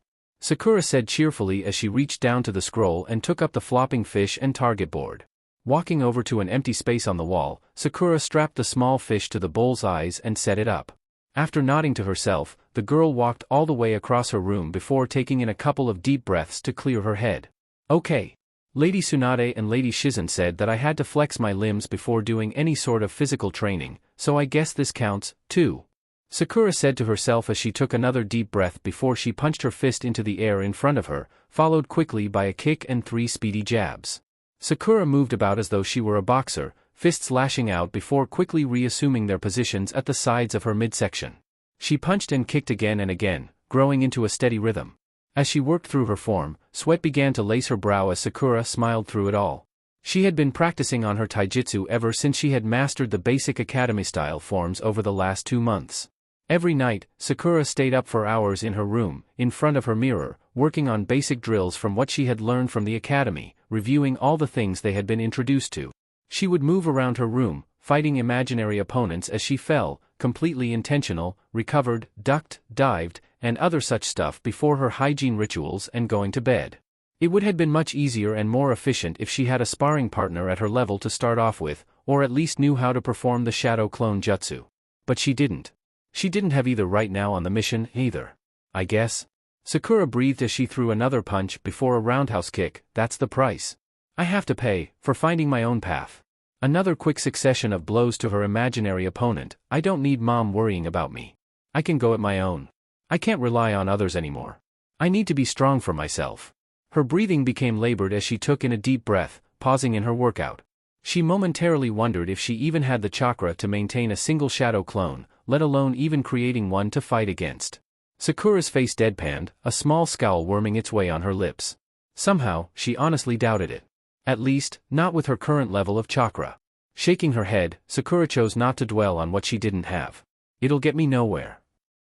Sakura said cheerfully as she reached down to the scroll and took up the flopping fish and target board. Walking over to an empty space on the wall, Sakura strapped the small fish to the bull's eyes and set it up. After nodding to herself, the girl walked all the way across her room before taking in a couple of deep breaths to clear her head. Okay. Lady Tsunade and Lady Shizune said that I had to flex my limbs before doing any sort of physical training, so I guess this counts, too. Sakura said to herself as she took another deep breath before she punched her fist into the air in front of her, followed quickly by a kick and 3 speedy jabs. Sakura moved about as though she were a boxer, fists lashing out before quickly reassuming their positions at the sides of her midsection. She punched and kicked again and again, growing into a steady rhythm. As she worked through her form, sweat began to lace her brow as Sakura smiled through it all. She had been practicing on her taijutsu ever since she had mastered the basic academy-style forms over the last 2 months. Every night, Sakura stayed up for hours in her room, in front of her mirror, working on basic drills from what she had learned from the academy, reviewing all the things they had been introduced to. She would move around her room, fighting imaginary opponents as she fell, completely intentional, recovered, ducked, dived, and other such stuff before her hygiene rituals and going to bed. It would have been much easier and more efficient if she had a sparring partner at her level to start off with, or at least knew how to perform the shadow clone jutsu. But she didn't. She didn't have either right now on the mission, either. I guess. Sakura breathed as she threw another punch before a roundhouse kick. That's the price I have to pay for finding my own path. Another quick succession of blows to her imaginary opponent. I don't need mom worrying about me. I can go it my own. I can't rely on others anymore. I need to be strong for myself. Her breathing became labored as she took in a deep breath, pausing in her workout. She momentarily wondered if she even had the chakra to maintain a single shadow clone, let alone even creating one to fight against. Sakura's face deadpanned, a small scowl worming its way on her lips. Somehow, she honestly doubted it. At least, not with her current level of chakra. Shaking her head, Sakura chose not to dwell on what she didn't have. It'll get me nowhere,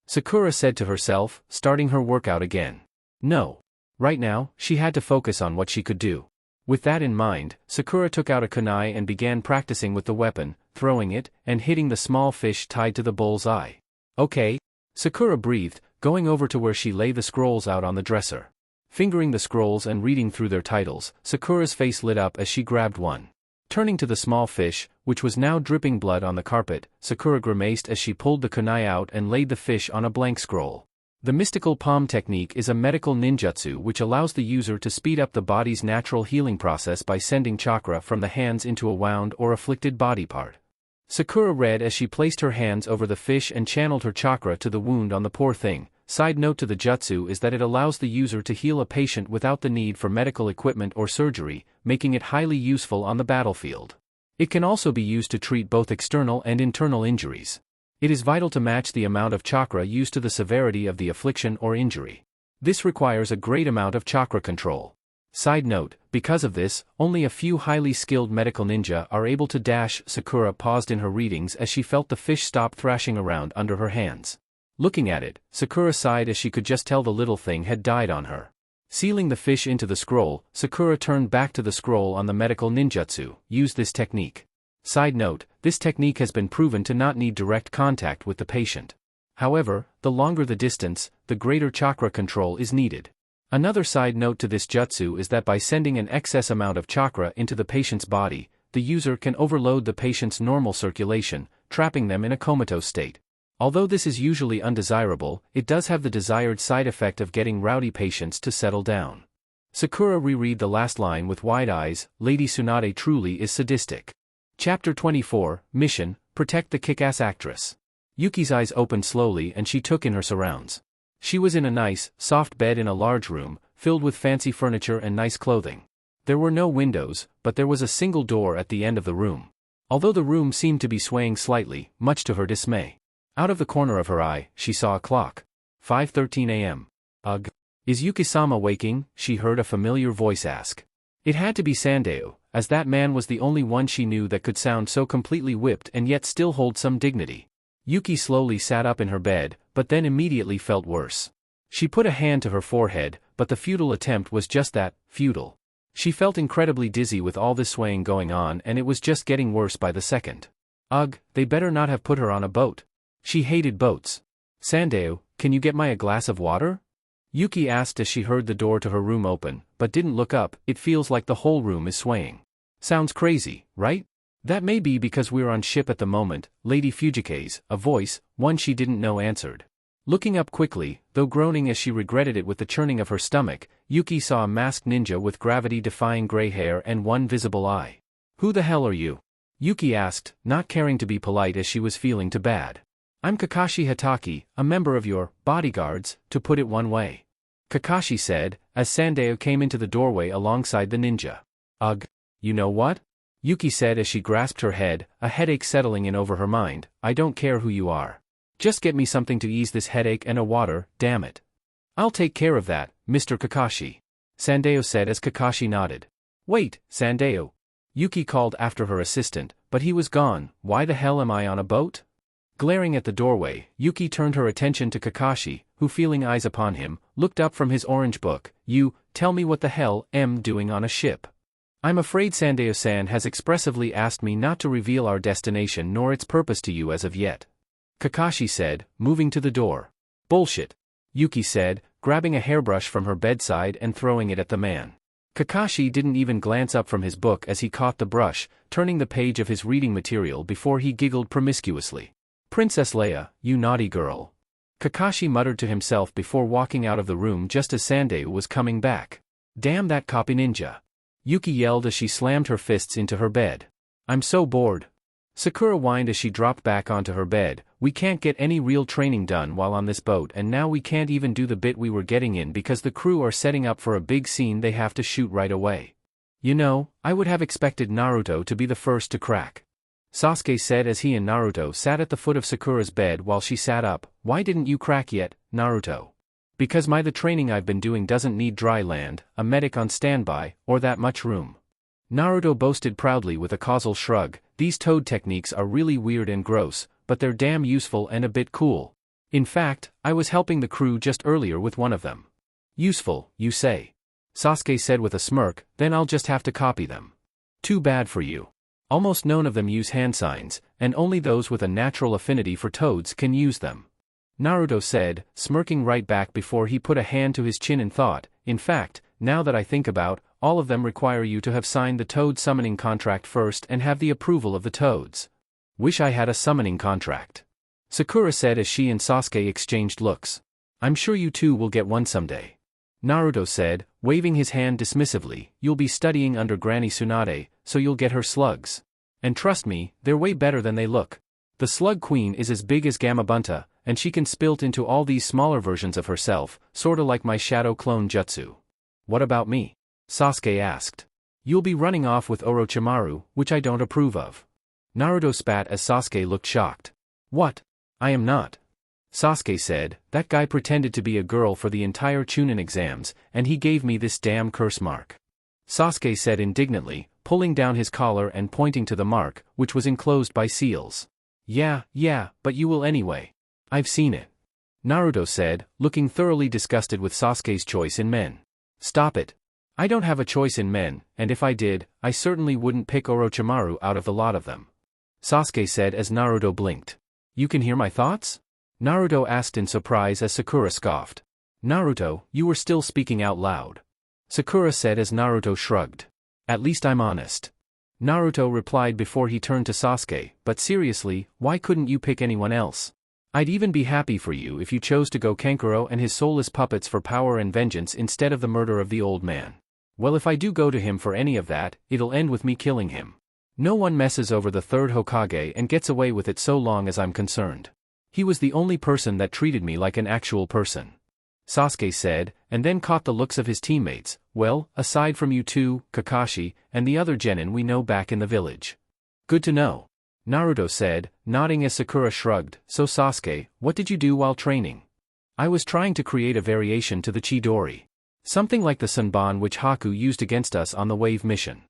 Sakura said to herself, starting her workout again. No. Right now, she had to focus on what she could do. With that in mind, Sakura took out a kunai and began practicing with the weapon, throwing it, and hitting the small fish tied to the bull's eye. Okay. Sakura breathed, going over to where she lay the scrolls out on the dresser. Fingering the scrolls and reading through their titles, Sakura's face lit up as she grabbed one. Turning to the small fish, which was now dripping blood on the carpet, Sakura grimaced as she pulled the kunai out and laid the fish on a blank scroll. The mystical palm technique is a medical ninjutsu which allows the user to speed up the body's natural healing process by sending chakra from the hands into a wound or afflicted body part. Sakura read as she placed her hands over the fish and channeled her chakra to the wound on the poor thing. Side note to the jutsu is that it allows the user to heal a patient without the need for medical equipment or surgery, making it highly useful on the battlefield. It can also be used to treat both external and internal injuries. It is vital to match the amount of chakra used to the severity of the affliction or injury. This requires a great amount of chakra control. Side note, because of this, only a few highly skilled medical ninja are able to dash. Sakura paused in her readings as she felt the fish stop thrashing around under her hands. Looking at it, Sakura sighed as she could just tell the little thing had died on her. Sealing the fish into the scroll, Sakura turned back to the scroll on the medical ninjutsu. Use this technique. Side note, this technique has been proven to not need direct contact with the patient. However, the longer the distance, the greater chakra control is needed. Another side note to this jutsu is that by sending an excess amount of chakra into the patient's body, the user can overload the patient's normal circulation, trapping them in a comatose state. Although this is usually undesirable, it does have the desired side effect of getting rowdy patients to settle down. Sakura reread the last line with wide eyes. Lady Tsunade truly is sadistic. Chapter 24, Mission, Protect the Kick-Ass Actress. Yuki's eyes opened slowly and she took in her surrounds. She was in a nice, soft bed in a large room, filled with fancy furniture and nice clothing. There were no windows, but there was a single door at the end of the room. Although the room seemed to be swaying slightly, much to her dismay. Out of the corner of her eye, she saw a clock. 5:13 a.m. Ugh. Is Yuki-sama waking? She heard a familiar voice ask. It had to be Sandeo, as that man was the only one she knew that could sound so completely whipped and yet still hold some dignity. Yuki slowly sat up in her bed, but then immediately felt worse. She put a hand to her forehead, but the futile attempt was just that, futile. She felt incredibly dizzy with all this swaying going on and it was just getting worse by the second. Ugh, they better not have put her on a boat. She hated boats. Sandeo, can you get me a glass of water? Yuki asked as she heard the door to her room open, but didn't look up. It feels like the whole room is swaying. Sounds crazy, right? That may be because we're on ship at the moment, Lady Fujikaze, a voice, one she didn't know answered. Looking up quickly, though groaning as she regretted it with the churning of her stomach, Yuki saw a masked ninja with gravity-defying gray hair and one visible eye. Who the hell are you? Yuki asked, not caring to be polite as she was feeling too bad. I'm Kakashi Hatake, a member of your bodyguards, to put it one way. Kakashi said, as Sandeo came into the doorway alongside the ninja. Ugh. You know what? Yuki said as she grasped her head, a headache settling in over her mind. I don't care who you are. Just get me something to ease this headache and a water, damn it. I'll take care of that, Mr. Kakashi. Sandeo said as Kakashi nodded. Wait, Sandeo. Yuki called after her assistant, but he was gone. Why the hell am I on a boat? Glaring at the doorway, Yuki turned her attention to Kakashi, who, feeling eyes upon him, looked up from his orange book. You, tell me what the hell am doing on a ship. I'm afraid Sandeo-san has expressively asked me not to reveal our destination nor its purpose to you as of yet. Kakashi said, moving to the door. Bullshit. Yuki said, grabbing a hairbrush from her bedside and throwing it at the man. Kakashi didn't even glance up from his book as he caught the brush, turning the page of his reading material before he giggled promiscuously. Princess Leia, you naughty girl. Kakashi muttered to himself before walking out of the room just as Sandeo was coming back. Damn that copy ninja. Yuki yelled as she slammed her fists into her bed. I'm so bored. Sakura whined as she dropped back onto her bed. We can't get any real training done while on this boat, and now we can't even do the bit we were getting in because the crew are setting up for a big scene they have to shoot right away. You know, I would have expected Naruto to be the first to crack. Sasuke said as he and Naruto sat at the foot of Sakura's bed while she sat up. Why didn't you crack yet, Naruto? Because the training I've been doing doesn't need dry land, a medic on standby, or that much room. Naruto boasted proudly with a causal shrug. These toad techniques are really weird and gross, but they're damn useful and a bit cool. In fact, I was helping the crew just earlier with one of them. Useful, you say? Sasuke said with a smirk, then I'll just have to copy them. Too bad for you. Almost none of them use hand signs, and only those with a natural affinity for toads can use them. Naruto said, smirking right back before he put a hand to his chin in thought. In fact, now that I think about, all of them require you to have signed the toad summoning contract first and have the approval of the toads. Wish I had a summoning contract. Sakura said as she and Sasuke exchanged looks. I'm sure you two will get one someday. Naruto said, waving his hand dismissively, you'll be studying under Granny Tsunade, so you'll get her slugs. And trust me, they're way better than they look. The slug queen is as big as Gamabunta, and she can spilt into all these smaller versions of herself, sorta like my shadow clone jutsu. What about me? Sasuke asked. You'll be running off with Orochimaru, which I don't approve of. Naruto spat as Sasuke looked shocked. What? I am not. Sasuke said, that guy pretended to be a girl for the entire Chunin exams, and he gave me this damn curse mark. Sasuke said indignantly, pulling down his collar and pointing to the mark, which was enclosed by seals. Yeah, but you will anyway. I've seen it. Naruto said, looking thoroughly disgusted with Sasuke's choice in men. Stop it. I don't have a choice in men, and if I did, I certainly wouldn't pick Orochimaru out of the lot of them. Sasuke said as Naruto blinked. You can hear my thoughts? Naruto asked in surprise as Sakura scoffed. Naruto, you were still speaking out loud. Sakura said as Naruto shrugged. At least I'm honest. Naruto replied before he turned to Sasuke, but seriously, why couldn't you pick anyone else? I'd even be happy for you if you chose to go Kankuro and his soulless puppets for power and vengeance instead of the murder of the old man. Well, if I do go to him for any of that, it'll end with me killing him. No one messes over the third Hokage and gets away with it so long as I'm concerned. He was the only person that treated me like an actual person. Sasuke said, and then caught the looks of his teammates. Well, aside from you two, Kakashi, and the other genin we know back in the village. Good to know. Naruto said, nodding as Sakura shrugged. So Sasuke, what did you do while training? I was trying to create a variation to the Chidori. Something like the Sanban which Haku used against us on the wave mission.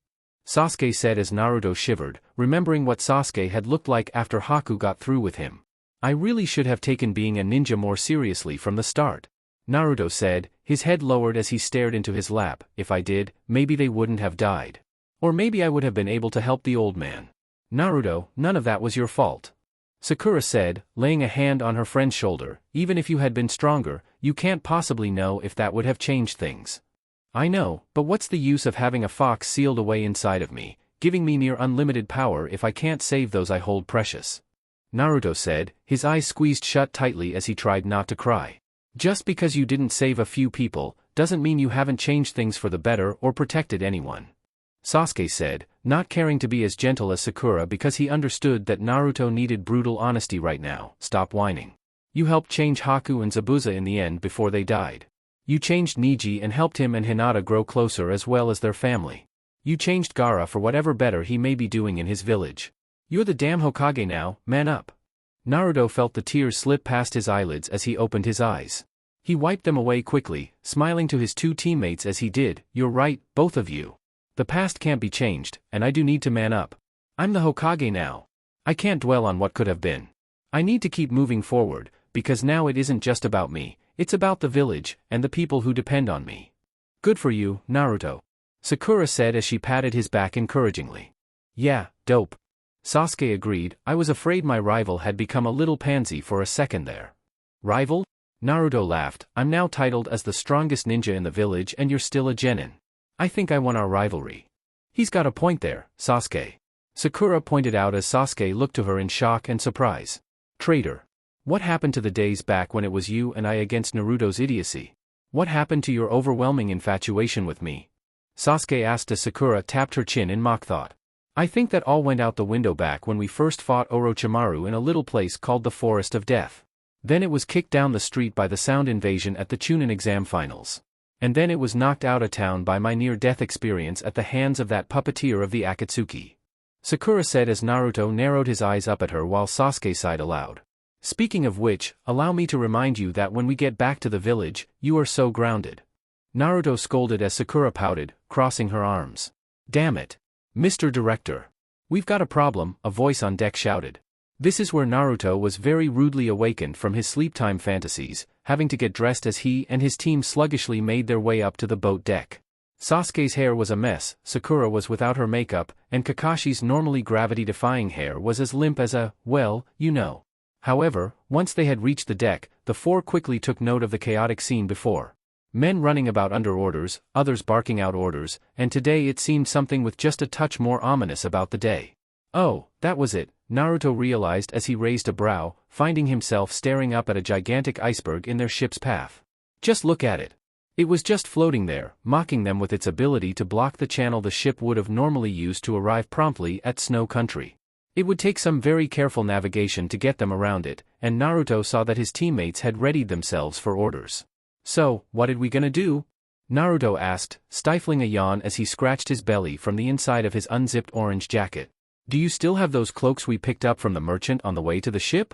Sasuke said as Naruto shivered, remembering what Sasuke had looked like after Haku got through with him. I really should have taken being a ninja more seriously from the start. Naruto said, his head lowered as he stared into his lap. If I did, maybe they wouldn't have died. Or maybe I would have been able to help the old man. Naruto, none of that was your fault. Sakura said, laying a hand on her friend's shoulder, even if you had been stronger, you can't possibly know if that would have changed things. I know, but what's the use of having a fox sealed away inside of me, giving me near unlimited power if I can't save those I hold precious? Naruto said, his eyes squeezed shut tightly as he tried not to cry. Just because you didn't save a few people, doesn't mean you haven't changed things for the better or protected anyone. Sasuke said, not caring to be as gentle as Sakura because he understood that Naruto needed brutal honesty right now. Stop whining. You helped change Haku and Zabuza in the end before they died. You changed Neji and helped him and Hinata grow closer as well as their family. You changed Gaara for whatever better he may be doing in his village. You're the damn Hokage now, man up. Naruto felt the tears slip past his eyelids as he opened his eyes. He wiped them away quickly, smiling to his two teammates as he did. You're right, both of you. The past can't be changed, and I do need to man up. I'm the Hokage now. I can't dwell on what could have been. I need to keep moving forward, because now it isn't just about me, it's about the village, and the people who depend on me. Good for you, Naruto. Sakura said as she patted his back encouragingly. Yeah, dope. Sasuke agreed. I was afraid my rival had become a little pansy for a second there. Rival? Naruto laughed. I'm now titled as the strongest ninja in the village and you're still a genin. I think I won our rivalry. He's got a point there, Sasuke. Sakura pointed out as Sasuke looked to her in shock and surprise. Traitor. What happened to the days back when it was you and I against Naruto's idiocy? What happened to your overwhelming infatuation with me? Sasuke asked as Sakura tapped her chin in mock thought. I think that all went out the window back when we first fought Orochimaru in a little place called the Forest of Death. Then it was kicked down the street by the sound invasion at the Chunin exam finals. And then it was knocked out of town by my near-death experience at the hands of that puppeteer of the Akatsuki. Sakura said as Naruto narrowed his eyes up at her while Sasuke sighed aloud. Speaking of which, allow me to remind you that when we get back to the village, you are so grounded. Naruto scolded as Sakura pouted, crossing her arms. Damn it. Mr. Director. We've got a problem, a voice on deck shouted. This is where Naruto was very rudely awakened from his sleep-time fantasies, having to get dressed as he and his team sluggishly made their way up to the boat deck. Sasuke's hair was a mess, Sakura was without her makeup, and Kakashi's normally gravity-defying hair was as limp as a, well, you know. However, once they had reached the deck, the four quickly took note of the chaotic scene before. Men running about under orders, others barking out orders, and today it seemed something with just a touch more ominous about the day. Oh, that was it, Naruto realized as he raised a brow, finding himself staring up at a gigantic iceberg in their ship's path. Just look at it. It was just floating there, mocking them with its ability to block the channel the ship would have normally used to arrive promptly at Snow Country. It would take some very careful navigation to get them around it, and Naruto saw that his teammates had readied themselves for orders. So, what are we gonna do? Naruto asked, stifling a yawn as he scratched his belly from the inside of his unzipped orange jacket. Do you still have those cloaks we picked up from the merchant on the way to the ship?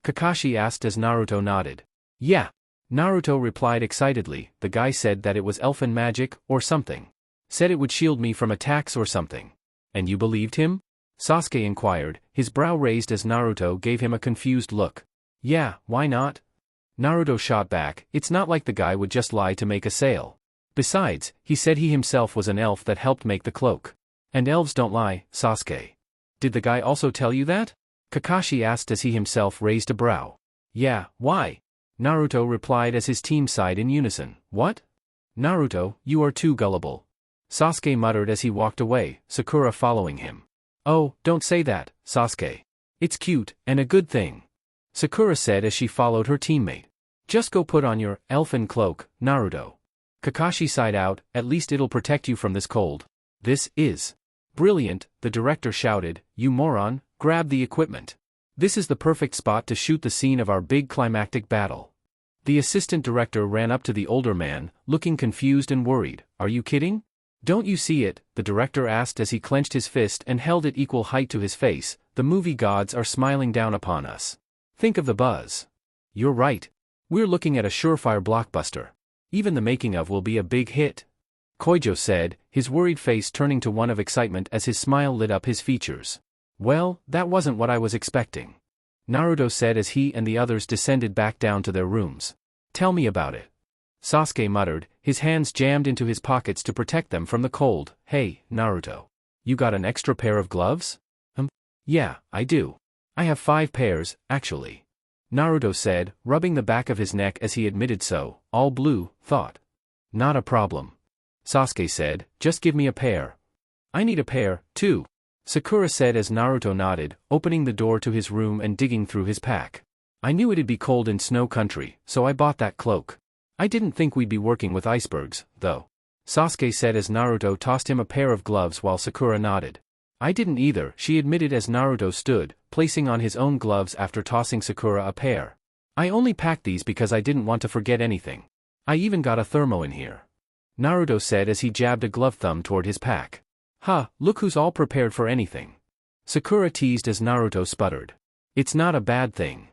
Kakashi asked as Naruto nodded. Yeah. Naruto replied excitedly, the guy said that it was elfin magic, or something. Said it would shield me from attacks or something. And you believed him? Sasuke inquired, his brow raised as Naruto gave him a confused look. Yeah, why not? Naruto shot back, it's not like the guy would just lie to make a sale. Besides, he said he himself was an elf that helped make the cloak. And elves don't lie, Sasuke. Did the guy also tell you that? Kakashi asked as he himself raised a brow. Yeah, why? Naruto replied as his team sighed in unison. What? Naruto, you are too gullible. Sasuke muttered as he walked away, Sakura following him. Oh, don't say that, Sasuke. It's cute, and a good thing. Sakura said as she followed her teammate. Just go put on your elfin cloak, Naruto. Kakashi sighed out, at least it'll protect you from this cold. This is brilliant, the director shouted, you moron, grab the equipment. This is the perfect spot to shoot the scene of our big climactic battle. The assistant director ran up to the older man, looking confused and worried. Are you kidding? Don't you see it? The director asked as he clenched his fist and held it equal height to his face. The movie gods are smiling down upon us. Think of the buzz. You're right. We're looking at a surefire blockbuster. Even the making of will be a big hit. Koijo said, his worried face turning to one of excitement as his smile lit up his features. Well, that wasn't what I was expecting. Naruto said as he and the others descended back down to their rooms. Tell me about it. Sasuke muttered, his hands jammed into his pockets to protect them from the cold. Hey, Naruto. You got an extra pair of gloves? Yeah, I do. I have 5 pairs, actually. Naruto said, rubbing the back of his neck as he admitted so, all blue, thought. Not a problem. Sasuke said, just give me a pair. I need a pair, too. Sakura said as Naruto nodded, opening the door to his room and digging through his pack. I knew it'd be cold in Snow Country, so I bought that cloak. I didn't think we'd be working with icebergs, though. Sasuke said as Naruto tossed him a pair of gloves while Sakura nodded. I didn't either, she admitted as Naruto stood, placing on his own gloves after tossing Sakura a pair. I only packed these because I didn't want to forget anything. I even got a thermo in here. Naruto said as he jabbed a glove thumb toward his pack. Look who's all prepared for anything. Sakura teased as Naruto sputtered. It's not a bad thing.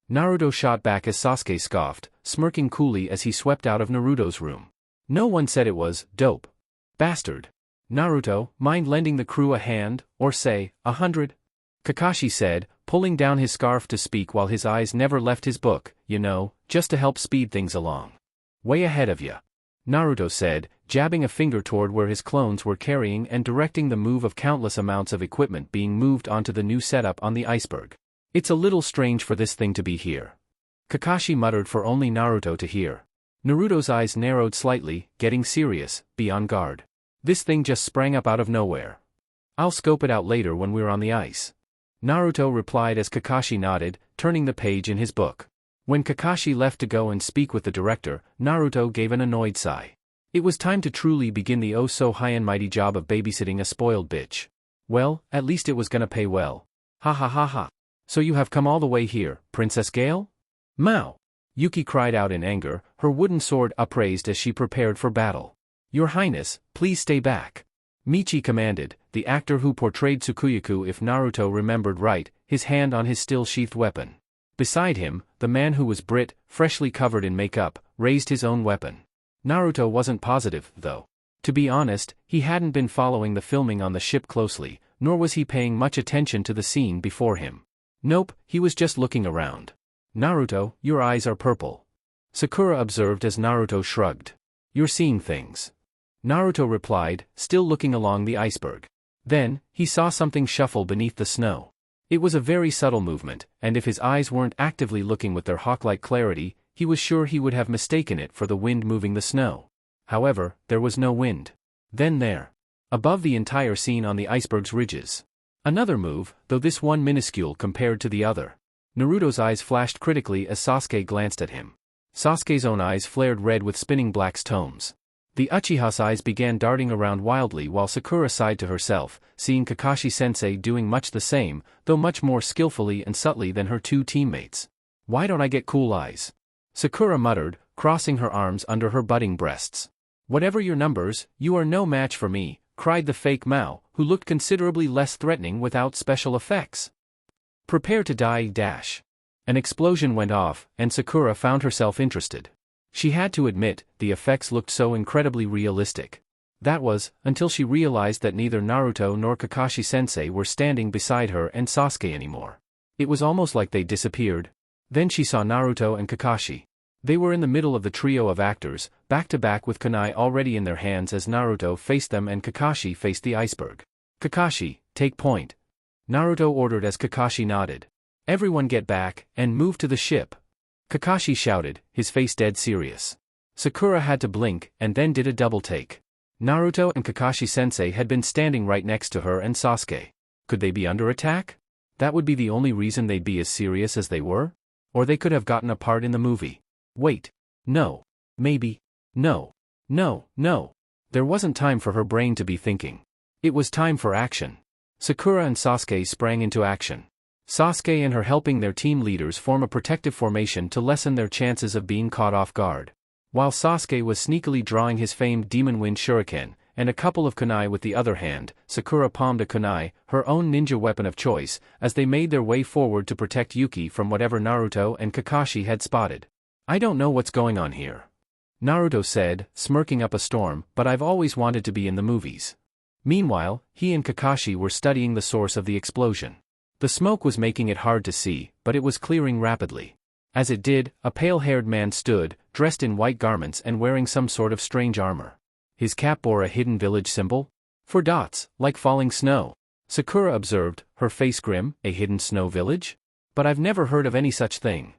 Naruto shot back as Sasuke scoffed, smirking coolly as he swept out of Naruto's room. No one said it was dope. Bastard. Naruto, mind lending the crew a hand, or say, 100? Kakashi said, pulling down his scarf to speak while his eyes never left his book, you know, just to help speed things along. Way ahead of ya. Naruto said, jabbing a finger toward where his clones were carrying and directing the move of countless amounts of equipment being moved onto the new setup on the iceberg. It's a little strange for this thing to be here. Kakashi muttered for only Naruto to hear. Naruto's eyes narrowed slightly, getting serious, be on guard. This thing just sprang up out of nowhere. I'll scope it out later when we're on the ice. Naruto replied as Kakashi nodded, turning the page in his book. When Kakashi left to go and speak with the director, Naruto gave an annoyed sigh. It was time to truly begin the oh-so-high and mighty job of babysitting a spoiled bitch. Well, at least it was gonna pay well. Ha ha ha ha. So you have come all the way here, Princess Gale? Mao! Yuki cried out in anger, her wooden sword upraised as she prepared for battle. Your Highness, please stay back. Michi commanded, the actor who portrayed Tsukuyoku if Naruto remembered right, his hand on his still-sheathed weapon. Beside him, the man who was Brit, freshly covered in makeup, raised his own weapon. Naruto wasn't positive, though. To be honest, he hadn't been following the filming on the ship closely, nor was he paying much attention to the scene before him. Nope, he was just looking around. Naruto, your eyes are purple. Sakura observed as Naruto shrugged. You're seeing things. Naruto replied, still looking along the iceberg. Then, he saw something shuffle beneath the snow. It was a very subtle movement, and if his eyes weren't actively looking with their hawk-like clarity, he was sure he would have mistaken it for the wind moving the snow. However, there was no wind. Then there. Above the entire scene on the iceberg's ridges. Another move, though this one minuscule compared to the other. Naruto's eyes flashed critically as Sasuke glanced at him. Sasuke's own eyes flared red with spinning black stones. The Uchiha's eyes began darting around wildly while Sakura sighed to herself, seeing Kakashi-sensei doing much the same, though much more skillfully and subtly than her two teammates. Why don't I get cool eyes? Sakura muttered, crossing her arms under her budding breasts. Whatever your numbers, you are no match for me, cried the fake Mao, who looked considerably less threatening without special effects. Prepare to die dash. An explosion went off, and Sakura found herself interested. She had to admit, the effects looked so incredibly realistic. That was, until she realized that neither Naruto nor Kakashi-sensei were standing beside her and Sasuke anymore. It was almost like they disappeared. Then she saw Naruto and Kakashi. They were in the middle of the trio of actors, back-to-back with kunai already in their hands as Naruto faced them and Kakashi faced the iceberg. Kakashi, take point. Naruto ordered as Kakashi nodded. Everyone get back, and move to the ship. Kakashi shouted, his face dead serious. Sakura had to blink, and then did a double take. Naruto and Kakashi-sensei had been standing right next to her and Sasuke. Could they be under attack? That would be the only reason they'd be as serious as they were? Or they could have gotten a part in the movie. Wait. No. Maybe. No. No, no. There wasn't time for her brain to be thinking. It was time for action. Sakura and Sasuke sprang into action. Sasuke and her helping their team leaders form a protective formation to lessen their chances of being caught off guard. While Sasuke was sneakily drawing his famed Demon Wind Shuriken, and a couple of kunai with the other hand, Sakura palmed a kunai, her own ninja weapon of choice, as they made their way forward to protect Yuki from whatever Naruto and Kakashi had spotted. I don't know what's going on here. Naruto said, smirking up a storm, but I've always wanted to be in the movies. Meanwhile, he and Kakashi were studying the source of the explosion. The smoke was making it hard to see, but it was clearing rapidly. As it did, a pale-haired man stood, dressed in white garments and wearing some sort of strange armor. His cap bore a hidden village symbol? For dots, like falling snow. Sakura observed, her face grim, a hidden snow village? But I've never heard of any such thing.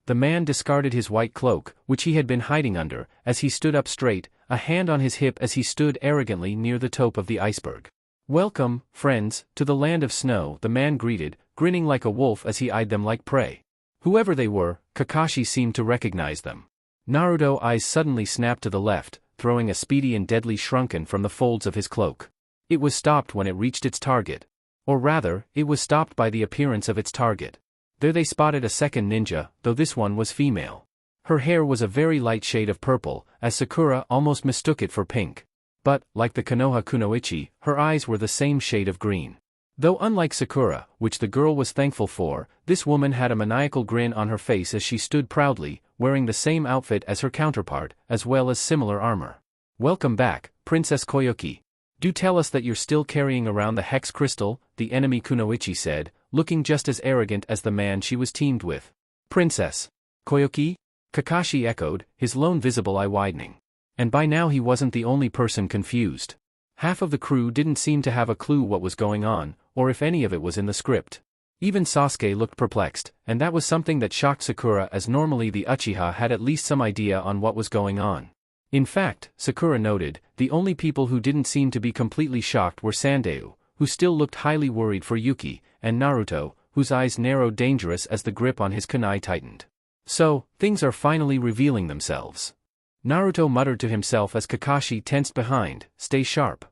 The man discarded his white cloak, which he had been hiding under, as he stood up straight, a hand on his hip as he stood arrogantly near the top of the iceberg. Welcome, friends, to the land of snow, the man greeted, grinning like a wolf as he eyed them like prey. Whoever they were, Kakashi seemed to recognize them. Naruto's eyes suddenly snapped to the left, throwing a speedy and deadly shrunken from the folds of his cloak. It was stopped when it reached its target. Or rather, it was stopped by the appearance of its target. There they spotted a second ninja, though this one was female. Her hair was a very light shade of purple, as Sakura almost mistook it for pink. But, like the Konoha Kunoichi, her eyes were the same shade of green. Though unlike Sakura, which the girl was thankful for, this woman had a maniacal grin on her face as she stood proudly, wearing the same outfit as her counterpart, as well as similar armor. "Welcome back, Princess Koyuki. Do tell us that you're still carrying around the hex crystal," the enemy Kunoichi said, looking just as arrogant as the man she was teamed with. "Princess Koyuki?" Kakashi echoed, his lone visible eye widening. And by now he wasn't the only person confused. Half of the crew didn't seem to have a clue what was going on, or if any of it was in the script. Even Sasuke looked perplexed, and that was something that shocked Sakura, as normally the Uchiha had at least some idea on what was going on. In fact, Sakura noted, the only people who didn't seem to be completely shocked were Sandayu, who still looked highly worried for Yuki, and Naruto, whose eyes narrowed dangerous as the grip on his kunai tightened. So, things are finally revealing themselves. Naruto muttered to himself as Kakashi tensed behind, "Stay sharp."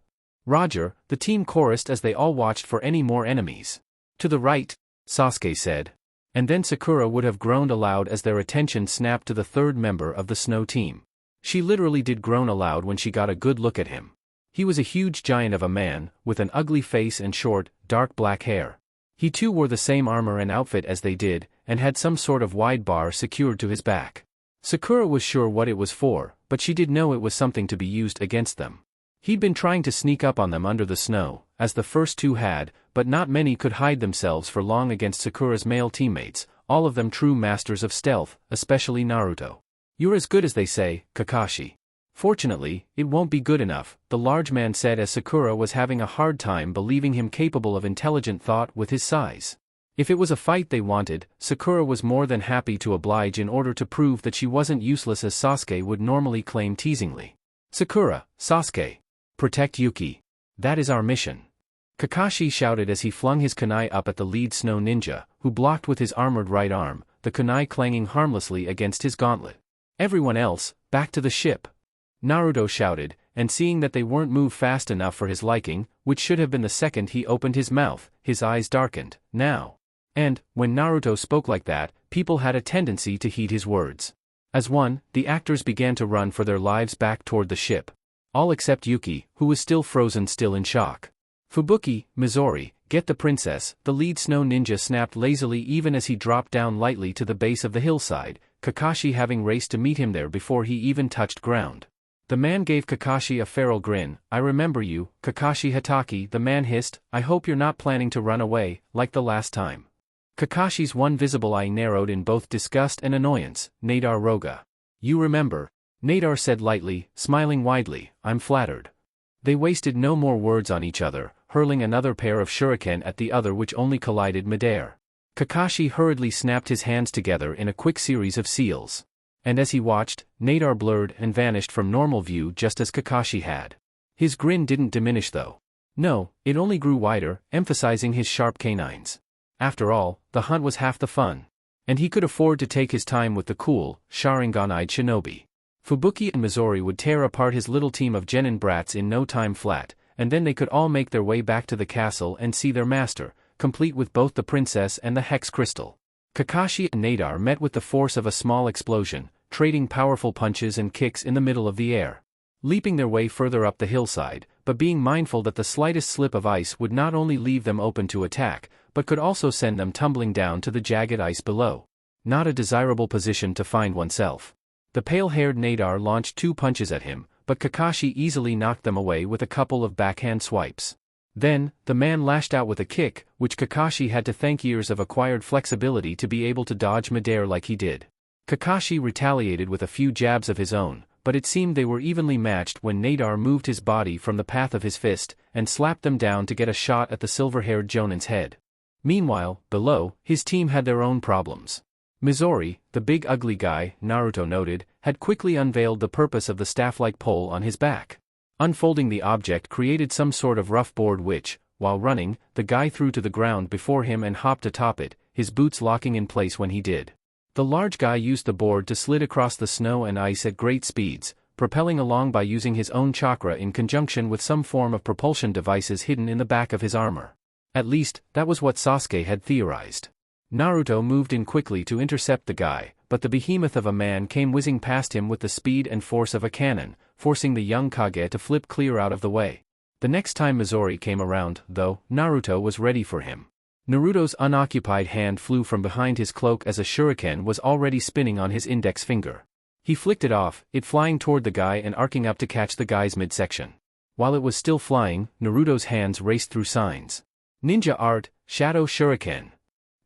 "Roger," the team chorused as they all watched for any more enemies. "To the right," Sasuke said. And then Sakura would have groaned aloud as their attention snapped to the third member of the snow team. She literally did groan aloud when she got a good look at him. He was a huge giant of a man, with an ugly face and short, dark black hair. He too wore the same armor and outfit as they did, and had some sort of wide bar secured to his back. Sakura was sure what it was for, but she did know it was something to be used against them. He'd been trying to sneak up on them under the snow, as the first two had, but not many could hide themselves for long against Sakura's male teammates, all of them true masters of stealth, especially Naruto. "You're as good as they say, Kakashi." "Fortunately, it won't be good enough," the large man said as Sakura was having a hard time believing him capable of intelligent thought with his size. If it was a fight they wanted, Sakura was more than happy to oblige in order to prove that she wasn't useless as Sasuke would normally claim teasingly. "Sakura, Sasuke. Protect Yuki. That is our mission." Kakashi shouted as he flung his kunai up at the lead snow ninja, who blocked with his armored right arm, the kunai clanging harmlessly against his gauntlet. "Everyone else, back to the ship," Naruto shouted, and seeing that they weren't moved fast enough for his liking, which should have been the second he opened his mouth, his eyes darkened. "Now." And, when Naruto spoke like that, people had a tendency to heed his words. As one, the actors began to run for their lives back toward the ship. All except Yuki, who was still frozen, still in shock. "Fubuki, Midori, get the princess," the lead snow ninja snapped lazily even as he dropped down lightly to the base of the hillside, Kakashi having raced to meet him there before he even touched ground. The man gave Kakashi a feral grin. "I remember you, Kakashi Hatake," the man hissed. "I hope you're not planning to run away, like the last time." Kakashi's one visible eye narrowed in both disgust and annoyance. "Nadar Roga. You remember," Nadar said lightly, smiling widely. "I'm flattered." They wasted no more words on each other, hurling another pair of shuriken at the other which only collided midair. Kakashi hurriedly snapped his hands together in a quick series of seals. And as he watched, Nadar blurred and vanished from normal view just as Kakashi had. His grin didn't diminish though. No, it only grew wider, emphasizing his sharp canines. After all, the hunt was half the fun. And he could afford to take his time with the cool, Sharingan-eyed shinobi. Fubuki and Midori would tear apart his little team of genin brats in no time flat, and then they could all make their way back to the castle and see their master, complete with both the princess and the hex crystal. Kakashi and Nadar met with the force of a small explosion, trading powerful punches and kicks in the middle of the air. Leaping their way further up the hillside, but being mindful that the slightest slip of ice would not only leave them open to attack, but could also send them tumbling down to the jagged ice below. Not a desirable position to find oneself. The pale-haired Nadar launched 2 punches at him, but Kakashi easily knocked them away with a couple of backhand swipes. Then, the man lashed out with a kick, which Kakashi had to thank years of acquired flexibility to be able to dodge midair like he did. Kakashi retaliated with a few jabs of his own, but it seemed they were evenly matched when Nadar moved his body from the path of his fist, and slapped them down to get a shot at the silver-haired Jonin's head. Meanwhile, below, his team had their own problems. Midori, the big ugly guy, Naruto noted, had quickly unveiled the purpose of the staff-like pole on his back. Unfolding the object created some sort of rough board which, while running, the guy threw to the ground before him and hopped atop it, his boots locking in place when he did. The large guy used the board to slid across the snow and ice at great speeds, propelling along by using his own chakra in conjunction with some form of propulsion devices hidden in the back of his armor. At least, that was what Sasuke had theorized. Naruto moved in quickly to intercept the guy, but the behemoth of a man came whizzing past him with the speed and force of a cannon, forcing the young Kage to flip clear out of the way. The next time Midori came around, though, Naruto was ready for him. Naruto's unoccupied hand flew from behind his cloak as a shuriken was already spinning on his index finger. He flicked it off, it flying toward the guy and arcing up to catch the guy's midsection. While it was still flying, Naruto's hands raced through signs. Ninja art, Shadow Shuriken.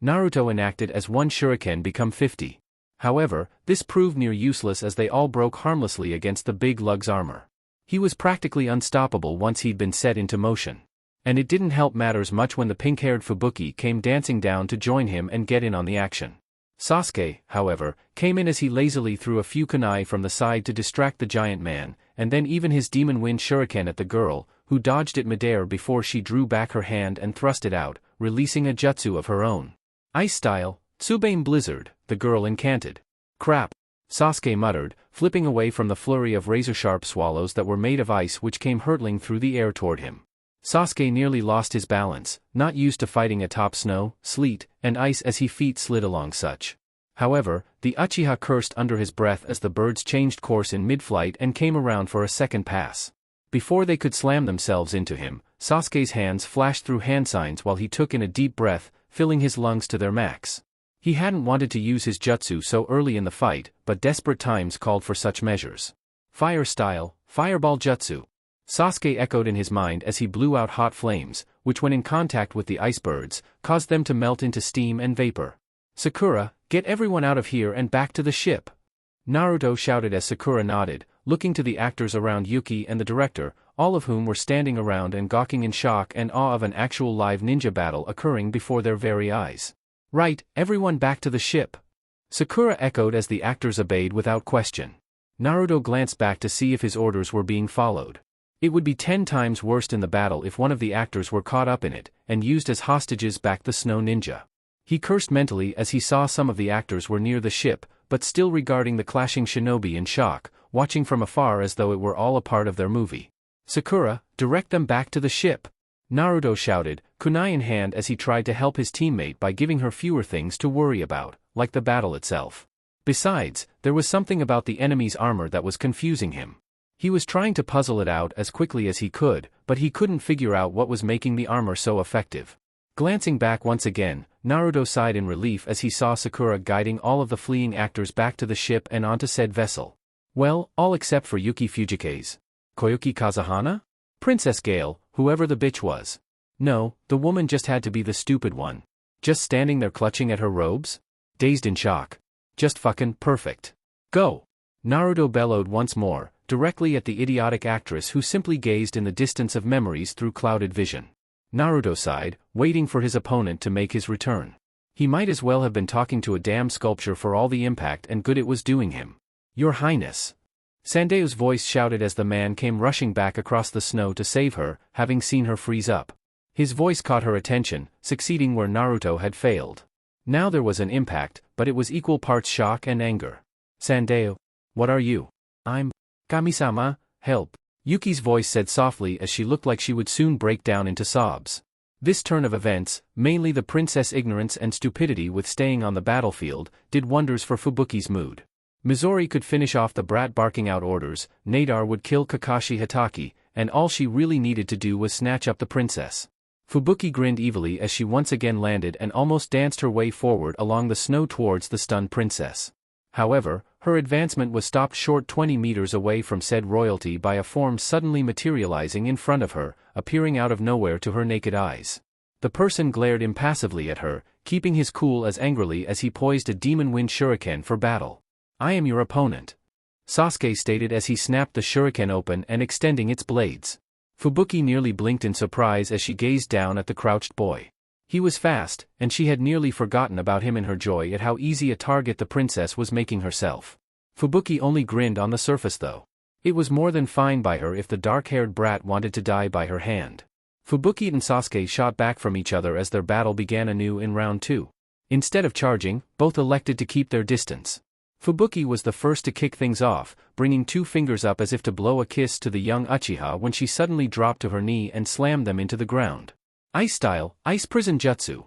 Naruto enacted as one shuriken become 50. However, this proved near useless as they all broke harmlessly against the big lug's armor. He was practically unstoppable once he'd been set into motion. And it didn't help matters much when the pink-haired Fubuki came dancing down to join him and get in on the action. Sasuke, however, came in as he lazily threw a few kunai from the side to distract the giant man, and then even his demon wind shuriken at the girl, who dodged it midair before she drew back her hand and thrust it out, releasing a jutsu of her own. Ice style, Tsubame Blizzard, the girl incanted. Crap, Sasuke muttered, flipping away from the flurry of razor-sharp swallows that were made of ice which came hurtling through the air toward him. Sasuke nearly lost his balance, not used to fighting atop snow, sleet, and ice as his feet slid along such. However, the Uchiha cursed under his breath as the birds changed course in mid-flight and came around for a second pass. Before they could slam themselves into him, Sasuke's hands flashed through hand signs while he took in a deep breath, filling his lungs to their max. He hadn't wanted to use his jutsu so early in the fight, but desperate times called for such measures. Fire style, Fireball Jutsu. Sasuke echoed in his mind as he blew out hot flames, which when in contact with the ice birds, caused them to melt into steam and vapor. Sakura, get everyone out of here and back to the ship. Naruto shouted as Sakura nodded, looking to the actors around Yuki and the director, all of whom were standing around and gawking in shock and awe of an actual live ninja battle occurring before their very eyes. Right, everyone back to the ship. Sakura echoed as the actors obeyed without question. Naruto glanced back to see if his orders were being followed. It would be 10 times worse in the battle if one of the actors were caught up in it, and used as hostages back the snow ninja. He cursed mentally as he saw some of the actors were near the ship, but still regarding the clashing shinobi in shock, watching from afar as though it were all a part of their movie. Sakura, direct them back to the ship. Naruto shouted, kunai in hand as he tried to help his teammate by giving her fewer things to worry about, like the battle itself. Besides, there was something about the enemy's armor that was confusing him. He was trying to puzzle it out as quickly as he could, but he couldn't figure out what was making the armor so effective. Glancing back once again, Naruto sighed in relief as he saw Sakura guiding all of the fleeing actors back to the ship and onto said vessel. Well, all except for Yuki Fujikaze. Koyuki Kazahana? Princess Gale, whoever the bitch was. No, the woman just had to be the stupid one. Just standing there clutching at her robes? Dazed in shock. Just fucking perfect. Go! Naruto bellowed once more, directly at the idiotic actress who simply gazed in the distance of memories through clouded vision. Naruto sighed, waiting for his opponent to make his return. He might as well have been talking to a damn sculpture for all the impact and good it was doing him. Your Highness. Sandeo's voice shouted as the man came rushing back across the snow to save her, having seen her freeze up. His voice caught her attention, succeeding where Naruto had failed. Now there was an impact, but it was equal parts shock and anger. Sandeo. What are you? I'm Kami-sama, help. Yuki's voice said softly as she looked like she would soon break down into sobs. This turn of events, mainly the princess' ignorance and stupidity with staying on the battlefield, did wonders for Fubuki's mood. Midori could finish off the brat barking out orders, Nadar would kill Kakashi Hatake, and all she really needed to do was snatch up the princess. Fubuki grinned evilly as she once again landed and almost danced her way forward along the snow towards the stunned princess. However, her advancement was stopped short 20 meters away from said royalty by a form suddenly materializing in front of her, appearing out of nowhere to her naked eyes. The person glared impassively at her, keeping his cool as angrily as he poised a demon wind shuriken for battle. I am your opponent. Sasuke stated as he snapped the shuriken open and extending its blades. Fubuki nearly blinked in surprise as she gazed down at the crouched boy. He was fast, and she had nearly forgotten about him in her joy at how easy a target the princess was making herself. Fubuki only grinned on the surface though. It was more than fine by her if the dark-haired brat wanted to die by her hand. Fubuki and Sasuke shot back from each other as their battle began anew in round 2. Instead of charging, both elected to keep their distance. Fubuki was the first to kick things off, bringing 2 fingers up as if to blow a kiss to the young Uchiha when she suddenly dropped to her knee and slammed them into the ground. Ice style, Ice Prison Jutsu.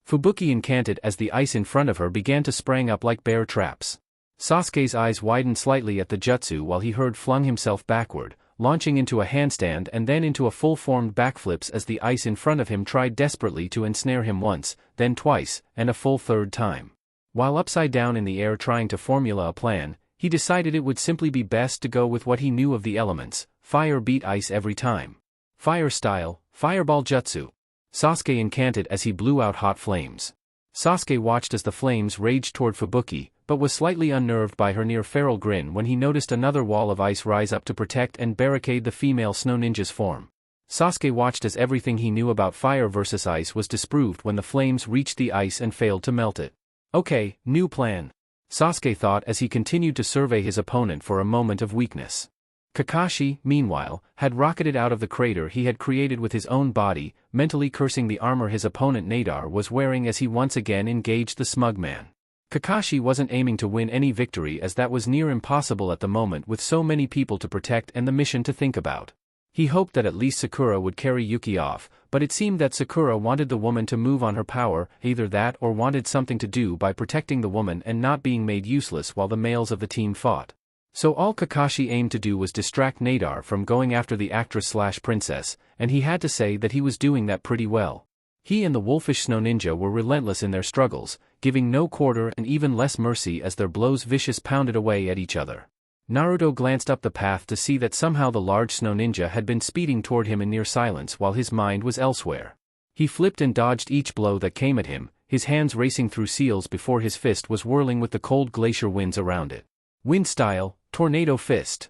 Fubuki incanted as the ice in front of her began to sprang up like bear traps. Sasuke's eyes widened slightly at the jutsu while he heard flung himself backward, launching into a handstand and then into a full-formed backflips as the ice in front of him tried desperately to ensnare him once, then twice, and a full third time. While upside down in the air trying to formula a plan, he decided it would simply be best to go with what he knew of the elements: fire beat ice every time. Fire style, fireball jutsu. Sasuke incanted as he blew out hot flames. Sasuke watched as the flames raged toward Fubuki, but was slightly unnerved by her near-feral grin when he noticed another wall of ice rise up to protect and barricade the female snow ninja's form. Sasuke watched as everything he knew about fire versus ice was disproved when the flames reached the ice and failed to melt it. Okay, new plan. Sasuke thought as he continued to survey his opponent for a moment of weakness. Kakashi, meanwhile, had rocketed out of the crater he had created with his own body, mentally cursing the armor his opponent Nadar was wearing as he once again engaged the smug man. Kakashi wasn't aiming to win any victory as that was near impossible at the moment with so many people to protect and the mission to think about. He hoped that at least Sakura would carry Yuki off, but it seemed that Sakura wanted the woman to move on her power, either that or wanted something to do by protecting the woman and not being made useless while the males of the team fought. So all Kakashi aimed to do was distract Nadar from going after the actress/princess, and he had to say that he was doing that pretty well. He and the wolfish snow ninja were relentless in their struggles, giving no quarter and even less mercy as their blows vicious pounded away at each other. Naruto glanced up the path to see that somehow the large snow ninja had been speeding toward him in near silence while his mind was elsewhere. He flipped and dodged each blow that came at him, his hands racing through seals before his fist was whirling with the cold glacier winds around it. Wind style, tornado fist.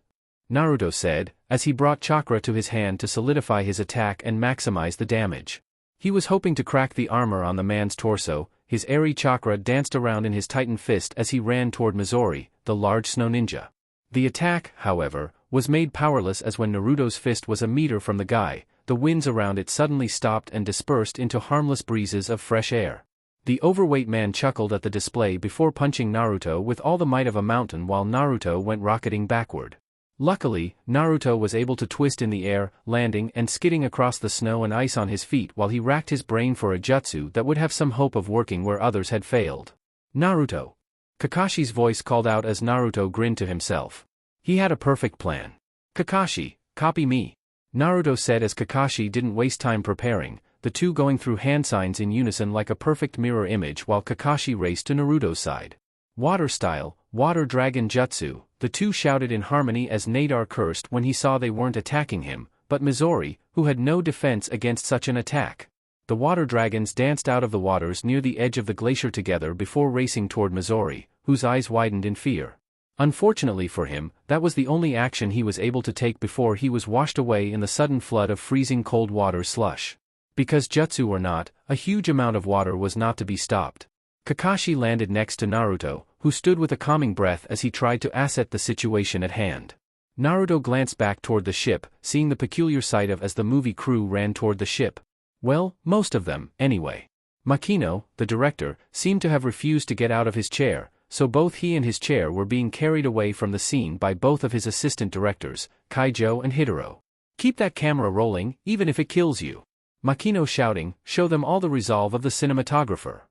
Naruto said, as he brought chakra to his hand to solidify his attack and maximize the damage. He was hoping to crack the armor on the man's torso. His airy chakra danced around in his tightened fist as he ran toward Midori, the large snow ninja. The attack, however, was made powerless as when Naruto's fist was a meter from the guy, the winds around it suddenly stopped and dispersed into harmless breezes of fresh air. The overweight man chuckled at the display before punching Naruto with all the might of a mountain while Naruto went rocketing backward. Luckily, Naruto was able to twist in the air, landing and skidding across the snow and ice on his feet while he racked his brain for a jutsu that would have some hope of working where others had failed. Naruto. Kakashi's voice called out as Naruto grinned to himself. He had a perfect plan. Kakashi, copy me. Naruto said as Kakashi didn't waste time preparing, the two going through hand signs in unison like a perfect mirror image while Kakashi raced to Naruto's side. Water style, water dragon jutsu, the two shouted in harmony as Nadar cursed when he saw they weren't attacking him, but Midori, who had no defense against such an attack. The water dragons danced out of the waters near the edge of the glacier together before racing toward Midori, whose eyes widened in fear. Unfortunately for him, that was the only action he was able to take before he was washed away in the sudden flood of freezing cold water slush. Because jutsu or not, a huge amount of water was not to be stopped. Kakashi landed next to Naruto, who stood with a calming breath as he tried to assess the situation at hand. Naruto glanced back toward the ship, seeing the peculiar sight of as the movie crew ran toward the ship. Well, most of them, anyway. Makino, the director, seemed to have refused to get out of his chair, so both he and his chair were being carried away from the scene by both of his assistant directors, Kaijo and Hidoro. Keep that camera rolling, even if it kills you. Makino shouting, show them all the resolve of the cinematographer.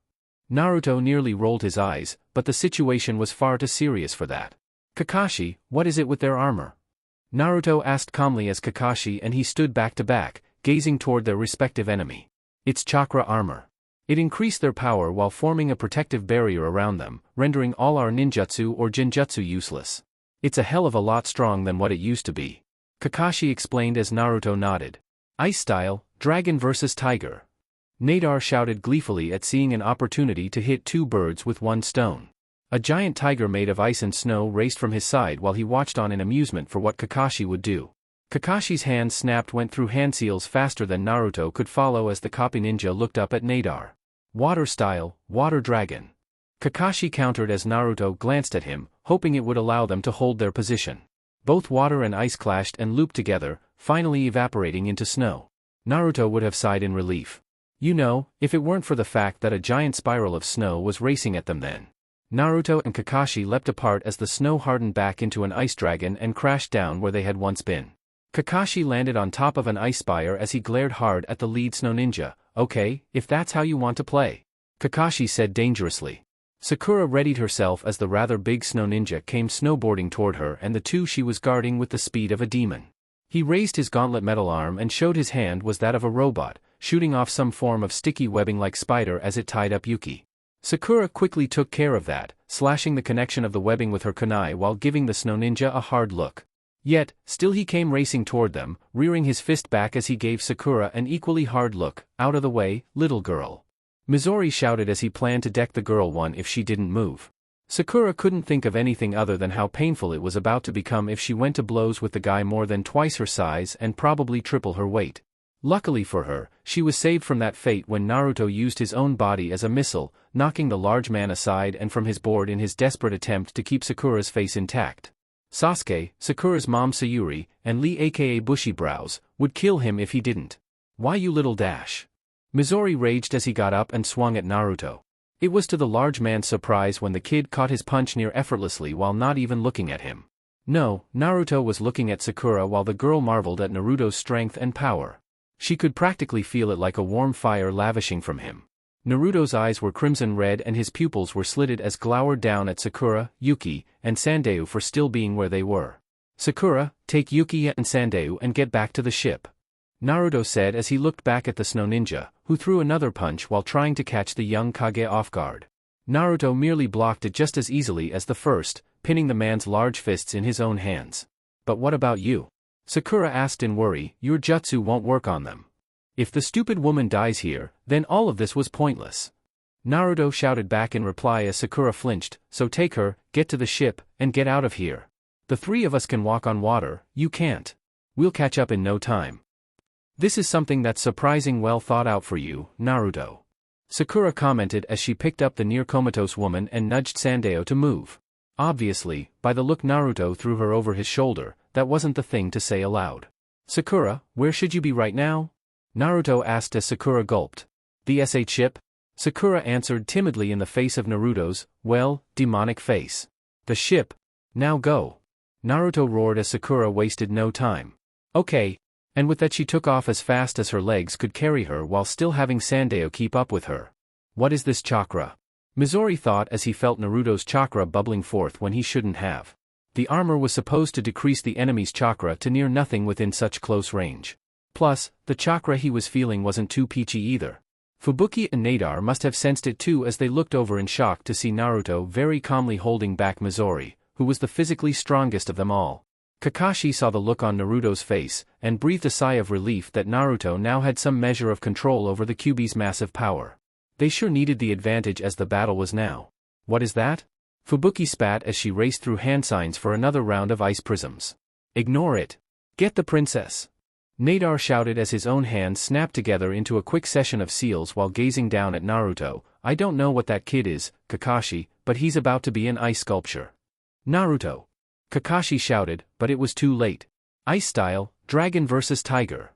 Naruto nearly rolled his eyes, but the situation was far too serious for that. Kakashi, what is it with their armor? Naruto asked calmly as Kakashi and he stood back to back, gazing toward their respective enemy. It's chakra armor. It increased their power while forming a protective barrier around them, rendering all our ninjutsu or genjutsu useless. It's a hell of a lot stronger than what it used to be. Kakashi explained as Naruto nodded. Ice style, dragon versus tiger. Nadar shouted gleefully at seeing an opportunity to hit two birds with one stone. A giant tiger made of ice and snow raced from his side while he watched on in amusement for what Kakashi would do. Kakashi's hands snapped went through hand seals faster than Naruto could follow as the copy ninja looked up at Nadar. Water style, water dragon. Kakashi countered as Naruto glanced at him, hoping it would allow them to hold their position. Both water and ice clashed and looped together, finally evaporating into snow. Naruto would have sighed in relief. You know, if it weren't for the fact that a giant spiral of snow was racing at them then. Naruto and Kakashi leapt apart as the snow hardened back into an ice dragon and crashed down where they had once been. Kakashi landed on top of an ice spire as he glared hard at the lead snow ninja. Okay, if that's how you want to play. Kakashi said dangerously. Sakura readied herself as the rather big snow ninja came snowboarding toward her and the two she was guarding with the speed of a demon. He raised his gauntlet metal arm and showed his hand was that of a robot, shooting off some form of sticky webbing like spider as it tied up Yuki. Sakura quickly took care of that, slashing the connection of the webbing with her kunai while giving the snow ninja a hard look. Yet, still he came racing toward them, rearing his fist back as he gave Sakura an equally hard look. "Out of the way, little girl." Midori shouted as he planned to deck the girl one if she didn't move. Sakura couldn't think of anything other than how painful it was about to become if she went to blows with the guy more than twice her size and probably triple her weight. Luckily for her, she was saved from that fate when Naruto used his own body as a missile, knocking the large man aside and from his board in his desperate attempt to keep Sakura's face intact. Sasuke, Sakura's mom Sayuri, and Lee aka Bushy Brows, would kill him if he didn't. "Why you little dash?" Midori raged as he got up and swung at Naruto. It was to the large man's surprise when the kid caught his punch near effortlessly while not even looking at him. No, Naruto was looking at Sakura while the girl marveled at Naruto's strength and power. She could practically feel it like a warm fire lavishing from him. Naruto's eyes were crimson red and his pupils were slitted as glowered down at Sakura, Yuki, and Sandayu for still being where they were. "Sakura, take Yuki and Sandayu and get back to the ship," Naruto said as he looked back at the snow ninja, who threw another punch while trying to catch the young Kage off guard. Naruto merely blocked it just as easily as the first, pinning the man's large fists in his own hands. "But what about you?" Sakura asked in worry. "Your jutsu won't work on them. If the stupid woman dies here, then all of this was pointless." Naruto shouted back in reply as Sakura flinched, "So take her, get to the ship, and get out of here. The three of us can walk on water, you can't. We'll catch up in no time." "This is something that's surprising well thought out for you, Naruto," Sakura commented as she picked up the near comatose woman and nudged Sandayu to move. Obviously, by the look Naruto threw her over his shoulder, that wasn't the thing to say aloud. "Sakura, where should you be right now?" Naruto asked as Sakura gulped. "The S8 ship?" Sakura answered timidly in the face of Naruto's, well, demonic face. "The ship. Now go." Naruto roared as Sakura wasted no time. "Okay." And with that she took off as fast as her legs could carry her while still having Sandayu keep up with her. "What is this chakra?" Midori thought as he felt Naruto's chakra bubbling forth when he shouldn't have. The armor was supposed to decrease the enemy's chakra to near nothing within such close range. Plus, the chakra he was feeling wasn't too peachy either. Fubuki and Nadar must have sensed it too as they looked over in shock to see Naruto very calmly holding back Midori, who was the physically strongest of them all. Kakashi saw the look on Naruto's face, and breathed a sigh of relief that Naruto now had some measure of control over the Kyuubi's massive power. They sure needed the advantage as the battle was now. "What is that?" Fubuki spat as she raced through hand signs for another round of ice prisms. "Ignore it. Get the princess!" Nadar shouted as his own hands snapped together into a quick session of seals while gazing down at Naruto. "I don't know what that kid is, Kakashi, but he's about to be an ice sculpture." "Naruto!" Kakashi shouted, but it was too late. Ice style, dragon versus tiger.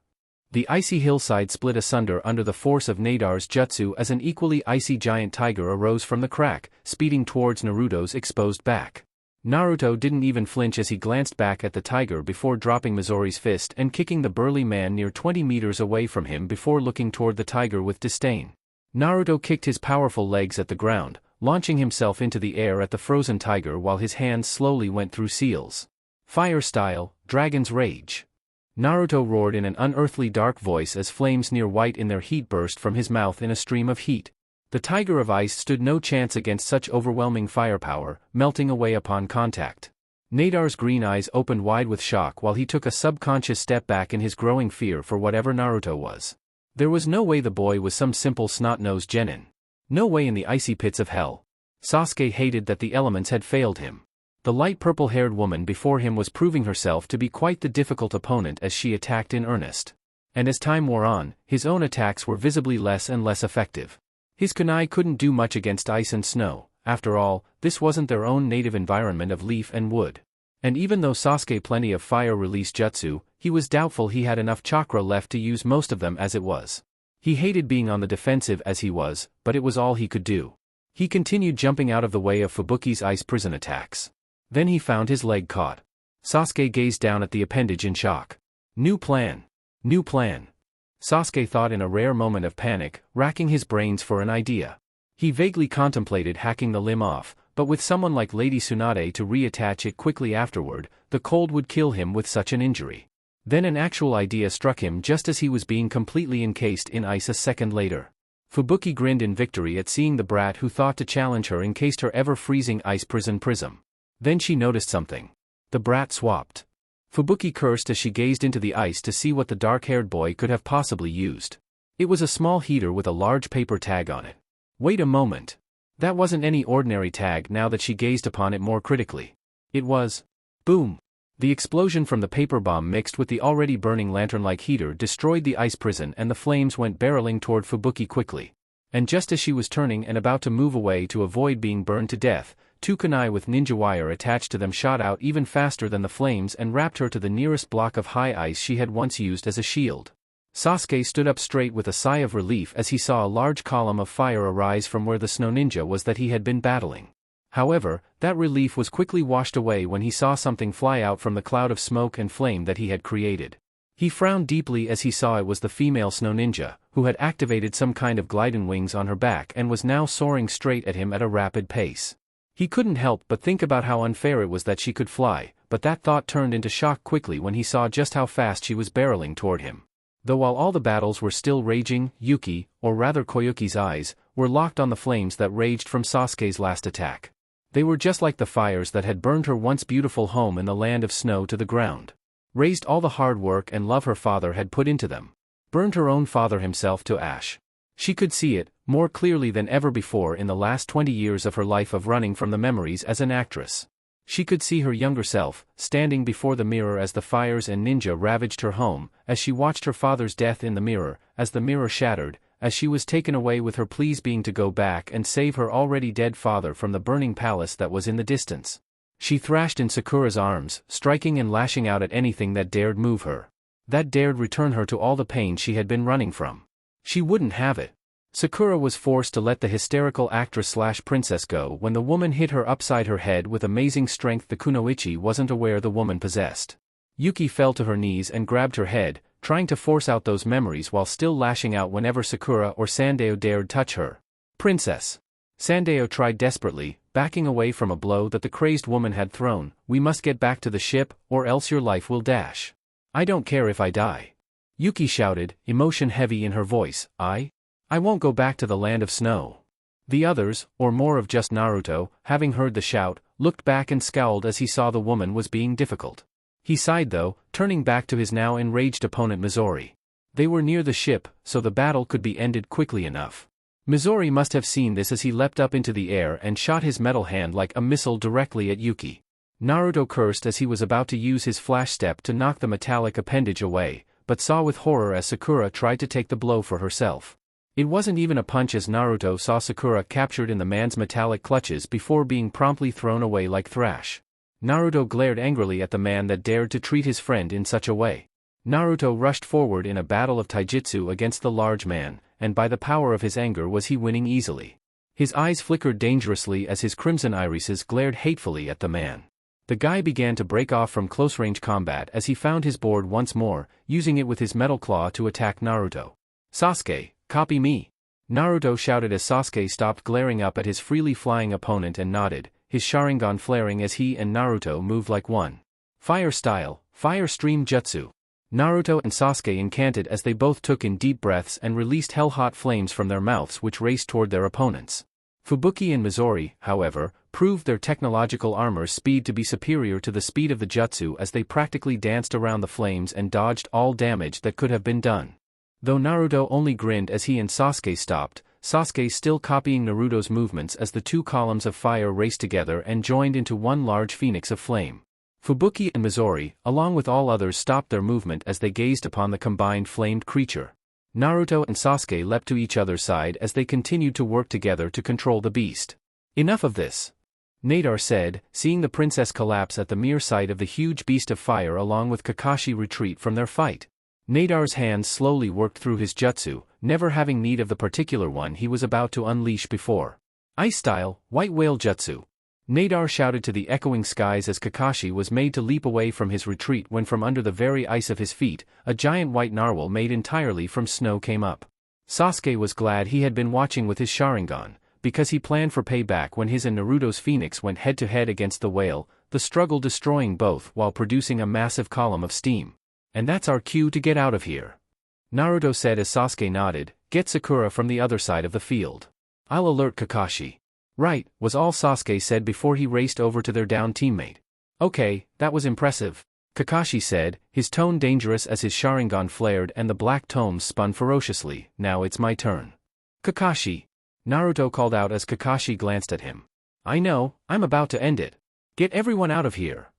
The icy hillside split asunder under the force of Nadar's jutsu as an equally icy giant tiger arose from the crack, speeding towards Naruto's exposed back. Naruto didn't even flinch as he glanced back at the tiger before dropping Midori's fist and kicking the burly man near 20 meters away from him before looking toward the tiger with disdain. Naruto kicked his powerful legs at the ground, launching himself into the air at the frozen tiger while his hands slowly went through seals. "Fire style, Dragon's Rage." Naruto roared in an unearthly dark voice as flames near white in their heat burst from his mouth in a stream of heat. The tiger of ice stood no chance against such overwhelming firepower, melting away upon contact. Nadar's green eyes opened wide with shock while he took a subconscious step back in his growing fear for whatever Naruto was. There was no way the boy was some simple snot-nosed genin. No way in the icy pits of hell. Sasuke hated that the elements had failed him. The light purple-haired woman before him was proving herself to be quite the difficult opponent as she attacked in earnest. And as time wore on, his own attacks were visibly less and less effective. His kunai couldn't do much against ice and snow. After all, this wasn't their own native environment of leaf and wood. And even though Sasuke plenty of fire release jutsu, he was doubtful he had enough chakra left to use most of them as it was. He hated being on the defensive as he was, but it was all he could do. He continued jumping out of the way of Fubuki's ice prison attacks. Then he found his leg caught. Sasuke gazed down at the appendage in shock. New plan. New plan. Sasuke thought in a rare moment of panic, racking his brains for an idea. He vaguely contemplated hacking the limb off, but with someone like Lady Tsunade to reattach it quickly afterward, the cold would kill him with such an injury. Then an actual idea struck him just as he was being completely encased in ice a second later. Fubuki grinned in victory at seeing the brat who thought to challenge her encased her ever-freezing ice prism. Then she noticed something. The brat swapped. Fubuki cursed as she gazed into the ice to see what the dark-haired boy could have possibly used. It was a small heater with a large paper tag on it. Wait a moment. That wasn't any ordinary tag now that she gazed upon it more critically. It was... Boom! The explosion from the paper bomb mixed with the already burning lantern-like heater destroyed the ice prison and the flames went barreling toward Fubuki quickly. And just as she was turning and about to move away to avoid being burned to death, 2 kunai with ninja wire attached to them shot out even faster than the flames and wrapped her to the nearest block of high ice she had once used as a shield. Sasuke stood up straight with a sigh of relief as he saw a large column of fire arise from where the snow ninja was that he had been battling. However, that relief was quickly washed away when he saw something fly out from the cloud of smoke and flame that he had created. He frowned deeply as he saw it was the female snow ninja, who had activated some kind of gliding wings on her back and was now soaring straight at him at a rapid pace. He couldn't help but think about how unfair it was that she could fly, but that thought turned into shock quickly when he saw just how fast she was barreling toward him. Though while all the battles were still raging, Yuki, or rather Koyuki's eyes, were locked on the flames that raged from Sasuke's last attack. They were just like the fires that had burned her once beautiful home in the land of snow to the ground. Razed all the hard work and love her father had put into them. Burned her own father himself to ash. She could see it, more clearly than ever before in the last 20 years of her life of running from the memories as an actress. She could see her younger self, standing before the mirror as the fires and ninja ravaged her home, as she watched her father's death in the mirror, as the mirror shattered, as she was taken away with her pleas being to go back and save her already dead father from the burning palace that was in the distance. She thrashed in Sakura's arms, striking and lashing out at anything that dared move her. That dared return her to all the pain she had been running from. She wouldn't have it. Sakura was forced to let the hysterical actress/princess go when the woman hit her upside her head with amazing strength the kunoichi wasn't aware the woman possessed. Yuki fell to her knees and grabbed her head, trying to force out those memories while still lashing out whenever Sakura or Sandeo dared touch her. Princess. Sandeo tried desperately, backing away from a blow that the crazed woman had thrown. We must get back to the ship, or else your life will dash. I don't care if I die. Yuki shouted, emotion heavy in her voice. I won't go back to the land of snow. The others, or more of just Naruto, having heard the shout, looked back and scowled as he saw the woman was being difficult. He sighed though, turning back to his now enraged opponent Mizori. They were near the ship, so the battle could be ended quickly enough. Mizori must have seen this as he leapt up into the air and shot his metal hand like a missile directly at Yuki. Naruto cursed as he was about to use his flash step to knock the metallic appendage away, but saw with horror as Sakura tried to take the blow for herself. It wasn't even a punch as Naruto saw Sakura captured in the man's metallic clutches before being promptly thrown away like thrash. Naruto glared angrily at the man that dared to treat his friend in such a way. Naruto rushed forward in a battle of taijutsu against the large man, and by the power of his anger was he winning easily. His eyes flickered dangerously as his crimson irises glared hatefully at the man. The guy began to break off from close-range combat as he found his board once more, using it with his metal claw to attack Naruto. Sasuke, copy me! Naruto shouted as Sasuke stopped glaring up at his freely flying opponent and nodded, his Sharingan flaring as he and Naruto moved like one. Fire style, fire stream jutsu. Naruto and Sasuke incanted as they both took in deep breaths and released hell-hot flames from their mouths which raced toward their opponents. Fubuki and Mizori, however, proved their technological armor's speed to be superior to the speed of the jutsu as they practically danced around the flames and dodged all damage that could have been done. Though Naruto only grinned as he and Sasuke stopped, Sasuke still copying Naruto's movements as the two columns of fire raced together and joined into one large phoenix of flame. Fubuki and Mizori, along with all others, stopped their movement as they gazed upon the combined flamed creature. Naruto and Sasuke leapt to each other's side as they continued to work together to control the beast. Enough of this. Nadar said, seeing the princess collapse at the mere sight of the huge beast of fire along with Kakashi retreat from their fight. Nadar's hands slowly worked through his jutsu, never having need of the particular one he was about to unleash before. Ice style, white whale jutsu. Nadar shouted to the echoing skies as Kakashi was made to leap away from his retreat when from under the very ice of his feet, a giant white narwhal made entirely from snow came up. Sasuke was glad he had been watching with his Sharingan, because he planned for payback when his and Naruto's phoenix went head-to-head against the whale, the struggle destroying both while producing a massive column of steam. And that's our cue to get out of here. Naruto said as Sasuke nodded, get Sakura from the other side of the field. I'll alert Kakashi. Right, was all Sasuke said before he raced over to their downed teammate. Okay, that was impressive, Kakashi said, his tone dangerous as his Sharingan flared and the black tomes spun ferociously. Now it's my turn. Kakashi, Naruto called out as Kakashi glanced at him. I know, I'm about to end it. Get everyone out of here.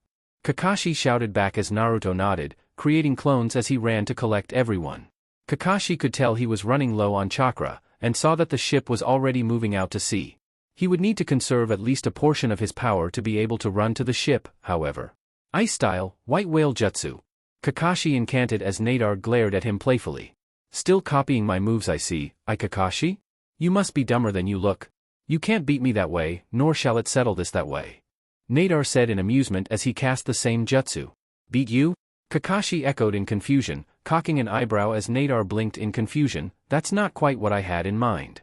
Kakashi shouted back as Naruto nodded, creating clones as he ran to collect everyone. Kakashi could tell he was running low on chakra, and saw that the ship was already moving out to sea. He would need to conserve at least a portion of his power to be able to run to the ship, however. Ice style, white whale jutsu. Kakashi incanted as Nadar glared at him playfully. Still copying my moves I see, Kakashi? You must be dumber than you look. You can't beat me that way, nor shall it settle this that way. Nadar said in amusement as he cast the same jutsu. Beat you? Kakashi echoed in confusion, cocking an eyebrow as Nadar blinked in confusion. That's not quite what I had in mind.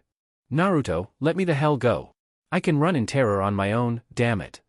Naruto, let me the hell go. I can run in terror on my own, damn it.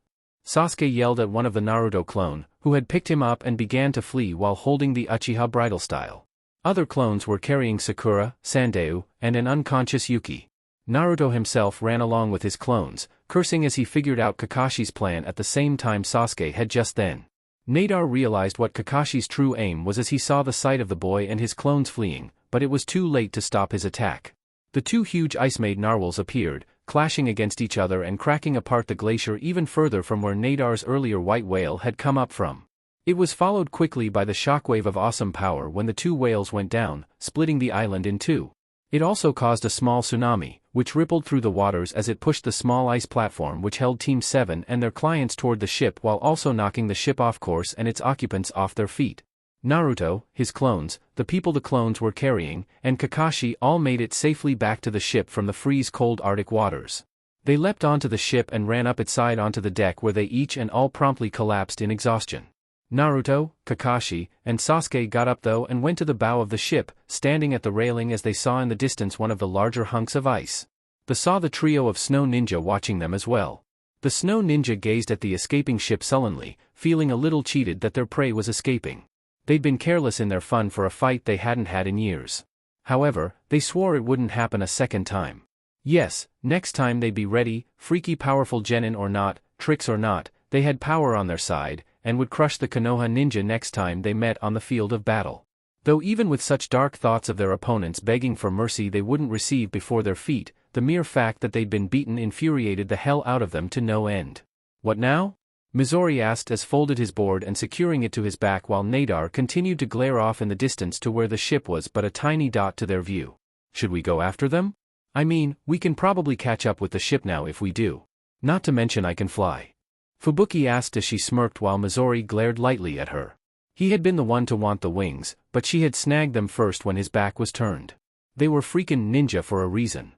Sasuke yelled at one of the Naruto clone, who had picked him up and began to flee while holding the Uchiha bridal style. Other clones were carrying Sakura, Sandeu, and an unconscious Yuki. Naruto himself ran along with his clones, cursing as he figured out Kakashi's plan at the same time Sasuke had just then. Nadar realized what Kakashi's true aim was as he saw the sight of the boy and his clones fleeing, but it was too late to stop his attack. The two huge ice-made narwhals appeared, clashing against each other and cracking apart the glacier even further from where Nadar's earlier white whale had come up from. It was followed quickly by the shockwave of awesome power when the two whales went down, splitting the island in two. It also caused a small tsunami, which rippled through the waters as it pushed the small ice platform which held Team 7 and their clients toward the ship while also knocking the ship off course and its occupants off their feet. Naruto, his clones, the people the clones were carrying, and Kakashi all made it safely back to the ship from the freeze-cold Arctic waters. They leapt onto the ship and ran up its side onto the deck where they each and all promptly collapsed in exhaustion. Naruto, Kakashi, and Sasuke got up though and went to the bow of the ship, standing at the railing as they saw in the distance one of the larger hunks of ice. They saw the trio of snow ninja watching them as well. The snow ninja gazed at the escaping ship sullenly, feeling a little cheated that their prey was escaping. They'd been careless in their fun for a fight they hadn't had in years. However, they swore it wouldn't happen a second time. Yes, next time they'd be ready, freaky powerful genin or not, tricks or not, they had power on their side, and would crush the Konoha ninja next time they met on the field of battle. Though even with such dark thoughts of their opponents begging for mercy they wouldn't receive before their feet, the mere fact that they'd been beaten infuriated the hell out of them to no end. What now? Mizori asked as folded his board and securing it to his back while Nadar continued to glare off in the distance to where the ship was but a tiny dot to their view. Should we go after them? I mean, we can probably catch up with the ship now if we do. Not to mention I can fly. Fubuki asked as she smirked while Mizori glared lightly at her. He had been the one to want the wings, but she had snagged them first when his back was turned. They were freaking ninja for a reason.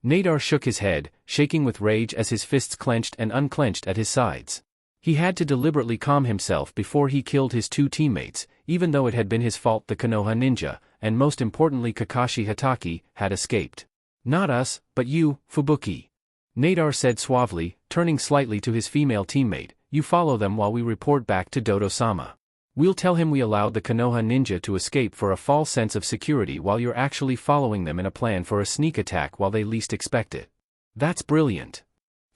Nadar shook his head, shaking with rage as his fists clenched and unclenched at his sides. He had to deliberately calm himself before he killed his two teammates, even though it had been his fault the Konoha ninja, and most importantly Kakashi Hatake, had escaped. Not us, but you, Fubuki. Nadar said suavely, turning slightly to his female teammate, you follow them while we report back to Dodo-sama. We'll tell him we allowed the Konoha ninja to escape for a false sense of security while you're actually following them in a plan for a sneak attack while they least expect it. That's brilliant.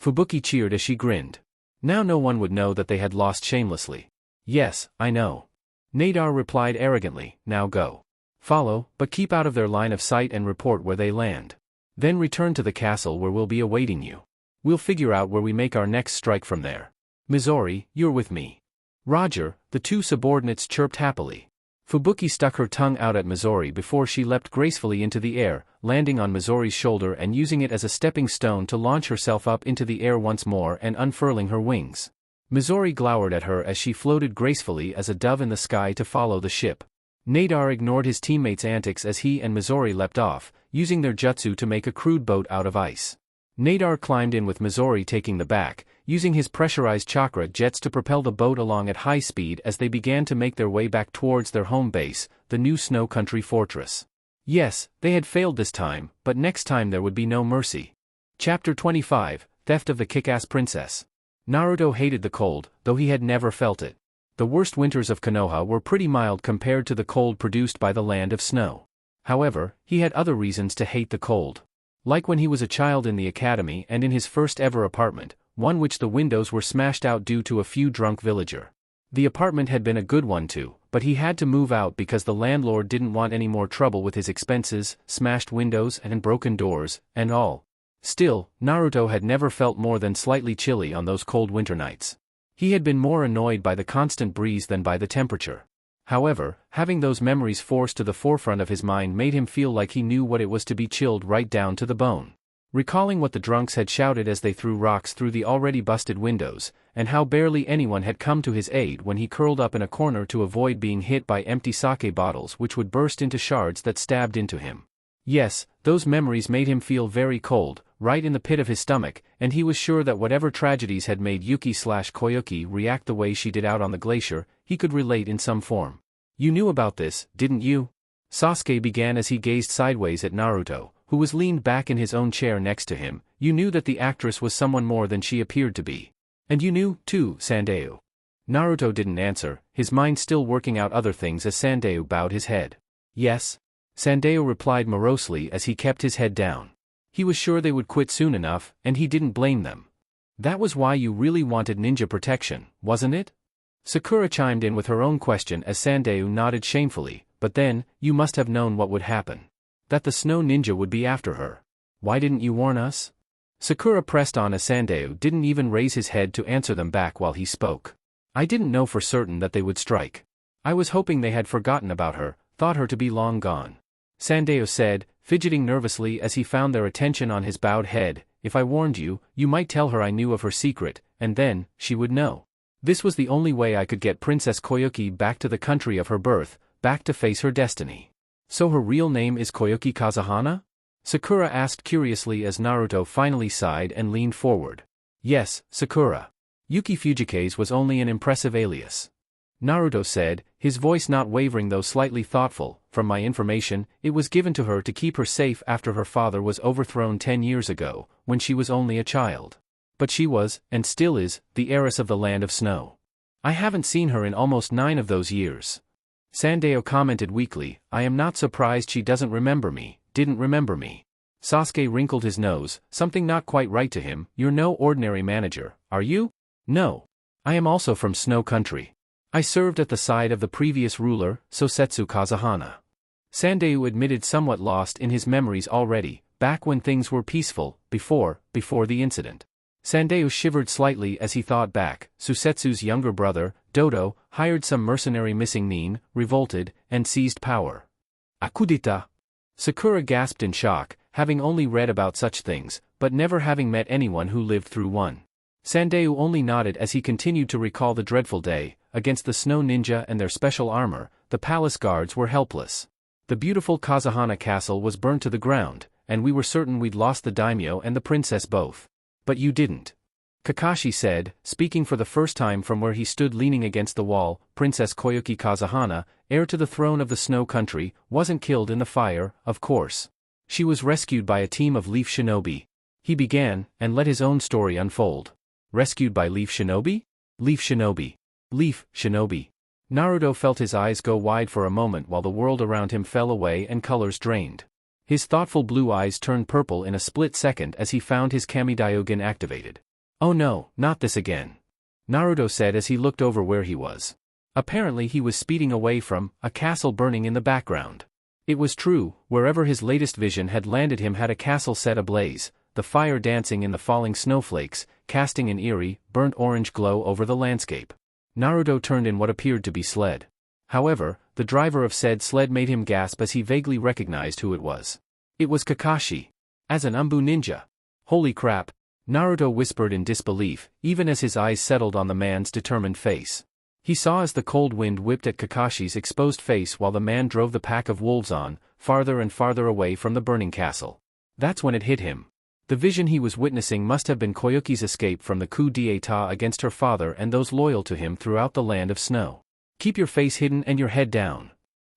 Fubuki cheered as she grinned. Now no one would know that they had lost shamelessly. Yes, I know. Nadar replied arrogantly, now go. Follow, but keep out of their line of sight and report where they land. Then return to the castle where we'll be awaiting you. We'll figure out where we make our next strike from there. Mizori, you're with me. Roger, the two subordinates chirped happily. Fubuki stuck her tongue out at Mizori before she leapt gracefully into the air, landing on Mizori's shoulder and using it as a stepping stone to launch herself up into the air once more and unfurling her wings. Mizori glowered at her as she floated gracefully as a dove in the sky to follow the ship. Nadar ignored his teammates' antics as he and Mizori leapt off, using their jutsu to make a crude boat out of ice. Nadar climbed in with Mizori taking the back, using his pressurized chakra jets to propel the boat along at high speed as they began to make their way back towards their home base, the new snow country fortress. Yes, they had failed this time, but next time there would be no mercy. Chapter 25, Theft of the Kick-Ass Princess. Naruto hated the cold, though he had never felt it. The worst winters of Konoha were pretty mild compared to the cold produced by the land of snow. However, he had other reasons to hate the cold. Like when he was a child in the academy and in his first ever apartment, one which the windows were smashed out due to a few drunk villager. The apartment had been a good one too, but he had to move out because the landlord didn't want any more trouble with his expenses, smashed windows and broken doors, and all. Still, Naruto had never felt more than slightly chilly on those cold winter nights. He had been more annoyed by the constant breeze than by the temperature. However, having those memories forced to the forefront of his mind made him feel like he knew what it was to be chilled right down to the bone. Recalling what the drunks had shouted as they threw rocks through the already busted windows, and how barely anyone had come to his aid when he curled up in a corner to avoid being hit by empty sake bottles which would burst into shards that stabbed into him. Yes, those memories made him feel very cold, right in the pit of his stomach, and he was sure that whatever tragedies had made Yuki/Koyuki react the way she did out on the glacier, he could relate in some form. "You knew about this, didn't you?" Sasuke began as he gazed sideways at Naruto, who was leaned back in his own chair next to him. "You knew that the actress was someone more than she appeared to be. And you knew, too, Sandeu." Naruto didn't answer, his mind still working out other things as Sandeu bowed his head. "Yes." Sandeu replied morosely as he kept his head down. He was sure they would quit soon enough, and he didn't blame them. "That was why you really wanted ninja protection, wasn't it?" Sakura chimed in with her own question as Sandeu nodded shamefully. "But then, you must have known what would happen. That the snow ninja would be after her. Why didn't you warn us?" Sakura pressed on as Sandeu didn't even raise his head to answer them back while he spoke. "I didn't know for certain that they would strike. I was hoping they had forgotten about her, thought her to be long gone." Sandeu said, fidgeting nervously as he found their attention on his bowed head. "If I warned you, you might tell her I knew of her secret, and then, she would know. This was the only way I could get Princess Koyuki back to the country of her birth, back to face her destiny." "So her real name is Koyuki Kazahana?" Sakura asked curiously as Naruto finally sighed and leaned forward. "Yes, Sakura. Yuki Fujikaze was only an impressive alias," Naruto said, his voice not wavering though slightly thoughtful. "From my information, it was given to her to keep her safe after her father was overthrown 10 years ago, when she was only a child. But she was, and still is, the heiress of the land of snow. I haven't seen her in almost 9 of those years." Sandeu commented weakly, "I am not surprised she didn't remember me." Sasuke wrinkled his nose, something not quite right to him. "You're no ordinary manager, are you?" "No. I am also from Snow Country. I served at the side of the previous ruler, Sosetsu Kazahana." Sandeu admitted, somewhat lost in his memories already, back when things were peaceful, before the incident. Sandeu shivered slightly as he thought back. Susetsu's younger brother, Dodo, hired some mercenary missing Nin, revolted, and seized power. "A coup d'état?" Sakura gasped in shock, having only read about such things, but never having met anyone who lived through one. Sandeu only nodded as he continued to recall the dreadful day. Against the snow ninja and their special armor, the palace guards were helpless. The beautiful Kazahana castle was burned to the ground, and we were certain we'd lost the daimyo and the princess both. "But you didn't," Kakashi said, speaking for the first time from where he stood leaning against the wall. "Princess Koyuki Kazahana, heir to the throne of the Snow Country, wasn't killed in the fire, of course. She was rescued by a team of Leaf Shinobi." He began, and let his own story unfold. "Rescued by Leaf Shinobi? Leaf Shinobi. Leaf Shinobi." Naruto felt his eyes go wide for a moment while the world around him fell away and colors drained. His thoughtful blue eyes turned purple in a split second as he found his Kamidaiogen activated. "Oh no, not this again," Naruto said as he looked over where he was. Apparently he was speeding away from a castle burning in the background. It was true, wherever his latest vision had landed him had a castle set ablaze, the fire dancing in the falling snowflakes, casting an eerie, burnt orange glow over the landscape. Naruto turned in what appeared to be sled. However, the driver of said sled made him gasp as he vaguely recognized who it was. It was Kakashi. As an Umbu ninja. "Holy crap," Naruto whispered in disbelief, even as his eyes settled on the man's determined face. He saw as the cold wind whipped at Kakashi's exposed face while the man drove the pack of wolves on, farther and farther away from the burning castle. That's when it hit him. The vision he was witnessing must have been Koyuki's escape from the coup d'état against her father and those loyal to him throughout the land of snow. "Keep your face hidden and your head down,"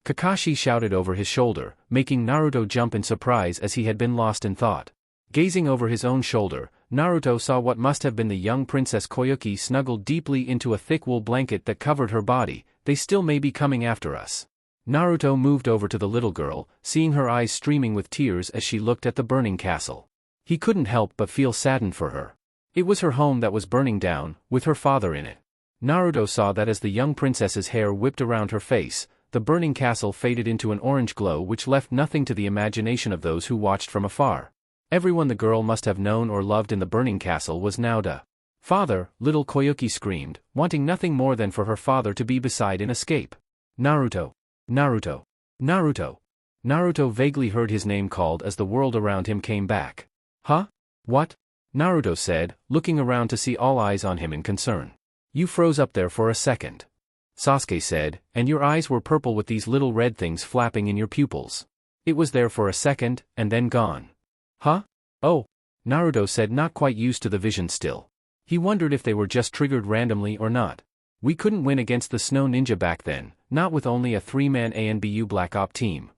Kakashi shouted over his shoulder, making Naruto jump in surprise as he had been lost in thought. Gazing over his own shoulder, Naruto saw what must have been the young Princess Koyuki snuggled deeply into a thick wool blanket that covered her body. They still may be coming after us. Naruto moved over to the little girl, seeing her eyes streaming with tears as she looked at the burning castle. He couldn't help but feel saddened for her. It was her home that was burning down, with her father in it. Naruto saw that as the young princess's hair whipped around her face, the burning castle faded into an orange glow which left nothing to the imagination of those who watched from afar. Everyone the girl must have known or loved in the burning castle was now dead. "Father!" little Koyuki screamed, wanting nothing more than for her father to be beside and escape. "Naruto! Naruto! Naruto!" Naruto vaguely heard his name called as the world around him came back. "Huh? What?" Naruto said, looking around to see all eyes on him in concern. "You froze up there for a second," Sasuke said, "and your eyes were purple with these little red things flapping in your pupils. It was there for a second, and then gone." "Huh? Oh," Naruto said, not quite used to the vision still. He wondered if they were just triggered randomly or not. "We couldn't win against the Snow Ninja back then, not with only a 3-man ANBU Black Op team,"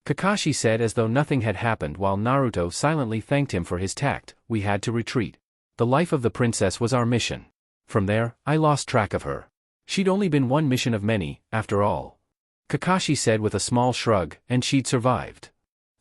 Kakashi said as though nothing had happened while Naruto silently thanked him for his tact. "We had to retreat. The life of the princess was our mission. From there, I lost track of her. She'd only been one mission of many, after all," Kakashi said with a small shrug, "and she'd survived.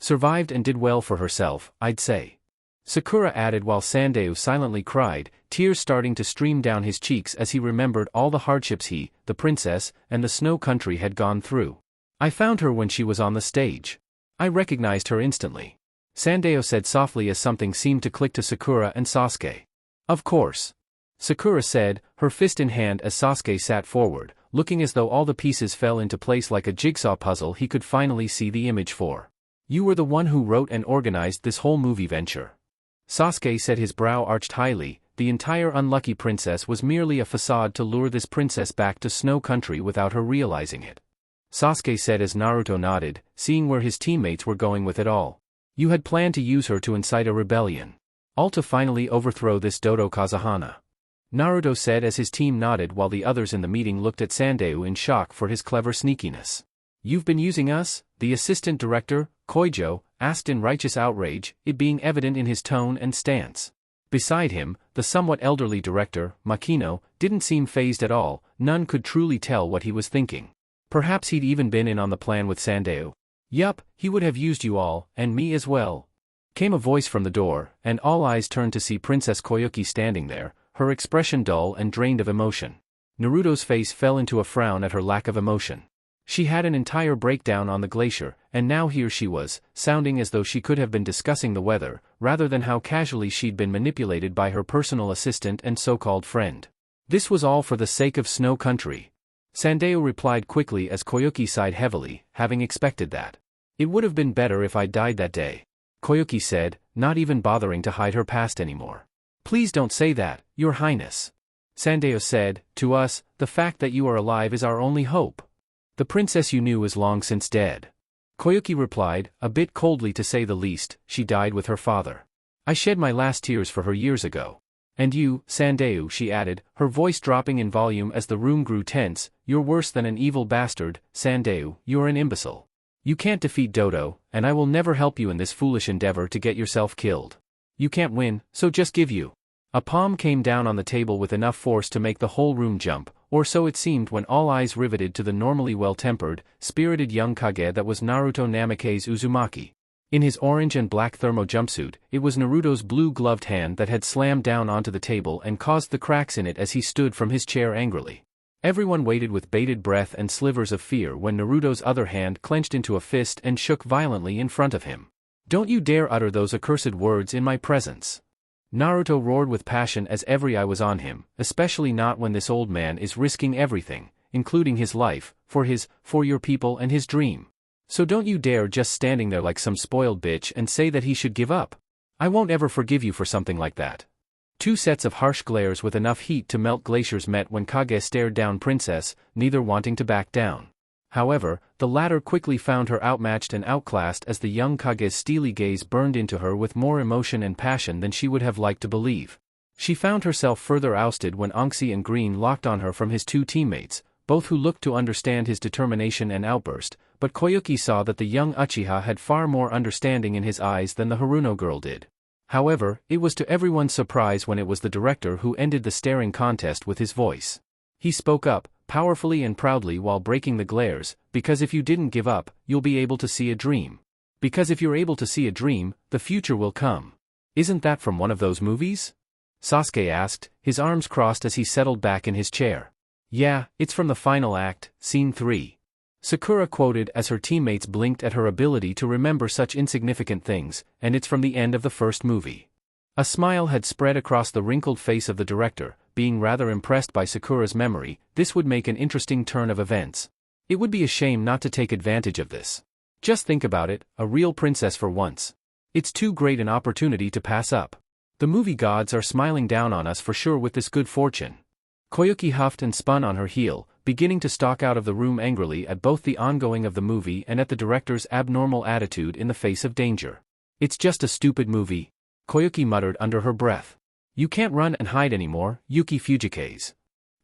Survived and did well for herself, I'd say," Sakura added while Sandayu silently cried, tears starting to stream down his cheeks as he remembered all the hardships he, the princess, and the Snow Country had gone through. "I found her when she was on the stage. I recognized her instantly," Sandayu said softly as something seemed to click to Sakura and Sasuke. "Of course," Sakura said, her fist in hand as Sasuke sat forward, looking as though all the pieces fell into place like a jigsaw puzzle he could finally see the image for. "You were the one who wrote and organized this whole movie venture." Sasuke said, his brow arched highly. The entire unlucky princess was merely a facade to lure this princess back to Snow Country without her realizing it, Sasuke said as Naruto nodded, seeing where his teammates were going with it all. "You had planned to use her to incite a rebellion. All to finally overthrow this Dodo Kazahana," Naruto said as his team nodded while the others in the meeting looked at Sandayu in shock for his clever sneakiness. "You've been using us?" the assistant director, Koijo, asked in righteous outrage, it being evident in his tone and stance. Beside him, the somewhat elderly director, Makino, didn't seem fazed at all. None could truly tell what he was thinking. Perhaps he'd even been in on the plan with Sandayu. "Yup, he would have used you all, and me as well," came a voice from the door, and all eyes turned to see Princess Koyuki standing there, her expression dull and drained of emotion. Naruto's face fell into a frown at her lack of emotion. She had an entire breakdown on the glacier, and now here she was, sounding as though she could have been discussing the weather, rather than how casually she'd been manipulated by her personal assistant and so-called friend. "This was all for the sake of Snow Country," Sandayu replied quickly as Koyuki sighed heavily, having expected that. "It would have been better if I died that day," Koyuki said, not even bothering to hide her past anymore. "Please don't say that, Your Highness," Sandayu said. "To us, the fact that you are alive is our only hope. The princess you knew is long since dead," Koyuki replied, a bit coldly to say the least. "She died with her father. I shed my last tears for her years ago. And you, Sandayu," she added, her voice dropping in volume as the room grew tense, "you're worse than an evil bastard, Sandayu, you're an imbecile. You can't defeat Dodo, and I will never help you in this foolish endeavor to get yourself killed. You can't win, so just give you." A palm came down on the table with enough force to make the whole room jump, or so it seemed when all eyes riveted to the normally well-tempered, spirited young Kage that was Naruto Namake's Uzumaki. In his orange and black thermo jumpsuit, it was Naruto's blue-gloved hand that had slammed down onto the table and caused the cracks in it as he stood from his chair angrily. Everyone waited with bated breath and slivers of fear when Naruto's other hand clenched into a fist and shook violently in front of him. "Don't you dare utter those accursed words in my presence," Naruto roared with passion as every eye was on him, especially not when this old man is risking everything, including his life, for your people and his dream. "So don't you dare just standing there like some spoiled bitch and say that he should give up. I won't ever forgive you for something like that." Two sets of harsh glares with enough heat to melt glaciers met when Kage stared down Princess, neither wanting to back down. However, the latter quickly found her outmatched and outclassed as the young Kage's steely gaze burned into her with more emotion and passion than she would have liked to believe. She found herself further ousted when Onxie and Green locked on her from his two teammates, both who looked to understand his determination and outburst, but Koyuki saw that the young Uchiha had far more understanding in his eyes than the Haruno girl did. However, it was to everyone's surprise when it was the director who ended the staring contest with his voice. He spoke up, powerfully and proudly while breaking the glares, because if you didn't give up, you'll be able to see a dream. Because if you're able to see a dream, the future will come. Isn't that from one of those movies? Sasuke asked, his arms crossed as he settled back in his chair. Yeah, it's from the final act, scene 3. Sakura quoted as her teammates blinked at her ability to remember such insignificant things, and it's from the end of the first movie. A smile had spread across the wrinkled face of the director, being rather impressed by Sakura's memory. This would make an interesting turn of events. It would be a shame not to take advantage of this. Just think about it, a real princess for once. It's too great an opportunity to pass up. The movie gods are smiling down on us for sure with this good fortune. Koyuki huffed and spun on her heel, beginning to stalk out of the room angrily at both the ongoing of the movie and at the director's abnormal attitude in the face of danger. It's just a stupid movie, Koyuki muttered under her breath. You can't run and hide anymore, Yuki Fujikaze.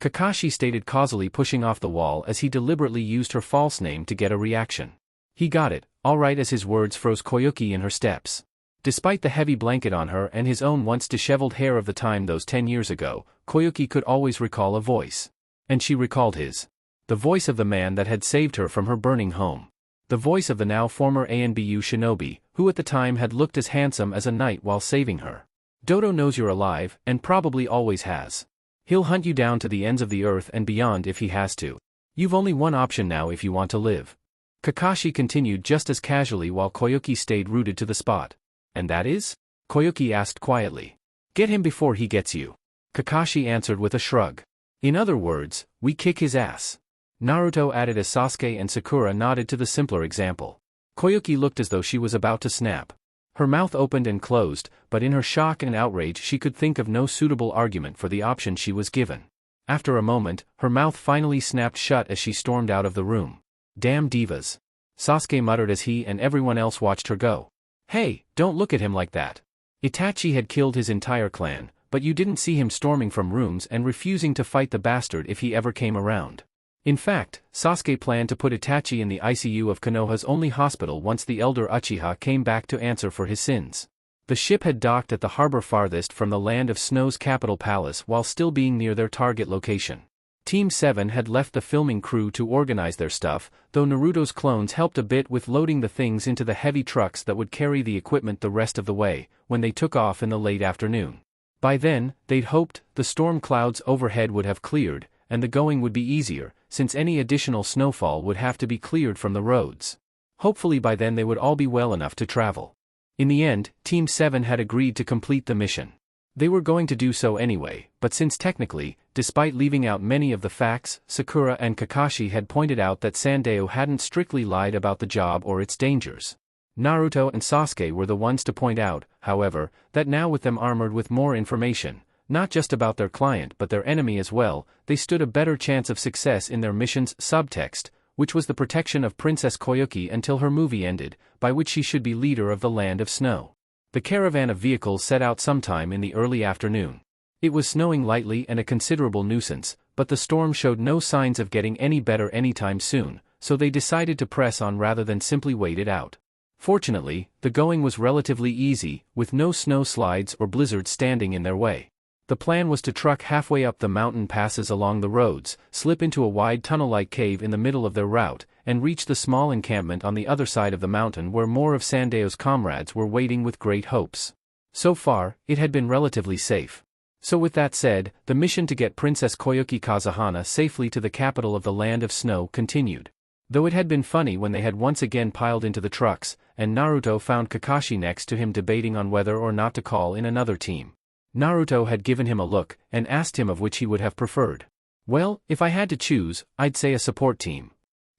Kakashi stated causally, pushing off the wall as he deliberately used her false name to get a reaction. He got it, all right, as his words froze Koyuki in her steps. Despite the heavy blanket on her and his own once disheveled hair of the time those 10 years ago, Koyuki could always recall a voice. And she recalled his. The voice of the man that had saved her from her burning home. The voice of the now former ANBU shinobi, who at the time had looked as handsome as a knight while saving her. Dodo knows you're alive, and probably always has. He'll hunt you down to the ends of the earth and beyond if he has to. You've only one option now if you want to live. Kakashi continued just as casually while Koyuki stayed rooted to the spot. And that is? Koyuki asked quietly. Get him before he gets you. Kakashi answered with a shrug. In other words, we kick his ass. Naruto added as Sasuke and Sakura nodded to the simpler example. Koyuki looked as though she was about to snap. Her mouth opened and closed, but in her shock and outrage she could think of no suitable argument for the option she was given. After a moment, her mouth finally snapped shut as she stormed out of the room. Damn divas. Sasuke muttered as he and everyone else watched her go. Hey, don't look at him like that. Itachi had killed his entire clan, but you didn't see him storming from rooms and refusing to fight the bastard if he ever came around. In fact, Sasuke planned to put Itachi in the ICU of Konoha's only hospital once the elder Uchiha came back to answer for his sins. The ship had docked at the harbor farthest from the Land of Snow's capital palace while still being near their target location. Team 7 had left the filming crew to organize their stuff, though Naruto's clones helped a bit with loading the things into the heavy trucks that would carry the equipment the rest of the way, when they took off in the late afternoon. By then, they'd hoped, the storm clouds overhead would have cleared, and the going would be easier, since any additional snowfall would have to be cleared from the roads. Hopefully by then they would all be well enough to travel. In the end, Team 7 had agreed to complete the mission. They were going to do so anyway, but since technically, despite leaving out many of the facts, Sakura and Kakashi had pointed out that Sandae hadn't strictly lied about the job or its dangers. Naruto and Sasuke were the ones to point out, however, that now with them armored with more information, not just about their client but their enemy as well, they stood a better chance of success in their mission's subtext, which was the protection of Princess Koyuki until her movie ended, by which she should be leader of the Land of Snow. The caravan of vehicles set out sometime in the early afternoon. It was snowing lightly and a considerable nuisance, but the storm showed no signs of getting any better anytime soon, so they decided to press on rather than simply wait it out. Fortunately, the going was relatively easy, with no snow slides or blizzards standing in their way. The plan was to truck halfway up the mountain passes along the roads, slip into a wide tunnel-like cave in the middle of their route, and reach the small encampment on the other side of the mountain where more of Sandae's comrades were waiting with great hopes. So far, it had been relatively safe. So with that said, the mission to get Princess Koyuki Kazuhana safely to the capital of the Land of Snow continued. Though it had been funny when they had once again piled into the trucks, and Naruto found Kakashi next to him debating on whether or not to call in another team. Naruto had given him a look, and asked him of which he would have preferred. Well, if I had to choose, I'd say a support team.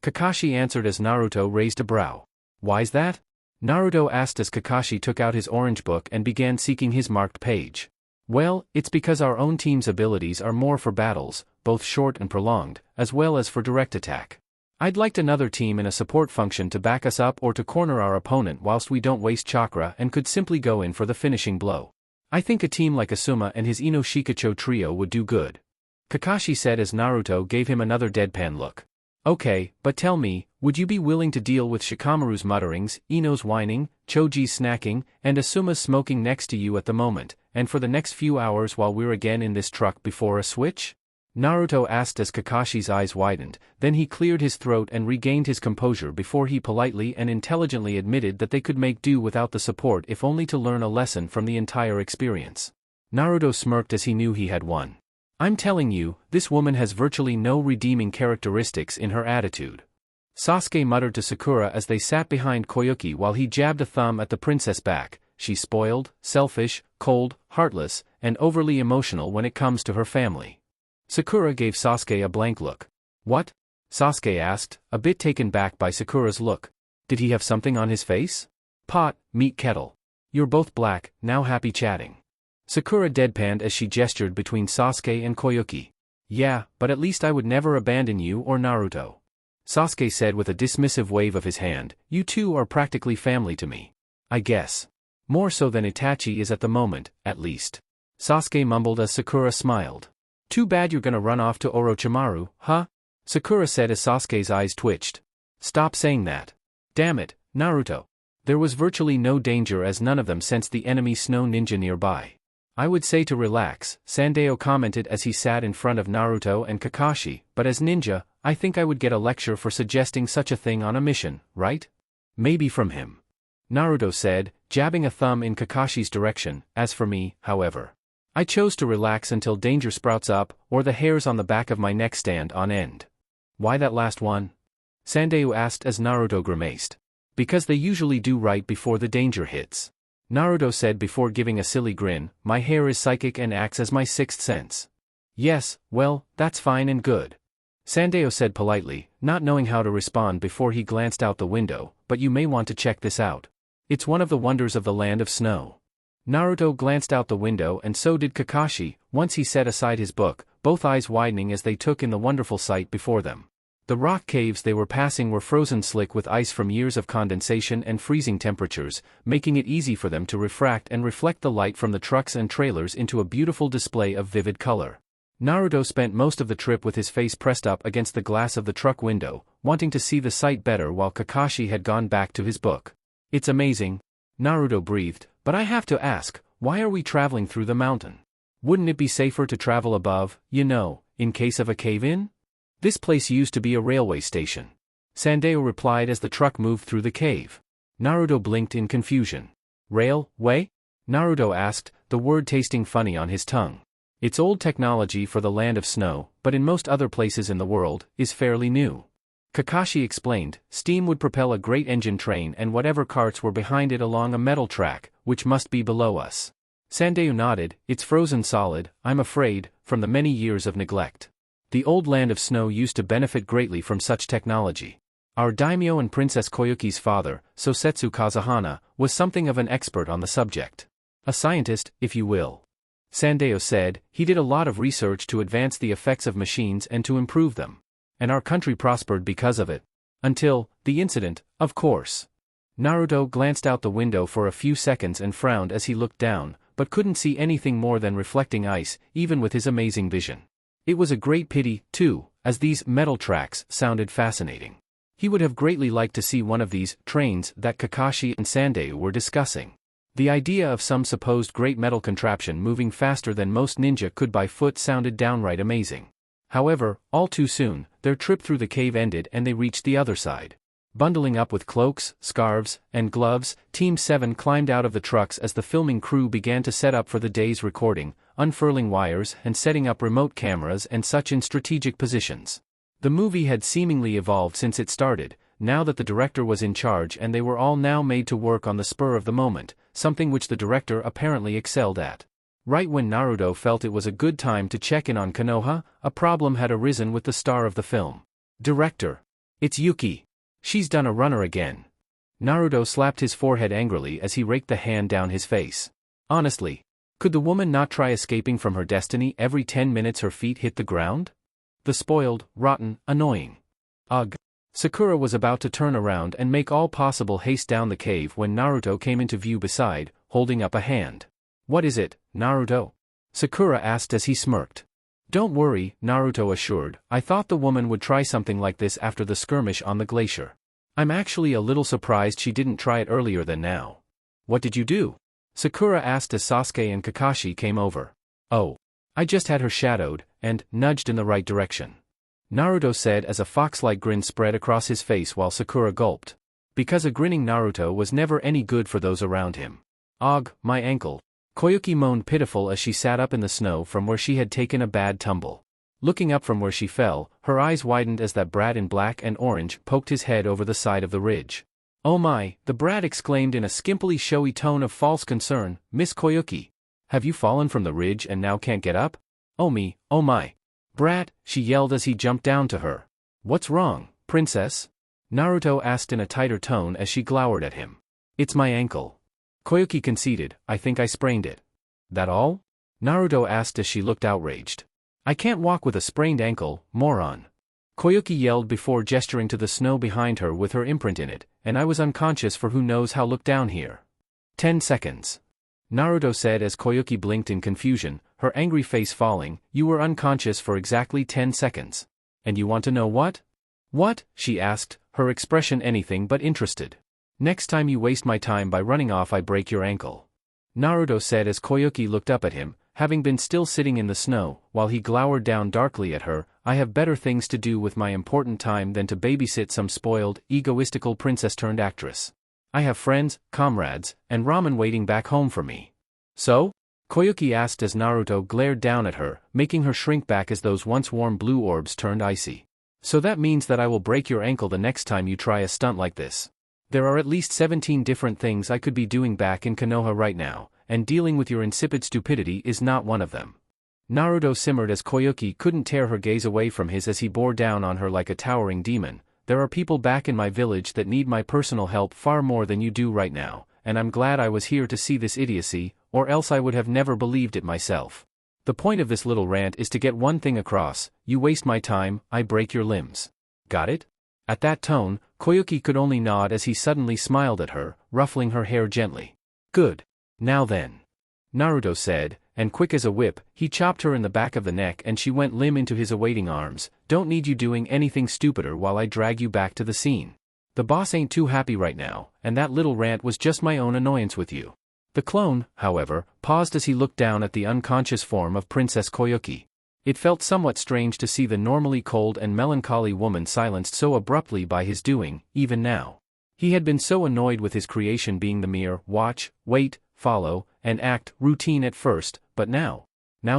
Kakashi answered as Naruto raised a brow. Why's that? Naruto asked as Kakashi took out his orange book and began seeking his marked page. Well, it's because our own team's abilities are more for battles, both short and prolonged, as well as for direct attack. I'd like another team in a support function to back us up or to corner our opponent whilst we don't waste chakra and could simply go in for the finishing blow. I think a team like Asuma and his Inoshikacho trio would do good. Kakashi said as Naruto gave him another deadpan look. Okay, but tell me, would you be willing to deal with Shikamaru's mutterings, Ino's whining, Choji's snacking, and Asuma's smoking next to you at the moment, and for the next few hours while we're again in this truck before a switch? Naruto asked as Kakashi's eyes widened, then he cleared his throat and regained his composure before he politely and intelligently admitted that they could make do without the support if only to learn a lesson from the entire experience. Naruto smirked as he knew he had won. I'm telling you, this woman has virtually no redeeming characteristics in her attitude. Sasuke muttered to Sakura as they sat behind Koyuki while he jabbed a thumb at the princess back. She's spoiled, selfish, cold, heartless, and overly emotional when it comes to her family. Sakura gave Sasuke a blank look. What? Sasuke asked, a bit taken back by Sakura's look. Did he have something on his face? Pot, meat kettle. You're both black, now happy chatting. Sakura deadpanned as she gestured between Sasuke and Koyuki. Yeah, but at least I would never abandon you or Naruto. Sasuke said with a dismissive wave of his hand, you two are practically family to me. I guess. More so than Itachi is at the moment, at least. Sasuke mumbled as Sakura smiled. Too bad you're gonna run off to Orochimaru, huh? Sakura said as Sasuke's eyes twitched. Stop saying that. Damn it, Naruto. There was virtually no danger as none of them sensed the enemy snow ninja nearby. I would say to relax, Sandeo commented as he sat in front of Naruto and Kakashi, but as ninja, I think I would get a lecture for suggesting such a thing on a mission, right? Maybe from him. Naruto said, jabbing a thumb in Kakashi's direction. As for me, however, I chose to relax until danger sprouts up, or the hairs on the back of my neck stand on end. Why that last one? Sandeo asked as Naruto grimaced. Because they usually do right before the danger hits. Naruto said before giving a silly grin, my hair is psychic and acts as my sixth sense. Yes, well, that's fine and good. Sandeo said politely, not knowing how to respond before he glanced out the window, but you may want to check this out. It's one of the wonders of the land of snow. Naruto glanced out the window and so did Kakashi, once he set aside his book, both eyes widening as they took in the wonderful sight before them. The rock caves they were passing were frozen slick with ice from years of condensation and freezing temperatures, making it easy for them to refract and reflect the light from the trucks and trailers into a beautiful display of vivid color. Naruto spent most of the trip with his face pressed up against the glass of the truck window, wanting to see the sight better while Kakashi had gone back to his book. It's amazing. Naruto breathed, but I have to ask, why are we traveling through the mountain? Wouldn't it be safer to travel above, in case of a cave-in? This place used to be a railway station. Sandeo replied as the truck moved through the cave. Naruto blinked in confusion. Railway? Naruto asked, the word tasting funny on his tongue. It's old technology for the land of snow, but in most other places in the world, is fairly new. Kakashi explained, steam would propel a great engine train and whatever carts were behind it along a metal track, which must be below us. Sandeo nodded, it's frozen solid, I'm afraid, from the many years of neglect. The old land of snow used to benefit greatly from such technology. Our daimyo and Princess Koyuki's father, Sosetsu Kazahana, was something of an expert on the subject. A scientist, if you will. Sandeo said, he did a lot of research to advance the effects of machines and to improve them. And our country prospered because of it. Until, the incident, of course. Naruto glanced out the window for a few seconds and frowned as he looked down, but couldn't see anything more than reflecting ice, even with his amazing vision. It was a great pity, too, as these metal tracks sounded fascinating. He would have greatly liked to see one of these trains that Kakashi and Sandeo were discussing. The idea of some supposed great metal contraption moving faster than most ninja could by foot sounded downright amazing. However, all too soon, their trip through the cave ended and they reached the other side. Bundling up with cloaks, scarves, and gloves, Team 7 climbed out of the trucks as the filming crew began to set up for the day's recording, unfurling wires and setting up remote cameras and such in strategic positions. The movie had seemingly evolved since it started, now that the director was in charge and they were all now made to work on the spur of the moment, something which the director apparently excelled at. Right when Naruto felt it was a good time to check in on Konoha, a problem had arisen with the star of the film. Director. It's Yuki. She's done a runner again. Naruto slapped his forehead angrily as he raked the hand down his face. Honestly. Could the woman not try escaping from her destiny every 10 minutes her feet hit the ground? The spoiled, rotten, annoying. Ugh. Sakura was about to turn around and make all possible haste down the cave when Naruto came into view beside, holding up a hand. What is it, Naruto? Sakura asked as he smirked. Don't worry, Naruto assured, I thought the woman would try something like this after the skirmish on the glacier. I'm actually a little surprised she didn't try it earlier than now. What did you do? Sakura asked as Sasuke and Kakashi came over. Oh. I just had her shadowed, and nudged in the right direction. Naruto said as a fox-like grin spread across his face while Sakura gulped. Because a grinning Naruto was never any good for those around him. Ugh, my ankle. Koyuki moaned pitiful as she sat up in the snow from where she had taken a bad tumble. Looking up from where she fell, her eyes widened as that brat in black and orange poked his head over the side of the ridge. Oh my, the brat exclaimed in a skimpily showy tone of false concern, Miss Koyuki. Have you fallen from the ridge and now can't get up? Oh me, oh my. Brat, she yelled as he jumped down to her. What's wrong, princess? Naruto asked in a tighter tone as she glowered at him. It's my ankle. Koyuki conceded, I think I sprained it. That all? Naruto asked as she looked outraged. I can't walk with a sprained ankle, moron. Koyuki yelled before gesturing to the snow behind her with her imprint in it, and I was unconscious for who knows how look down here. 10 seconds. Naruto said as Koyuki blinked in confusion, her angry face falling, you were unconscious for exactly 10 seconds. And you want to know what? What? She asked, her expression anything but interested. Next time you waste my time by running off I break your ankle. Naruto said as Koyuki looked up at him, having been still sitting in the snow, while he glowered down darkly at her, I have better things to do with my important time than to babysit some spoiled, egoistical princess-turned-actress. I have friends, comrades, and ramen waiting back home for me. So? Koyuki asked as Naruto glared down at her, making her shrink back as those once warm blue orbs turned icy. So that means that I will break your ankle the next time you try a stunt like this. There are at least 17 different things I could be doing back in Konoha right now, and dealing with your insipid stupidity is not one of them. Naruto simmered as Koyuki couldn't tear her gaze away from his as he bore down on her like a towering demon. There are people back in my village that need my personal help far more than you do right now, and I'm glad I was here to see this idiocy, or else I would have never believed it myself. The point of this little rant is to get one thing across, you waste my time, I break your limbs. Got it? At that tone, Koyuki could only nod as he suddenly smiled at her, ruffling her hair gently. Good. Now then. Naruto said, and quick as a whip, he chopped her in the back of the neck and she went limp into his awaiting arms. Don't need you doing anything stupider while I drag you back to the scene. The boss ain't too happy right now, and that little rant was just my own annoyance with you. The clone, however, paused as he looked down at the unconscious form of Princess Koyuki. It felt somewhat strange to see the normally cold and melancholy woman silenced so abruptly by his doing, even now. He had been so annoyed with his creation being the mere watch, wait, follow, and act routine at first, but now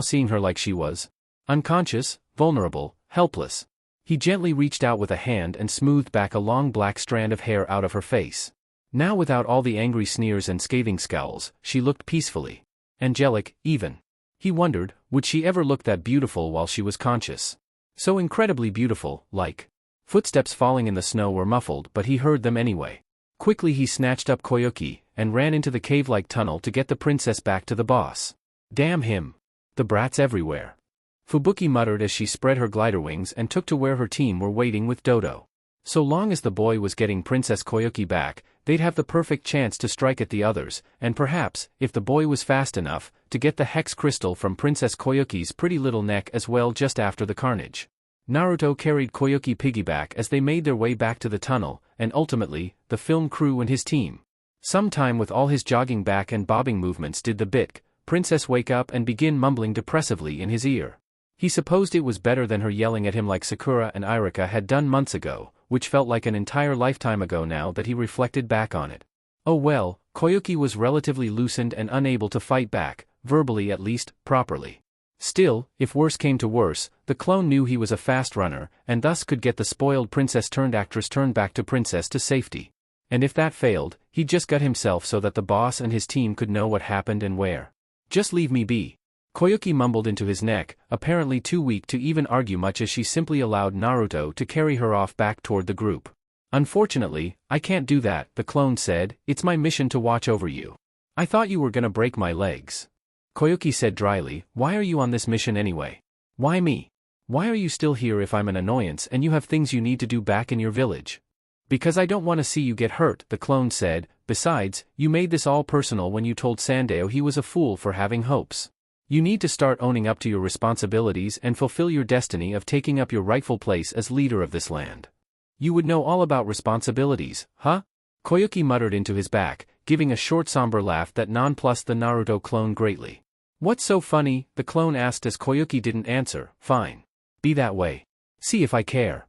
seeing her like she was, unconscious, vulnerable, helpless, he gently reached out with a hand and smoothed back a long black strand of hair out of her face. Now without all the angry sneers and scathing scowls, she looked peacefully angelic, even. He wondered, would she ever look that beautiful while she was conscious? So incredibly beautiful, like. Footsteps falling in the snow were muffled but he heard them anyway. Quickly he snatched up Koyuki, and ran into the cave-like tunnel to get the princess back to the boss. Damn him. The brats everywhere. Fubuki muttered as she spread her glider wings and took to where her team were waiting with Dodo. So long as the boy was getting Princess Koyuki back, they'd have the perfect chance to strike at the others, and perhaps, if the boy was fast enough, to get the hex crystal from Princess Koyuki's pretty little neck as well just after the carnage. Naruto carried Koyuki piggyback as they made their way back to the tunnel, and ultimately, the film crew and his team. Sometime with all his jogging back and bobbing movements did the bit, Princess wake up and begin mumbling depressively in his ear. He supposed it was better than her yelling at him like Sakura and Irika had done months ago, which felt like an entire lifetime ago now that he reflected back on it. Oh well, Koyuki was relatively loosened and unable to fight back, verbally at least, properly. Still, if worse came to worse, the clone knew he was a fast runner, and thus could get the spoiled princess-turned-actress turned back to princess to safety. And if that failed, he'd just gut himself so that the boss and his team could know what happened and where. Just leave me be. Koyuki mumbled into his neck, apparently too weak to even argue much as she simply allowed Naruto to carry her off back toward the group. Unfortunately, I can't do that, the clone said, it's my mission to watch over you. I thought you were gonna break my legs. Koyuki said dryly, why are you on this mission anyway? Why me? Why are you still here if I'm an annoyance and you have things you need to do back in your village? Because I don't want to see you get hurt, the clone said, besides, you made this all personal when you told Sandeo he was a fool for having hopes. You need to start owning up to your responsibilities and fulfill your destiny of taking up your rightful place as leader of this land. You would know all about responsibilities, huh? Koyuki muttered into his back, giving a short somber laugh that nonplussed the Naruto clone greatly. What's so funny? The clone asked as Koyuki didn't answer. Fine. Be that way. See if I care.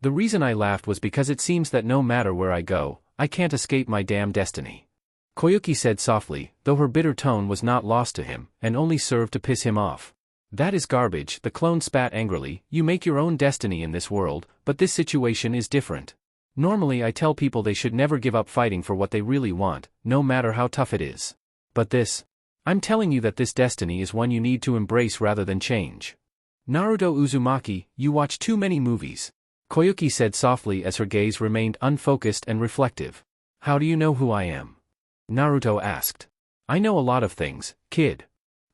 The reason I laughed was because it seems that no matter where I go, I can't escape my damn destiny. Koyuki said softly, though her bitter tone was not lost to him, and only served to piss him off. That is garbage, the clone spat angrily. You make your own destiny in this world, but this situation is different. Normally I tell people they should never give up fighting for what they really want, no matter how tough it is. But this? I'm telling you that this destiny is one you need to embrace rather than change. Naruto Uzumaki, you watch too many movies. Koyuki said softly as her gaze remained unfocused and reflective. How do you know who I am? Naruto asked. I know a lot of things, kid.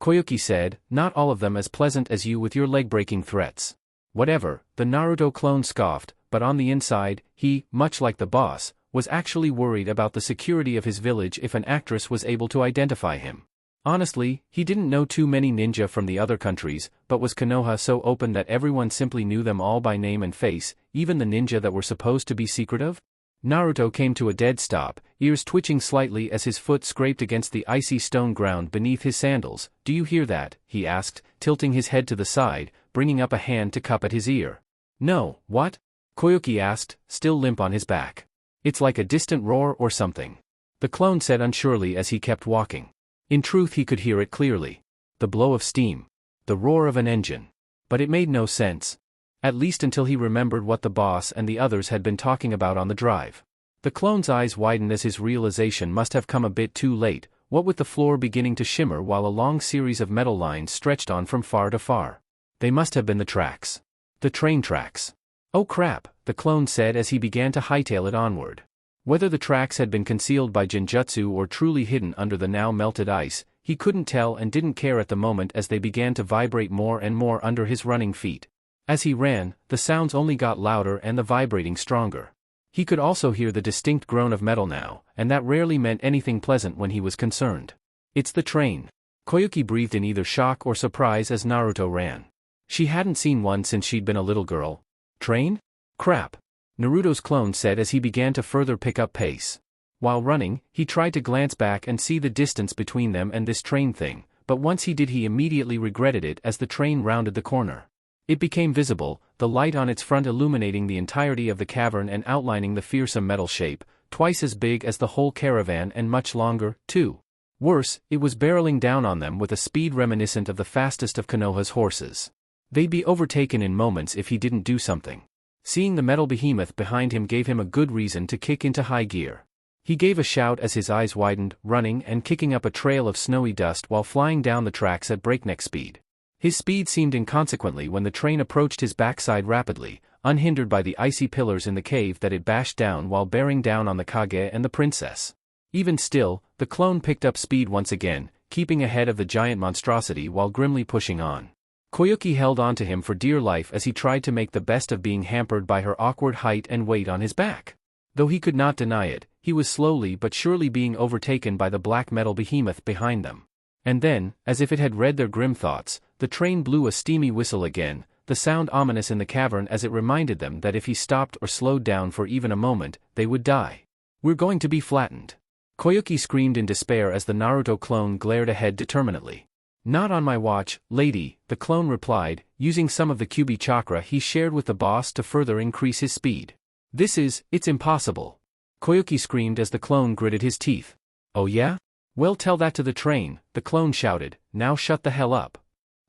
Koyuki said, not all of them as pleasant as you with your leg-breaking threats. Whatever, the Naruto clone scoffed, but on the inside, he, much like the boss, was actually worried about the security of his village if an actress was able to identify him. Honestly, he didn't know too many ninja from the other countries, but was Konoha so open that everyone simply knew them all by name and face, even the ninja that were supposed to be secretive? Naruto came to a dead stop, ears twitching slightly as his foot scraped against the icy stone ground beneath his sandals. Do you hear that? He asked, tilting his head to the side, bringing up a hand to cup at his ear. No, what? Koyuki asked, still limp on his back. It's like a distant roar or something. The clone said unsurely as he kept walking. In truth he could hear it clearly. The blow of steam. The roar of an engine. But it made no sense. At least until he remembered what the boss and the others had been talking about on the drive. The clone's eyes widened as his realization must have come a bit too late, what with the floor beginning to shimmer while a long series of metal lines stretched on from far to far. They must have been the tracks. The train tracks. Oh crap, the clone said as he began to hightail it onward. Whether the tracks had been concealed by genjutsu or truly hidden under the now melted ice, he couldn't tell and didn't care at the moment as they began to vibrate more and more under his running feet. As he ran, the sounds only got louder and the vibrating stronger. He could also hear the distinct groan of metal now, and that rarely meant anything pleasant when he was concerned. It's the train. Koyuki breathed in either shock or surprise as Naruto ran. She hadn't seen one since she'd been a little girl. Train? Crap. Naruto's clone said as he began to further pick up pace. While running, he tried to glance back and see the distance between them and this train thing, but once he did he immediately regretted it as the train rounded the corner. It became visible, the light on its front illuminating the entirety of the cavern and outlining the fearsome metal shape, twice as big as the whole caravan and much longer, too. Worse, it was barreling down on them with a speed reminiscent of the fastest of Konoha's horses. They'd be overtaken in moments if he didn't do something. Seeing the metal behemoth behind him gave him a good reason to kick into high gear. He gave a shout as his eyes widened, running and kicking up a trail of snowy dust while flying down the tracks at breakneck speed. His speed seemed inconsequently when the train approached his backside rapidly, unhindered by the icy pillars in the cave that it bashed down while bearing down on the Kage and the princess. Even still, the clone picked up speed once again, keeping ahead of the giant monstrosity while grimly pushing on. Koyuki held on to him for dear life as he tried to make the best of being hampered by her awkward height and weight on his back. Though he could not deny it, he was slowly but surely being overtaken by the black metal behemoth behind them. And then, as if it had read their grim thoughts, the train blew a steamy whistle again, the sound ominous in the cavern as it reminded them that if he stopped or slowed down for even a moment, they would die. We're going to be flattened. Koyuki screamed in despair as the Naruto clone glared ahead determinedly. Not on my watch, lady, the clone replied, using some of the Kyuubi chakra he shared with the boss to further increase his speed. It's impossible. Koyuki screamed as the clone gritted his teeth. Oh yeah? Well, tell that to the train, the clone shouted, now shut the hell up.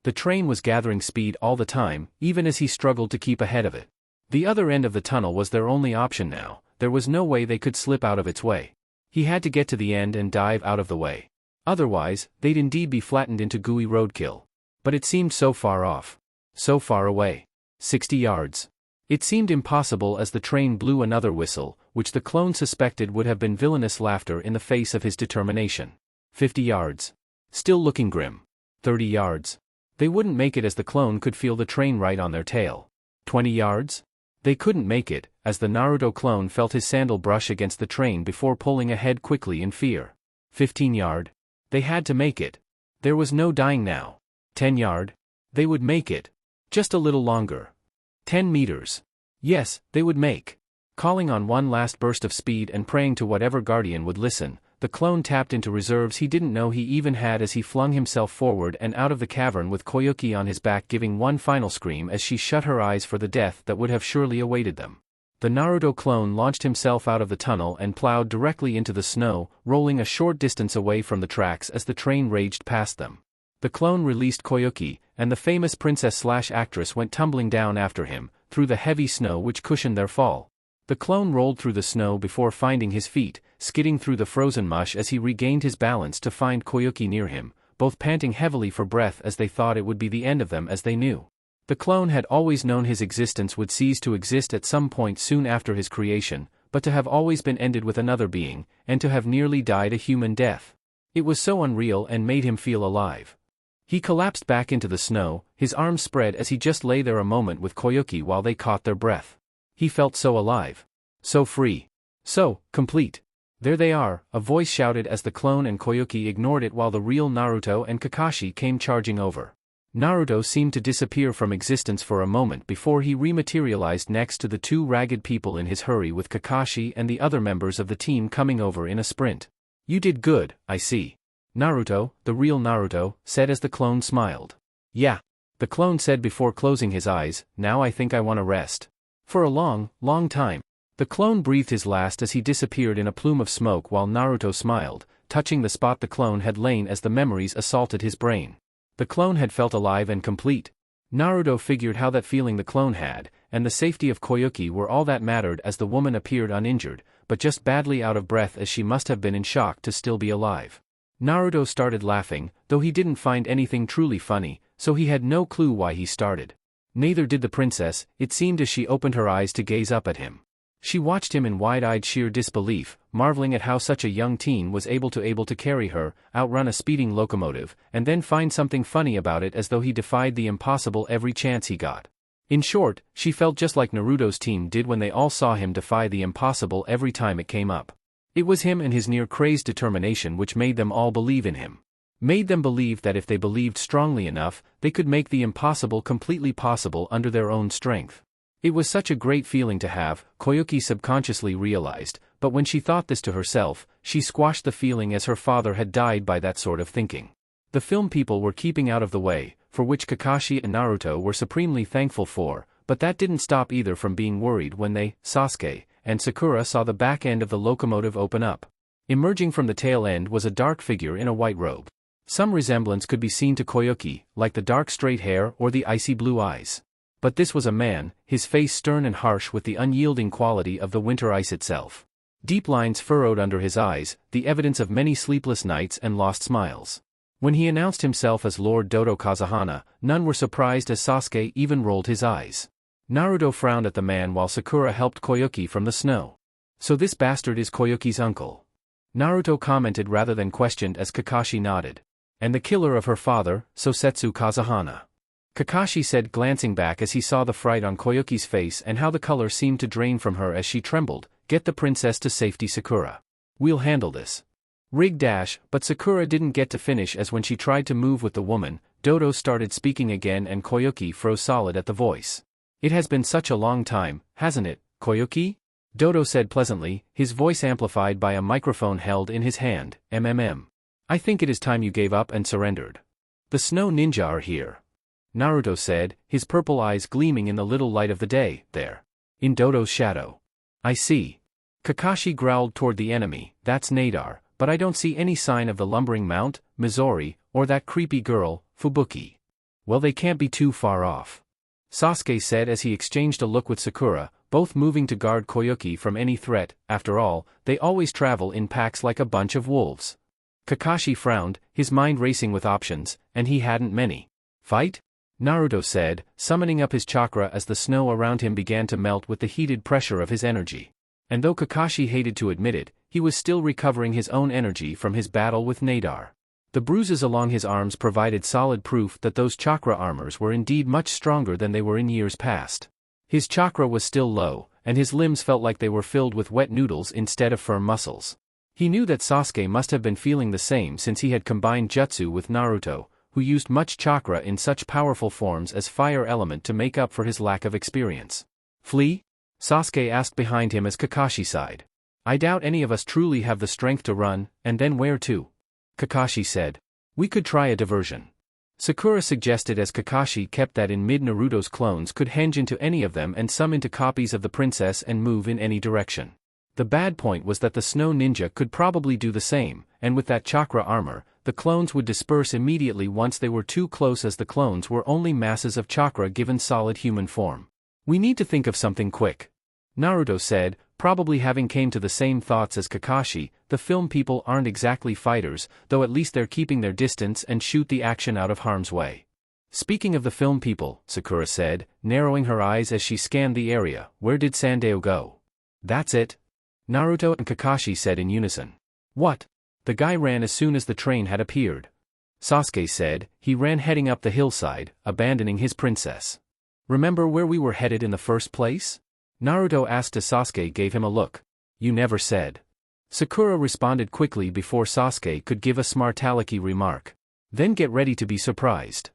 The train was gathering speed all the time, even as he struggled to keep ahead of it. The other end of the tunnel was their only option now, there was no way they could slip out of its way. He had to get to the end and dive out of the way. Otherwise, they'd indeed be flattened into gooey roadkill. But it seemed so far off. So far away. 60 yards. It seemed impossible as the train blew another whistle, which the clone suspected would have been villainous laughter in the face of his determination. 50 yards. Still looking grim. 30 yards. They wouldn't make it as the clone could feel the train right on their tail. 20 yards? They couldn't make it, as the Naruto clone felt his sandal brush against the train before pulling ahead quickly in fear. 15 yard. They had to make it. There was no dying now. 10 yard? They would make it. Just a little longer. 10 meters. Yes, they would make. Calling on one last burst of speed and praying to whatever guardian would listen, the clone tapped into reserves he didn't know he even had as he flung himself forward and out of the cavern with Koyuki on his back, giving one final scream as she shut her eyes for the death that would have surely awaited them. The Naruto clone launched himself out of the tunnel and plowed directly into the snow, rolling a short distance away from the tracks as the train raged past them. The clone released Koyuki, and the famous princess/actress went tumbling down after him, through the heavy snow which cushioned their fall. The clone rolled through the snow before finding his feet, skidding through the frozen mush as he regained his balance to find Koyuki near him, both panting heavily for breath as they thought it would be the end of them as they knew. The clone had always known his existence would cease to exist at some point soon after his creation, but to have always been ended with another being, and to have nearly died a human death. It was so unreal and made him feel alive. He collapsed back into the snow, his arms spread as he just lay there a moment with Koyuki while they caught their breath. He felt so alive. So free. So complete. There they are, a voice shouted as the clone and Koyuki ignored it while the real Naruto and Kakashi came charging over. Naruto seemed to disappear from existence for a moment before he rematerialized next to the two ragged people in his hurry, with Kakashi and the other members of the team coming over in a sprint. You did good, I see. Naruto, the real Naruto, said as the clone smiled. Yeah. The clone said before closing his eyes, now I think I want to rest. For a long, long time. The clone breathed his last as he disappeared in a plume of smoke while Naruto smiled, touching the spot the clone had lain as the memories assaulted his brain. The clone had felt alive and complete. Naruto figured how that feeling the clone had, and the safety of Koyuki were all that mattered as the woman appeared uninjured, but just badly out of breath as she must have been in shock to still be alive. Naruto started laughing, though he didn't find anything truly funny, so he had no clue why he started. Neither did the princess, it seemed as she opened her eyes to gaze up at him. She watched him in wide-eyed sheer disbelief, marveling at how such a young teen was able to carry her, outrun a speeding locomotive, and then find something funny about it, as though he defied the impossible every chance he got. In short, she felt just like Naruto's team did when they all saw him defy the impossible every time it came up. It was him and his near-crazed determination which made them all believe in him. Made them believe that if they believed strongly enough, they could make the impossible completely possible under their own strength. It was such a great feeling to have, Koyuki subconsciously realized, but when she thought this to herself, she squashed the feeling as her father had died by that sort of thinking. The film people were keeping out of the way, for which Kakashi and Naruto were supremely thankful for, but that didn't stop either from being worried when they, Sasuke, and Sakura saw the back end of the locomotive open up. Emerging from the tail end was a dark figure in a white robe. Some resemblance could be seen to Koyuki, like the dark straight hair or the icy blue eyes. But this was a man, his face stern and harsh with the unyielding quality of the winter ice itself. Deep lines furrowed under his eyes, the evidence of many sleepless nights and lost smiles. When he announced himself as Lord Dodo Kazahana, none were surprised as Sasuke even rolled his eyes. Naruto frowned at the man while Sakura helped Koyuki from the snow. So this bastard is Koyuki's uncle. Naruto commented rather than questioned as Kakashi nodded. And the killer of her father, Sosetsu Kazahana. Kakashi said, glancing back as he saw the fright on Koyuki's face and how the color seemed to drain from her as she trembled. Get the princess to safety, Sakura. We'll handle this. Rig dash, but Sakura didn't get to finish as when she tried to move with the woman, Dodo started speaking again and Koyuki froze solid at the voice. It has been such a long time, hasn't it, Koyuki? Dodo said pleasantly, his voice amplified by a microphone held in his hand. I think it is time you gave up and surrendered. The snow ninja are here. Naruto said, his purple eyes gleaming in the little light of the day, there. In Dodo's shadow. I see. Kakashi growled toward the enemy, that's Nadar, but I don't see any sign of the lumbering mount, Mizori, or that creepy girl, Fubuki. Well, they can't be too far off. Sasuke said as he exchanged a look with Sakura, both moving to guard Koyuki from any threat. After all, they always travel in packs like a bunch of wolves. Kakashi frowned, his mind racing with options, and he hadn't many. Fight? Naruto said, summoning up his chakra as the snow around him began to melt with the heated pressure of his energy. And though Kakashi hated to admit it, he was still recovering his own energy from his battle with Nadar. The bruises along his arms provided solid proof that those chakra armors were indeed much stronger than they were in years past. His chakra was still low, and his limbs felt like they were filled with wet noodles instead of firm muscles. He knew that Sasuke must have been feeling the same since he had combined jutsu with Naruto, who used much chakra in such powerful forms as fire element to make up for his lack of experience. Flee? Sasuke asked behind him as Kakashi sighed. I doubt any of us truly have the strength to run, and then where to? Kakashi said. We could try a diversion. Sakura suggested as Kakashi kept that in mid Naruto's clones could henge into any of them and some into copies of the princess and move in any direction. The bad point was that the snow ninja could probably do the same, and with that chakra armor, the clones would disperse immediately once they were too close as the clones were only masses of chakra given solid human form. We need to think of something quick. Naruto said, probably having came to the same thoughts as Kakashi. The film people aren't exactly fighters, though at least they're keeping their distance and shoot the action out of harm's way. Speaking of the film people, Sakura said, narrowing her eyes as she scanned the area, where did Sandeo go? That's it. Naruto and Kakashi said in unison. What? The guy ran as soon as the train had appeared. Sasuke said, he ran heading up the hillside, abandoning his princess. Remember where we were headed in the first place? Naruto asked as Sasuke gave him a look. You never said. Sakura responded quickly before Sasuke could give a smartaliki remark. Then get ready to be surprised.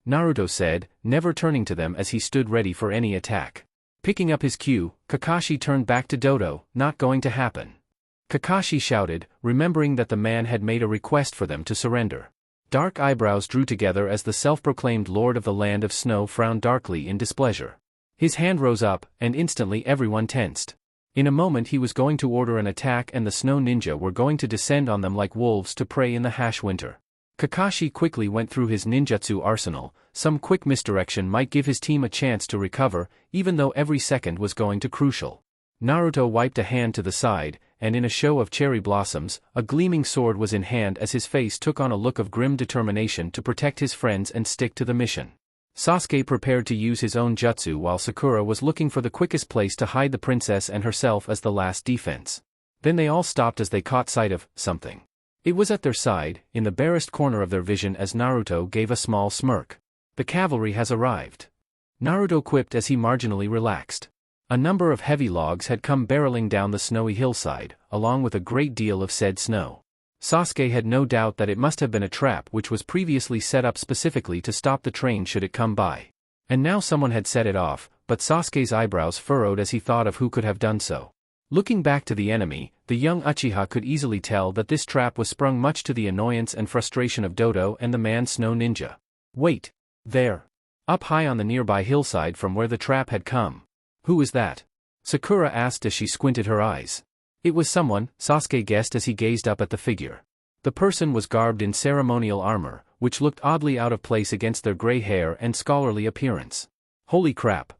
Naruto said, never turning to them as he stood ready for any attack. Picking up his cue, Kakashi turned back to Dodo, not going to happen. Kakashi shouted, remembering that the man had made a request for them to surrender. Dark eyebrows drew together as the self-proclaimed Lord of the Land of Snow frowned darkly in displeasure. His hand rose up, and instantly everyone tensed. In a moment he was going to order an attack and the snow ninja were going to descend on them like wolves to prey in the harsh winter. Kakashi quickly went through his ninjutsu arsenal. Some quick misdirection might give his team a chance to recover, even though every second was going to crucial. Naruto wiped a hand to the side, and in a show of cherry blossoms, a gleaming sword was in hand as his face took on a look of grim determination to protect his friends and stick to the mission. Sasuke prepared to use his own jutsu while Sakura was looking for the quickest place to hide the princess and herself as the last defense. Then they all stopped as they caught sight of something. It was at their side, in the barest corner of their vision as Naruto gave a small smirk. The cavalry has arrived. Naruto quipped as he marginally relaxed. A number of heavy logs had come barreling down the snowy hillside, along with a great deal of said snow. Sasuke had no doubt that it must have been a trap which was previously set up specifically to stop the train should it come by. And now someone had set it off, but Sasuke's eyebrows furrowed as he thought of who could have done so. Looking back to the enemy, the young Uchiha could easily tell that this trap was sprung much to the annoyance and frustration of Dodo and the man Snow Ninja. Wait! There! Up high on the nearby hillside from where the trap had come. Who is that? Sakura asked as she squinted her eyes. It was someone, Sasuke guessed as he gazed up at the figure. The person was garbed in ceremonial armor, which looked oddly out of place against their gray hair and scholarly appearance. Holy crap!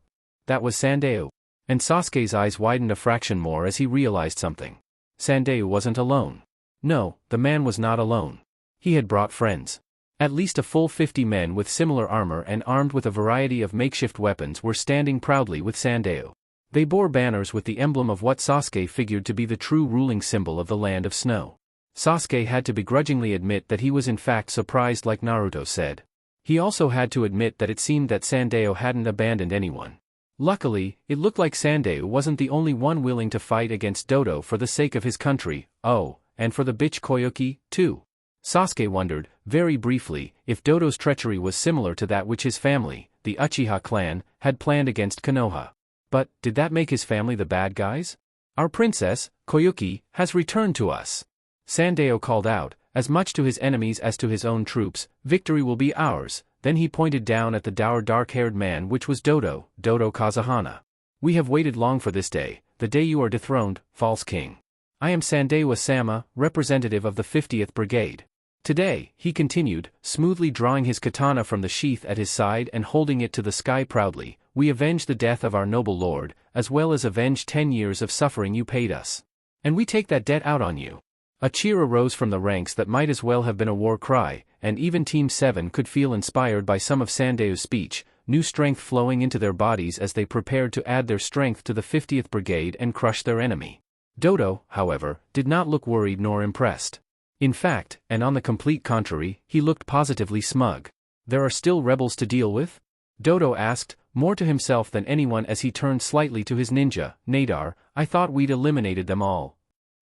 That was Sandeo. And Sasuke's eyes widened a fraction more as he realized something. Sandeo wasn't alone. No, the man was not alone. He had brought friends. At least a full 50 men with similar armor and armed with a variety of makeshift weapons were standing proudly with Sandeo. They bore banners with the emblem of what Sasuke figured to be the true ruling symbol of the land of snow. Sasuke had to begrudgingly admit that he was in fact surprised like Naruto said. He also had to admit that it seemed that Sandeo hadn't abandoned anyone. Luckily, it looked like Sandeo wasn't the only one willing to fight against Dodo for the sake of his country, oh, and for the bitch Koyuki, too. Sasuke wondered, very briefly, if Dodo's treachery was similar to that which his family, the Uchiha clan, had planned against Konoha. But, did that make his family the bad guys? Our princess, Koyuki, has returned to us. Sandeo called out, as much to his enemies as to his own troops, victory will be ours. Then he pointed down at the dour dark-haired man which was Dodo Kazahana. We have waited long for this day, the day you are dethroned, false king. I am Sandeo Sama, representative of the 50th Brigade. Today, he continued, smoothly drawing his katana from the sheath at his side and holding it to the sky proudly, we avenge the death of our noble lord, as well as avenge 10 years of suffering you paid us. And we take that debt out on you. A cheer arose from the ranks that might as well have been a war cry, and even Team 7 could feel inspired by some of Sandeo's speech, new strength flowing into their bodies as they prepared to add their strength to the 50th Brigade and crush their enemy. Dodo, however, did not look worried nor impressed. In fact, and on the complete contrary, he looked positively smug. There are still rebels to deal with? Dodo asked, more to himself than anyone as he turned slightly to his ninja, Nadar. I thought we'd eliminated them all.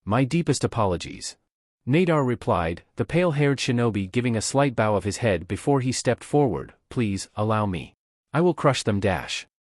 My deepest apologies. Nadar replied, the pale-haired shinobi giving a slight bow of his head before he stepped forward. Please, allow me. I will crush them.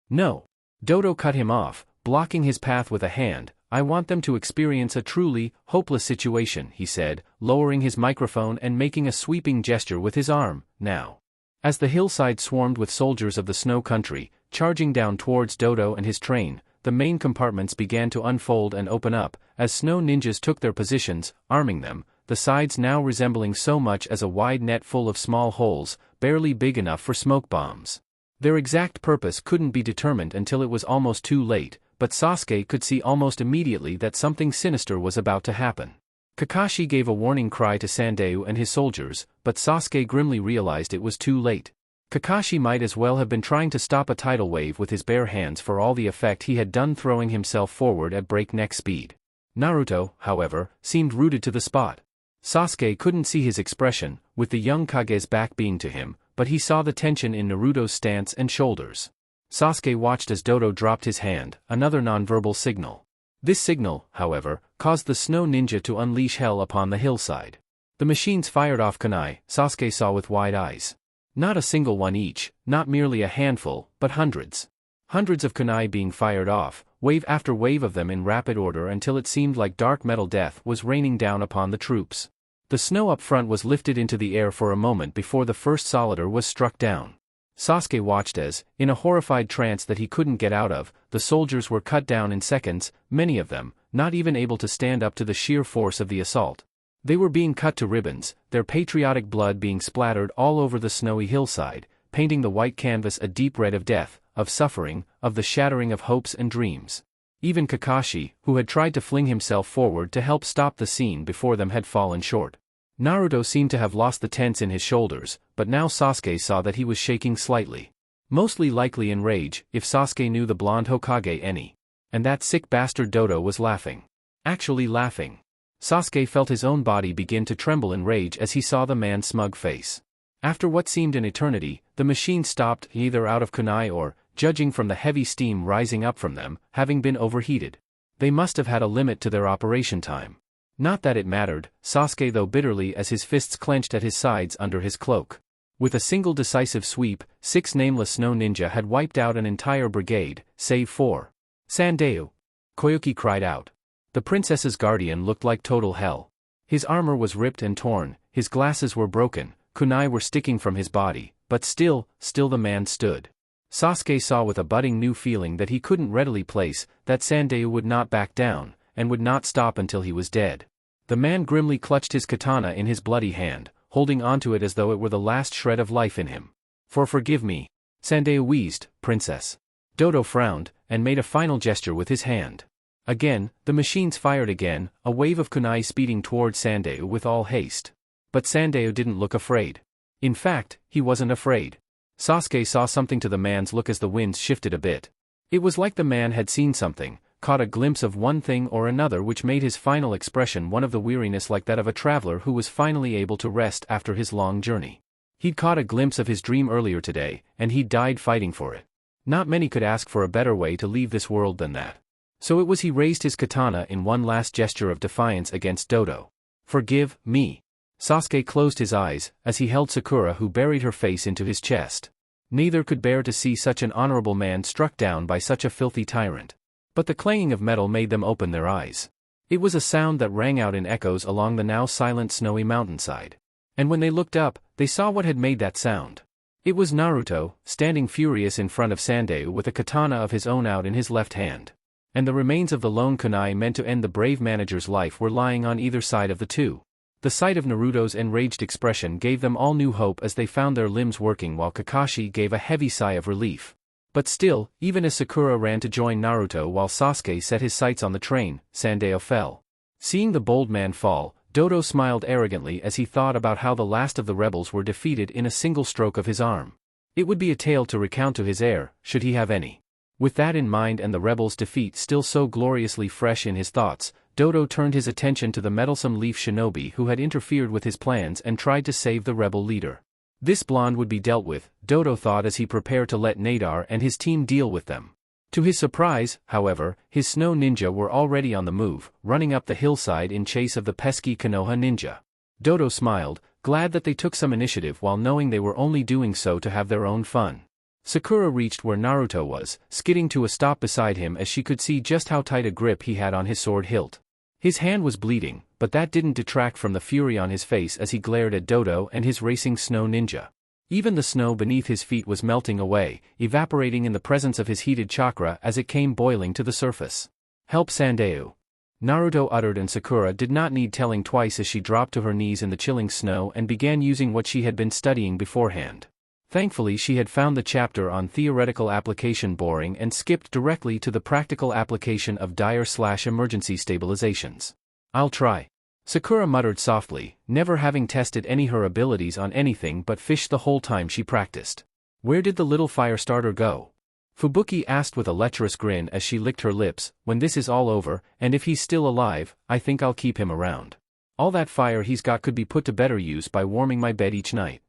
No. Dodo cut him off, blocking his path with a hand. I want them to experience a truly hopeless situation, he said, lowering his microphone and making a sweeping gesture with his arm. Now. As the hillside swarmed with soldiers of the snow country, charging down towards Dodo and his train, the main compartments began to unfold and open up, as snow ninjas took their positions, arming them, the sides now resembling so much as a wide net full of small holes, barely big enough for smoke bombs. Their exact purpose couldn't be determined until it was almost too late, but Sasuke could see almost immediately that something sinister was about to happen. Kakashi gave a warning cry to Sandayu and his soldiers, but Sasuke grimly realized it was too late. Kakashi might as well have been trying to stop a tidal wave with his bare hands for all the effect he had done throwing himself forward at breakneck speed. Naruto, however, seemed rooted to the spot. Sasuke couldn't see his expression, with the young Kage's back being to him, but he saw the tension in Naruto's stance and shoulders. Sasuke watched as Dodo dropped his hand, another nonverbal signal. This signal, however, caused the snow ninja to unleash hell upon the hillside. The machines fired off kunai, Sasuke saw with wide eyes. Not a single one each, not merely a handful, but hundreds. Hundreds of kunai being fired off, wave after wave of them in rapid order until it seemed like dark metal death was raining down upon the troops. The snow up front was lifted into the air for a moment before the first solider was struck down. Sasuke watched as, in a horrified trance that he couldn't get out of, the soldiers were cut down in seconds, many of them, not even able to stand up to the sheer force of the assault. They were being cut to ribbons, their patriotic blood being splattered all over the snowy hillside, painting the white canvas a deep red of death, of suffering, of the shattering of hopes and dreams. Even Kakashi, who had tried to fling himself forward to help stop the scene before them, had fallen short. Naruto seemed to have lost the tense in his shoulders, but now Sasuke saw that he was shaking slightly. Mostly likely in rage, if Sasuke knew the blonde Hokage any. And that sick bastard Dodo was laughing. Actually laughing. Sasuke felt his own body begin to tremble in rage as he saw the man's smug face. After what seemed an eternity, the machine stopped, either out of kunai or, judging from the heavy steam rising up from them, having been overheated. They must have had a limit to their operation time. Not that it mattered, Sasuke though bitterly as his fists clenched at his sides under his cloak. With a single decisive sweep, 6 nameless snow ninja had wiped out an entire brigade, save 4. Sandayu! Koyuki cried out. The princess's guardian looked like total hell. His armor was ripped and torn, his glasses were broken, kunai were sticking from his body, but still the man stood. Sasuke saw with a budding new feeling that he couldn't readily place, that Sandayu would not back down, and would not stop until he was dead. The man grimly clutched his katana in his bloody hand, holding onto it as though it were the last shred of life in him. Forgive me. Sandayu wheezed, Princess. Dodo frowned, and made a final gesture with his hand. Again, the machines fired again, a wave of kunai speeding towards Sandayu with all haste. But Sandayu didn't look afraid. In fact, he wasn't afraid. Sasuke saw something to the man's look as the winds shifted a bit. It was like the man had seen something, caught a glimpse of one thing or another which made his final expression one of the weariness like that of a traveler who was finally able to rest after his long journey. He'd caught a glimpse of his dream earlier today, and he'd died fighting for it. Not many could ask for a better way to leave this world than that. So it was he raised his katana in one last gesture of defiance against Dodo. Forgive me. Sasuke closed his eyes, as he held Sakura who buried her face into his chest. Neither could bear to see such an honorable man struck down by such a filthy tyrant. But the clanging of metal made them open their eyes. It was a sound that rang out in echoes along the now silent snowy mountainside. And when they looked up, they saw what had made that sound. It was Naruto, standing furious in front of Sandayu with a katana of his own out in his left hand. And the remains of the lone kunai meant to end the brave manager's life were lying on either side of the two. The sight of Naruto's enraged expression gave them all new hope as they found their limbs working, while Kakashi gave a heavy sigh of relief. But still, even as Sakura ran to join Naruto while Sasuke set his sights on the train, Sandayu fell. Seeing the bold man fall, Dodo smiled arrogantly as he thought about how the last of the rebels were defeated in a single stroke of his arm. It would be a tale to recount to his heir, should he have any. With that in mind and the rebels' defeat still so gloriously fresh in his thoughts, Dodo turned his attention to the meddlesome leaf shinobi who had interfered with his plans and tried to save the rebel leader. This blonde would be dealt with, Dodo thought as he prepared to let Nadar and his team deal with them. To his surprise, however, his snow ninja were already on the move, running up the hillside in chase of the pesky Konoha ninja. Dodo smiled, glad that they took some initiative while knowing they were only doing so to have their own fun. Sakura reached where Naruto was, skidding to a stop beside him as she could see just how tight a grip he had on his sword hilt. His hand was bleeding, but that didn't detract from the fury on his face as he glared at Dodo and his racing snow ninja. Even the snow beneath his feet was melting away, evaporating in the presence of his heated chakra as it came boiling to the surface. "Help Sandeu," Naruto uttered, and Sakura did not need telling twice as she dropped to her knees in the chilling snow and began using what she had been studying beforehand. Thankfully she had found the chapter on theoretical application boring and skipped directly to the practical application of dire/emergency stabilizations. "I'll try," Sakura muttered softly, never having tested any her abilities on anything but fish the whole time she practiced. "Where did the little fire starter go?" Fubuki asked with a lecherous grin as she licked her lips. "When this is all over, and if he's still alive, I think I'll keep him around. All that fire he's got could be put to better use by warming my bed each night."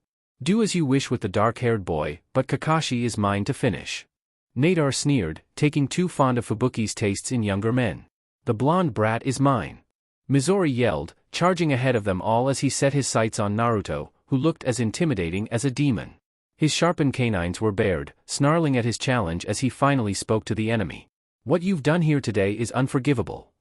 "Do as you wish with the dark-haired boy, but Kakashi is mine to finish," Nadar sneered, taking too fond of Fubuki's tastes in younger men. "The blonde brat is mine," Mizori yelled, charging ahead of them all as he set his sights on Naruto, who looked as intimidating as a demon. His sharpened canines were bared, snarling at his challenge as he finally spoke to the enemy. "What you've done here today is unforgivable,"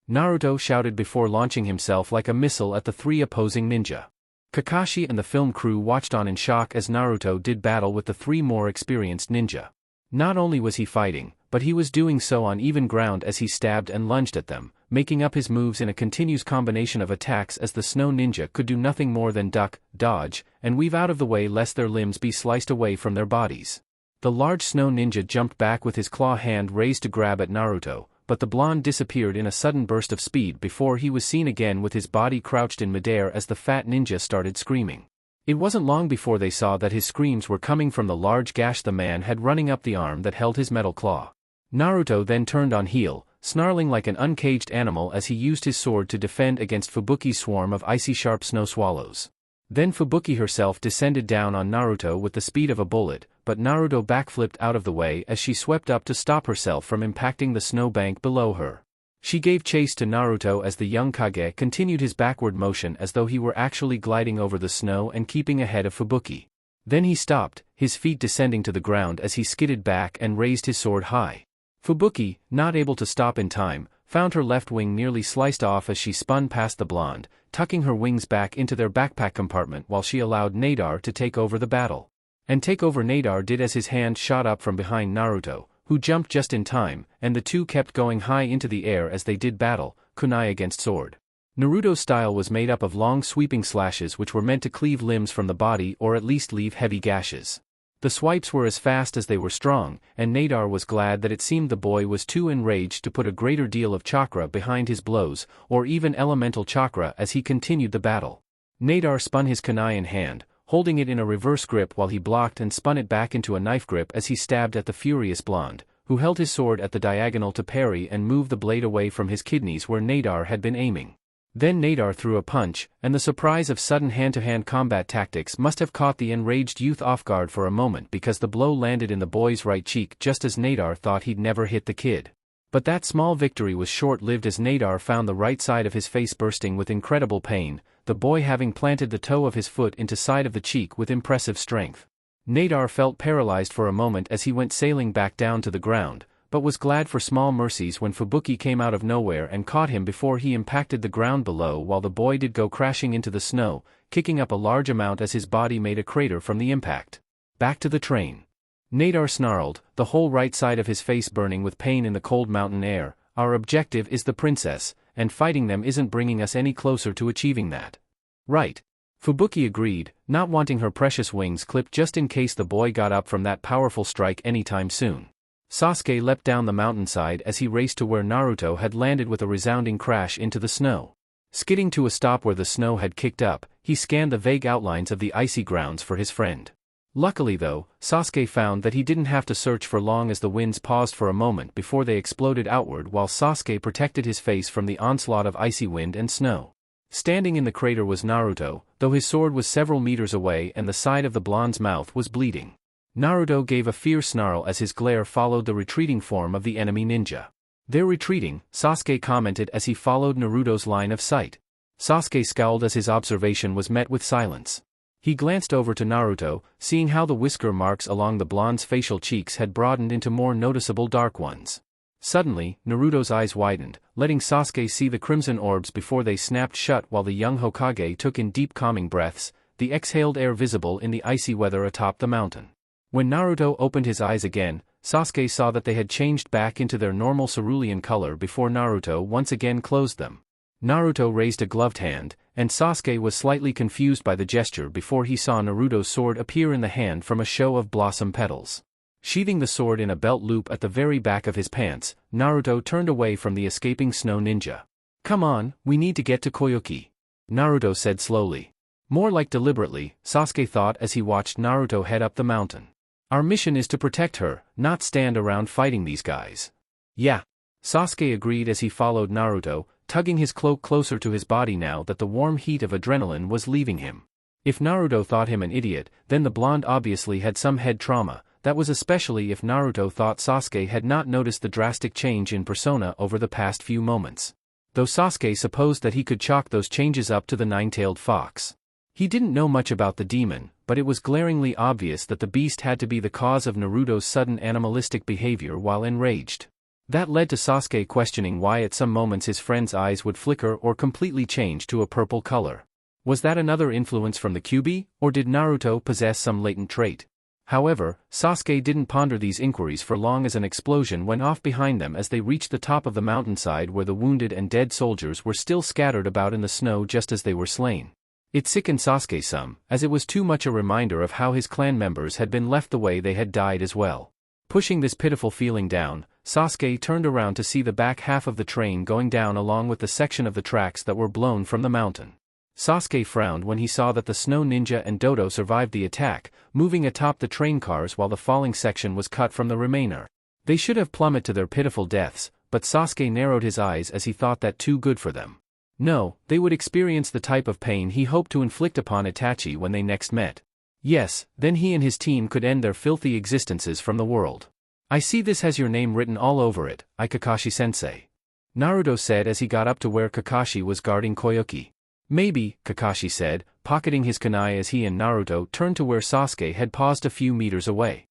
Naruto shouted before launching himself like a missile at the three opposing ninja. Kakashi and the film crew watched on in shock as Naruto did battle with the three more experienced ninja. Not only was he fighting, but he was doing so on even ground as he stabbed and lunged at them, making up his moves in a continuous combination of attacks as the snow ninja could do nothing more than duck, dodge, and weave out of the way lest their limbs be sliced away from their bodies. The large snow ninja jumped back with his claw hand raised to grab at Naruto, but the blonde disappeared in a sudden burst of speed before he was seen again with his body crouched in midair as the fat ninja started screaming. It wasn't long before they saw that his screams were coming from the large gash the man had running up the arm that held his metal claw. Naruto then turned on heel, snarling like an uncaged animal as he used his sword to defend against Fubuki's swarm of icy sharp snow swallows. Then Fubuki herself descended down on Naruto with the speed of a bullet, but Naruto backflipped out of the way as she swept up to stop herself from impacting the snow bank below her. She gave chase to Naruto as the young Kage continued his backward motion as though he were actually gliding over the snow and keeping ahead of Fubuki. Then he stopped, his feet descending to the ground as he skidded back and raised his sword high. Fubuki, not able to stop in time, found her left wing nearly sliced off as she spun past the blonde, tucking her wings back into their backpack compartment while she allowed Nadar to take over the battle. And take over Nadar did as his hand shot up from behind Naruto, who jumped just in time, and the two kept going high into the air as they did battle, kunai against sword. Naruto's style was made up of long sweeping slashes which were meant to cleave limbs from the body or at least leave heavy gashes. The swipes were as fast as they were strong, and Nadar was glad that it seemed the boy was too enraged to put a greater deal of chakra behind his blows, or even elemental chakra as he continued the battle. Nadar spun his kunai in hand, holding it in a reverse grip while he blocked and spun it back into a knife grip as he stabbed at the furious blonde, who held his sword at the diagonal to parry and move the blade away from his kidneys where Nadar had been aiming. Then Nadar threw a punch, and the surprise of sudden hand-to-hand combat tactics must have caught the enraged youth off guard for a moment because the blow landed in the boy's right cheek just as Nadar thought he'd never hit the kid. But that small victory was short-lived as Nadar found the right side of his face bursting with incredible pain, the boy having planted the toe of his foot into side of the cheek with impressive strength. Nadar felt paralyzed for a moment as he went sailing back down to the ground, but was glad for small mercies when Fubuki came out of nowhere and caught him before he impacted the ground below while the boy did go crashing into the snow, kicking up a large amount as his body made a crater from the impact. Back to the train. Nadar snarled, the whole right side of his face burning with pain in the cold mountain air. Our objective is the princess, and fighting them isn't bringing us any closer to achieving that. Right. Fubuki agreed, not wanting her precious wings clipped just in case the boy got up from that powerful strike anytime soon. Sasuke leapt down the mountainside as he raced to where Naruto had landed with a resounding crash into the snow. Skidding to a stop where the snow had kicked up, he scanned the vague outlines of the icy grounds for his friend. Luckily though, Sasuke found that he didn't have to search for long as the winds paused for a moment before they exploded outward while Sasuke protected his face from the onslaught of icy wind and snow. Standing in the crater was Naruto, though his sword was several meters away and the side of the blonde's mouth was bleeding. Naruto gave a fierce snarl as his glare followed the retreating form of the enemy ninja. "They're retreating," Sasuke commented as he followed Naruto's line of sight. Sasuke scowled as his observation was met with silence. He glanced over to Naruto, seeing how the whisker marks along the blonde's facial cheeks had broadened into more noticeable dark ones. Suddenly, Naruto's eyes widened, letting Sasuke see the crimson orbs before they snapped shut while the young Hokage took in deep calming breaths, the exhaled air visible in the icy weather atop the mountain. When Naruto opened his eyes again, Sasuke saw that they had changed back into their normal cerulean color before Naruto once again closed them. Naruto raised a gloved hand, and Sasuke was slightly confused by the gesture before he saw Naruto's sword appear in the hand from a show of blossom petals. Sheathing the sword in a belt loop at the very back of his pants, Naruto turned away from the escaping snow ninja. "Come on, we need to get to Koyuki," Naruto said slowly. More like deliberately, Sasuke thought as he watched Naruto head up the mountain. "Our mission is to protect her, not stand around fighting these guys." "Yeah," Sasuke agreed as he followed Naruto, tugging his cloak closer to his body now that the warm heat of adrenaline was leaving him. If Naruto thought him an idiot, then the blonde obviously had some head trauma. That was especially if Naruto thought Sasuke had not noticed the drastic change in persona over the past few moments. Though Sasuke supposed that he could chalk those changes up to the nine-tailed fox. He didn't know much about the demon, but it was glaringly obvious that the beast had to be the cause of Naruto's sudden animalistic behavior while enraged. That led to Sasuke questioning why at some moments his friend's eyes would flicker or completely change to a purple color. Was that another influence from the Kyuubi, or did Naruto possess some latent trait? However, Sasuke didn't ponder these inquiries for long as an explosion went off behind them as they reached the top of the mountainside where the wounded and dead soldiers were still scattered about in the snow just as they were slain. It sickened Sasuke some, as it was too much a reminder of how his clan members had been left the way they had died as well. Pushing this pitiful feeling down, Sasuke turned around to see the back half of the train going down along with the section of the tracks that were blown from the mountain. Sasuke frowned when he saw that the snow ninja and Dodo survived the attack, moving atop the train cars while the falling section was cut from the remainder. They should have plummeted to their pitiful deaths, but Sasuke narrowed his eyes as he thought that too good for them. No, they would experience the type of pain he hoped to inflict upon Itachi when they next met. Yes, then he and his team could end their filthy existences from the world. "I see this has your name written all over it, Kakashi-sensei," Naruto said as he got up to where Kakashi was guarding Koyuki. "Maybe," Kakashi said, pocketing his kunai as he and Naruto turned to where Sasuke had paused a few meters away.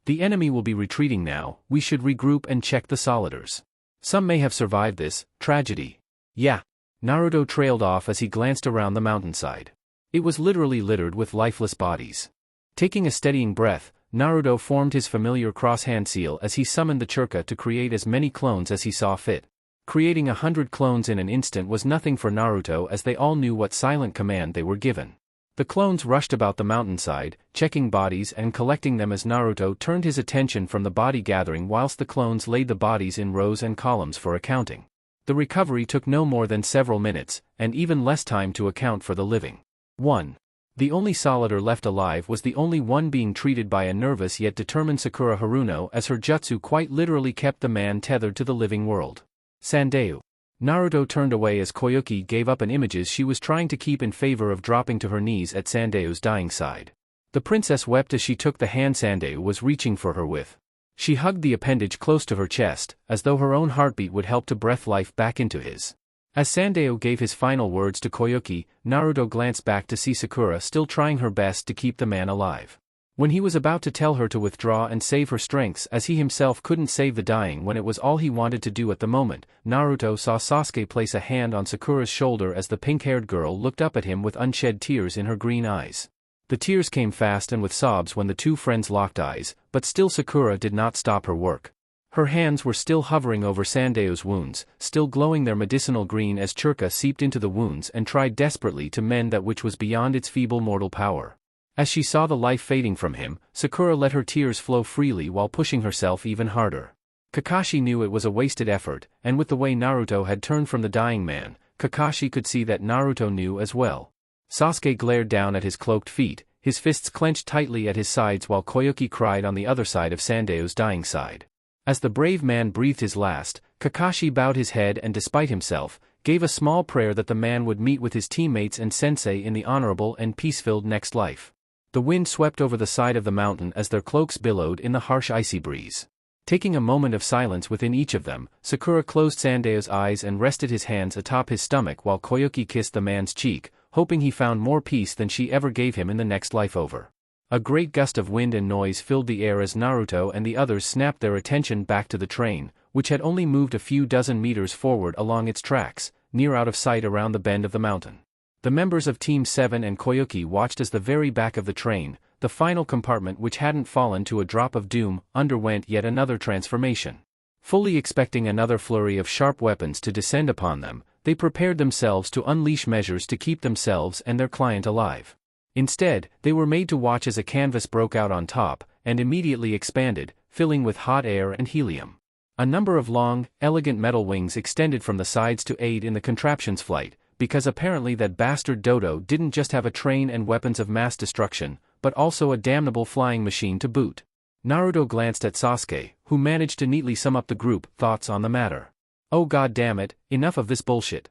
"The enemy will be retreating now, we should regroup and check the solidars. Some may have survived this tragedy." "Yeah." Naruto trailed off as he glanced around the mountainside. It was literally littered with lifeless bodies. Taking a steadying breath, Naruto formed his familiar cross-hand seal as he summoned the Churka to create as many clones as he saw fit. Creating 100 clones in an instant was nothing for Naruto as they all knew what silent command they were given. The clones rushed about the mountainside, checking bodies and collecting them as Naruto turned his attention from the body gathering whilst the clones laid the bodies in rows and columns for accounting. The recovery took no more than several minutes, and even less time to account for the living. 1. The only solidar left alive was the only one being treated by a nervous yet determined Sakura Haruno as her jutsu quite literally kept the man tethered to the living world. Sandeu. Naruto turned away as Koyuki gave up an images she was trying to keep in favor of dropping to her knees at Sandeu's dying side. The princess wept as she took the hand Sandeu was reaching for her with. She hugged the appendage close to her chest, as though her own heartbeat would help to breathe life back into his. As Sandeu gave his final words to Koyuki, Naruto glanced back to see Sakura still trying her best to keep the man alive. When he was about to tell her to withdraw and save her strengths as he himself couldn't save the dying when it was all he wanted to do at the moment, Naruto saw Sasuke place a hand on Sakura's shoulder as the pink-haired girl looked up at him with unshed tears in her green eyes. The tears came fast and with sobs when the two friends locked eyes, but still Sakura did not stop her work. Her hands were still hovering over Sandeu's wounds, still glowing their medicinal green as Churka seeped into the wounds and tried desperately to mend that which was beyond its feeble mortal power. As she saw the life fading from him, Sakura let her tears flow freely while pushing herself even harder. Kakashi knew it was a wasted effort, and with the way Naruto had turned from the dying man, Kakashi could see that Naruto knew as well. Sasuke glared down at his cloaked feet, his fists clenched tightly at his sides while Koyuki cried on the other side of Sandeu's dying side. As the brave man breathed his last, Kakashi bowed his head and despite himself, gave a small prayer that the man would meet with his teammates and sensei in the honorable and peace-filled next life. The wind swept over the side of the mountain as their cloaks billowed in the harsh icy breeze. Taking a moment of silence within each of them, Sakura closed Sandao's eyes and rested his hands atop his stomach while Koyuki kissed the man's cheek, hoping he found more peace than she ever gave him in the next life over. A great gust of wind and noise filled the air as Naruto and the others snapped their attention back to the train, which had only moved a few dozen meters forward along its tracks, near out of sight around the bend of the mountain. The members of Team 7 and Koyuki watched as the very back of the train, the final compartment which hadn't fallen to a drop of doom, underwent yet another transformation. Fully expecting another flurry of sharp weapons to descend upon them, they prepared themselves to unleash measures to keep themselves and their client alive. Instead, they were made to watch as a canvas broke out on top, and immediately expanded, filling with hot air and helium. A number of long, elegant metal wings extended from the sides to aid in the contraption's flight, because apparently that bastard Dodo didn't just have a train and weapons of mass destruction, but also a damnable flying machine to boot. Naruto glanced at Sasuke, who managed to neatly sum up the group thoughts on the matter. "Oh god damn it, enough of this bullshit."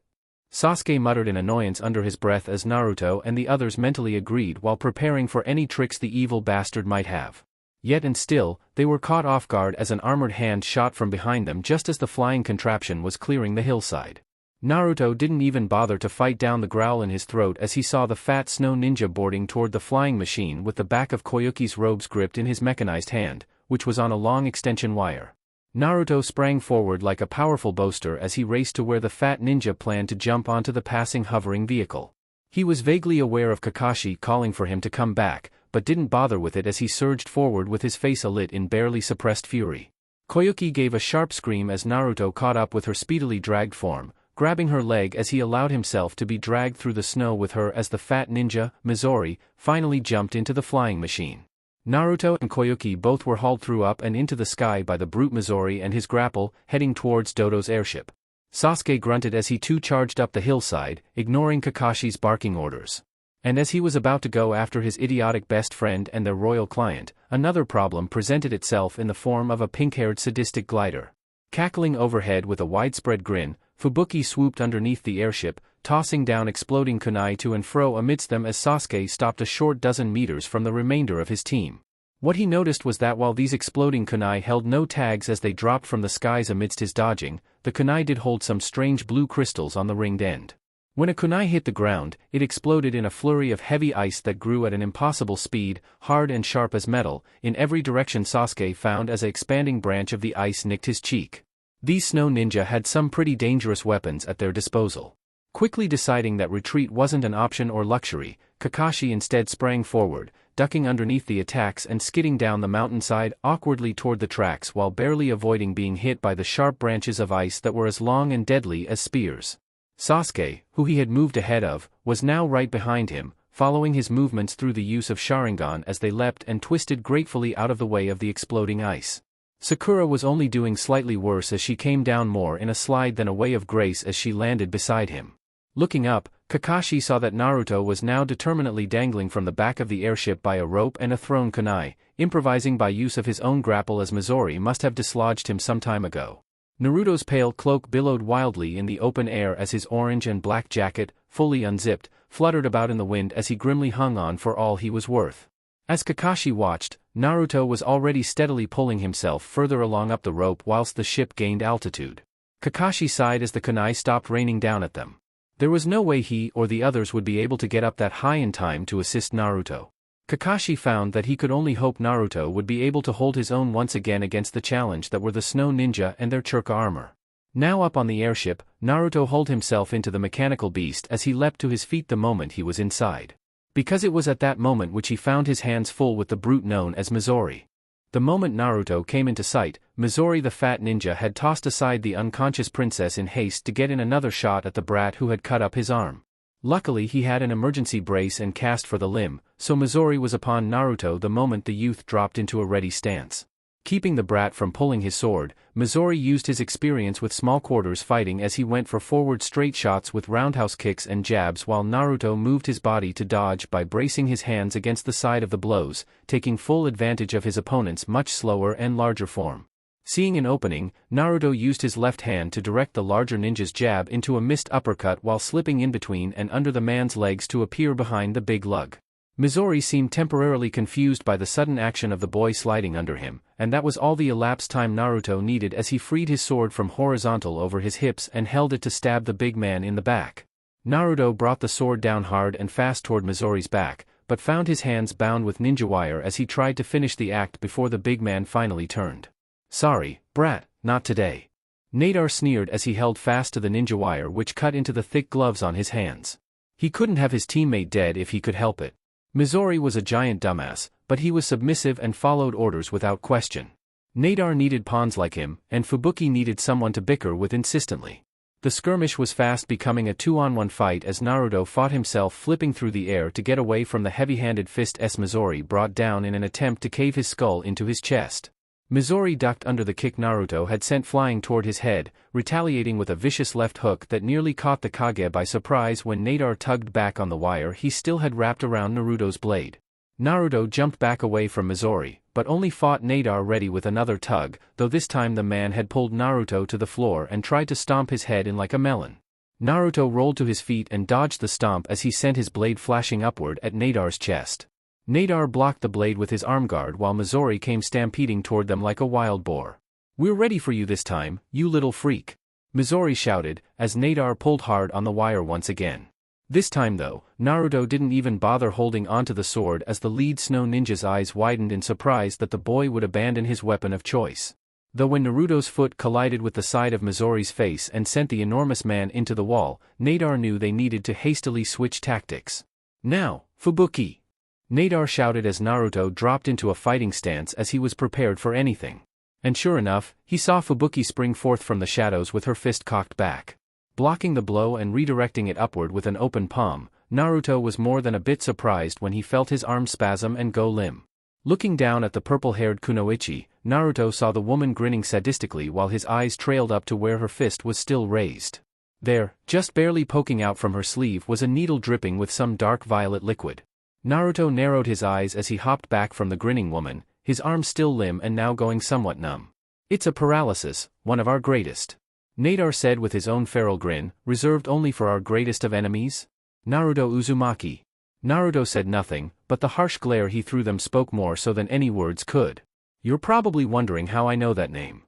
Sasuke muttered in annoyance under his breath as Naruto and the others mentally agreed while preparing for any tricks the evil bastard might have. Yet and still, they were caught off guard as an armored hand shot from behind them just as the flying contraption was clearing the hillside. Naruto didn't even bother to fight down the growl in his throat as he saw the fat snow ninja boarding toward the flying machine with the back of Koyuki's robes gripped in his mechanized hand, which was on a long extension wire. Naruto sprang forward like a powerful boaster as he raced to where the fat ninja planned to jump onto the passing hovering vehicle. He was vaguely aware of Kakashi calling for him to come back, but didn't bother with it as he surged forward with his face alit in barely suppressed fury. Koyuki gave a sharp scream as Naruto caught up with her speedily dragged form, grabbing her leg as he allowed himself to be dragged through the snow with her as the fat ninja, Midori, finally jumped into the flying machine. Naruto and Koyuki both were hauled through up and into the sky by the brute Midori and his grapple, heading towards Dodo's airship. Sasuke grunted as he too charged up the hillside, ignoring Kakashi's barking orders. And as he was about to go after his idiotic best friend and their royal client, another problem presented itself in the form of a pink-haired sadistic glider. Cackling overhead with a widespread grin, Fubuki swooped underneath the airship, tossing down exploding kunai to and fro amidst them as Sasuke stopped a short dozen meters from the remainder of his team. What he noticed was that while these exploding kunai held no tags as they dropped from the skies amidst his dodging, the kunai did hold some strange blue crystals on the ringed end. When a kunai hit the ground, it exploded in a flurry of heavy ice that grew at an impossible speed, hard and sharp as metal, in every direction Sasuke found as an expanding branch of the ice nicked his cheek. These snow ninja had some pretty dangerous weapons at their disposal. Quickly deciding that retreat wasn't an option or luxury, Kakashi instead sprang forward, ducking underneath the attacks and skidding down the mountainside awkwardly toward the tracks while barely avoiding being hit by the sharp branches of ice that were as long and deadly as spears. Sasuke, who he had moved ahead of, was now right behind him, following his movements through the use of Sharingan as they leapt and twisted gratefully out of the way of the exploding ice. Sakura was only doing slightly worse as she came down more in a slide than a way of grace as she landed beside him. Looking up, Kakashi saw that Naruto was now determinately dangling from the back of the airship by a rope and a thrown kunai, improvising by use of his own grapple as Midori must have dislodged him some time ago. Naruto's pale cloak billowed wildly in the open air as his orange and black jacket, fully unzipped, fluttered about in the wind as he grimly hung on for all he was worth. As Kakashi watched, Naruto was already steadily pulling himself further along up the rope whilst the ship gained altitude. Kakashi sighed as the kunai stopped raining down at them. There was no way he or the others would be able to get up that high in time to assist Naruto. Kakashi found that he could only hope Naruto would be able to hold his own once again against the challenge that were the snow ninja and their churka armor. Now up on the airship, Naruto hauled himself into the mechanical beast as he leapt to his feet the moment he was inside. Because it was at that moment which he found his hands full with the brute known as Midori. The moment Naruto came into sight, Midori the fat ninja had tossed aside the unconscious princess in haste to get in another shot at the brat who had cut up his arm. Luckily he had an emergency brace and cast for the limb, so Midori was upon Naruto the moment the youth dropped into a ready stance. Keeping the brat from pulling his sword, Midori used his experience with small quarters fighting as he went for forward straight shots with roundhouse kicks and jabs while Naruto moved his body to dodge by bracing his hands against the side of the blows, taking full advantage of his opponent's much slower and larger form. Seeing an opening, Naruto used his left hand to direct the larger ninja's jab into a missed uppercut while slipping in between and under the man's legs to appear behind the big lug. Midori seemed temporarily confused by the sudden action of the boy sliding under him, and that was all the elapsed time Naruto needed as he freed his sword from horizontal over his hips and held it to stab the big man in the back. Naruto brought the sword down hard and fast toward Midori's back, but found his hands bound with ninja wire as he tried to finish the act before the big man finally turned. "Sorry, brat, not today." Nadar sneered as he held fast to the ninja wire which cut into the thick gloves on his hands. He couldn't have his teammate dead if he could help it. Midori was a giant dumbass, but he was submissive and followed orders without question. Nadar needed pawns like him, and Fubuki needed someone to bicker with insistently. The skirmish was fast becoming a 2-on-1 fight as Naruto fought himself flipping through the air to get away from the heavy-handed fist Midori brought down in an attempt to cave his skull into his chest. Midori ducked under the kick Naruto had sent flying toward his head, retaliating with a vicious left hook that nearly caught the Kage by surprise when Nadar tugged back on the wire he still had wrapped around Naruto's blade. Naruto jumped back away from Midori, but only fought Nadar ready with another tug, though this time the man had pulled Naruto to the floor and tried to stomp his head in like a melon. Naruto rolled to his feet and dodged the stomp as he sent his blade flashing upward at Nadar's chest. Nadar blocked the blade with his arm guard while Midori came stampeding toward them like a wild boar. "We're ready for you this time, you little freak," Midori shouted, as Nadar pulled hard on the wire once again. This time though, Naruto didn't even bother holding onto the sword as the lead snow ninja's eyes widened in surprise that the boy would abandon his weapon of choice. Though when Naruto's foot collided with the side of Midori's face and sent the enormous man into the wall, Nadar knew they needed to hastily switch tactics. "Now, Fubuki!" Nadar shouted as Naruto dropped into a fighting stance as he was prepared for anything. And sure enough, he saw Fubuki spring forth from the shadows with her fist cocked back. Blocking the blow and redirecting it upward with an open palm, Naruto was more than a bit surprised when he felt his arm spasm and go limp. Looking down at the purple-haired kunoichi, Naruto saw the woman grinning sadistically while his eyes trailed up to where her fist was still raised. There, just barely poking out from her sleeve was a needle dripping with some dark violet liquid. Naruto narrowed his eyes as he hopped back from the grinning woman, his arm still limp and now going somewhat numb. "It's a paralysis, one of our greatest," Nadar said with his own feral grin, "reserved only for our greatest of enemies? Naruto Uzumaki." Naruto said nothing, but the harsh glare he threw them spoke more so than any words could. "You're probably wondering how I know that name,"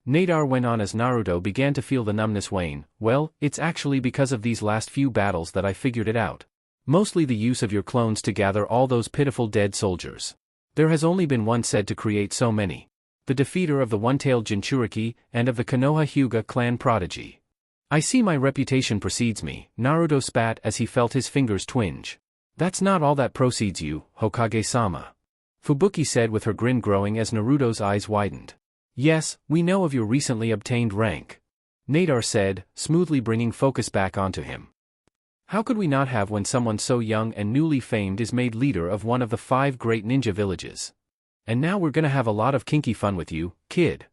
Nadar went on as Naruto began to feel the numbness wane. "Well, it's actually because of these last few battles that I figured it out. Mostly the use of your clones to gather all those pitiful dead soldiers. There has only been one said to create so many. The defeater of the one-tailed Jinchuriki, and of the Konoha Hyuga clan prodigy. I see my reputation precedes me," Naruto spat as he felt his fingers twinge. "That's not all that precedes you, Hokage-sama," Fubuki said with her grin growing as Naruto's eyes widened. "Yes, we know of your recently obtained rank," Nadar said, smoothly bringing focus back onto him. "How could we not have when someone so young and newly famed is made leader of one of the 5 great ninja villages? And now we're gonna have a lot of kinky fun with you, kid,"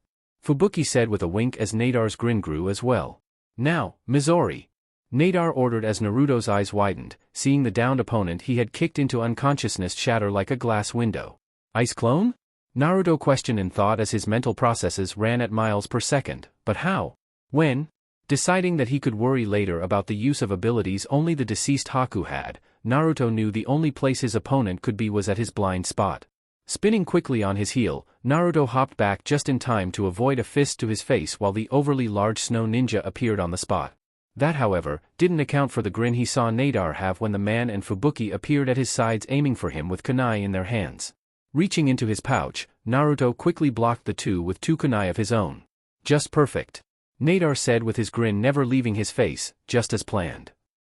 Fubuki said with a wink as Nadar's grin grew as well. "Now, Midori," Nadar ordered as Naruto's eyes widened, seeing the downed opponent he had kicked into unconsciousness shatter like a glass window. "Ice clone?" Naruto questioned in thought as his mental processes ran at miles per second, but how? When? Deciding that he could worry later about the use of abilities only the deceased Haku had, Naruto knew the only place his opponent could be was at his blind spot. Spinning quickly on his heel, Naruto hopped back just in time to avoid a fist to his face while the overly large snow ninja appeared on the spot. That, however, didn't account for the grin he saw Nadar have when the man and Fubuki appeared at his sides aiming for him with kunai in their hands. Reaching into his pouch, Naruto quickly blocked the two with 2 kunai of his own. "Just perfect," Nadar said with his grin never leaving his face, "just as planned."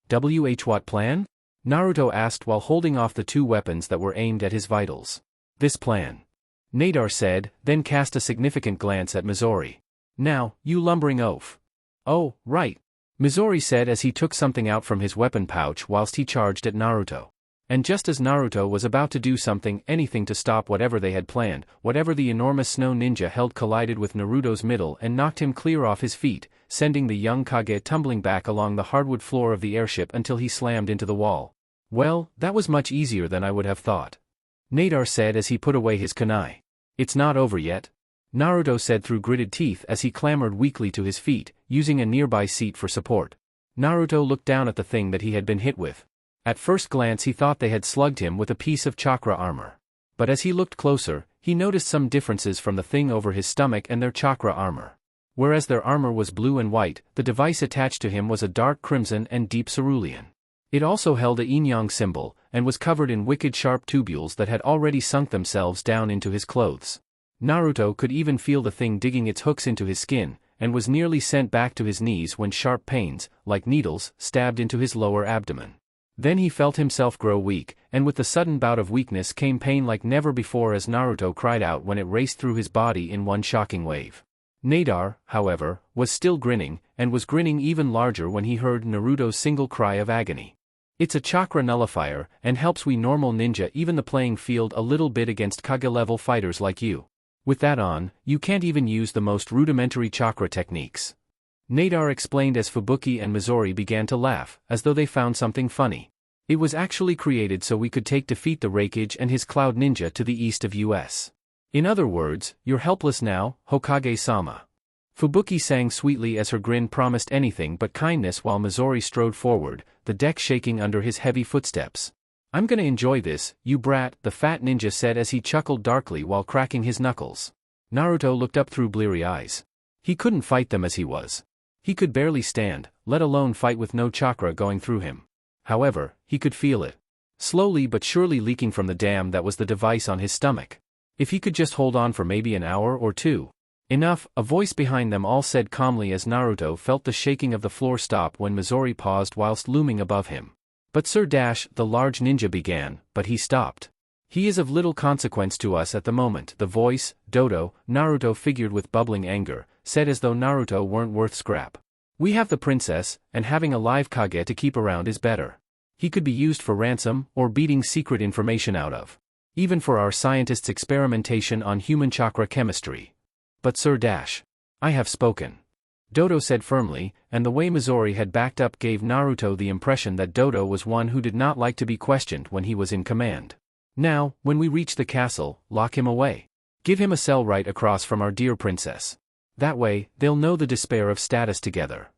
What plan? Naruto asked while holding off the 2 weapons that were aimed at his vitals. "This plan," Nadar said, then cast a significant glance at Midori. "Now, you lumbering oaf." "Oh, right," Midori said as he took something out from his weapon pouch whilst he charged at Naruto. And just as Naruto was about to do something, anything to stop whatever they had planned, whatever the enormous snow ninja held collided with Naruto's middle and knocked him clear off his feet, sending the young Kage tumbling back along the hardwood floor of the airship until he slammed into the wall. "Well, that was much easier than I would have thought," Nadar said as he put away his kunai. "It's not over yet," Naruto said through gritted teeth as he clambered weakly to his feet, using a nearby seat for support. Naruto looked down at the thing that he had been hit with. At first glance he thought they had slugged him with a piece of chakra armor. But as he looked closer, he noticed some differences from the thing over his stomach and their chakra armor. Whereas their armor was blue and white, the device attached to him was a dark crimson and deep cerulean. It also held a yin-yang symbol, and was covered in wicked sharp tubules that had already sunk themselves down into his clothes. Naruto could even feel the thing digging its hooks into his skin, and was nearly sent back to his knees when sharp pains, like needles, stabbed into his lower abdomen. Then he felt himself grow weak, and with the sudden bout of weakness came pain like never before as Naruto cried out when it raced through his body in one shocking wave. Nadar, however, was still grinning, and was grinning even larger when he heard Naruto's single cry of agony. It's a chakra nullifier, and helps we normal ninja even the playing field a little bit against Kage-level fighters like you. With that on, you can't even use the most rudimentary chakra techniques. Nadar explained as Fubuki and Midori began to laugh, as though they found something funny. It was actually created so we could defeat the Raikage and his Cloud Ninja to the east of US. In other words, you're helpless now, Hokage-sama. Fubuki sang sweetly as her grin promised anything but kindness while Midori strode forward, the deck shaking under his heavy footsteps. I'm gonna enjoy this, you brat, the fat ninja said as he chuckled darkly while cracking his knuckles. Naruto looked up through bleary eyes. He couldn't fight them as he was. He could barely stand, let alone fight with no chakra going through him. However, he could feel it. Slowly but surely leaking from the dam that was the device on his stomach. If he could just hold on for maybe an hour or two. Enough, a voice behind them all said calmly as Naruto felt the shaking of the floor stop when Midori paused whilst looming above him. But Sir Dash, the large ninja began, but he stopped. He is of little consequence to us at the moment, the voice, Dodo, Naruto figured with bubbling anger, said as though Naruto weren't worth scrap. We have the princess, and having a live Kage to keep around is better. He could be used for ransom, or beating secret information out of. Even for our scientists' experimentation on human chakra chemistry. But Sir Dash. I have spoken. Dodo said firmly, and the way Midori had backed up gave Naruto the impression that Dodo was one who did not like to be questioned when he was in command. Now, when we reach the castle, lock him away. Give him a cell right across from our dear princess. That way, they'll know the despair of status together.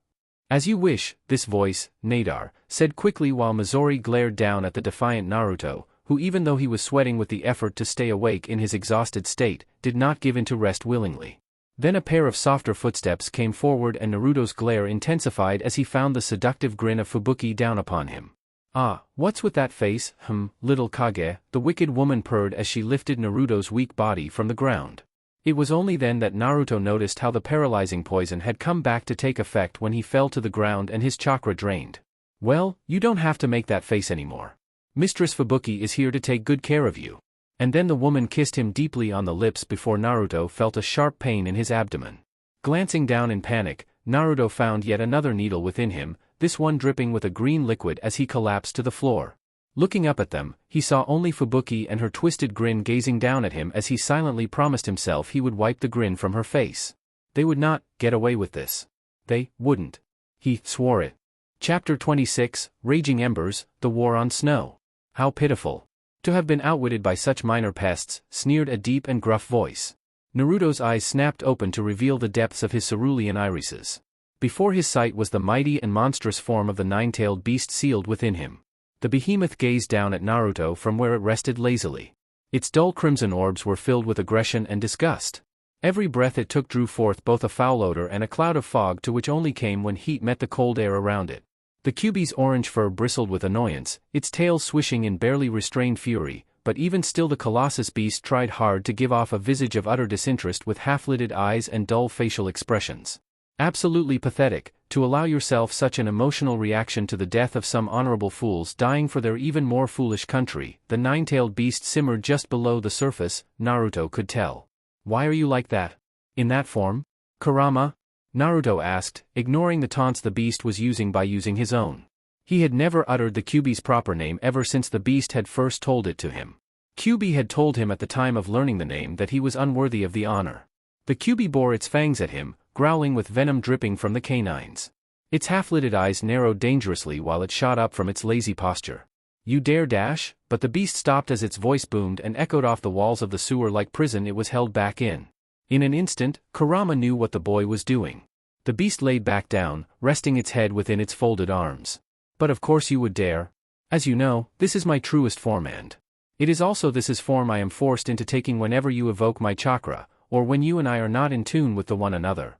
As you wish, this voice, Nadar, said quickly while Midori glared down at the defiant Naruto, who even though he was sweating with the effort to stay awake in his exhausted state, did not give in to rest willingly. Then a pair of softer footsteps came forward and Naruto's glare intensified as he found the seductive grin of Fubuki down upon him. Ah, what's with that face, little Kage, the wicked woman purred as she lifted Naruto's weak body from the ground. It was only then that Naruto noticed how the paralyzing poison had come back to take effect when he fell to the ground and his chakra drained. Well, you don't have to make that face anymore. Mistress Fubuki is here to take good care of you. And then the woman kissed him deeply on the lips before Naruto felt a sharp pain in his abdomen. Glancing down in panic, Naruto found yet another needle within him, this one dripping with a green liquid as he collapsed to the floor. Looking up at them, he saw only Fubuki and her twisted grin gazing down at him as he silently promised himself he would wipe the grin from her face. They would not get away with this. They wouldn't. He swore it. Chapter 26, Raging Embers, The War on Snow. How pitiful. To have been outwitted by such minor pests, sneered a deep and gruff voice. Naruto's eyes snapped open to reveal the depths of his cerulean irises. Before his sight was the mighty and monstrous form of the nine-tailed beast sealed within him. The behemoth gazed down at Naruto from where it rested lazily. Its dull crimson orbs were filled with aggression and disgust. Every breath it took drew forth both a foul odor and a cloud of fog to which only came when heat met the cold air around it. The Kyuubi's orange fur bristled with annoyance, its tail swishing in barely restrained fury, but even still the colossus beast tried hard to give off a visage of utter disinterest with half-lidded eyes and dull facial expressions. Absolutely pathetic, to allow yourself such an emotional reaction to the death of some honorable fools dying for their even more foolish country, the nine-tailed beast simmered just below the surface, Naruto could tell. Why are you like that? In that form? Kurama? Naruto asked, ignoring the taunts the beast was using by using his own. He had never uttered the Kyuubi's proper name ever since the beast had first told it to him. Kyuubi had told him at the time of learning the name that he was unworthy of the honor. The Kyuubi bore its fangs at him, growling with venom dripping from the canines. Its half-lidded eyes narrowed dangerously while it shot up from its lazy posture. You dare dash? But the beast stopped as its voice boomed and echoed off the walls of the sewer-like prison it was held back in. In an instant, Kurama knew what the boy was doing. The beast laid back down, resting its head within its folded arms. But of course you would dare. As you know, this is my truest form and it is also this is form I am forced into taking whenever you evoke my chakra, or when you and I are not in tune with the one another.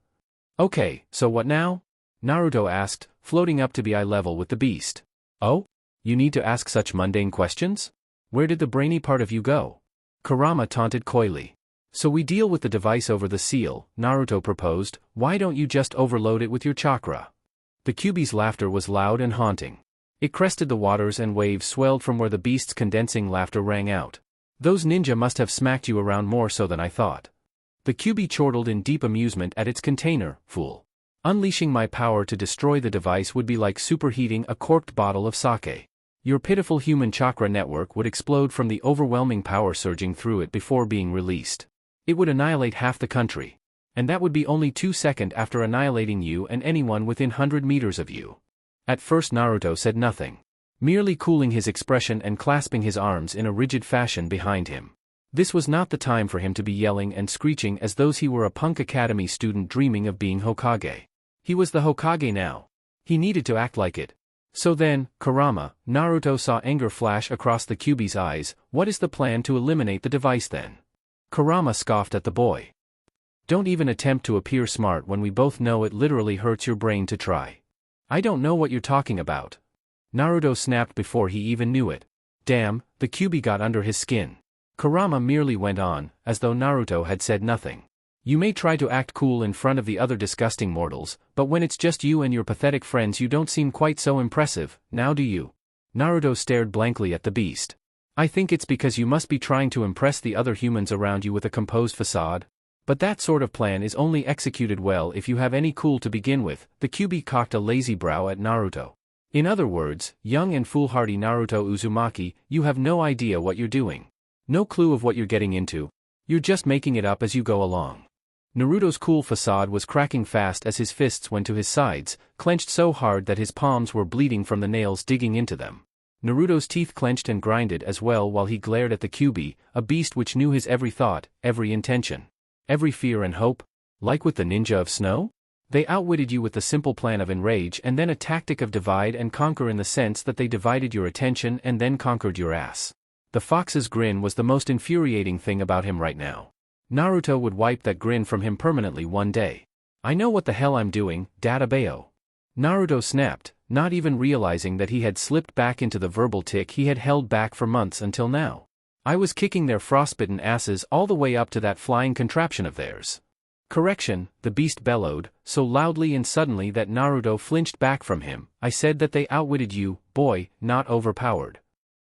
Okay, so what now? Naruto asked, floating up to be eye level with the beast. Oh? You need to ask such mundane questions? Where did the brainy part of you go? Kurama taunted coyly. So we deal with the device over the seal, Naruto proposed, why don't you just overload it with your chakra? The Kyuubi's laughter was loud and haunting. It crested the waters and waves swelled from where the beast's condensing laughter rang out. Those ninja must have smacked you around more so than I thought. The Kyuubi chortled in deep amusement at its container, fool. Unleashing my power to destroy the device would be like superheating a corked bottle of sake. Your pitiful human chakra network would explode from the overwhelming power surging through it before being released. It would annihilate half the country. And that would be only 2 seconds after annihilating you and anyone within 100 meters of you. At first Naruto said nothing, merely cooling his expression and clasping his arms in a rigid fashion behind him. This was not the time for him to be yelling and screeching as though he were a punk academy student dreaming of being Hokage. He was the Hokage now. He needed to act like it. So then, Kurama, Naruto saw anger flash across the Kyuubi's eyes. What is the plan to eliminate the device then? Kurama scoffed at the boy. Don't even attempt to appear smart when we both know it literally hurts your brain to try. I don't know what you're talking about. Naruto snapped before he even knew it. Damn, the Kyuubi got under his skin. Kurama merely went on, as though Naruto had said nothing. You may try to act cool in front of the other disgusting mortals, but when it's just you and your pathetic friends you don't seem quite so impressive, now do you? Naruto stared blankly at the beast. I think it's because you must be trying to impress the other humans around you with a composed facade. But that sort of plan is only executed well if you have any cool to begin with. The Kyuubi cocked a lazy brow at Naruto. In other words, young and foolhardy Naruto Uzumaki, you have no idea what you're doing. No clue of what you're getting into. You're just making it up as you go along. Naruto's cool facade was cracking fast as his fists went to his sides, clenched so hard that his palms were bleeding from the nails digging into them. Naruto's teeth clenched and grinded as well while he glared at the Kyuubi, a beast which knew his every thought, every intention. Every fear and hope? Like with the ninja of snow? They outwitted you with the simple plan of enrage and then a tactic of divide and conquer in the sense that they divided your attention and then conquered your ass. The fox's grin was the most infuriating thing about him right now. Naruto would wipe that grin from him permanently one day. I know what the hell I'm doing, Databeo. Naruto snapped, not even realizing that he had slipped back into the verbal tick he had held back for months until now. I was kicking their frostbitten asses all the way up to that flying contraption of theirs. Correction, the beast bellowed, so loudly and suddenly that Naruto flinched back from him. I said that they outwitted you, boy, not overpowered.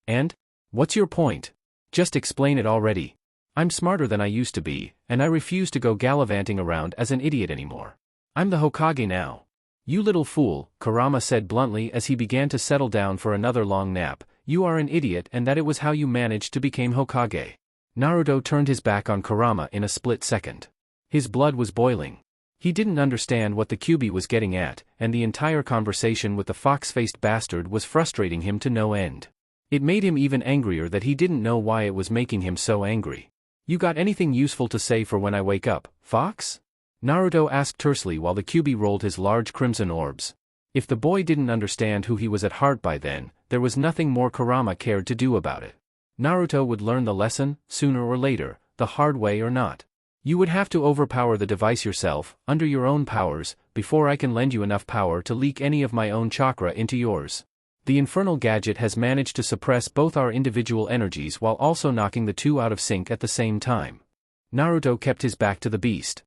And? What's your point? Just explain it already. I'm smarter than I used to be, and I refuse to go gallivanting around as an idiot anymore. I'm the Hokage now. You little fool, Kurama said bluntly as he began to settle down for another long nap. You are an idiot and that it was how you managed to become Hokage. Naruto turned his back on Kurama in a split second. His blood was boiling. He didn't understand what the Kyuubi was getting at, and the entire conversation with the fox-faced bastard was frustrating him to no end. It made him even angrier that he didn't know why it was making him so angry. You got anything useful to say for when I wake up, Fox? Naruto asked tersely while the Kyuubi rolled his large crimson orbs. If the boy didn't understand who he was at heart by then, there was nothing more Kurama cared to do about it. Naruto would learn the lesson, sooner or later, the hard way or not. You would have to overpower the device yourself, under your own powers, before I can lend you enough power to leak any of my own chakra into yours. The infernal gadget has managed to suppress both our individual energies while also knocking the two out of sync at the same time. Naruto kept his back to the beast.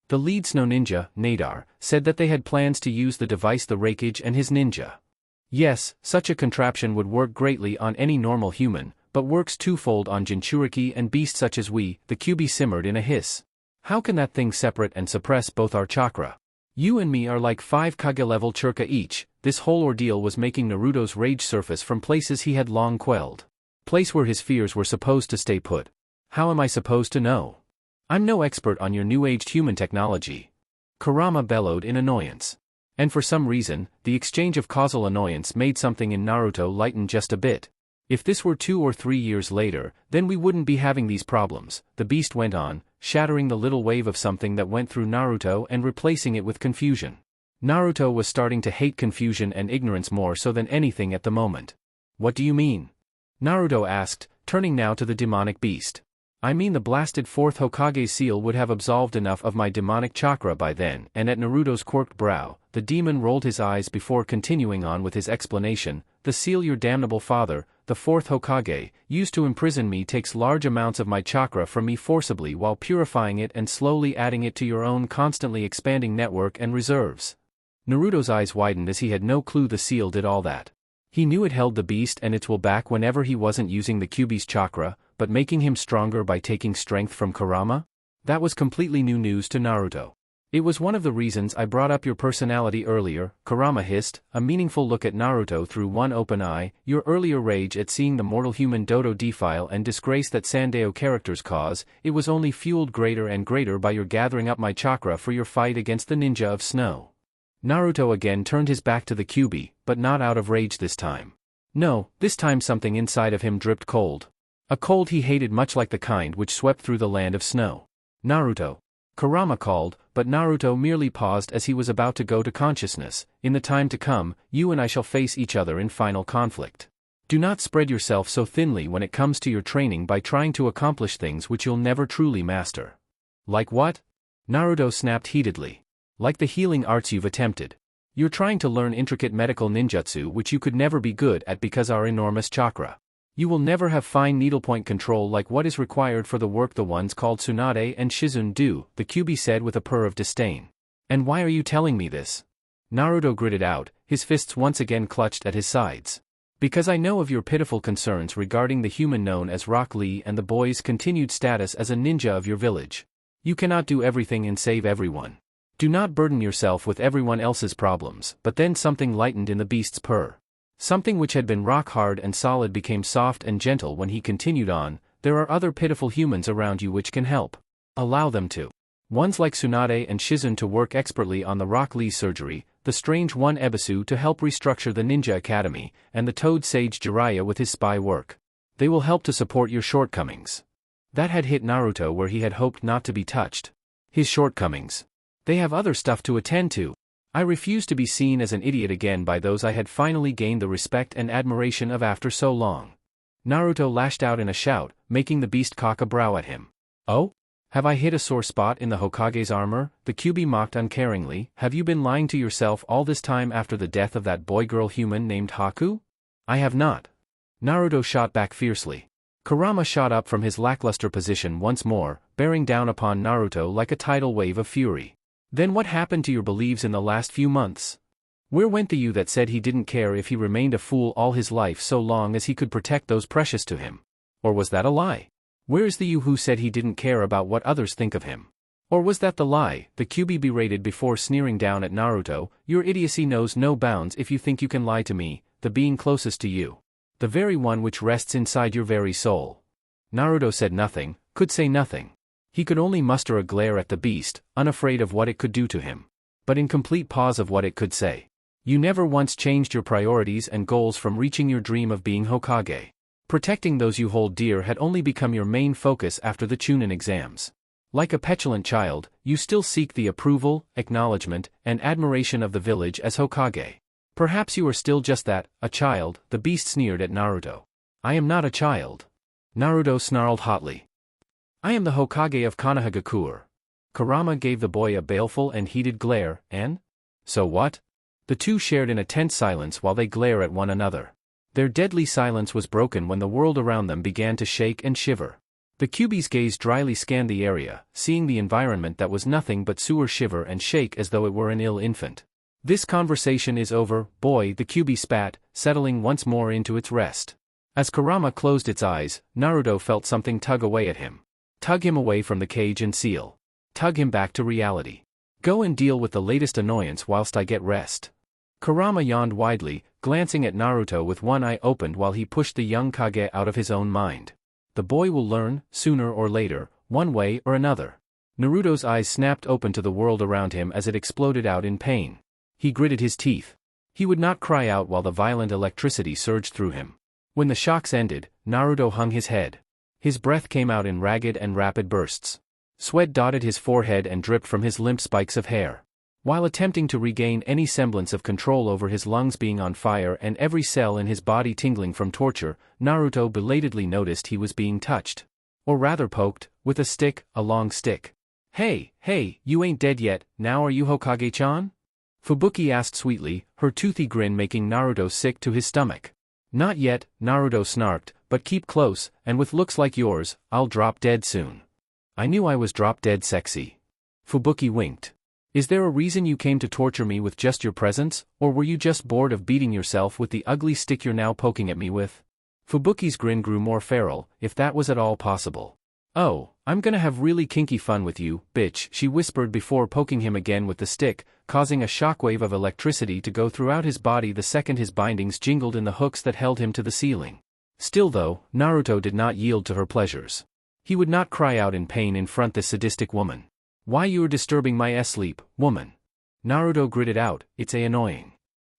The lead snow ninja, Nadar, said that they had plans to use the device the Raikage and his ninja. Yes, such a contraption would work greatly on any normal human, but works twofold on Jinchuriki and beasts such as we. The Kyuubi simmered in a hiss. How can that thing separate and suppress both our chakra? You and me are like 5 Kage-level chakra each. This whole ordeal was making Naruto's rage surface from places he had long quelled. Place where his fears were supposed to stay put. How am I supposed to know? I'm no expert on your new-aged human technology. Kurama bellowed in annoyance. And for some reason, the exchange of causal annoyance made something in Naruto lighten just a bit. If this were 2 or 3 years later, then we wouldn't be having these problems, the beast went on, shattering the little wave of something that went through Naruto and replacing it with confusion. Naruto was starting to hate confusion and ignorance more so than anything at the moment. What do you mean? Naruto asked, turning now to the demonic beast. I mean the blasted fourth Hokage's seal would have absolved enough of my demonic chakra by then, and at Naruto's quirked brow, the demon rolled his eyes before continuing on with his explanation. The seal your damnable father, the fourth Hokage, used to imprison me takes large amounts of my chakra from me forcibly while purifying it and slowly adding it to your own constantly expanding network and reserves. Naruto's eyes widened as he had no clue the seal did all that. He knew it held the beast and its will back whenever he wasn't using the Kyuubi's chakra, but making him stronger by taking strength from Kurama? That was completely new news to Naruto. It was one of the reasons I brought up your personality earlier, Kurama hissed, a meaningful look at Naruto through one open eye. Your earlier rage at seeing the mortal human dodo defile and disgrace that Sandae characters cause, it was only fueled greater and greater by your gathering up my chakra for your fight against the ninja of snow. Naruto again turned his back to the Kyuubi, but not out of rage this time. No, this time something inside of him dripped cold. A cold he hated, much like the kind which swept through the land of snow. Naruto. Kurama called, but Naruto merely paused as he was about to go to consciousness. In the time to come, you and I shall face each other in final conflict. Do not spread yourself so thinly when it comes to your training by trying to accomplish things which you'll never truly master. Like what? Naruto snapped heatedly. Like the healing arts you've attempted. You're trying to learn intricate medical ninjutsu which you could never be good at because our enormous chakra. You will never have fine needlepoint control like what is required for the work the ones called Tsunade and Shizune do, the Kyuubi said with a purr of disdain. And why are you telling me this? Naruto gritted out, his fists once again clutched at his sides. Because I know of your pitiful concerns regarding the human known as Rock Lee and the boy's continued status as a ninja of your village. You cannot do everything and save everyone. Do not burden yourself with everyone else's problems. But then something lightened in the beast's purr. Something which had been rock hard and solid became soft and gentle when he continued on. There are other pitiful humans around you which can help. Allow them to. Ones like Tsunade and Shizune to work expertly on the Rock Lee surgery, the strange one Ebisu to help restructure the Ninja Academy, and the Toad Sage Jiraiya with his spy work. They will help to support your shortcomings. That had hit Naruto where he had hoped not to be touched. His shortcomings. They have other stuff to attend to. I refuse to be seen as an idiot again by those I had finally gained the respect and admiration of after so long. Naruto lashed out in a shout, making the beast cock a brow at him. Oh? Have I hit a sore spot in the Hokage's armor? The Kyuubi mocked uncaringly. Have you been lying to yourself all this time after the death of that boy-girl human named Haku? I have not. Naruto shot back fiercely. Kurama shot up from his lackluster position once more, bearing down upon Naruto like a tidal wave of fury. Then what happened to your beliefs in the last few months? Where went the you that said he didn't care if he remained a fool all his life so long as he could protect those precious to him? Or was that a lie? Where is the you who said he didn't care about what others think of him? Or was that the lie? The Kyuubi berated before sneering down at Naruto. Your idiocy knows no bounds if you think you can lie to me, the being closest to you. The very one which rests inside your very soul. Naruto said nothing, could say nothing. He could only muster a glare at the beast, unafraid of what it could do to him. But in complete pause of what it could say. You never once changed your priorities and goals from reaching your dream of being Hokage. Protecting those you hold dear had only become your main focus after the Chunin exams. Like a petulant child, you still seek the approval, acknowledgement, and admiration of the village as Hokage. Perhaps you are still just that, a child, the beast sneered at Naruto. I am not a child. Naruto snarled hotly. I am the Hokage of Konohagakure. Kurama gave the boy a baleful and heated glare, and? So what? The two shared in a tense silence while they glare at one another. Their deadly silence was broken when the world around them began to shake and shiver. The Kyuubi's gaze dryly scanned the area, seeing the environment that was nothing but sewer shiver and shake as though it were an ill infant. This conversation is over, boy, the Kyuubi spat, settling once more into its rest. As Kurama closed its eyes, Naruto felt something tug away at him. Tug him away from the cage and seal. Tug him back to reality. Go and deal with the latest annoyance whilst I get rest. Kurama yawned widely, glancing at Naruto with one eye opened while he pushed the young Kage out of his own mind. The boy will learn, sooner or later, one way or another. Naruto's eyes snapped open to the world around him as it exploded out in pain. He gritted his teeth. He would not cry out while the violent electricity surged through him. When the shocks ended, Naruto hung his head. His breath came out in ragged and rapid bursts. Sweat dotted his forehead and dripped from his limp spikes of hair. While attempting to regain any semblance of control over his lungs being on fire and every cell in his body tingling from torture, Naruto belatedly noticed he was being touched. Or rather poked, with a stick, a long stick. Hey, you ain't dead yet, now are you Hokage-chan? Fubuki asked sweetly, her toothy grin making Naruto sick to his stomach. Not yet, Naruto snarked, but keep close, and with looks like yours, I'll drop dead soon. I knew I was drop dead sexy. Fubuki winked. Is there a reason you came to torture me with just your presence, or were you just bored of beating yourself with the ugly stick you're now poking at me with? Fubuki's grin grew more feral, if that was at all possible. Oh, I'm gonna have really kinky fun with you, bitch, she whispered before poking him again with the stick, causing a shockwave of electricity to go throughout his body the second his bindings jingled in the hooks that held him to the ceiling. Still though, Naruto did not yield to her pleasures. He would not cry out in pain in front this sadistic woman. Why you're disturbing my sleep, woman? Naruto gritted out, it's annoying.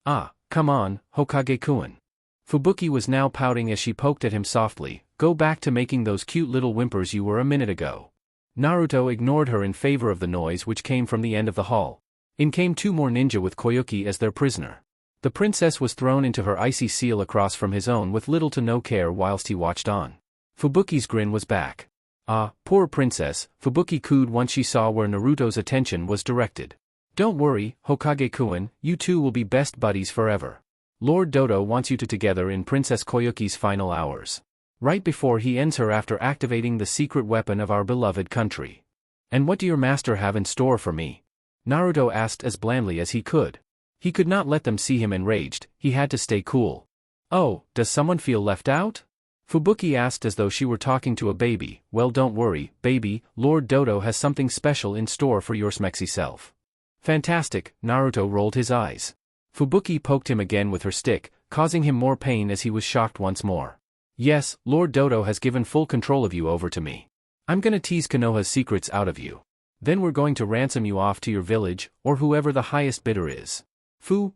Ah, come on, Hokage-kun. Fubuki was now pouting as she poked at him softly, go back to making those cute little whimpers you were a minute ago. Naruto ignored her in favor of the noise which came from the end of the hall. In came two more ninja with Koyuki as their prisoner. The princess was thrown into her icy seal across from his own with little to no care whilst he watched on. Fubuki's grin was back. Ah, poor princess, Fubuki cooed once she saw where Naruto's attention was directed. Don't worry, Hokage-kun, you two will be best buddies forever. Lord Dodo wants you two together in Princess Koyuki's final hours. Right before he ends her after activating the secret weapon of our beloved country. And what do your master have in store for me? Naruto asked as blandly as he could. He could not let them see him enraged, he had to stay cool. Oh, does someone feel left out? Fubuki asked as though she were talking to a baby. Well, don't worry, baby, Lord Dodo has something special in store for your smexy self. Fantastic, Naruto rolled his eyes. Fubuki poked him again with her stick, causing him more pain as he was shocked once more. Yes, Lord Dodo has given full control of you over to me. I'm gonna tease Konoha's secrets out of you. Then we're going to ransom you off to your village, or whoever the highest bidder is. Foo.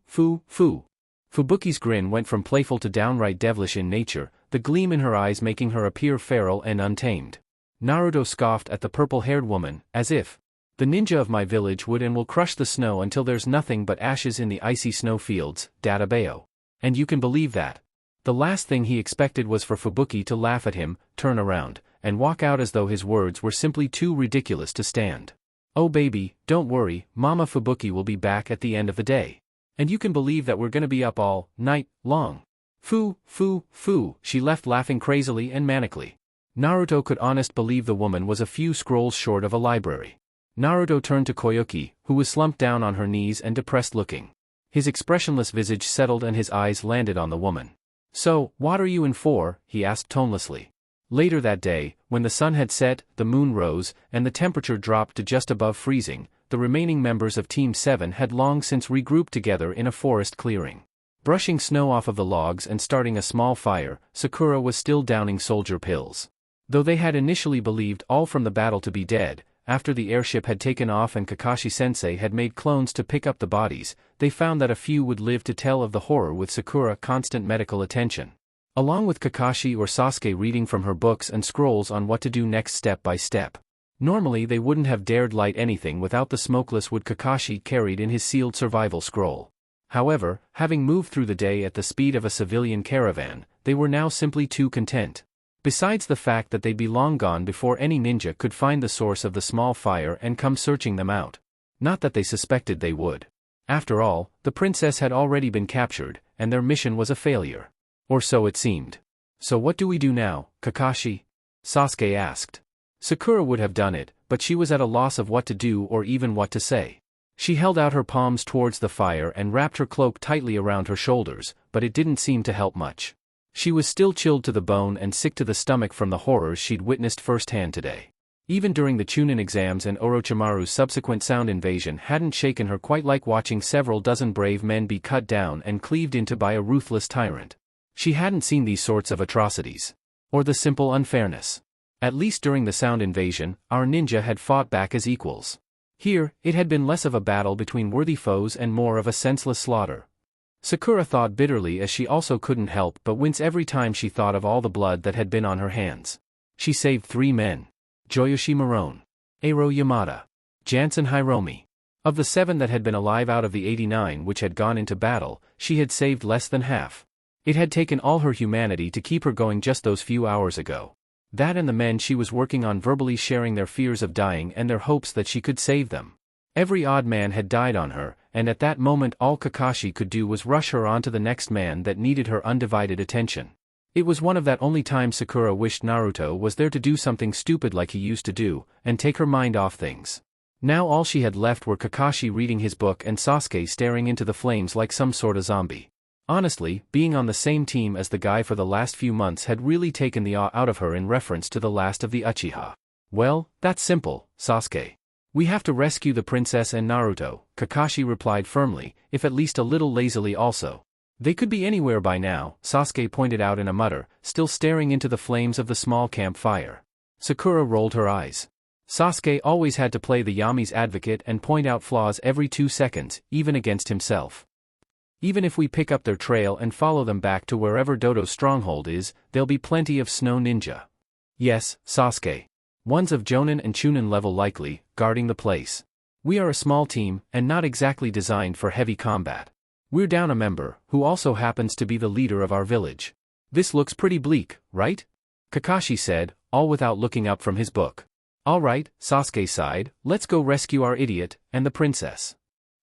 Fubuki's grin went from playful to downright devilish in nature, the gleam in her eyes making her appear feral and untamed. Naruto scoffed at the purple-haired woman, as if, the ninja of my village would and will crush the snow until there's nothing but ashes in the icy snow fields, Databeo. And you can believe that. The last thing he expected was for Fubuki to laugh at him, turn around, and walk out as though his words were simply too ridiculous to stand. Oh baby, don't worry, Mama Fubuki will be back at the end of the day. And you can believe that we're gonna be up all night long. Foo, she left laughing crazily and manically. Naruto could honest believe the woman was a few scrolls short of a library. Naruto turned to Koyuki, who was slumped down on her knees and depressed looking. His expressionless visage settled and his eyes landed on the woman. So, what are you in for? He asked tonelessly. Later that day, when the sun had set, the moon rose, and the temperature dropped to just above freezing, the remaining members of Team 7 had long since regrouped together in a forest clearing. Brushing snow off of the logs and starting a small fire, Sakura was still downing soldier pills. Though they had initially believed all from the battle to be dead, after the airship had taken off and Kakashi-sensei had made clones to pick up the bodies, they found that a few would live to tell of the horror with Sakura constant medical attention. Along with Kakashi or Sasuke reading from her books and scrolls on what to do next step by step. Normally they wouldn't have dared light anything without the smokeless wood Kakashi carried in his sealed survival scroll. However, having moved through the day at the speed of a civilian caravan, they were now simply too content. Besides the fact that they'd be long gone before any ninja could find the source of the small fire and come searching them out. Not that they suspected they would. After all, the princess had already been captured, and their mission was a failure. Or so it seemed. So what do we do now, Kakashi? Sasuke asked. Sakura would have done it, but she was at a loss of what to do or even what to say. She held out her palms towards the fire and wrapped her cloak tightly around her shoulders, but it didn't seem to help much. She was still chilled to the bone and sick to the stomach from the horrors she'd witnessed firsthand today. Even during the Chunin exams and Orochimaru's subsequent sound invasion hadn't shaken her quite like watching several dozen brave men be cut down and cleaved into by a ruthless tyrant. She hadn't seen these sorts of atrocities. Or the simple unfairness. At least during the sound invasion, our ninja had fought back as equals. Here, it had been less of a battle between worthy foes and more of a senseless slaughter. Sakura thought bitterly as she also couldn't help but wince every time she thought of all the blood that had been on her hands. She saved 3 men. Joyoshi Marone, Eiro Yamada, Jansen Hiromi. Of the 7 that had been alive out of the 89 which had gone into battle, she had saved less than half. It had taken all her humanity to keep her going just those few hours ago. That and the men she was working on verbally sharing their fears of dying and their hopes that she could save them. Every odd man had died on her, and at that moment all Kakashi could do was rush her onto the next man that needed her undivided attention. It was one of that only times Sakura wished Naruto was there to do something stupid like he used to do, and take her mind off things. Now all she had left were Kakashi reading his book and Sasuke staring into the flames like some sort of zombie. Honestly, being on the same team as the guy for the last few months had really taken the awe out of her in reference to the last of the Uchiha. Well, that's simple, Sasuke. We have to rescue the princess and Naruto, Kakashi replied firmly, if at least a little lazily also. They could be anywhere by now, Sasuke pointed out in a mutter, still staring into the flames of the small campfire. Sakura rolled her eyes. Sasuke always had to play the Yami's advocate and point out flaws every 2 seconds, even against himself. Even if we pick up their trail and follow them back to wherever Dodo's stronghold is, there'll be plenty of snow ninja. Yes, Sasuke. Ones of Jonin and Chunin level likely, guarding the place. We are a small team, and not exactly designed for heavy combat. We're down a member, who also happens to be the leader of our village. This looks pretty bleak, right? Kakashi said, all without looking up from his book. All right, Sasuke sighed, let's go rescue our idiot, and the princess.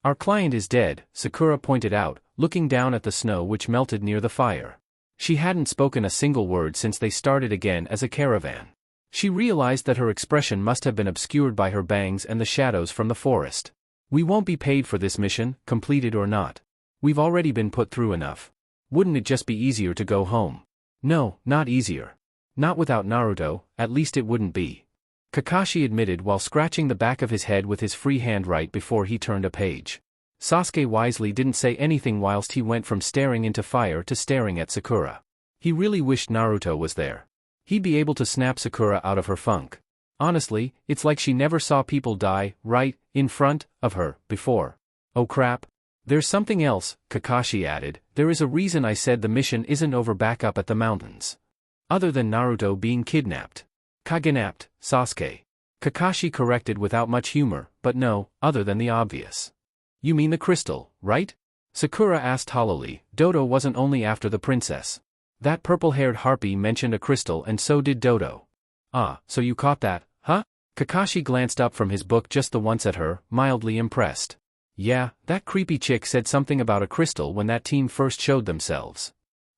Our client is dead, Sakura pointed out, looking down at the snow which melted near the fire. She hadn't spoken a single word since they started again as a caravan. She realized that her expression must have been obscured by her bangs and the shadows from the forest. We won't be paid for this mission, completed or not. We've already been put through enough. Wouldn't it just be easier to go home? No, not easier. Not without Naruto, at least it wouldn't be. Kakashi admitted while scratching the back of his head with his free hand right before he turned a page. Sasuke wisely didn't say anything whilst he went from staring into fire to staring at Sakura. He really wished Naruto was there. He'd be able to snap Sakura out of her funk. Honestly, it's like she never saw people die, right, in front of her, before. Oh crap. There's something else, Kakashi added, there is a reason I said the mission isn't over back up at the mountains. Other than Naruto being kidnapped. Kaganapped, Sasuke. Kakashi corrected without much humor, but no, other than the obvious. You mean the crystal, right? Sakura asked hollowly. Dodo wasn't only after the princess. That purple-haired harpy mentioned a crystal and so did Dodo. Ah, so you caught that, huh? Kakashi glanced up from his book just the once at her, mildly impressed. Yeah, that creepy chick said something about a crystal when that team first showed themselves.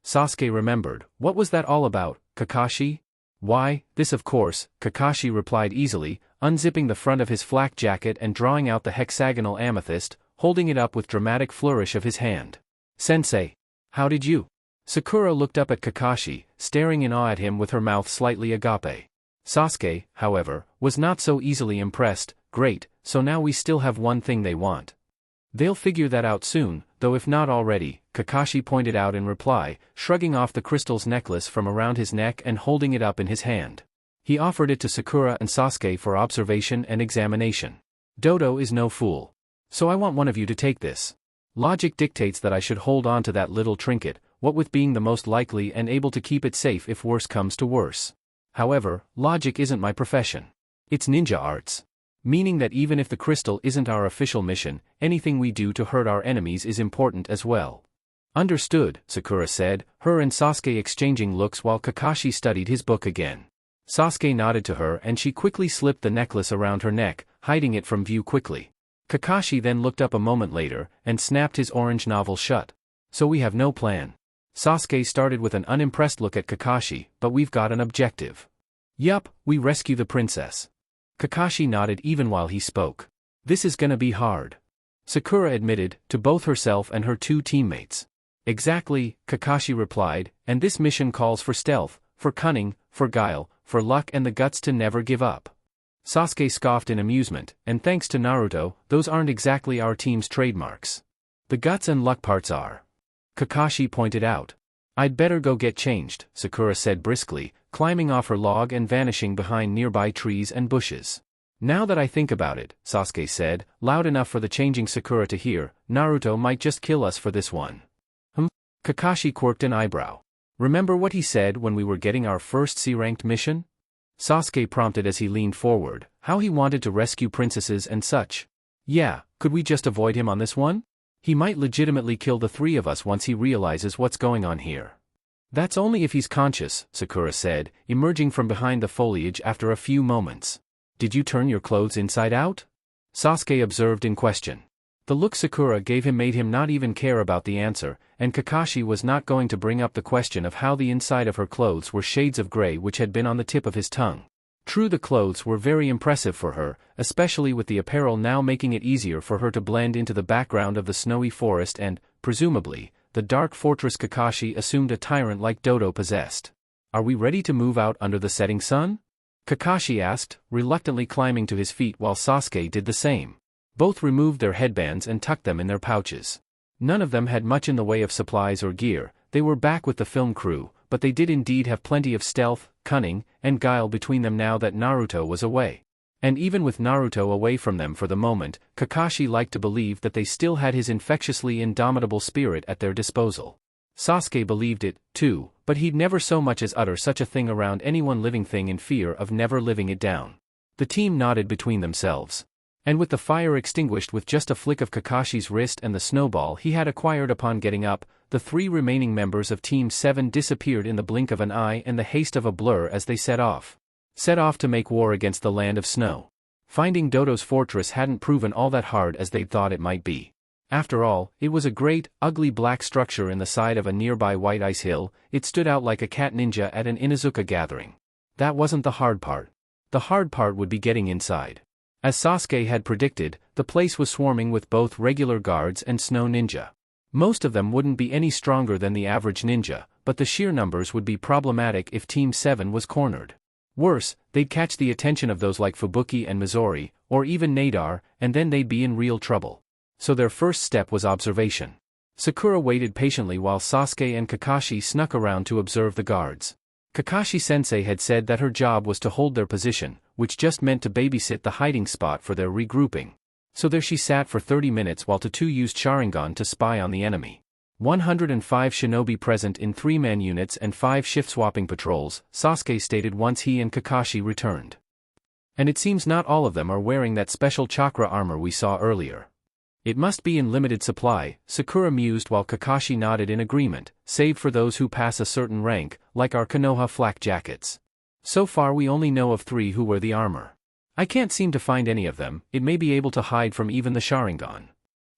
Sasuke remembered. What was that all about, Kakashi? Why, this of course, Kakashi replied easily, unzipping the front of his flak jacket and drawing out the hexagonal amethyst, holding it up with dramatic flourish of his hand. Sensei. How did you? Sakura looked up at Kakashi, staring in awe at him with her mouth slightly agape. Sasuke, however, was not so easily impressed. Great, so now we still have one thing they want. They'll figure that out soon, though if not already, Kakashi pointed out in reply, shrugging off the crystal's necklace from around his neck and holding it up in his hand. He offered it to Sakura and Sasuke for observation and examination. Dodo is no fool. So I want one of you to take this. Logic dictates that I should hold on to that little trinket, what with being the most likely and able to keep it safe if worse comes to worse. However, logic isn't my profession. It's ninja arts. Meaning that even if the crystal isn't our official mission, anything we do to hurt our enemies is important as well. Understood, Sakura said, her and Sasuke exchanging looks while Kakashi studied his book again. Sasuke nodded to her and she quickly slipped the necklace around her neck, hiding it from view quickly. Kakashi then looked up a moment later, and snapped his orange novel shut. So we have no plan. Sasuke started with an unimpressed look at Kakashi, but we've got an objective. Yup, we rescue the princess. Kakashi nodded even while he spoke. This is gonna be hard. Sakura admitted, to both herself and her 2 teammates. Exactly, Kakashi replied, and this mission calls for stealth, for cunning, for guile, for luck and the guts to never give up. Sasuke scoffed in amusement, and thanks to Naruto, those aren't exactly our team's trademarks. The guts and luck parts are. Kakashi pointed out. I'd better go get changed, Sakura said briskly, climbing off her log and vanishing behind nearby trees and bushes. Now that I think about it, Sasuke said, loud enough for the changing Sakura to hear, Naruto might just kill us for this one. Kakashi quirked an eyebrow. Remember what he said when we were getting our first C-ranked mission? Sasuke prompted as he leaned forward, how he wanted to rescue princesses and such. Yeah, Could we just avoid him on this one? He might legitimately kill the three of us once he realizes what's going on here. That's only if he's conscious, Sakura said, emerging from behind the foliage after a few moments. Did you turn your clothes inside out? Sasuke observed in question. The look Sakura gave him made him not even care about the answer, and Kakashi was not going to bring up the question of how the inside of her clothes were shades of gray which had been on the tip of his tongue. True, the clothes were very impressive for her, especially with the apparel now making it easier for her to blend into the background of the snowy forest and, presumably, the dark fortress Kakashi assumed a tyrant like Dodo possessed. Are we ready to move out under the setting sun? Kakashi asked, reluctantly climbing to his feet while Sasuke did the same. Both removed their headbands and tucked them in their pouches. None of them had much in the way of supplies or gear. They were back with the film crew, but they did indeed have plenty of stealth, cunning, and guile between them now that Naruto was away. And even with Naruto away from them for the moment, Kakashi liked to believe that they still had his infectiously indomitable spirit at their disposal. Sasuke believed it, too, but he'd never so much as utter such a thing around any one living thing in fear of never living it down. The team nodded between themselves. And with the fire extinguished with just a flick of Kakashi's wrist and the snowball he had acquired upon getting up, the three remaining members of Team 7 disappeared in the blink of an eye and the haste of a blur as they set off. Set off to make war against the land of snow. Finding Dodo's fortress hadn't proven all that hard as they'd thought it might be. After all, it was a great, ugly black structure in the side of a nearby white ice hill. It stood out like a cat ninja at an Inuzuka gathering. That wasn't the hard part. The hard part would be getting inside. As Sasuke had predicted, the place was swarming with both regular guards and snow ninja. Most of them wouldn't be any stronger than the average ninja, but the sheer numbers would be problematic if Team 7 was cornered. Worse, they'd catch the attention of those like Fubuki and Mizori, or even Nadar, and then they'd be in real trouble. So their first step was observation. Sakura waited patiently while Sasuke and Kakashi snuck around to observe the guards. Kakashi-sensei had said that her job was to hold their position, which just meant to babysit the hiding spot for their regrouping. So there she sat for 30 minutes while Tatu used Sharingan to spy on the enemy. 105 shinobi present in 3-man units and 5 shift-swapping patrols, Sasuke stated once he and Kakashi returned. And it seems not all of them are wearing that special chakra armor we saw earlier. It must be in limited supply, Sakura mused while Kakashi nodded in agreement, save for those who pass a certain rank, like our Konoha flak jackets. So far we only know of 3 who wear the armor. I can't seem to find any of them. It may be able to hide from even the Sharingan.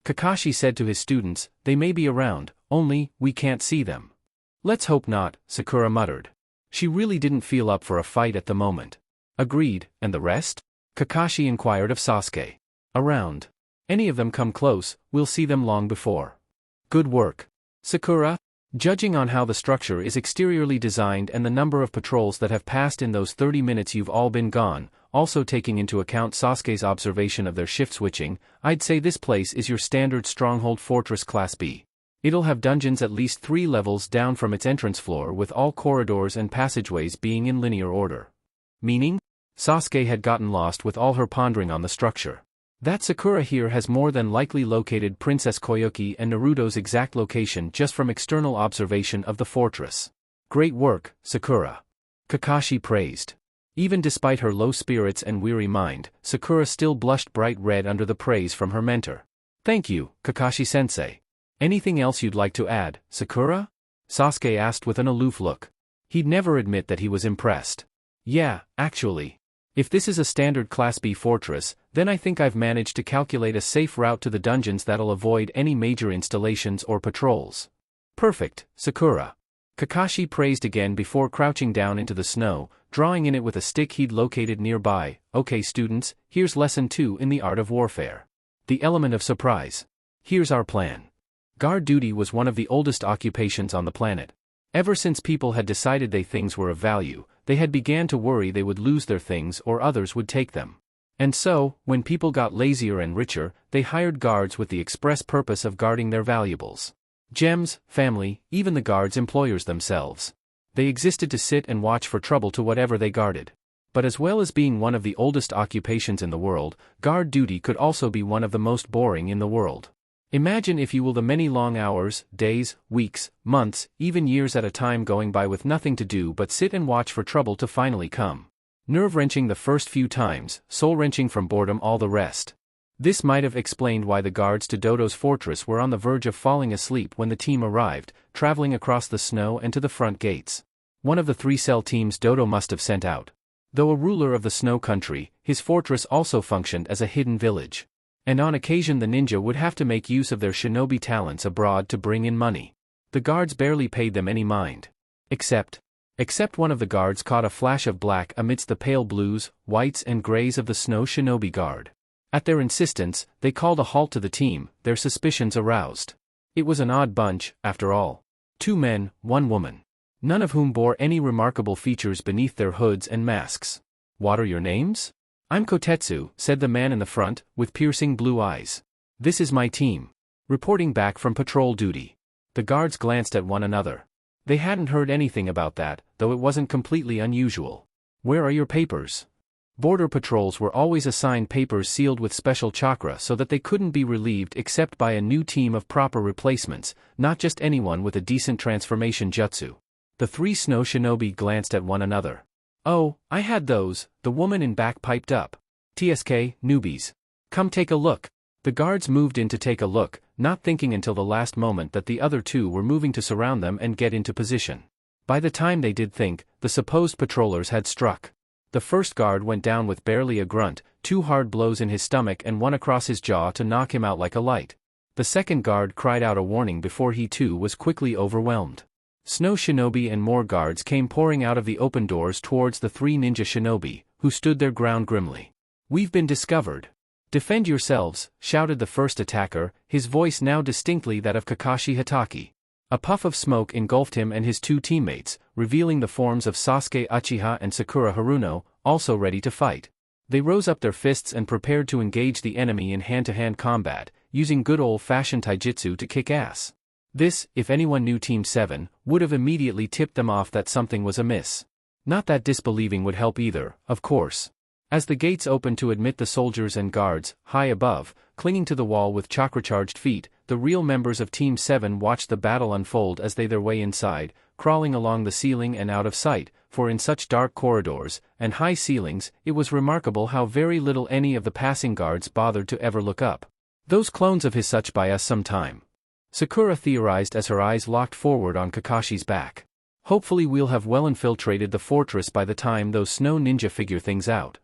Kakashi said to his students, they may be around, only, we can't see them. Let's hope not, Sakura muttered. She really didn't feel up for a fight at the moment. Agreed, and the rest? Kakashi inquired of Sasuke. Around. Any of them come close, we'll see them long before. Good work, Sakura. Judging on how the structure is exteriorly designed and the number of patrols that have passed in those 30 minutes you've all been gone, also taking into account Sasuke's observation of their shift switching, I'd say this place is your standard stronghold fortress class B. It'll have dungeons at least 3 levels down from its entrance floor with all corridors and passageways being in linear order. Meaning? Sasuke had gotten lost with all her pondering on the structure. That Sakura here has more than likely located Princess Koyuki and Naruto's exact location just from external observation of the fortress. Great work, Sakura. Kakashi praised. Even despite her low spirits and weary mind, Sakura still blushed bright red under the praise from her mentor. Thank you, Kakashi-sensei. Anything else you'd like to add, Sakura? Sasuke asked with an aloof look. He'd never admit that he was impressed. Yeah, actually. If this is a standard Class B fortress, then I think I've managed to calculate a safe route to the dungeons that'll avoid any major installations or patrols. Perfect, Sakura. Kakashi praised again before crouching down into the snow, drawing in it with a stick he'd located nearby. Okay students, here's lesson 2 in the art of warfare. The element of surprise. Here's our plan. Guard duty was one of the oldest occupations on the planet. Ever since people had decided things were of value, they had began to worry they would lose their things or others would take them. And so, when people got lazier and richer, they hired guards with the express purpose of guarding their valuables. Gems, family, even the guards' employers themselves. They existed to sit and watch for trouble to whatever they guarded. But as well as being one of the oldest occupations in the world, guard duty could also be one of the most boring in the world. Imagine if you will the many long hours, days, weeks, months, even years at a time going by with nothing to do but sit and watch for trouble to finally come. Nerve-wrenching the first few times, soul-wrenching from boredom all the rest. This might have explained why the guards to Dodo's fortress were on the verge of falling asleep when the team arrived, traveling across the snow and to the front gates. One of the 3-cell teams Dodo must have sent out. Though a ruler of the snow country, his fortress also functioned as a hidden village. And on occasion the ninja would have to make use of their shinobi talents abroad to bring in money. The guards barely paid them any mind. Except one of the guards caught a flash of black amidst the pale blues, whites and grays of the snow shinobi guard. At their insistence, they called a halt to the team, their suspicions aroused. It was an odd bunch, after all. 2 men, 1 woman. None of whom bore any remarkable features beneath their hoods and masks. "What are your names?" "I'm Kotetsu," said the man in the front, with piercing blue eyes. "This is my team. Reporting back from patrol duty." The guards glanced at one another. They hadn't heard anything about that, though it wasn't completely unusual. "Where are your papers?" Border patrols were always assigned papers sealed with special chakra so that they couldn't be relieved except by a new team of proper replacements, not just anyone with a decent transformation jutsu. The 3 snow shinobi glanced at one another. "Oh, I had those," the woman in back piped up. "TSK, newbies. Come take a look." The guards moved in to take a look, not thinking until the last moment that the other 2 were moving to surround them and get into position. By the time they did think, the supposed patrollers had struck. The first guard went down with barely a grunt, 2 hard blows in his stomach and 1 across his jaw to knock him out like a light. The second guard cried out a warning before he too was quickly overwhelmed. Snow shinobi and more guards came pouring out of the open doors towards the 3 ninja shinobi, who stood their ground grimly. "We've been discovered. Defend yourselves," shouted the first attacker, his voice now distinctly that of Kakashi Hatake. A puff of smoke engulfed him and his 2 teammates, revealing the forms of Sasuke Uchiha and Sakura Haruno, also ready to fight. They rose up their fists and prepared to engage the enemy in hand-to-hand combat, using good old-fashioned taijutsu to kick ass. This, if anyone knew Team 7, would have immediately tipped them off that something was amiss. Not that disbelieving would help either, of course. As the gates opened to admit the soldiers and guards, high above, clinging to the wall with chakra-charged feet, the real members of Team 7 watched the battle unfold as they their way inside, crawling along the ceiling and out of sight, for in such dark corridors and high ceilings, it was remarkable how very little any of the passing guards bothered to ever look up. "Those clones of his such buy us some time," Sakura theorized as her eyes locked forward on Kakashi's back. "Hopefully we'll have well infiltrated the fortress by the time those snow ninja figure things out."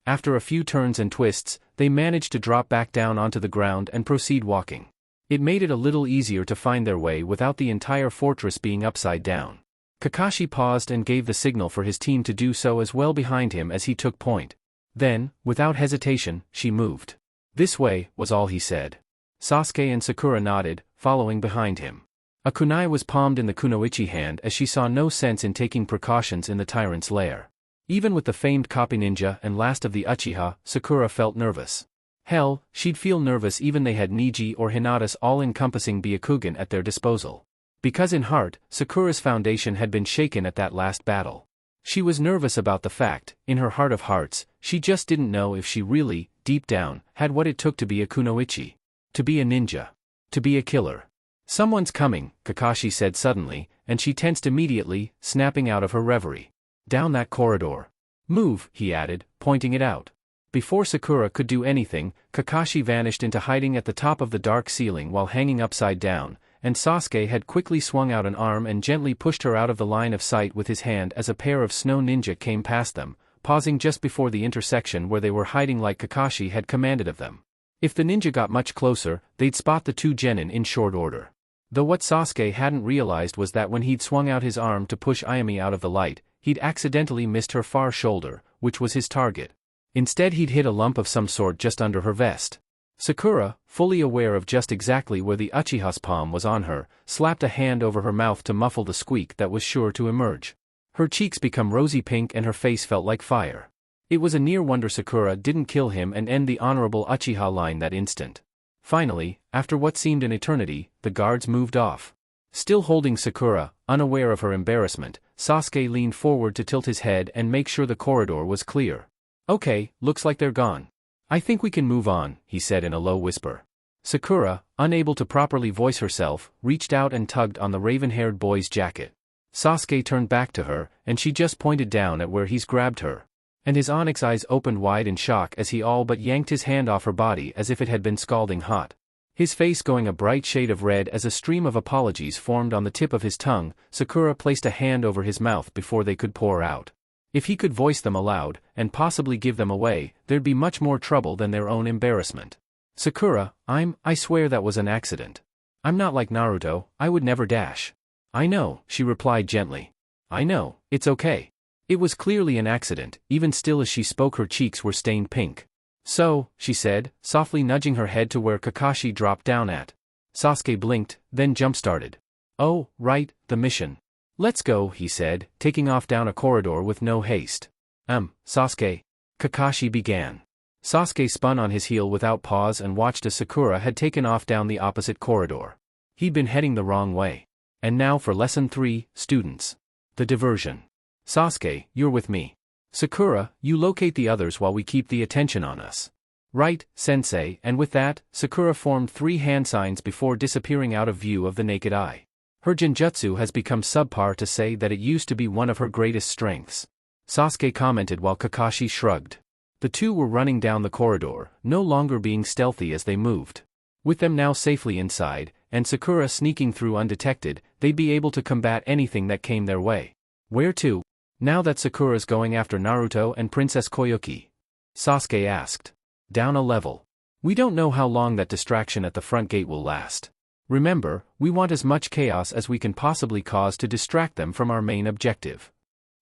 After a few turns and twists, they managed to drop back down onto the ground and proceed walking. It made it a little easier to find their way without the entire fortress being upside down. Kakashi paused and gave the signal for his team to do so as well behind him as he took point. Then, without hesitation, she moved. "This way," was all he said. Sasuke and Sakura nodded, following behind him. A kunai was palmed in the kunoichi hand as she saw no sense in taking precautions in the tyrant's lair. Even with the famed copy ninja and last of the Uchiha, Sakura felt nervous. Hell, she'd feel nervous even they had Niji or Hinata's all-encompassing Byakugan at their disposal. Because in heart, Sakura's foundation had been shaken at that last battle. She was nervous about the fact, in her heart of hearts, she just didn't know if she really, deep down, had what it took to be a kunoichi. To be a ninja. To be a killer. "Someone's coming," Kakashi said suddenly, and she tensed immediately, snapping out of her reverie. "Down that corridor. Move," he added, pointing it out. Before Sakura could do anything, Kakashi vanished into hiding at the top of the dark ceiling while hanging upside down, and Sasuke had quickly swung out an arm and gently pushed her out of the line of sight with his hand as a pair of snow ninja came past them, pausing just before the intersection where they were hiding like Kakashi had commanded of them. If the ninja got much closer, they'd spot the 2 genin in short order. Though what Sasuke hadn't realized was that when he'd swung out his arm to push Ayumi out of the light, he'd accidentally missed her far shoulder, which was his target. Instead he'd hit a lump of some sort just under her vest. Sakura, fully aware of just exactly where the Uchiha's palm was on her, slapped a hand over her mouth to muffle the squeak that was sure to emerge. Her cheeks became rosy pink and her face felt like fire. It was a near wonder Sakura didn't kill him and end the honorable Uchiha line that instant. Finally, after what seemed an eternity, the guards moved off. Still holding Sakura, unaware of her embarrassment, Sasuke leaned forward to tilt his head and make sure the corridor was clear. "Okay, looks like they're gone. I think we can move on," he said in a low whisper. Sakura, unable to properly voice herself, reached out and tugged on the raven-haired boy's jacket. Sasuke turned back to her, and she just pointed down at where he's grabbed her. And his onyx eyes opened wide in shock as he all but yanked his hand off her body as if it had been scalding hot. His face going a bright shade of red as a stream of apologies formed on the tip of his tongue, Sakura placed a hand over his mouth before they could pour out. If he could voice them aloud, and possibly give them away, there'd be much more trouble than their own embarrassment. Sakura, I swear that was an accident. I'm not like Naruto, I would never dash. I know, she replied gently. I know, it's okay. It was clearly an accident, even still as she spoke her cheeks were stained pink. So, she said, softly nudging her head to where Kakashi dropped down at. Sasuke blinked, then jump-started. Oh, right, the mission. Let's go, he said, taking off down a corridor with no haste. Sasuke. Kakashi began. Sasuke spun on his heel without pause and watched as Sakura had taken off down the opposite corridor. He'd been heading the wrong way. And now for Lesson 3, students. The diversion. Sasuke, you're with me. Sakura, you locate the others while we keep the attention on us. Right, sensei, and with that, Sakura formed 3 hand signs before disappearing out of view of the naked eye. Her genjutsu has become subpar to say that it used to be one of her greatest strengths. Sasuke commented while Kakashi shrugged. The two were running down the corridor, no longer being stealthy as they moved. With them now safely inside, and Sakura sneaking through undetected, they'd be able to combat anything that came their way. Where to? Now that Sakura's going after Naruto and Princess Koyuki? Sasuke asked. Down a level. We don't know how long that distraction at the front gate will last. Remember, we want as much chaos as we can possibly cause to distract them from our main objective.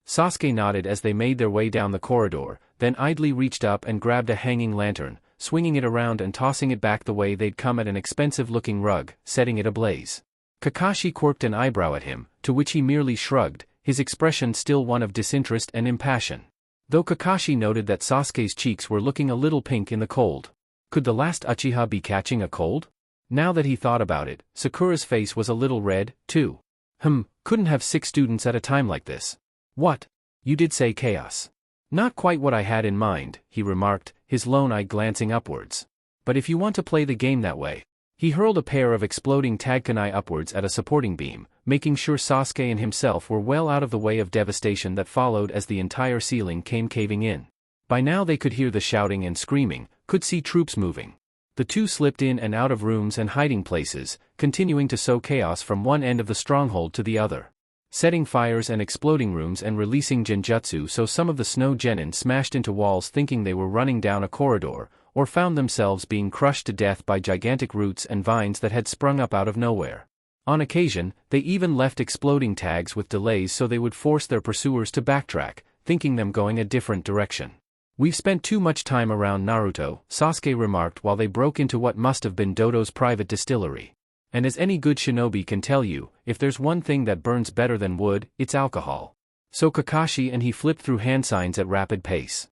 Sasuke nodded as they made their way down the corridor, then idly reached up and grabbed a hanging lantern, swinging it around and tossing it back the way they'd come at an expensive-looking rug, setting it ablaze. Kakashi quirked an eyebrow at him, to which he merely shrugged, his expression still one of disinterest and impassion. Though Kakashi noted that Sasuke's cheeks were looking a little pink in the cold. Could the last Uchiha be catching a cold? Now that he thought about it, Sakura's face was a little red, too. Couldn't have 6 students at a time like this. What? You did say chaos. Not quite what I had in mind, he remarked, his lone eye glancing upwards. But if you want to play the game that way. He hurled a pair of exploding tag kunai upwards at a supporting beam, making sure Sasuke and himself were well out of the way of devastation that followed as the entire ceiling came caving in. By now they could hear the shouting and screaming, could see troops moving. The two slipped in and out of rooms and hiding places, continuing to sow chaos from one end of the stronghold to the other. Setting fires and exploding rooms and releasing genjutsu so some of the snow genin smashed into walls thinking they were running down a corridor, or found themselves being crushed to death by gigantic roots and vines that had sprung up out of nowhere. On occasion, they even left exploding tags with delays so they would force their pursuers to backtrack, thinking them going a different direction. We've spent too much time around Naruto, Sasuke remarked while they broke into what must have been Dodo's private distillery. And as any good shinobi can tell you, if there's one thing that burns better than wood, it's alcohol. So Kakashi and he flipped through hand signs at rapid pace.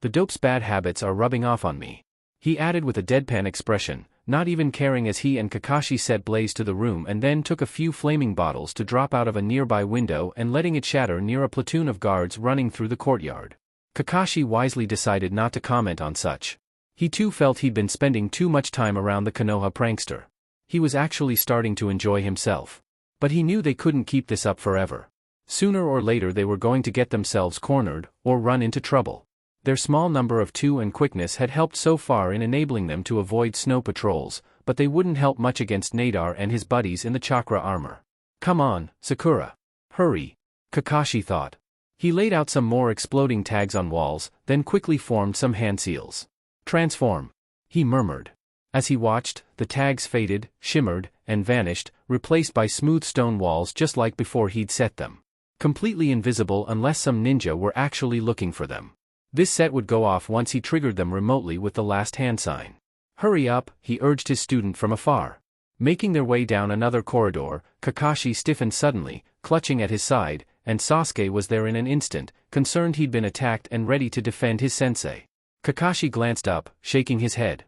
The dope's bad habits are rubbing off on me. He added with a deadpan expression, not even caring as he and Kakashi set blaze to the room and then took a few flaming bottles to drop out of a nearby window and letting it shatter near a platoon of guards running through the courtyard. Kakashi wisely decided not to comment on such. He too felt he'd been spending too much time around the Konoha prankster. He was actually starting to enjoy himself. But he knew they couldn't keep this up forever. Sooner or later they were going to get themselves cornered, or run into trouble. Their small number of 2 and quickness had helped so far in enabling them to avoid snow patrols, but they wouldn't help much against Nadar and his buddies in the chakra armor. Come on, Sakura. Hurry. Kakashi thought. He laid out some more exploding tags on walls, then quickly formed some hand seals. Transform. He murmured. As he watched, the tags faded, shimmered, and vanished, replaced by smooth stone walls just like before he'd set them. Completely invisible unless some ninja were actually looking for them. This set would go off once he triggered them remotely with the last hand sign. Hurry up, he urged his student from afar. Making their way down another corridor, Kakashi stiffened suddenly, clutching at his side, and Sasuke was there in an instant, concerned he'd been attacked and ready to defend his sensei. Kakashi glanced up, shaking his head.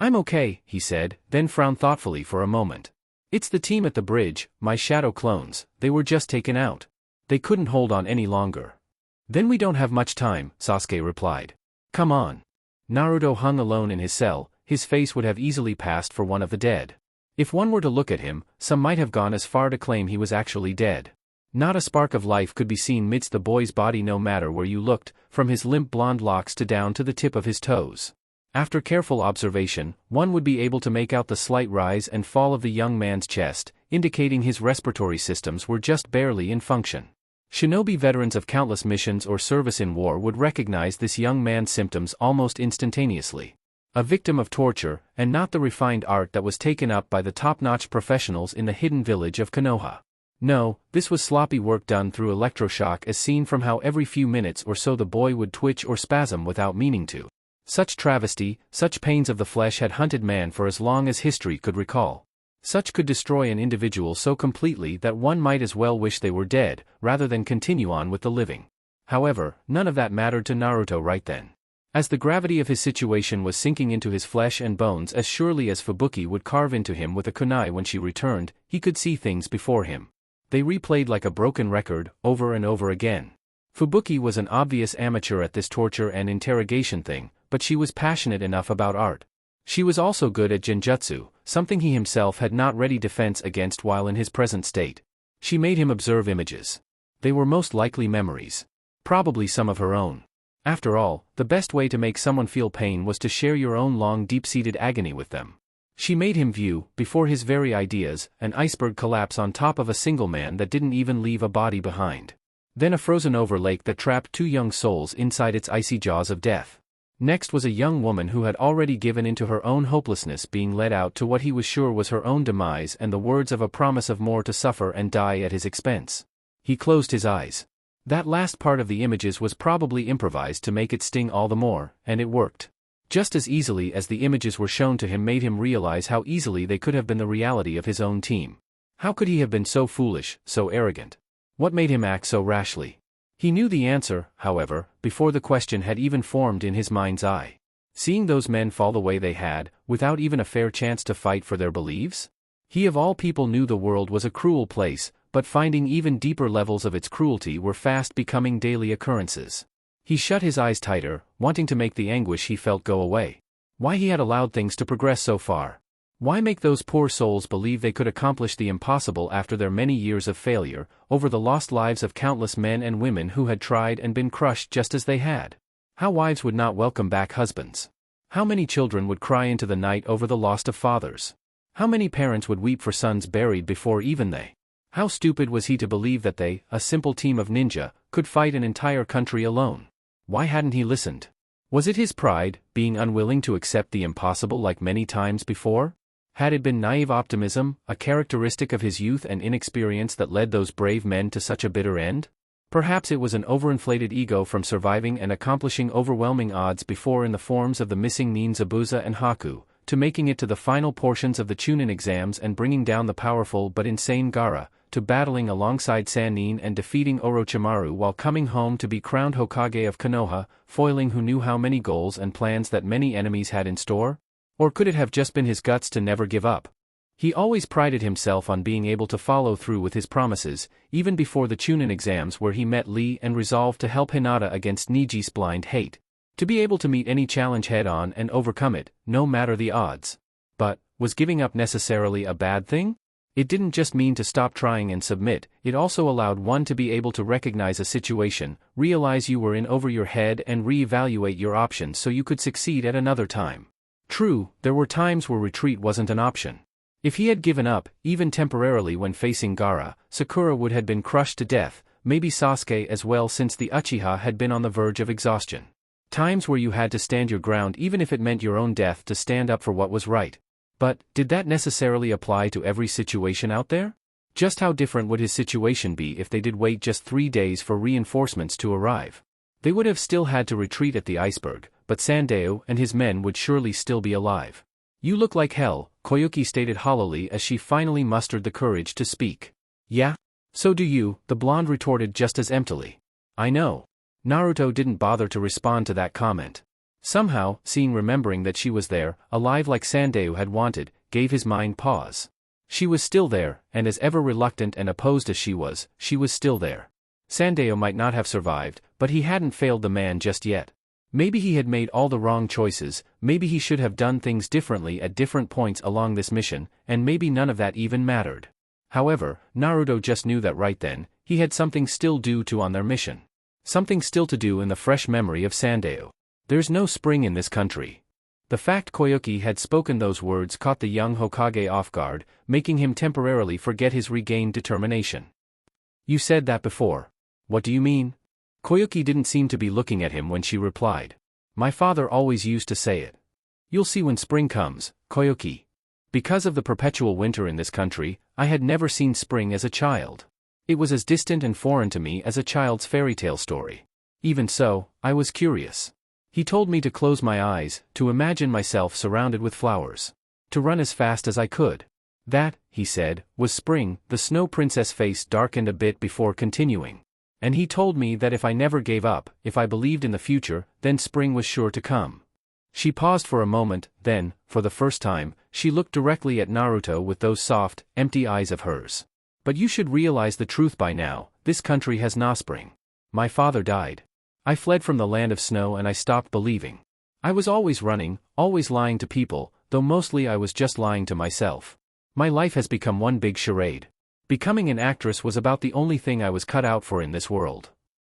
I'm okay, he said, then frowned thoughtfully for a moment. It's the team at the bridge, my shadow clones, they were just taken out. They couldn't hold on any longer. Then we don't have much time, Sasuke replied. Come on. Naruto hung alone in his cell, his face would have easily passed for one of the dead. If one were to look at him, some might have gone as far to claim he was actually dead. Not a spark of life could be seen midst the boy's body no matter where you looked, from his limp blonde locks to down to the tip of his toes. After careful observation, one would be able to make out the slight rise and fall of the young man's chest, indicating his respiratory systems were just barely in function. Shinobi veterans of countless missions or service in war would recognize this young man's symptoms almost instantaneously. A victim of torture, and not the refined art that was taken up by the top-notch professionals in the hidden village of Konoha. No, this was sloppy work done through electroshock as seen from how every few minutes or so the boy would twitch or spasm without meaning to. Such travesty, such pains of the flesh had hunted man for as long as history could recall. Such could destroy an individual so completely that one might as well wish they were dead, rather than continue on with the living. However, none of that mattered to Naruto right then. As the gravity of his situation was sinking into his flesh and bones as surely as Fubuki would carve into him with a kunai when she returned, he could see things before him. They replayed like a broken record, over and over again. Fubuki was an obvious amateur at this torture and interrogation thing, but she was passionate enough about art. She was also good at genjutsu, something he himself had not ready defense against while in his present state. She made him observe images. They were most likely memories. Probably some of her own. After all, the best way to make someone feel pain was to share your own long deep-seated agony with them. She made him view, before his very ideas, an iceberg collapse on top of a single man that didn't even leave a body behind. Then a frozen-over lake that trapped two young souls inside its icy jaws of death. Next was a young woman who had already given into her own hopelessness being led out to what he was sure was her own demise and the words of a promise of more to suffer and die at his expense. He closed his eyes. That last part of the images was probably improvised to make it sting all the more, and it worked. Just as easily as the images were shown to him made him realize how easily they could have been the reality of his own team. How could he have been so foolish, so arrogant? What made him act so rashly? He knew the answer, however, before the question had even formed in his mind's eye. Seeing those men fall the way they had, without even a fair chance to fight for their beliefs? He of all people knew the world was a cruel place, but finding even deeper levels of its cruelty were fast becoming daily occurrences. He shut his eyes tighter, wanting to make the anguish he felt go away. Why he had allowed things to progress so far? Why make those poor souls believe they could accomplish the impossible after their many years of failure, over the lost lives of countless men and women who had tried and been crushed just as they had? How wives would not welcome back husbands? How many children would cry into the night over the loss of fathers? How many parents would weep for sons buried before even they? How stupid was he to believe that they, a simple team of ninja, could fight an entire country alone? Why hadn't he listened? Was it his pride, being unwilling to accept the impossible like many times before? Had it been naive optimism, a characteristic of his youth and inexperience that led those brave men to such a bitter end? Perhaps it was an overinflated ego from surviving and accomplishing overwhelming odds before in the forms of the missing nin Zabuza and Haku, to making it to the final portions of the Chunin exams and bringing down the powerful but insane Gaara, to battling alongside Sannin and defeating Orochimaru while coming home to be crowned Hokage of Konoha, foiling who knew how many goals and plans that many enemies had in store? Or could it have just been his guts to never give up? He always prided himself on being able to follow through with his promises, even before the Chunin exams where he met Lee and resolved to help Hinata against Niji's blind hate. To be able to meet any challenge head-on and overcome it, no matter the odds. But, was giving up necessarily a bad thing? It didn't just mean to stop trying and submit, it also allowed one to be able to recognize a situation, realize you were in over your head and re-evaluate your options so you could succeed at another time. True, there were times where retreat wasn't an option. If he had given up, even temporarily when facing Gaara, Sakura would have been crushed to death, maybe Sasuke as well since the Uchiha had been on the verge of exhaustion. Times where you had to stand your ground even if it meant your own death to stand up for what was right. But, did that necessarily apply to every situation out there? Just how different would his situation be if they did wait just 3 days for reinforcements to arrive? They would have still had to retreat at the iceberg, but Sandae and his men would surely still be alive. "You look like hell," Koyuki stated hollowly as she finally mustered the courage to speak. "Yeah? So do you," the blonde retorted just as emptily. "I know." Naruto didn't bother to respond to that comment. Somehow, remembering that she was there, alive like Sandae had wanted, gave his mind pause. She was still there, and as ever reluctant and opposed as she was still there. Sandae might not have survived, but he hadn't failed the man just yet. Maybe he had made all the wrong choices, maybe he should have done things differently at different points along this mission, and maybe none of that even mattered. However, Naruto just knew that right then, He had something still due to on their mission. Something still to do in the fresh memory of Sandae. There's no spring in this country. The fact Koyuki had spoken those words caught the young Hokage off guard, making him temporarily forget his regained determination. You said that before. What do you mean? Koyuki didn't seem to be looking at him when she replied. My father always used to say it. You'll see when spring comes, Koyuki. Because of the perpetual winter in this country, I had never seen spring as a child. It was as distant and foreign to me as a child's fairy tale story. Even so, I was curious. He told me to close my eyes, to imagine myself surrounded with flowers. To run as fast as I could. That, he said, was spring. The Snow Princess face darkened a bit before continuing. And he told me that if I never gave up, if I believed in the future, then spring was sure to come. She paused for a moment, then, for the first time, she looked directly at Naruto with those soft, empty eyes of hers. But you should realize the truth by now, this country has no spring. My father died. I fled from the land of snow and I stopped believing. I was always running, always lying to people, though mostly I was just lying to myself. My life has become one big charade. Becoming an actress was about the only thing I was cut out for in this world.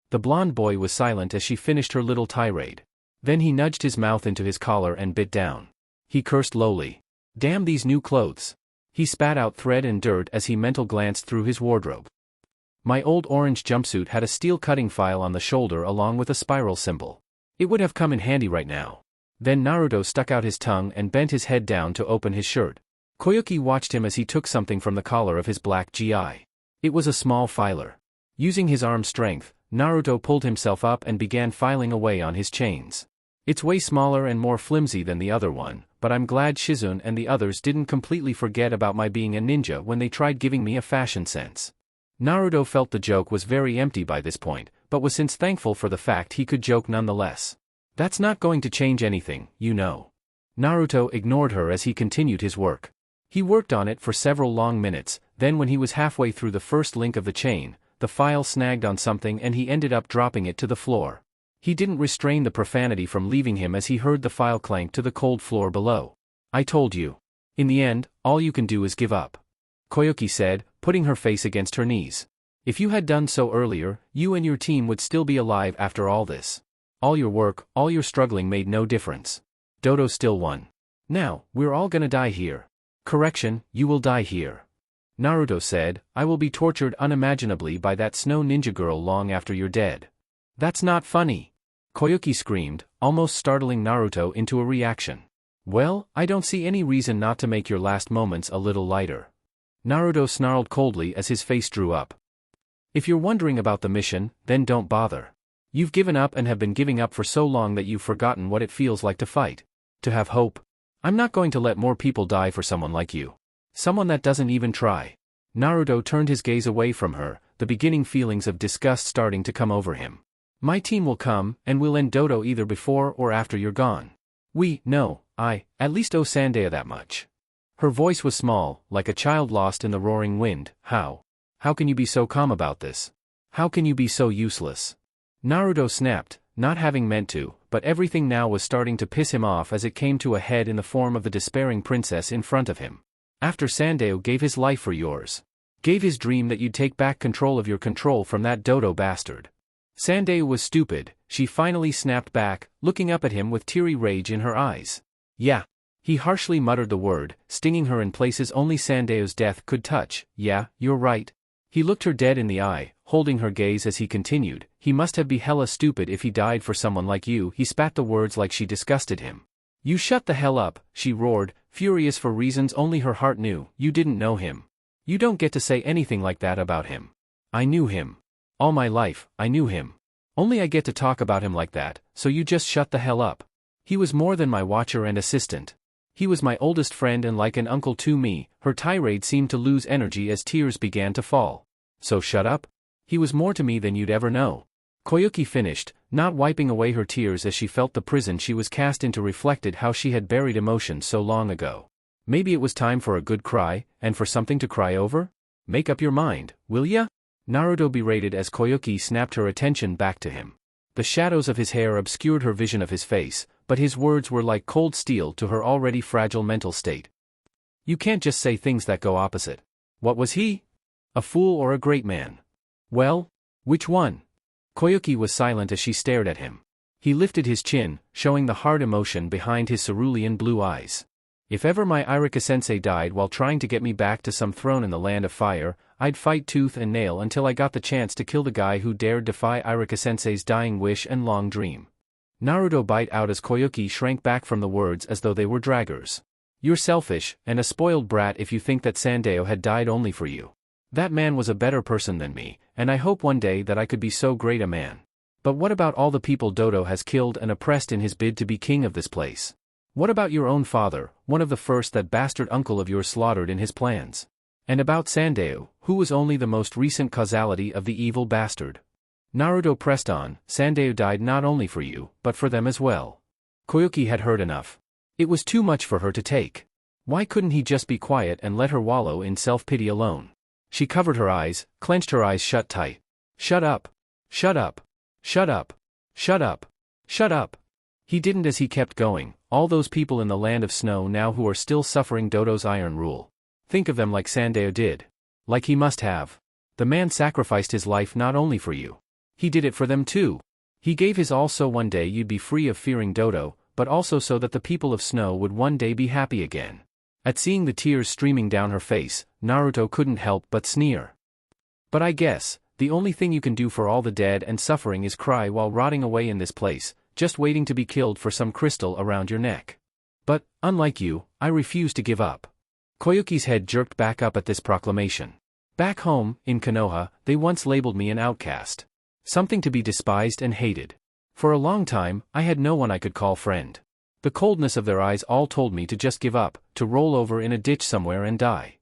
The blonde boy was silent as she finished her little tirade. Then he nudged his mouth into his collar and bit down. He cursed lowly. Damn these new clothes. He spat out thread and dirt as he mental glanced through his wardrobe. My old orange jumpsuit had a steel cutting file on the shoulder along with a spiral symbol. It would have come in handy right now. Then Naruto stuck out his tongue and bent his head down to open his shirt. Koyuki watched him as he took something from the collar of his black gi. It was a small filer. Using his arm strength, Naruto pulled himself up and began filing away on his chains. It's way smaller and more flimsy than the other one, but I'm glad Shizune and the others didn't completely forget about my being a ninja when they tried giving me a fashion sense. Naruto felt the joke was very empty by this point, but was since thankful for the fact he could joke nonetheless. That's not going to change anything, you know. Naruto ignored her as he continued his work. He worked on it for several long minutes, then when he was halfway through the first link of the chain, the file snagged on something and he ended up dropping it to the floor. He didn't restrain the profanity from leaving him as he heard the file clank to the cold floor below. I told you. In the end, all you can do is give up. Koyuki said, putting her face against her knees. If you had done so earlier, you and your team would still be alive after all this. All your work, all your struggling made no difference. Dodo still won. Now, we're all gonna die here. Correction, you will die here. Naruto said, I will be tortured unimaginably by that snow ninja girl long after you're dead. That's not funny. Koyuki screamed, almost startling Naruto into a reaction. Well, I don't see any reason not to make your last moments a little lighter. Naruto snarled coldly as his face drew up. If you're wondering about the mission, then don't bother. You've given up and have been giving up for so long that you've forgotten what it feels like to fight. To have hope. I'm not going to let more people die for someone like you. Someone that doesn't even try. Naruto turned his gaze away from her, the beginning feelings of disgust starting to come over him. My team will come, and we'll end Dodo either before or after you're gone. At least owe Sandae that much. Her voice was small, like a child lost in the roaring wind. How can you be so calm about this? How can you be so useless? Naruto snapped, not having meant to, but everything now was starting to piss him off as it came to a head in the form of the despairing princess in front of him. After Sandae gave his life for yours. Gave his dream that you'd take back control of your control from that Dodo bastard. Sandae was stupid, she finally snapped back, looking up at him with teary rage in her eyes. Yeah. He harshly muttered the word, stinging her in places only Sandae's death could touch. Yeah, you're right. He looked her dead in the eye, holding her gaze as he continued, he must have been hella stupid if he died for someone like you. He spat the words like she disgusted him. You shut the hell up, she roared, furious for reasons only her heart knew. You didn't know him. You don't get to say anything like that about him. I knew him. All my life, I knew him. Only I get to talk about him like that, so you just shut the hell up. He was more than my watcher and assistant. He was my oldest friend and like an uncle to me. Her tirade seemed to lose energy as tears began to fall. So shut up? He was more to me than you'd ever know. Koyuki finished, not wiping away her tears as she felt the prison she was cast into reflected how she had buried emotions so long ago. Maybe it was time for a good cry, and for something to cry over? Make up your mind, will ya? Naruto berated as Koyuki snapped her attention back to him. The shadows of his hair obscured her vision of his face, but his words were like cold steel to her already fragile mental state. You can't just say things that go opposite. What was he? A fool or a great man? Well? Which one? Koyuki was silent as she stared at him. He lifted his chin, showing the hard emotion behind his cerulean blue eyes. If ever my Irika-sensei died while trying to get me back to some throne in the land of fire, I'd fight tooth and nail until I got the chance to kill the guy who dared defy Irika-sensei's dying wish and long dream. Naruto bite out as Koyuki shrank back from the words as though they were daggers. You're selfish, and a spoiled brat if you think that Sandae had died only for you. That man was a better person than me, and I hope one day that I could be so great a man. But what about all the people Dodo has killed and oppressed in his bid to be king of this place? What about your own father, one of the first that bastard uncle of yours slaughtered in his plans? And about Sandae, who was only the most recent causality of the evil bastard? Naruto pressed on, Sandae died not only for you, but for them as well. Koyuki had heard enough. It was too much for her to take. Why couldn't he just be quiet and let her wallow in self-pity alone? She covered her eyes, clenched her eyes shut tight. Shut up. Shut up. Shut up. Shut up. Shut up. He didn't as he kept going, all those people in the land of snow now who are still suffering Dodo's iron rule. Think of them like Sandae did. Like he must have. The man sacrificed his life not only for you. He did it for them too. He gave his all so one day you'd be free of fearing Dodo, but also so that the people of snow would one day be happy again. At seeing the tears streaming down her face, Naruto couldn't help but sneer. But I guess, the only thing you can do for all the dead and suffering is cry while rotting away in this place, just waiting to be killed for some crystal around your neck. But, unlike you, I refuse to give up. Koyuki's head jerked back up at this proclamation. Back home, in Konoha, they once labeled me an outcast. Something to be despised and hated. For a long time, I had no one I could call friend. The coldness of their eyes all told me to just give up, to roll over in a ditch somewhere and die.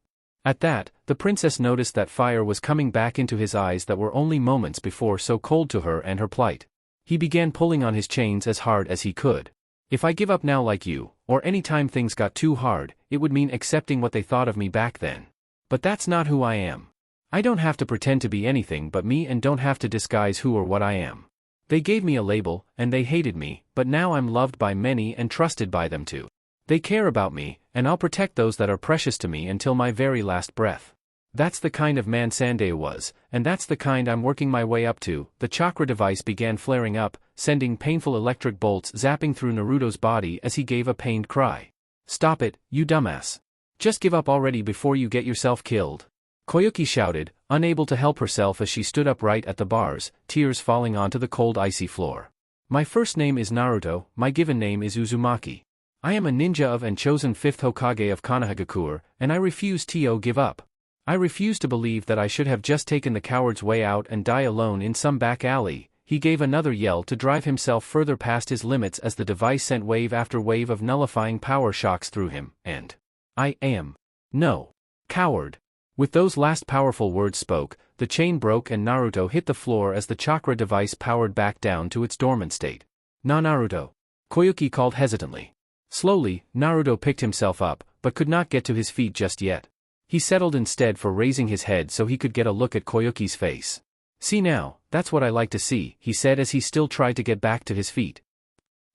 At that, the princess noticed that fire was coming back into his eyes that were only moments before so cold to her and her plight. He began pulling on his chains as hard as he could. If I give up now like you, or any time things got too hard, it would mean accepting what they thought of me back then. But that's not who I am. I don't have to pretend to be anything but me and don't have to disguise who or what I am. They gave me a label, and they hated me, but now I'm loved by many and trusted by them too. They care about me, and I'll protect those that are precious to me until my very last breath. That's the kind of man Sandae was, and that's the kind I'm working my way up to. The chakra device began flaring up, sending painful electric bolts zapping through Naruto's body as he gave a pained cry. Stop it, you dumbass. Just give up already before you get yourself killed. Koyuki shouted, unable to help herself as she stood upright at the bars, tears falling onto the cold icy floor. My first name is Naruto, my given name is Uzumaki. I am a ninja of and chosen 5th Hokage of Konohagakure, and I refuse to give up. I refuse to believe that I should have just taken the coward's way out and die alone in some back alley. He gave another yell to drive himself further past his limits as the device sent wave after wave of nullifying power shocks through him, and I am no coward. With those last powerful words spoke, the chain broke and Naruto hit the floor as the chakra device powered back down to its dormant state. Na Naruto. Koyuki called hesitantly. Slowly, Naruto picked himself up, but could not get to his feet just yet. He settled instead for raising his head so he could get a look at Koyuki's face. See now, that's what I like to see, he said as he still tried to get back to his feet.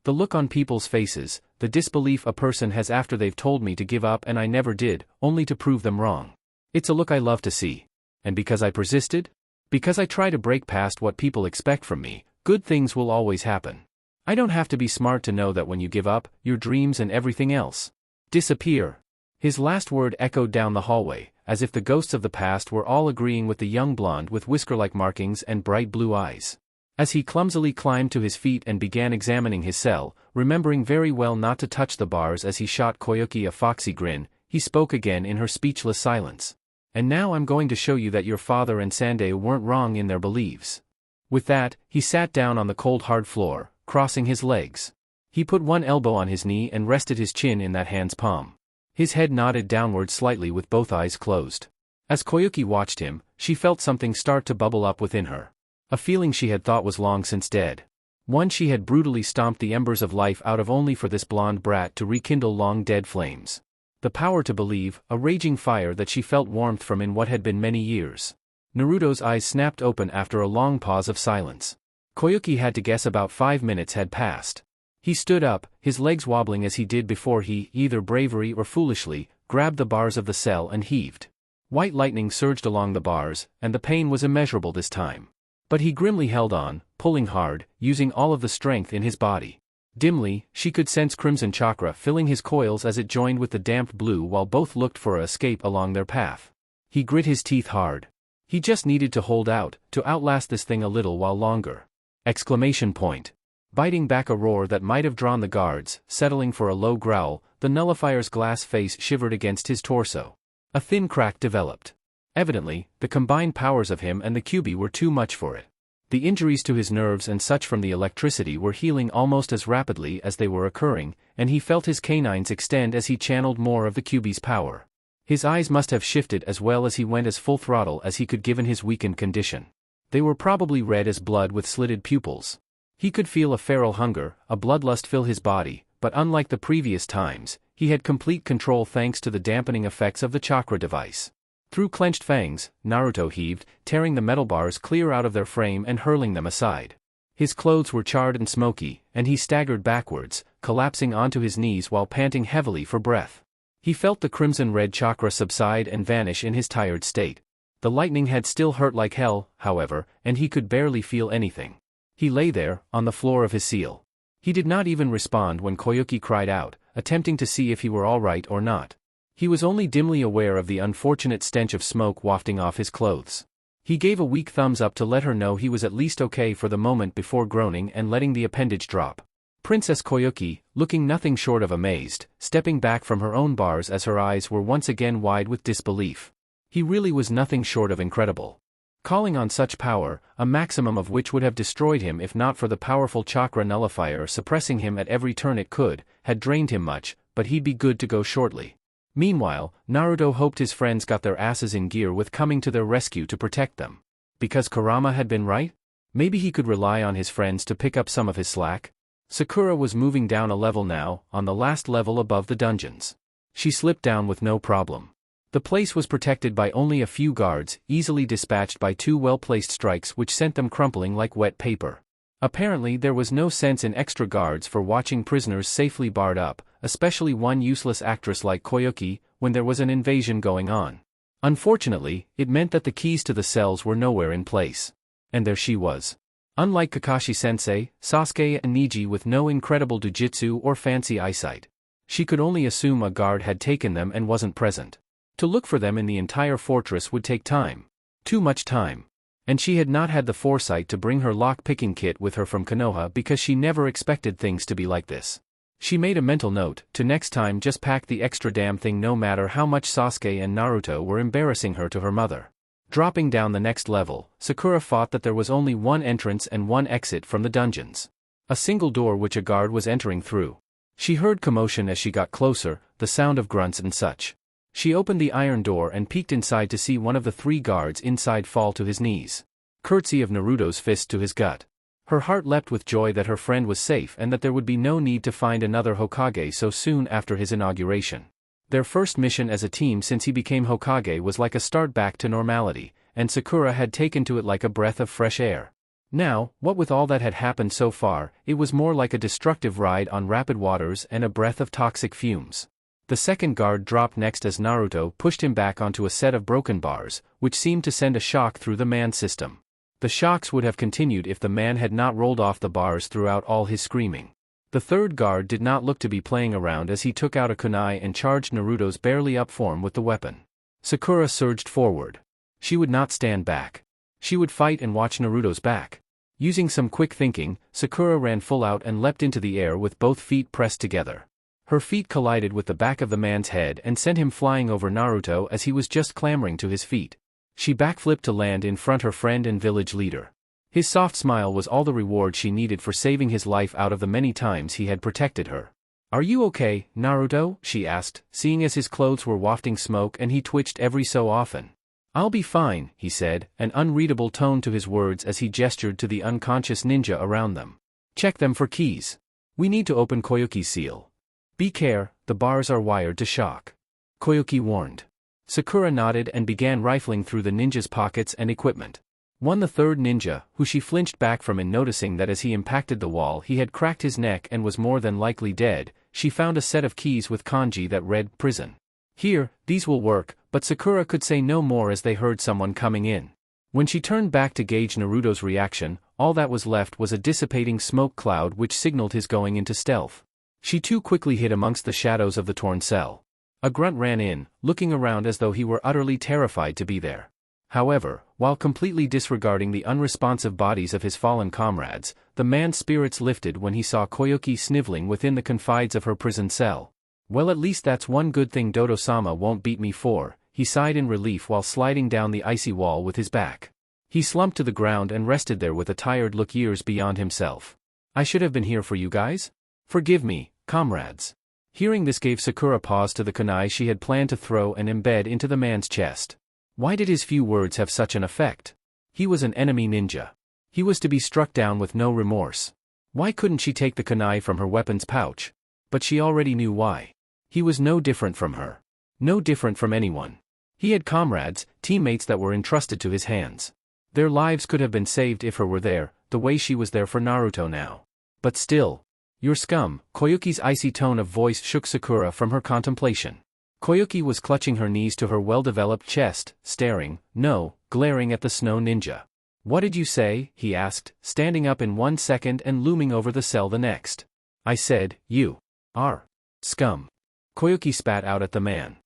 The look on people's faces, the disbelief a person has after they've told me to give up and I never did, only to prove them wrong. It's a look I love to see. And because I persisted? Because I try to break past what people expect from me, good things will always happen. I don't have to be smart to know that when you give up, your dreams and everything else disappear. His last word echoed down the hallway, as if the ghosts of the past were all agreeing with the young blonde with whisker-like markings and bright blue eyes. As he clumsily climbed to his feet and began examining his cell, remembering very well not to touch the bars as he shot Koyuki a foxy grin, he spoke again in her speechless silence. And now I'm going to show you that your father and Sandae weren't wrong in their beliefs. With that, he sat down on the cold hard floor, crossing his legs. He put one elbow on his knee and rested his chin in that hand's palm. His head nodded downward slightly with both eyes closed. As Koyuki watched him, she felt something start to bubble up within her. A feeling she had thought was long since dead. One she had brutally stomped the embers of life out of only for this blonde brat to rekindle long dead flames. The power to believe, a raging fire that she felt warmth from in what had been many years. Naruto's eyes snapped open after a long pause of silence. Koyuki had to guess about 5 minutes had passed. He stood up, his legs wobbling as he did before he, either bravery or foolishly, grabbed the bars of the cell and heaved. White lightning surged along the bars, and the pain was immeasurable this time. But he grimly held on, pulling hard, using all of the strength in his body. Dimly, she could sense crimson chakra filling his coils as it joined with the damp blue while both looked for a escape along their path. He grit his teeth hard. He just needed to hold out, to outlast this thing a little while longer. Exclamation point. Biting back a roar that might have drawn the guards, settling for a low growl, the nullifier's glass face shivered against his torso. A thin crack developed. Evidently, the combined powers of him and the Kyuubi were too much for it. The injuries to his nerves and such from the electricity were healing almost as rapidly as they were occurring, and he felt his canines extend as he channeled more of the Kyuubi's power. His eyes must have shifted as well as he went as full throttle as he could given his weakened condition. They were probably red as blood with slitted pupils. He could feel a feral hunger, a bloodlust fill his body, but unlike the previous times, he had complete control thanks to the dampening effects of the chakra device. Through clenched fangs, Naruto heaved, tearing the metal bars clear out of their frame and hurling them aside. His clothes were charred and smoky, and he staggered backwards, collapsing onto his knees while panting heavily for breath. He felt the crimson-red chakra subside and vanish in his tired state. The lightning had still hurt like hell, however, and he could barely feel anything. He lay there, on the floor of his seal. He did not even respond when Koyuki cried out, attempting to see if he were all right or not. He was only dimly aware of the unfortunate stench of smoke wafting off his clothes. He gave a weak thumbs up to let her know he was at least okay for the moment before groaning and letting the appendage drop. Princess Koyuki, looking nothing short of amazed, stepping back from her own bars as her eyes were once again wide with disbelief. He really was nothing short of incredible. Calling on such power, a maximum of which would have destroyed him if not for the powerful chakra nullifier suppressing him at every turn it could, had drained him much, but he'd be good to go shortly. Meanwhile, Naruto hoped his friends got their asses in gear with coming to their rescue to protect them. Because Kurama had been right? Maybe he could rely on his friends to pick up some of his slack? Sakura was moving down a level now, on the last level above the dungeons. She slipped down with no problem. The place was protected by only a few guards, easily dispatched by 2 well-placed strikes which sent them crumpling like wet paper. Apparently there was no sense in extra guards for watching prisoners safely barred up, especially one useless actress like Koyuki, when there was an invasion going on. Unfortunately, it meant that the keys to the cells were nowhere in place. And there she was. Unlike Kakashi-sensei, Sasuke and Neji with no incredible jujutsu or fancy eyesight. She could only assume a guard had taken them and wasn't present. To look for them in the entire fortress would take time. Too much time. And she had not had the foresight to bring her lock-picking kit with her from Konoha because she never expected things to be like this. She made a mental note to next time just pack the extra damn thing no matter how much Sasuke and Naruto were embarrassing her to her mother. Dropping down the next level, Sakura thought that there was only one entrance and one exit from the dungeons. A single door which a guard was entering through. She heard commotion as she got closer, the sound of grunts and such. She opened the iron door and peeked inside to see one of the 3 guards inside fall to his knees. Curtsy of Naruto's fist to his gut. Her heart leapt with joy that her friend was safe and that there would be no need to find another Hokage so soon after his inauguration. Their first mission as a team since he became Hokage was like a start back to normality, and Sakura had taken to it like a breath of fresh air. Now, what with all that had happened so far, it was more like a destructive ride on rapid waters and a breath of toxic fumes. The second guard dropped next as Naruto pushed him back onto a set of broken bars, which seemed to send a shock through the man's system. The shocks would have continued if the man had not rolled off the bars throughout all his screaming. The third guard did not look to be playing around as he took out a kunai and charged Naruto's barely up form with the weapon. Sakura surged forward. She would not stand back. She would fight and watch Naruto's back. Using some quick thinking, Sakura ran full out and leapt into the air with both feet pressed together. Her feet collided with the back of the man's head and sent him flying over Naruto as he was just clambering to his feet. She backflipped to land in front her friend and village leader. His soft smile was all the reward she needed for saving his life out of the many times he had protected her. "Are you okay, Naruto?" she asked, seeing as his clothes were wafting smoke and he twitched every so often. "I'll be fine," he said, an unreadable tone to his words as he gestured to the unconscious ninja around them. "Check them for keys. We need to open Koyuki's seal. Be care, the bars are wired to shock," Koyuki warned. Sakura nodded and began rifling through the ninja's pockets and equipment. The third ninja, who she flinched back from in noticing that as he impacted the wall he had cracked his neck and was more than likely dead, she found a set of keys with kanji that read prison. "Here, these will work, but Sakura could say no more as they heard someone coming in. When she turned back to gauge Naruto's reaction, all that was left was a dissipating smoke cloud which signaled his going into stealth. She too quickly hid amongst the shadows of the torn cell. A grunt ran in, looking around as though he were utterly terrified to be there. However, while completely disregarding the unresponsive bodies of his fallen comrades, the man's spirits lifted when he saw Koyuki sniveling within the confines of her prison cell. Well, at least that's one good thing Dodo-sama won't beat me for, he sighed in relief while sliding down the icy wall with his back. He slumped to the ground and rested there with a tired look years beyond himself. I should have been here for you guys? Forgive me, comrades. Hearing this gave Sakura pause to the kunai she had planned to throw and embed into the man's chest. Why did his few words have such an effect? He was an enemy ninja. He was to be struck down with no remorse. Why couldn't she take the kunai from her weapon's pouch? But she already knew why. He was no different from her. No different from anyone. He had comrades, teammates that were entrusted to his hands. Their lives could have been saved if her were there, the way she was there for Naruto now. But still. You're scum. Koyuki's icy tone of voice shook Sakura from her contemplation. Koyuki was clutching her knees to her well-developed chest, glaring at the snow ninja. What did you say? He asked, standing up in 1 second and looming over the cell the next. I said, you are scum. Koyuki spat out at the man.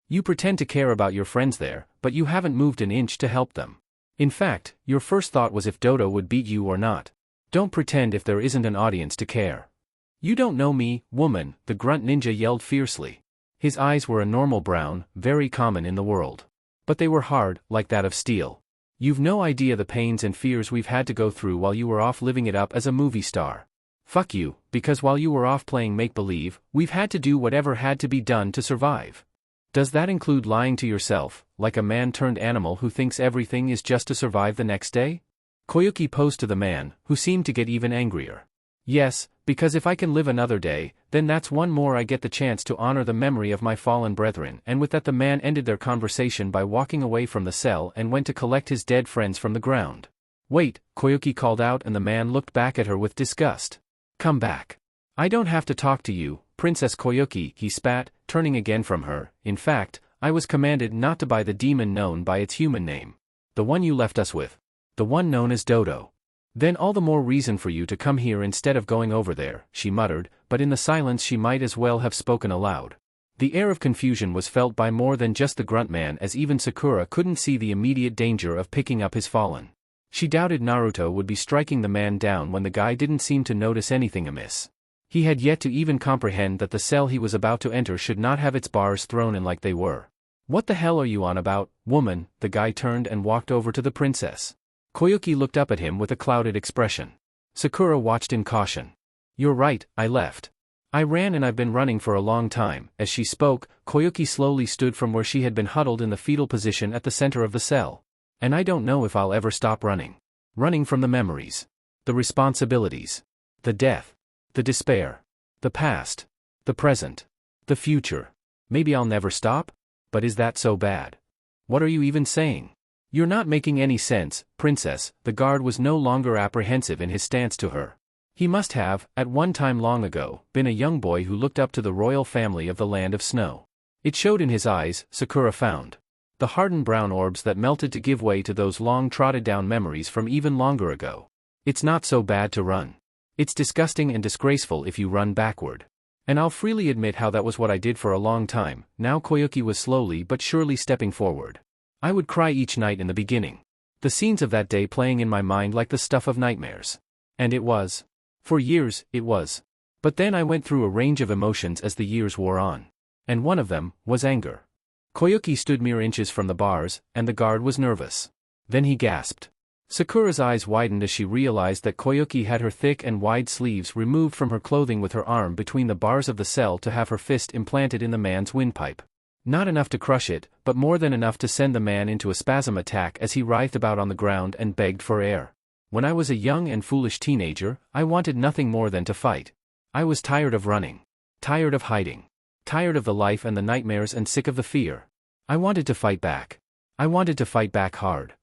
You pretend to care about your friends there, but you haven't moved an inch to help them. In fact, your first thought was if Dodo would beat you or not. Don't pretend if there isn't an audience to care. You don't know me, woman, the grunt ninja yelled fiercely. His eyes were a normal brown, very common in the world. But they were hard, like that of steel. You've no idea the pains and fears we've had to go through while you were off living it up as a movie star. Fuck you, because while you were off playing make-believe, we've had to do whatever had to be done to survive. Does that include lying to yourself, like a man-turned-animal who thinks everything is just to survive the next day? Koyuki posed to the man, who seemed to get even angrier. Yes, because if I can live another day, then that's one more I get the chance to honor the memory of my fallen brethren. And with that the man ended their conversation by walking away from the cell and went to collect his dead friends from the ground. Wait, Koyuki called out and the man looked back at her with disgust. Come back. I don't have to talk to you, Princess Koyuki, he spat, turning again from her. In fact, I was commanded not to buy the demon known by its human name. The one you left us with. The one known as Dodo. Then all the more reason for you to come here instead of going over there, she muttered, but in the silence she might as well have spoken aloud. The air of confusion was felt by more than just the grunt man, as even Sakura couldn't see the immediate danger of picking up his fallen. She doubted Naruto would be striking the man down when the guy didn't seem to notice anything amiss. He had yet to even comprehend that the cell he was about to enter should not have its bars thrown in like they were. What the hell are you on about, woman? The guy turned and walked over to the princess. Koyuki looked up at him with a clouded expression. Sakura watched in caution. You're right, I left. I ran and I've been running for a long time. As she spoke, Koyuki slowly stood from where she had been huddled in the fetal position at the center of the cell. And I don't know if I'll ever stop running. Running from the memories. The responsibilities. The death. The despair. The past. The present. The future. Maybe I'll never stop? But is that so bad? What are you even saying? You're not making any sense, princess. The guard was no longer apprehensive in his stance to her. He must have, at one time long ago, been a young boy who looked up to the royal family of the land of snow. It showed in his eyes, Sakura found. The hardened brown orbs that melted to give way to those long trodden down memories from even longer ago. It's not so bad to run. It's disgusting and disgraceful if you run backward. And I'll freely admit how that was what I did for a long time. Now Koyuki was slowly but surely stepping forward. I would cry each night in the beginning. The scenes of that day playing in my mind like the stuff of nightmares. And it was. For years, it was. But then I went through a range of emotions as the years wore on. And one of them was anger. Koyuki stood mere inches from the bars, and the guard was nervous. Then he gasped. Sakura's eyes widened as she realized that Koyuki had her thick and wide sleeves removed from her clothing with her arm between the bars of the cell to have her fist implanted in the man's windpipe. Not enough to crush it, but more than enough to send the man into a spasm attack as he writhed about on the ground and begged for air. When I was a young and foolish teenager, I wanted nothing more than to fight. I was tired of running. Tired of hiding. Tired of the life and the nightmares and sick of the fear. I wanted to fight back. I wanted to fight back hard.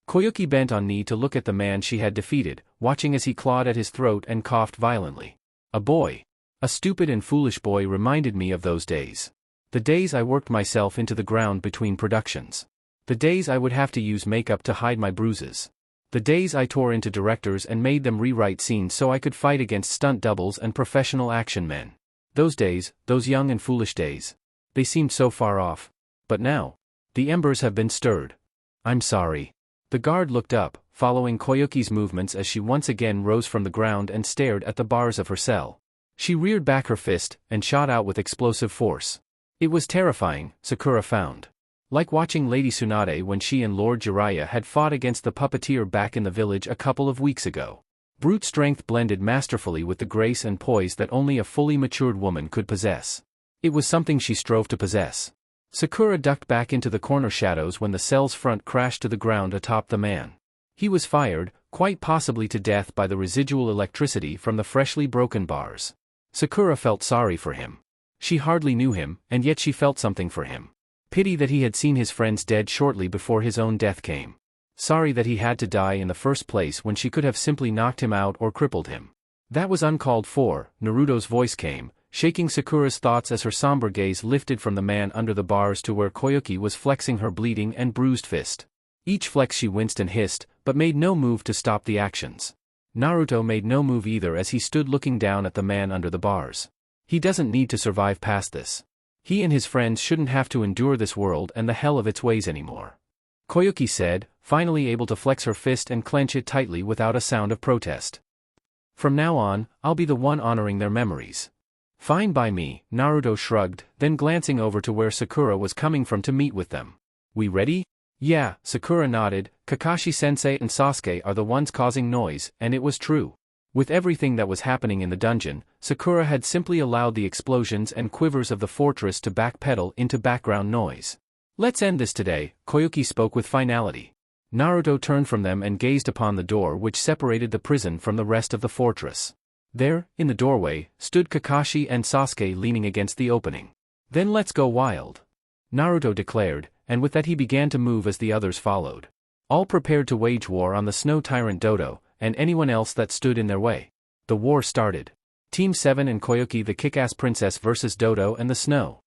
Koyuki bent on knee to look at the man she had defeated, watching as he clawed at his throat and coughed violently. A boy. A stupid and foolish boy reminded me of those days. The days I worked myself into the ground between productions. The days I would have to use makeup to hide my bruises. The days I tore into directors and made them rewrite scenes so I could fight against stunt doubles and professional action men. Those days, those young and foolish days. They seemed so far off. But now, the embers have been stirred. I'm sorry. The guard looked up, following Koyuki's movements as she once again rose from the ground and stared at the bars of her cell. She reared back her fist and shot out with explosive force. It was terrifying, Sakura found. Like watching Lady Tsunade when she and Lord Jiraiya had fought against the puppeteer back in the village a couple of weeks ago. Brute strength blended masterfully with the grace and poise that only a fully matured woman could possess. It was something she strove to possess. Sakura ducked back into the corner shadows when the cell's front crashed to the ground atop the man. He was fired, quite possibly to death by the residual electricity from the freshly broken bars. Sakura felt sorry for him. She hardly knew him, and yet she felt something for him. Pity that he had seen his friends dead shortly before his own death came. Sorry that he had to die in the first place when she could have simply knocked him out or crippled him. That was uncalled for, Naruto's voice came, shaking Sakura's thoughts as her somber gaze lifted from the man under the bars to where Koyuki was flexing her bleeding and bruised fist. Each flex she winced and hissed, but made no move to stop the actions. Naruto made no move either as he stood looking down at the man under the bars. He doesn't need to survive past this. He and his friends shouldn't have to endure this world and the hell of its ways anymore. Koyuki said, finally able to flex her fist and clench it tightly without a sound of protest. From now on, I'll be the one honoring their memories. Fine by me, Naruto shrugged, then glancing over to where Sakura was coming from to meet with them. We ready? Yeah, Sakura nodded. Kakashi-sensei and Sasuke are the ones causing noise, and it was true. With everything that was happening in the dungeon, Sakura had simply allowed the explosions and quivers of the fortress to backpedal into background noise. Let's end this today, Koyuki spoke with finality. Naruto turned from them and gazed upon the door which separated the prison from the rest of the fortress. There, in the doorway, stood Kakashi and Sasuke leaning against the opening. Then let's go wild, Naruto declared, and with that he began to move as the others followed. All prepared to wage war on the snow tyrant Dodo, and anyone else that stood in their way. The war started. Team 7 and Koyuki the kick-ass princess versus Dodo and the snow.